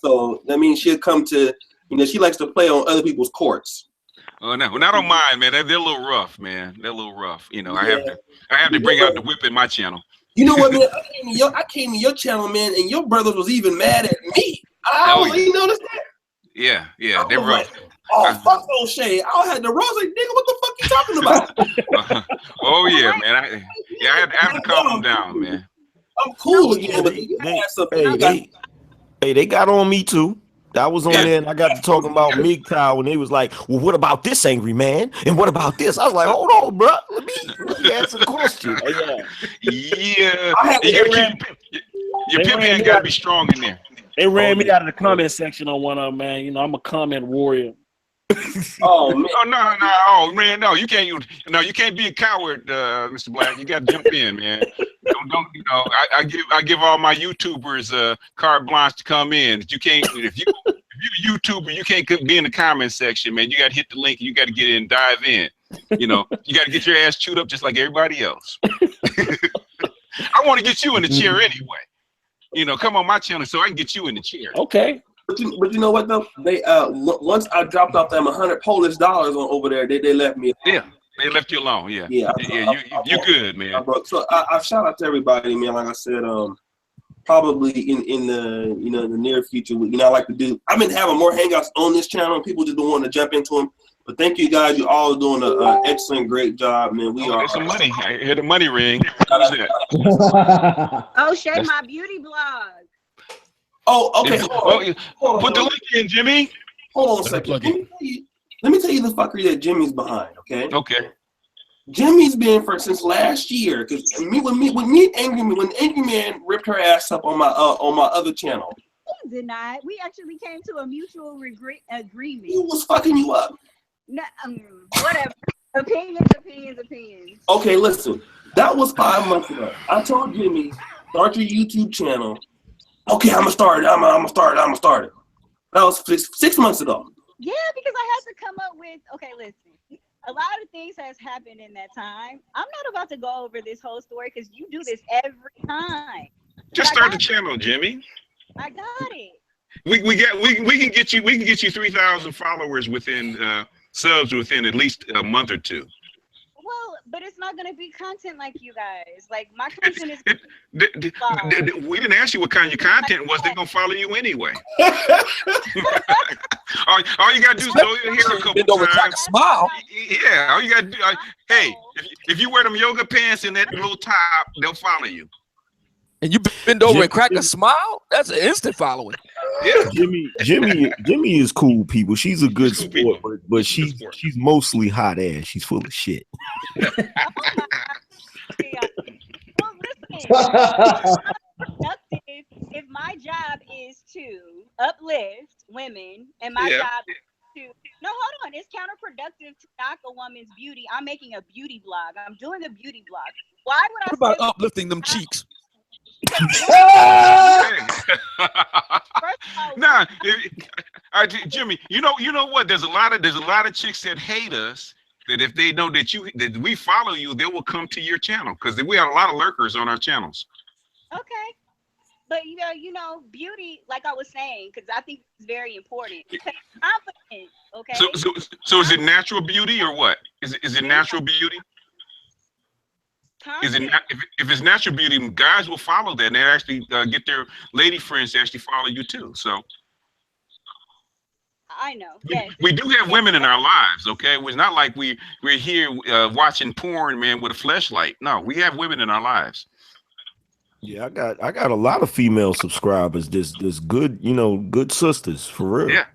So that means she'll come to, she likes to play on other people's courts. Oh no, not on mine, man. They're a little rough, man. They're a little rough. I have to bring out the whip in my channel. You know what, man? I came to your channel, man, and your brothers was even mad at me. You noticed that? Yeah, they're rough. Fuck O'Shea. I had the rose like, nigga, what the fuck you talking about? Oh yeah, man. I had to calm them down, man. I'm cool again, but they got on me too. I was on there and I got to talking about MGTOW and they was like, well, what about this, angry man? And what about this? I was like, hold on, bro. Let me answer the question. Yeah. Your pimp hand got to be strong in there. They ran me out of the comment section on one of them, man. You know, I'm a comment warrior. Oh man. Oh man, no, you can't. You can't be a coward, Mr. Black. You got to jump in, man. Don't. You know, I give all my YouTubers carte blanche to come in. You can't. If you're a YouTuber, you can't be in the comment section, man. You got to hit the link. You got to get in and dive in. You know, you got to get your ass chewed up just like everybody else. I want to get you in the chair anyway. You know, come on my channel so I can get you in the chair. Okay. But you know what though? They once I dropped off them $100 Polish on over there, they left me. Yeah, they left you alone. Yeah. You good, man. So I shout out to everybody, man. Like I said, probably in the the near future, I like to do. I've been having more hangouts on this channel. People just don't want to jump into them. But thank you guys. You all doing an excellent, great job, man. There's some money. I hear the money ring. Who's that? Oh, Shay, my beauty blog. Oh, okay. Put the link in, Jimmy. Hold on a second. Let me tell you the fuckery that Jimmy's behind. Okay. Okay. Jimmy's been since last year because when Angryman ripped her ass up on my other channel. He did not. We actually came to a mutual agreement. He was fucking you up. No, whatever. Opinions. Okay, listen. That was 5 months ago. I told Jimmy, start your YouTube channel. Okay, I'm gonna start it. I'm gonna start it. That was 6 months ago. Yeah, because I had to come up with. Okay, listen. A lot of things has happened in that time. I'm not about to go over this whole story because you do this every time. Just start the channel, Jimmy. I got it. We can get you 3,000 followers within subs within at least a month or two. Well, but it's not going to be content like you guys. Like my content is. We didn't ask you what kind of your content was. They're gonna follow you anyway. all you gotta do is go here a couple times. Smile. Yeah, all you gotta do. Hey, if you wear them yoga pants and that little top, they'll follow you. And you bend over and crack a smile? That's an instant following. Yeah, Jemi is cool people. She's a good sport, but she's mostly hot ass. She's full of shit. If my job is to uplift women and my job is to hold on, it's counterproductive to knock a woman's beauty. I'm making a beauty blog. I'm doing a beauty blog. Why would what about uplifting them cheeks? Nah, Jimmy, you know what? There's a lot of chicks that hate us. That if they know that we follow you, they will come to your channel because we have a lot of lurkers on our channels. Okay, but you know, beauty, like I was saying, because I think it's very important. Confidence, okay. So is it natural beauty or what? Is it natural beauty? Is it if it's natural beauty, guys will follow that and they actually get their lady friends to actually follow you too. So. I know. Yes. We do have women in our lives, okay? It's not like we're here watching porn, man, with a fleshlight. No, we have women in our lives. Yeah, I got a lot of female subscribers. This good, good sisters for real. Yeah.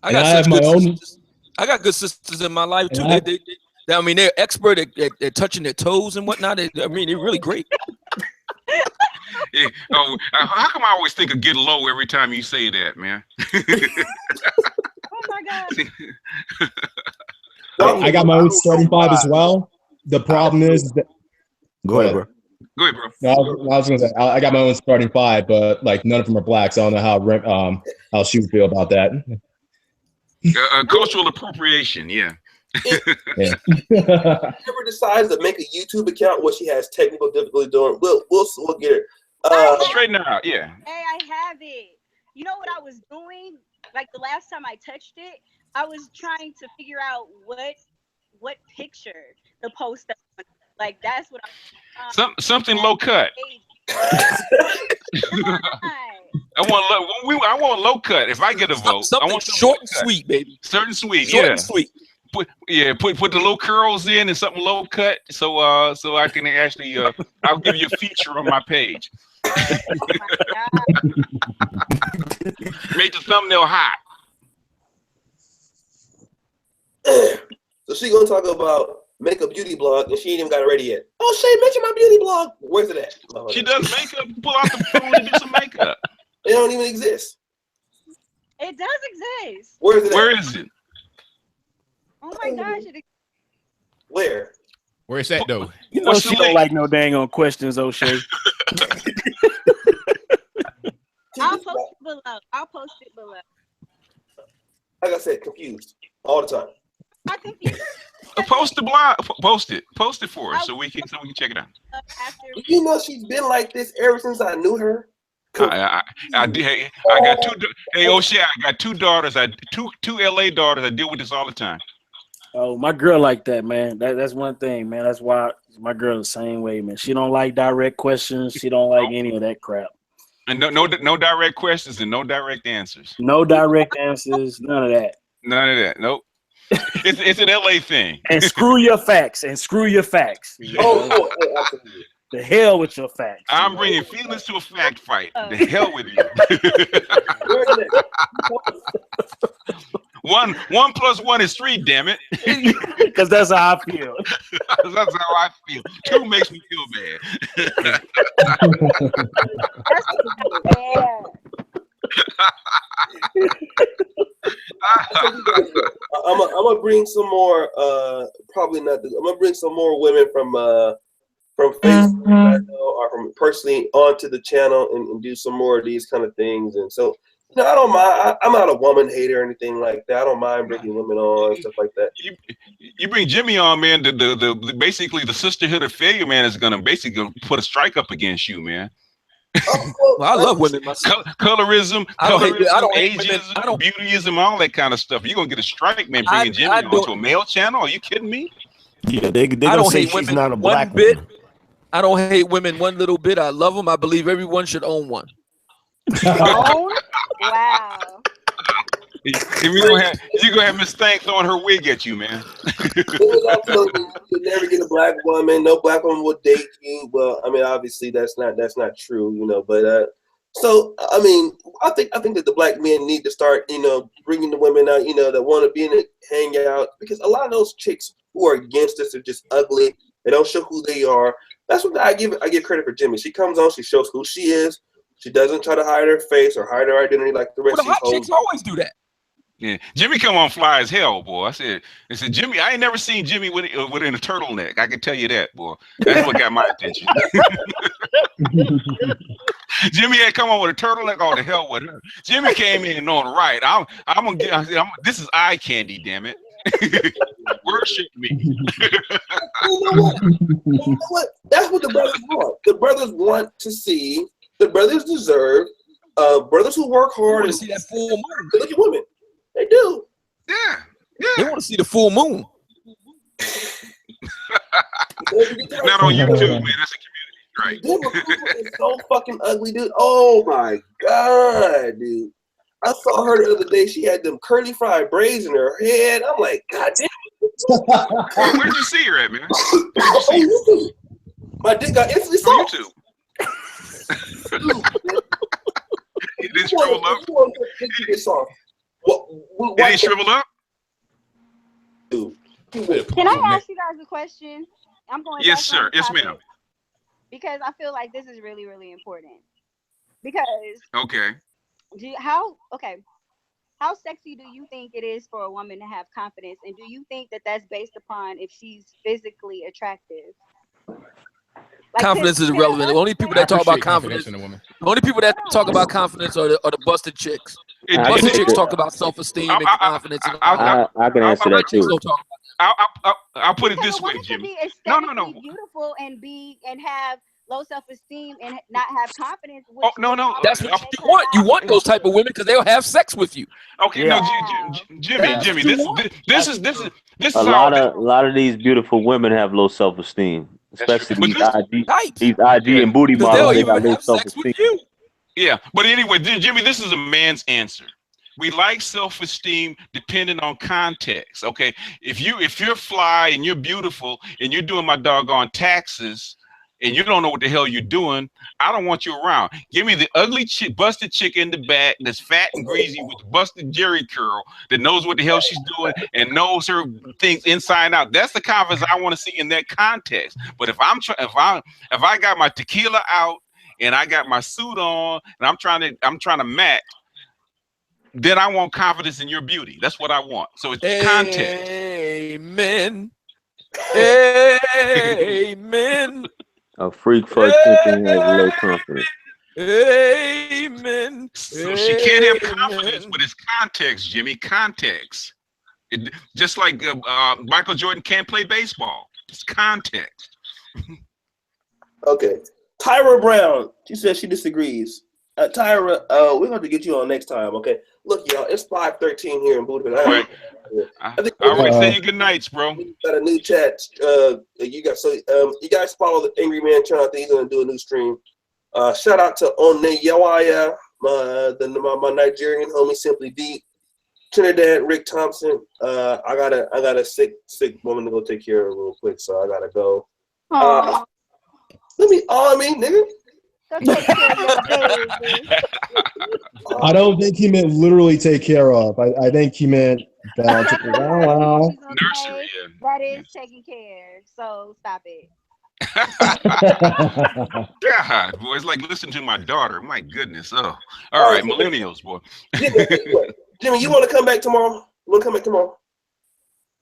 I got good sisters in my life too. I mean, they're expert at touching their toes and whatnot. They're really great. Yeah. Oh, how come I always think of get low every time you say that, man? Oh my God. I got my own starting five as well. The problem is that. Go ahead, bro. No, I was gonna say I got my own starting five, but like none of them are black, so I don't know how she would feel about that. Cultural appropriation, yeah. Never decides to make a YouTube account what she has technical difficulty doing. We'll get her. Straighten her out, yeah. Hey, I have it. You know what I was doing? Like the last time I touched it, I was trying to figure out what picture to post on. Like that's what I'm something low cut. I want low cut. If I get a vote, I want short and sweet, baby. Certain sweet, short and sweet. Put the little curls in and something low cut, so I can actually I'll give you a feature on my page. Make the thumbnail hot. So she gonna talk about make a beauty blog and she ain't even got it ready yet. Oh, Shay, mention my beauty blog. Where's it at? Oh, She does makeup. Pull out the phone and do some makeup. It don't even exist. It does exist. Where is it? Where is it? Oh my gosh! Where? Where is that though? You know she don't like no dang on questions, O'Shea. I'll post it below. I'll post it below. Like I said, confused all the time. I'm confused. Post the blog. Post it for us so we can check it out. You know she's been like this ever since I knew her. I got two. Hey, O'Shea, I got two daughters. Two LA daughters. I deal with this all the time. Oh, my girl like that, man. That's one thing, man. That's why my girl the same way, man. She don't like direct questions. She don't like any of that crap. And no direct questions and no direct answers. No direct answers. None of that. None of that. Nope. It's an LA thing. And screw your facts. Oh, absolutely. The hell with your facts. I'm bringing feelings to a fact fight. The hell with you. 1 + 1 is 3. Damn it. Because that's how I feel. That's how I feel. 2 makes me feel bad. I'm gonna bring some more. Probably not. I'm gonna bring some more women from Facebook I know, or from personally onto the channel and do some more of these kind of things. And so, you know, I don't mind. I'm not a woman hater or anything like that. I don't mind bringing women on and stuff like that. You bring Jemi on, man. The basically the sisterhood of failure, man, is gonna basically put a strike up against you, man. Well, I love women myself. Colorism, I don't hate ageism, beautyism, all that kind of stuff. You're gonna get a strike, man, bringing Jemi onto a male channel. Are you kidding me? Yeah, they gonna say she's not a black woman. I don't hate women one little bit. I love them. I believe everyone should own one. Own? Wow. You're gonna have Miss Stank throwing her wig at you, man. You never get a black woman. No black woman will date you. Well, I mean, obviously that's not true, you know. But so I mean, I think that the black men need to start, you know, bringing the women out, you know, that want to be in a hangout, because a lot of those chicks who are against us are just ugly. They don't show who they are. That's what I give credit for Jemi. She comes on, she shows who she is. She doesn't try to hide her face or hide her identity like the rest of the hot chicks always do that. Yeah, Jemi come on fly as hell, boy. I said, Jemi, I ain't never seen Jemi within a turtleneck. I can tell you that, boy. That's what got my attention. Jemi had come on with a turtleneck. Oh, the hell with her. Jemi came in on right. I'm gonna get. This is eye candy, damn it. Worship me. You know what? That's what the brothers want. The brothers want to see. The brothers deserve. Brothers who work hard and see that full moon. Look at women. They do. Yeah. They want to see the full moon. Not on YouTube, man. That's a community, right? It's so fucking ugly, dude. Oh my god, dude. I saw her the other day. She had them curly fried braids in her head. I'm like, god damn it. Where'd you see her at, man? YouTube. My dick got instantly soft. YouTube. It didn't shrivel up. It didn't shrivel up. Can I ask you guys a question? I'm going. Yes, sir. Yes, ma'am. Because I feel like this is really, really important. Because okay. How sexy do you think it is for a woman to have confidence, and do you think that that's based upon if she's physically attractive? Like, confidence is irrelevant. The only people that talk about confidence in a woman. The only people that talk about confidence are the busted chicks. Busted chicks talk about self-esteem and confidence. I can answer that too. I'll put it this way, Jemi. No. Beautiful and have low self-esteem and not have confidence. Oh no. That's what you want. You want those type of women because they'll have sex with you. Okay, yeah. No, Jemi. This is a lot of these beautiful women have low self-esteem. Especially these IG and booty models, they got low self-esteem. Yeah, but anyway, Jemi, this is a man's answer. We like self-esteem depending on context. Okay, if you're fly and you're beautiful and you're doing my doggone taxes, and you don't know what the hell you're doing, I don't want you around. Give me the ugly chick, busted chick in the back that's fat and greasy with the busted Jerry curl that knows what the hell she's doing and knows her things inside and out. That's the confidence I want to see in that context. But if I got my tequila out and I got my suit on and I'm trying to match, then I want confidence in your beauty. That's what I want. So it's context. Amen. Amen. A freak fuck thinking has low confidence. Amen. So she can't have confidence, but it's context, Jimmy. Context. Just like Michael Jordan can't play baseball. It's context. Okay. Tyra Brown. She says she disagrees. Tyra, we're going to get you on next time, okay? Look, y'all, it's 5:13 here in Budapest. Right. I already say you good nights, bro. We got a new chat. You guys follow the Angryman Channel. I think he's going to do a new stream. Shout out to Oneyawaya, my Nigerian homie, Simply Deep. Trinidad, Rick Thompson. I got a sick woman to go take care of real quick, so I gotta go. Nigga. Go take care of your baby. I don't think he meant literally take care of. I think he meant balance it. Wow. Nursery. That is taking care. So stop it. God, boy, it's like listen to my daughter. My goodness. Oh, all right, millennials, boy. Jimmy, you want to come back tomorrow?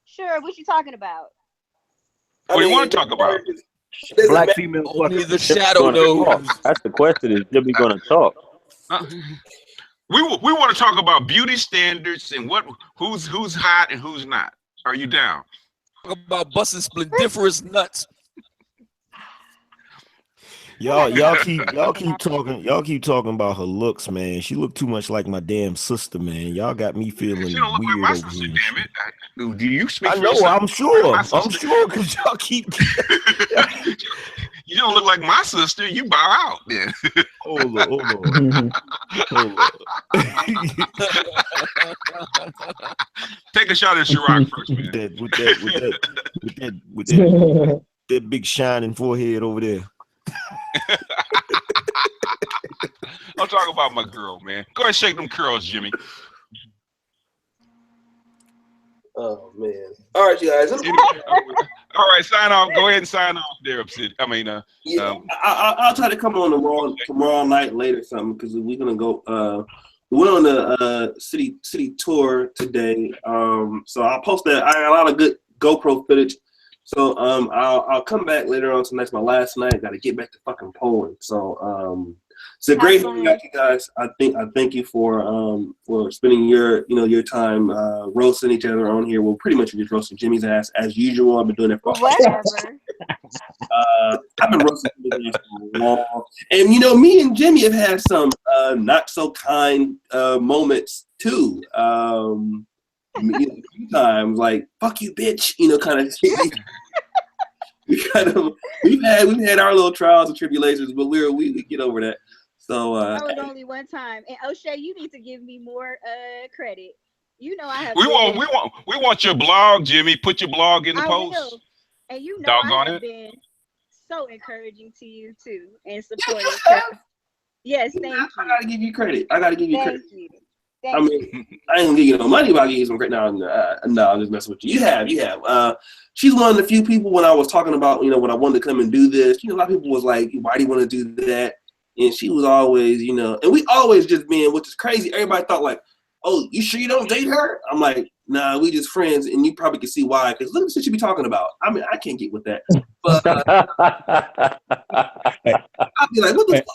Sure. What you talking about? What do you want to talk about? Black female. Only the shadow knows. That's the question. Is Jimmy going to talk? We want to talk about beauty standards and who's hot and who's not. Are you down? Talk about busting splendiferous nuts. Y'all keep talking about her looks, man. She look too much like my damn sister, man. Y'all got me feeling She don't look weird like my over sister, here. damn it. Do you speak I for know, yourself? I'm sure, My because y'all keep. You don't look like my sister. You bow out then. Hold on. Take a shot at Ciroc first, man. with that big shining forehead over there. I'm talking about my girl, man. Go ahead and shake them curls, Jimmy. Oh man! All right, you guys. All right, sign off. Go ahead and sign off there, Obsidian. I'll try to come on tomorrow night later, something, because we're gonna go. We're on the city tour today. So I'll post that. I got a lot of good GoPro footage. So I'll come back later on tonight. It's my last night. Got to get back to fucking Poland. So it's a great hanging out, you guys. I thank you for spending your time roasting each other on here. Well, pretty much just roasting Jimmy's ass as usual. I've been doing it for whatever. I've been roasting Jimmy's ass for a long. And me and Jimmy have had some not so kind moments too. A few times, like "fuck you, bitch," kind of thing. we've had our little trials and tribulations, but we get over that. So that was only one time. And O'Shea, you need to give me more credit. I have. We want your blog, Jimmy. Put your blog in the post. Will. And Doggone I have it. been so encouraging to you too and supporting. Yes, thank you. I gotta give you credit. Thank you. I mean, I ain't gonna give you no money, but I'll give you some credit. No, I'm just messing with you. You have. She's one of the few people when I was talking about, when I wanted to come and do this, a lot of people was like, why do you want to do that? And she was always, and we always just being, which is crazy. Everybody thought like, oh, you sure you don't date her? I'm like, nah, we just friends. And you probably can see why, because look at the shit you be talking about. I mean, I can't get with that. But I'll be like, what the fuck?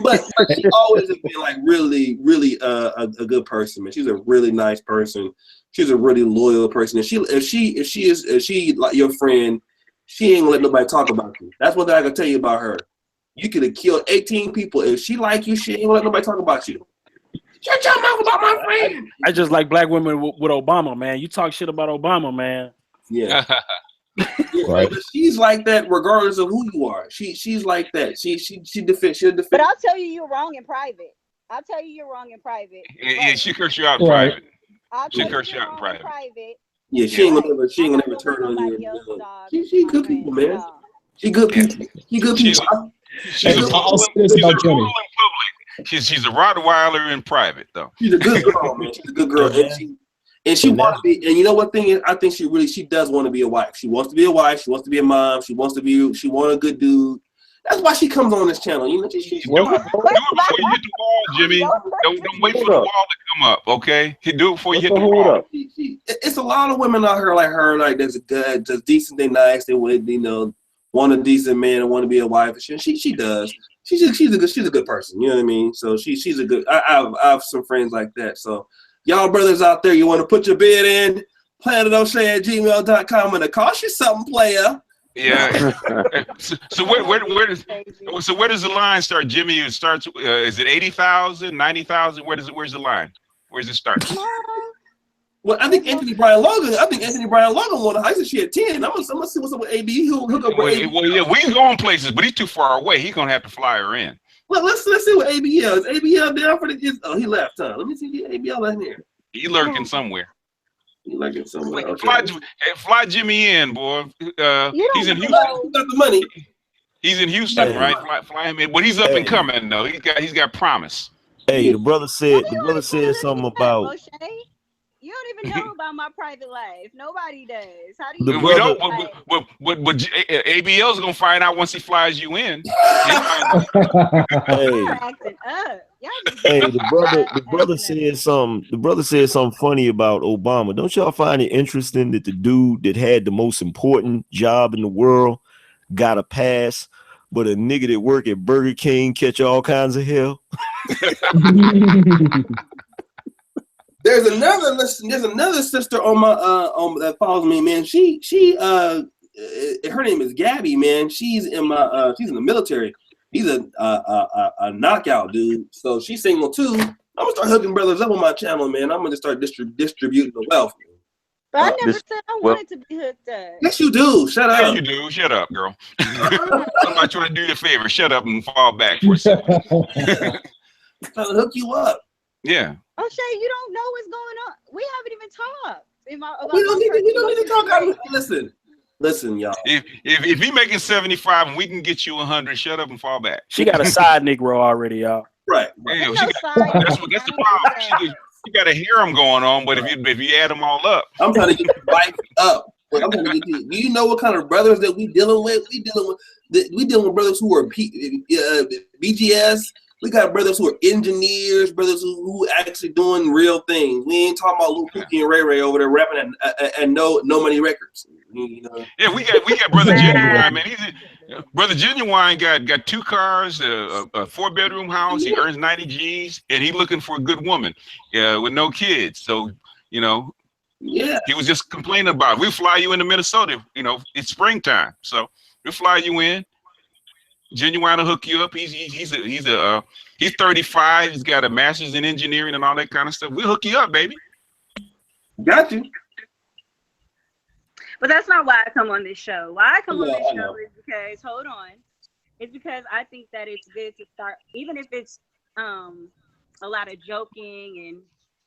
But she always has been like really, really a good person, man. She's a really nice person. She's a really loyal person. And if she like your friend, she ain't gonna let nobody talk about you. That's one thing I can tell you about her. You could have killed 18 people. If she like you, she ain't gonna let nobody talk about you. Shut your mouth about my friend. I just like black women with Obama, man. You talk shit about Obama, man. Yeah. Right. But she's like that regardless of who you are. She's like that. She'll defend. But I'll tell you you're wrong in private. Yeah, she curse you out in private. She curse you out in private. Yeah, she ain't gonna never turn on you. She good people, man. She good people. She good people. She's a rule in public. She's a Rottweiler in private, though. She's a good girl, man. She's a good girl, and she wants to be. And you know what thing is? I think she does want to be a wife. She wants to be a wife. She wants to be a mom. She wants a good dude. That's why she comes on this channel. You know, do it before you hit the wall, Jimmy. Don't wait for the wall to come up. Okay, do it before you hit the wall. It's a lot of women out here like her, like that's good, just decent. They nice. They want a decent man and want to be a wife. She does. She's a good person. You know what I mean? So she's a good. I have some friends like that. So y'all brothers out there, you want to put your bid in? planetoshay@gmail.com, and it costs you something, player. Yeah. So where does the line start, Jimmy? It starts. Is it 80,000, 90,000? Where's the line? Where's it start? Well, I think Anthony Bryan Logan won a heist. She had 10. I'm gonna see what's up with AB. He'll go for AB. Well, yeah, we can go on places, but he's too far away. He's gonna have to fly her in. Well, let's see what ABL is. ABL down for the. Oh, he left. Huh? Let me see ABL in here. He lurking somewhere. Okay. Fly Jimmy in, boy. He's in Houston. He got the money. He's in Houston, right? Fly him in. But he's up and coming though. He's got promise. Hey, the brother said something about. O'Shea? You don't even know about my private life. Nobody does. How do We you? don't. But ABL's gonna find out once he flies you in. Hey, Acting up. hey, the brother said something. The brother said something funny about Obama. Don't y'all find it interesting that the dude that had the most important job in the world got a pass, but a nigga that work at Burger King catch all kinds of hell? There's another sister on my that follows me, man. She her name is Gabby, man. She's in the military. He's a knockout dude. So she's single too. I'm gonna start hooking brothers up on my channel, man. I'm gonna start distributing the wealth. But I never said I wanted to be hooked up. Yes, you do. Shut up. Yeah, you do. Shut up, girl. I'm not trying to do you a favor. Shut up and fall back for a second. Trying to hook you up. Yeah. O'Shea, you don't know what's going on. We haven't even talked. We don't need to talk. Listen, y'all. If he making 75 and we can get you 100, shut up and fall back. She got a side Negro already, y'all. Right. Damn, that's the problem. You got a harem going on, but if you add them all up, I'm trying to get you wiped up. I'm trying to get you. Do you know what kind of brothers that we dealing with? We dealing with brothers who are BGS. We got brothers who are engineers, brothers who actually doing real things. We ain't talking about Lil Pookie and Ray Ray over there rapping at No Money Records. You know? Yeah, we got Brother Genuine, man. Brother Genuine got 2 cars, a 4-bedroom house. He earns 90 G's, and he looking for a good woman, with no kids. So, yeah, he was just complaining about it. We fly you into Minnesota. It's springtime, so we fly you in. Genuine to hook you up. He's 35. He's got a master's in engineering and all that kind of stuff. We'll hook you up, baby. Got you. But that's not why I come on this show. Why I come on this show is because, hold on, it's because I think that it's good to start, even if it's a lot of joking and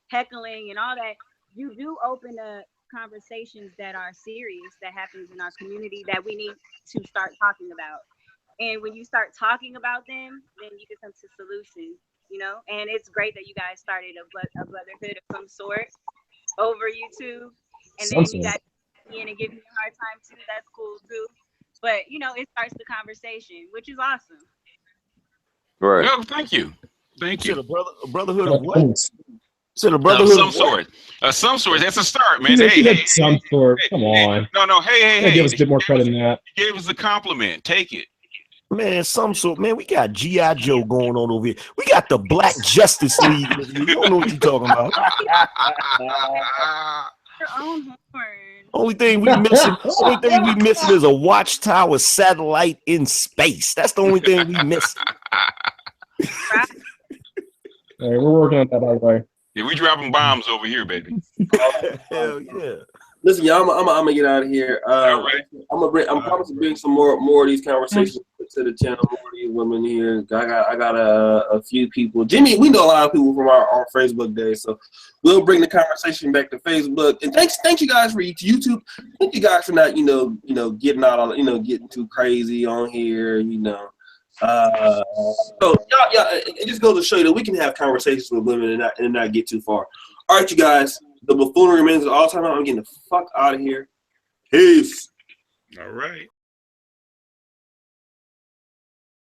heckling and all that, you do open up conversations that are serious that happens in our community that we need to start talking about. And when you start talking about them, then you can come to solutions, and it's great that you guys started a brotherhood of some sort over YouTube. And then you guys in and give me a hard time too. That's cool too. But it starts the conversation, which is awesome. Right. Well, thank you. A brotherhood of what? So the brotherhood some sort. Some sort. That's a start, man. Some sort. Come on. No. Hey. Give us a bit more credit than that. He gave us a compliment. Take it. Man, some sort. Man, we got G.I. Joe going on over here. We got the Black Justice League. You don't know what you're talking about. Your own horn. Only thing we missing is a watchtower satellite in space. That's the only thing we missing. All right, we're working on that, by the way. Yeah, we dropping bombs over here, baby. Hell yeah. Listen, y'all, I'm gonna get out of here. All right. I'm promising to bring some more of these conversations to the channel. More of you women here. I got a few people. Jimmy, we know a lot of people from our Facebook day, so we'll bring the conversation back to Facebook. And thank you guys for YouTube. Thank you guys for not getting out on getting too crazy on here. So it just goes to show you that we can have conversations with women and not get too far. All right, you guys. The buffoonery remains at all time. I'm getting the fuck out of here. Peace. All right.